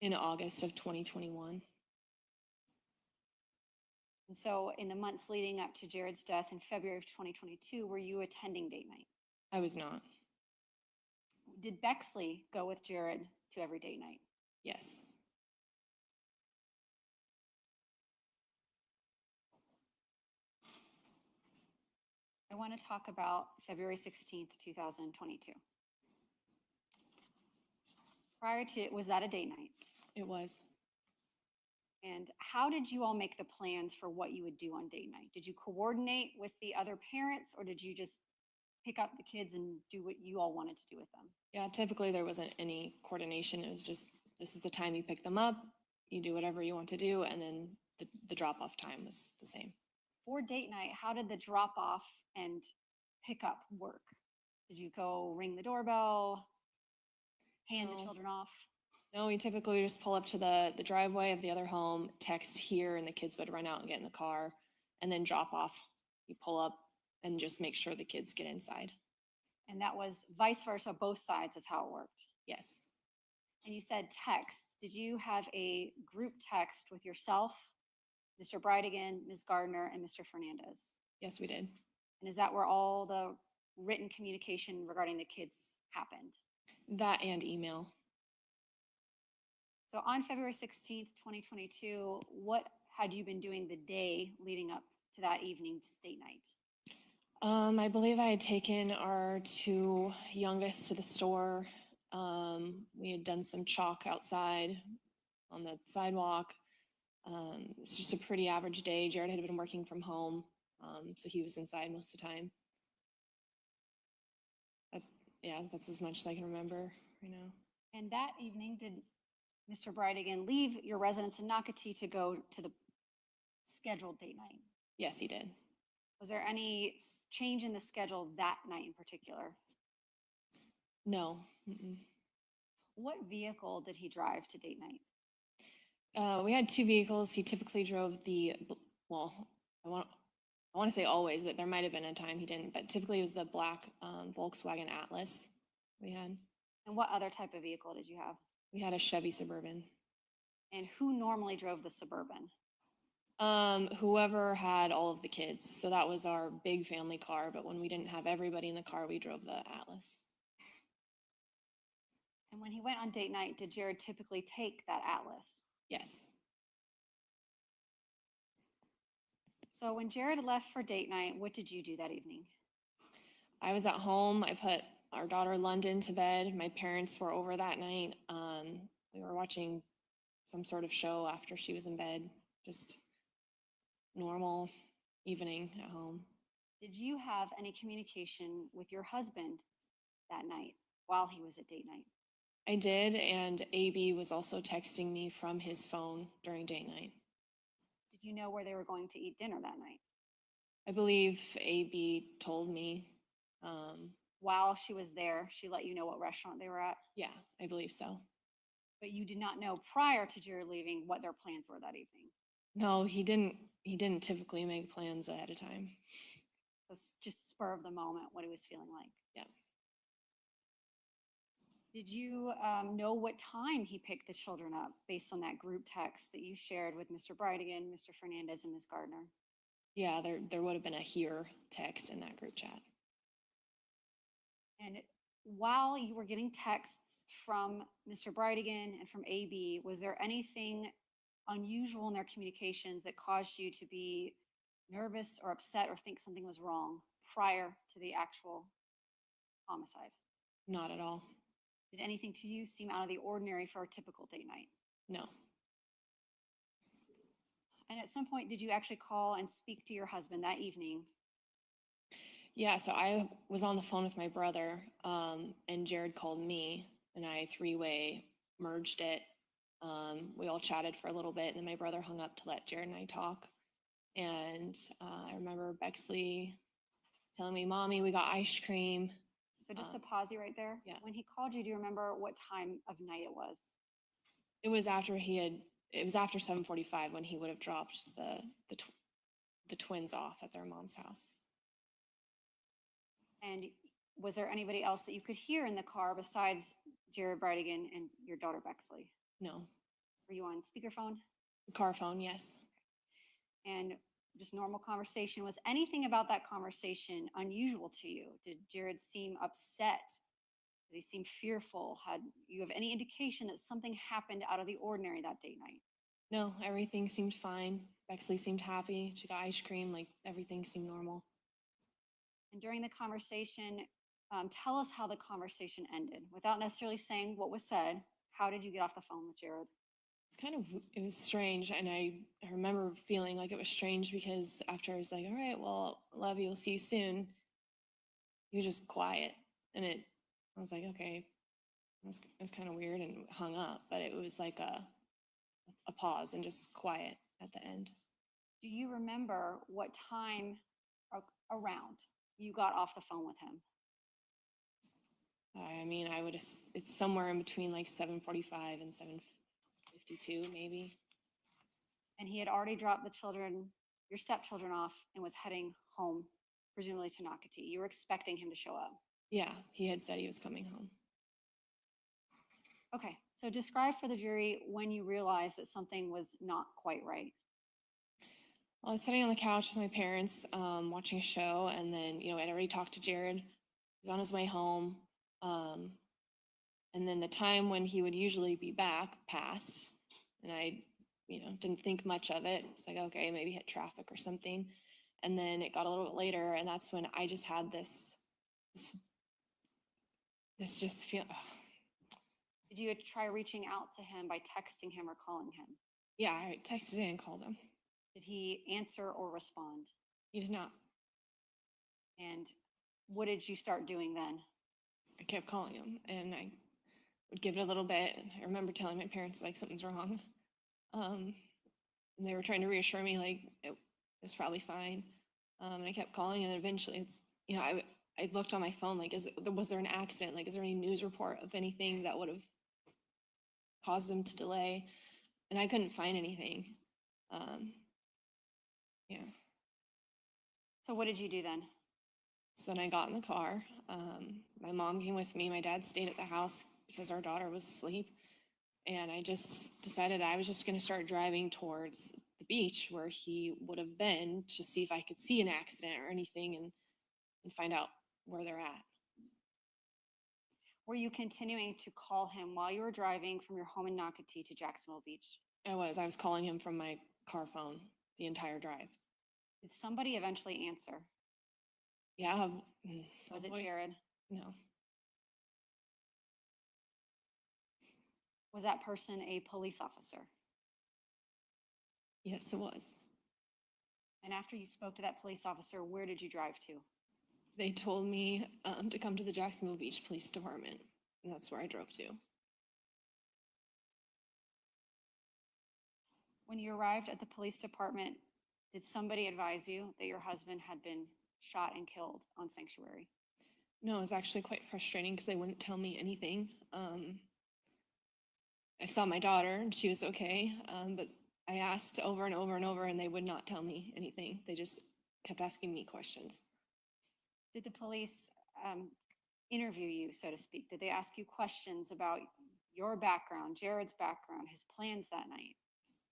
In August of 2021. And so in the months leading up to Jared's death in February of 2022, were you attending date night? I was not. Did Bexley go with Jared to every date night? Yes. I want to talk about February 16th, 2022. Prior to, was that a date night? It was. And how did you all make the plans for what you would do on date night? Did you coordinate with the other parents, or did you just pick up the kids and do what you all wanted to do with them? Yeah, typically there wasn't any coordination. It was just, this is the time you pick them up, you do whatever you want to do, and then the drop-off time was the same. For date night, how did the drop off and pickup work? Did you go ring the doorbell, hand the No. children off? No, we typically just pull up to the driveway of the other home, text here, and the kids would run out and get in the car, and then drop off. You pull up and just make sure the kids get inside. And that was vice versa, both sides is how it worked. Yes. And you said text. Did you have a group text with yourself, Mr. Bridegan, Ms. Gardner, and Mr. Fernandez? Yes, we did. And is that where all the written communication regarding the kids happened? That and email. So on February 16th, 2022, what had you been doing the day leading up to that evening's date night? I believe I had taken our two youngest to the store. We had done some chalk outside on the sidewalk. It's just a pretty average day. Jared had been working from home, so he was inside most of the time. Yeah, that's as much as I can remember right now. And that evening, did Mr. Bridegan leave your residence in Nocatee to go to the scheduled date night? Yes, he did. Was there any change in the schedule that night in particular? No. Mm-mm. What vehicle did he drive to date night? We had two vehicles. He typically drove well, I want to say always, but there might have been a time he didn't, but typically it was the black Volkswagen Atlas we had. And what other type of vehicle did you have? We had a Chevy Suburban. And who normally drove the Suburban? Whoever had all of the kids. So that was our big family car, but when we didn't have everybody in the car, we drove the Atlas. And when he went on date night, did Jared typically take that Atlas? Yes. So when Jared left for date night, what did you do that evening? I was at home. I put our daughter London to bed. My parents were over that night. We were watching some sort of show after she was in bed. Just normal evening at home. Did you have any communication with your husband that night while he was at date night? I did, and AB was also texting me from his phone during date night. Did you know where they were going to eat dinner that night? I believe AB told me. While she was there, she let you know what restaurant they were at? Yeah, I believe so. But you did not know prior to Jared leaving what their plans were that evening? No, he didn't typically make plans ahead of time. So just spur of the moment, what he was feeling like? Yeah. Did you know what time he picked the children up based on that group text that you shared with Mr. Bridegan, Mr. Fernandez, and Ms. Gardner? Yeah, there would have been a here text in that group chat. And while you were getting texts from Mr. Bridegan and from AB, was there anything unusual in their communications that caused you to be nervous or upset or think something was wrong prior to the actual homicide? Not at all. Did anything to you seem out of the ordinary for a typical date night? No. And at some point, did you actually call and speak to your husband that evening? Yeah, so I was on the phone with my brother, and Jared called me, and I three-way merged it. We all chatted for a little bit, and then my brother hung up to let Jared and I talk. And I remember Bexley telling me, "Mommy, we got ice cream." So just to pause you right there. Yeah. When he called you, do you remember what time of night it was? It was after it was after 7:45 when he would have dropped the twins off at their mom's house. And was there anybody else that you could hear in the car besides Jared Bridegan and your daughter Bexley? No. Were you on speakerphone? Car phone, yes. And just normal conversation. Was anything about that conversation unusual to you? Did Jared seem upset? Did he seem fearful? Had you have any indication that something happened out of the ordinary that date night? No, everything seemed fine. Bexley seemed happy. She got ice cream, like everything seemed normal. And during the conversation, tell us how the conversation ended without necessarily saying what was said. How did you get off the phone with Jared? It was strange. And I remember feeling like it was strange because after I was like, all right, well, love you, we'll see you soon. he was just quiet. And I was like, okay, it was kind of weird, and hung up, but it was like a pause and just quiet at the end. Do you remember what time around you got off the phone with him? I mean, it's somewhere in between like 7:45 and 7:52 maybe. And he had already dropped the children, your stepchildren, off and was heading home, presumably to Nocatee. You were expecting him to show up. Yeah, he had said he was coming home. Okay, so describe for the jury when you realized that something was not quite right. Well, I was sitting on the couch with my parents, watching a show, and then, I'd already talked to Jared. He was on his way home. And then the time when he would usually be back passed, and I, didn't think much of it. It's like, okay, maybe hit traffic or something. And then it got a little bit later, and that's when I just had this just feel. Did you try reaching out to him by texting him or calling him? Yeah, I texted and called him. Did he answer or respond? He did not. And what did you start doing then? I kept calling him, and I would give it a little bit. I remember telling my parents, like, something's wrong. And they were trying to reassure me, like, it was probably fine. And I kept calling, and eventually I looked on my phone, like, was there an accident? Like, is there any news report of anything that would have caused him to delay? And I couldn't find anything. Yeah. So what did you do then? So then I got in the car. My mom came with me. My dad stayed at the house because our daughter was asleep. And I just decided I was just going to start driving towards the beach where he would have been, to see if I could see an accident or anything, and find out where they're at. Were you continuing to call him while you were driving from your home in Nocatee to Jacksonville Beach? I was calling him from my car phone the entire drive. Did somebody eventually answer? Yeah. Was it Jared? No. Was that person a police officer? Yes, it was. And after you spoke to that police officer, where did you drive to? They told me to come to the Jacksonville Beach Police Department, and that's where I drove to. When you arrived at the police department, did somebody advise you that your husband had been shot and killed on Sanctuary? No, it was actually quite frustrating because they wouldn't tell me anything. I saw my daughter, and she was okay, but I asked over and over and over, and they would not tell me anything. They just kept asking me questions. Did the police interview you, so to speak? Did they ask you questions about your background, Jared's background, his plans that night?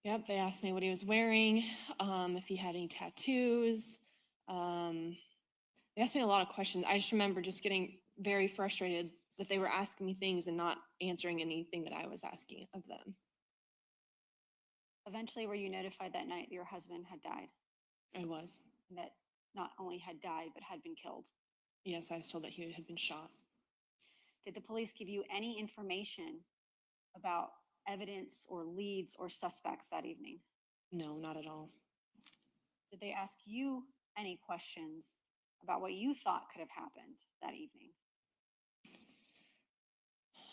Yep, they asked me what he was wearing, if he had any tattoos. They asked me a lot of questions. I just remember just getting very frustrated that they were asking me things and not answering anything that I was asking of them. Eventually, were you notified that night that your husband had died? I was. And that not only had died, but had been killed? Yes, I was told that he had been shot. Did the police give you any information about evidence or leads or suspects that evening? No, not at all. Did they ask you any questions about what you thought could have happened that evening?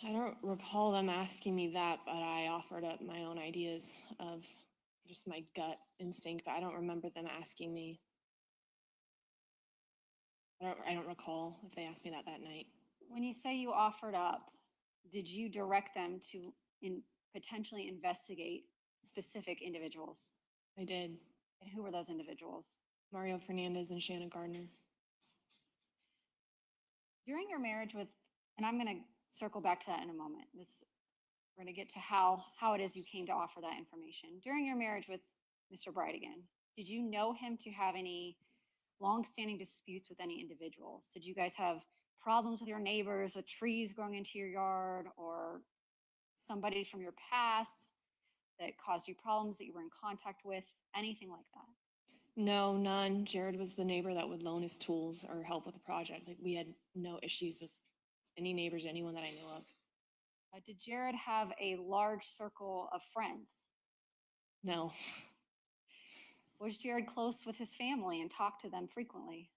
I don't recall them asking me that, but I offered up my own ideas of just my gut instinct, but I don't remember them asking me. I don't recall if they asked me that night. When you say you offered up, did you direct them to potentially investigate specific individuals? I did. And who were those individuals? Mario Fernandez and Shanna Gardner. During your marriage with, and I'm going to circle back to that in a moment. We're going to get to how it is you came to offer that information. During your marriage with Mr. Bridegan, did you know him to have any long-standing disputes with any individuals? Did you guys have problems with your neighbors, with trees growing into your yard, or somebody from your past that caused you problems that you were in contact with, anything like that? No, none. Jared was the neighbor that would loan his tools or help with the project. Like, we had no issues with any neighbors, anyone that I knew of. Did Jared have a large circle of friends? No. Was Jared close with his family and talked to them frequently?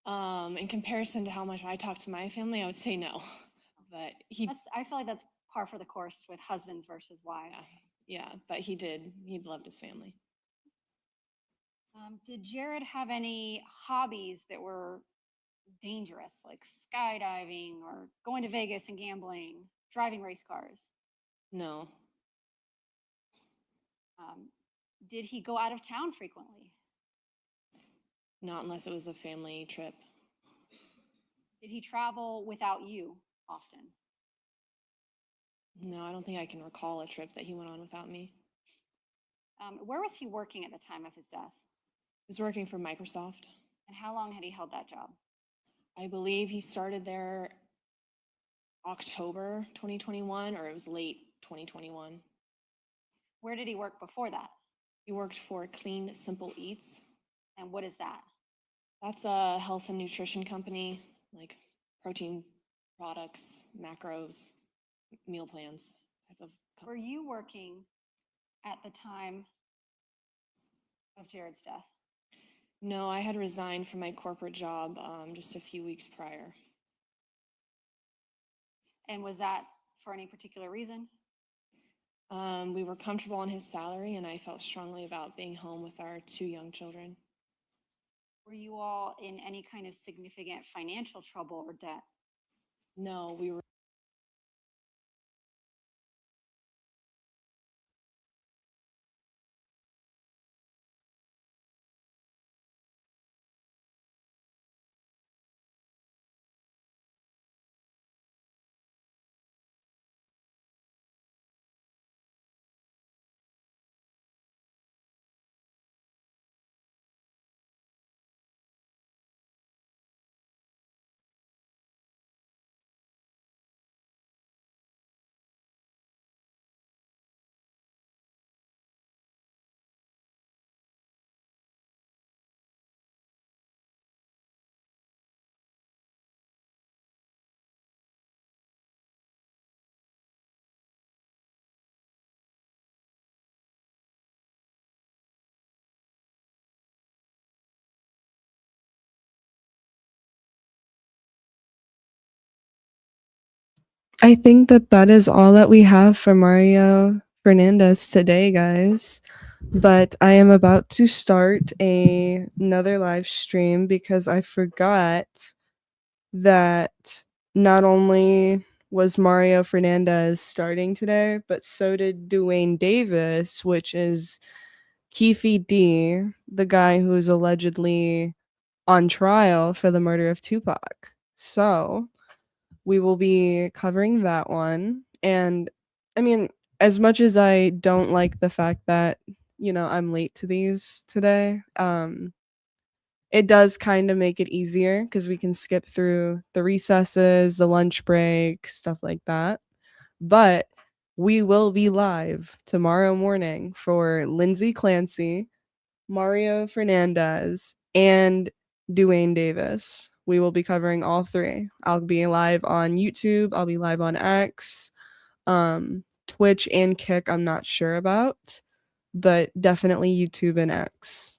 I In comparison to how much I talk to my family, I would say no. But I feel like that's par for the course with husbands versus wives. yeah, but he loved his family. Did Jared have any hobbies that were dangerous, like skydiving or going to Vegas and gambling, driving race cars? No. Did he go out of town frequently? Not unless it was a family trip. Did he travel without you often? No, I don't think I can recall a trip that he went on without me. Where was he working at the time of his death? He was working for Microsoft. And how long had he held that job? I believe he started there October 2021, or it was late 2021. Where did he work before that? He worked for Clean Simple Eats. And what is that? That's a health and nutrition company, like protein products, macros, meal plans type of company. Were you working at the time of Jared's death? No, I had resigned from my corporate job just a few weeks prior. And was that for any particular reason? We were comfortable on his salary, and I felt strongly about being home with our 2 young children. Were you all in any kind of significant financial trouble or debt? No, we were. I think that is all that we have for Mario Fernandez today, guys. But I am about to start another live stream because I forgot that not only was Mario Fernandez starting today, but so did Dwayne Davis, which is Keefe D, the guy who is allegedly on trial for the murder of Tupac. So we will be covering that one. And I mean, as much as I don't like the fact that, I'm late to these today, it does kind of make it easier because we can skip through the recesses, the lunch break, stuff like that. But we will be live tomorrow morning for Lindsay Clancy, Mario Fernandez, and Dwayne Davis. We will be covering all 3. I'll be live on YouTube. I'll be live on X, Twitch, and Kick. I'm not sure about, but definitely YouTube and X.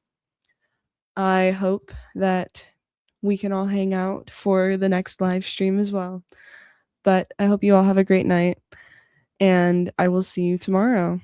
I hope that we can all hang out for the next live stream as well. But I hope you all have a great night, and I will see you tomorrow.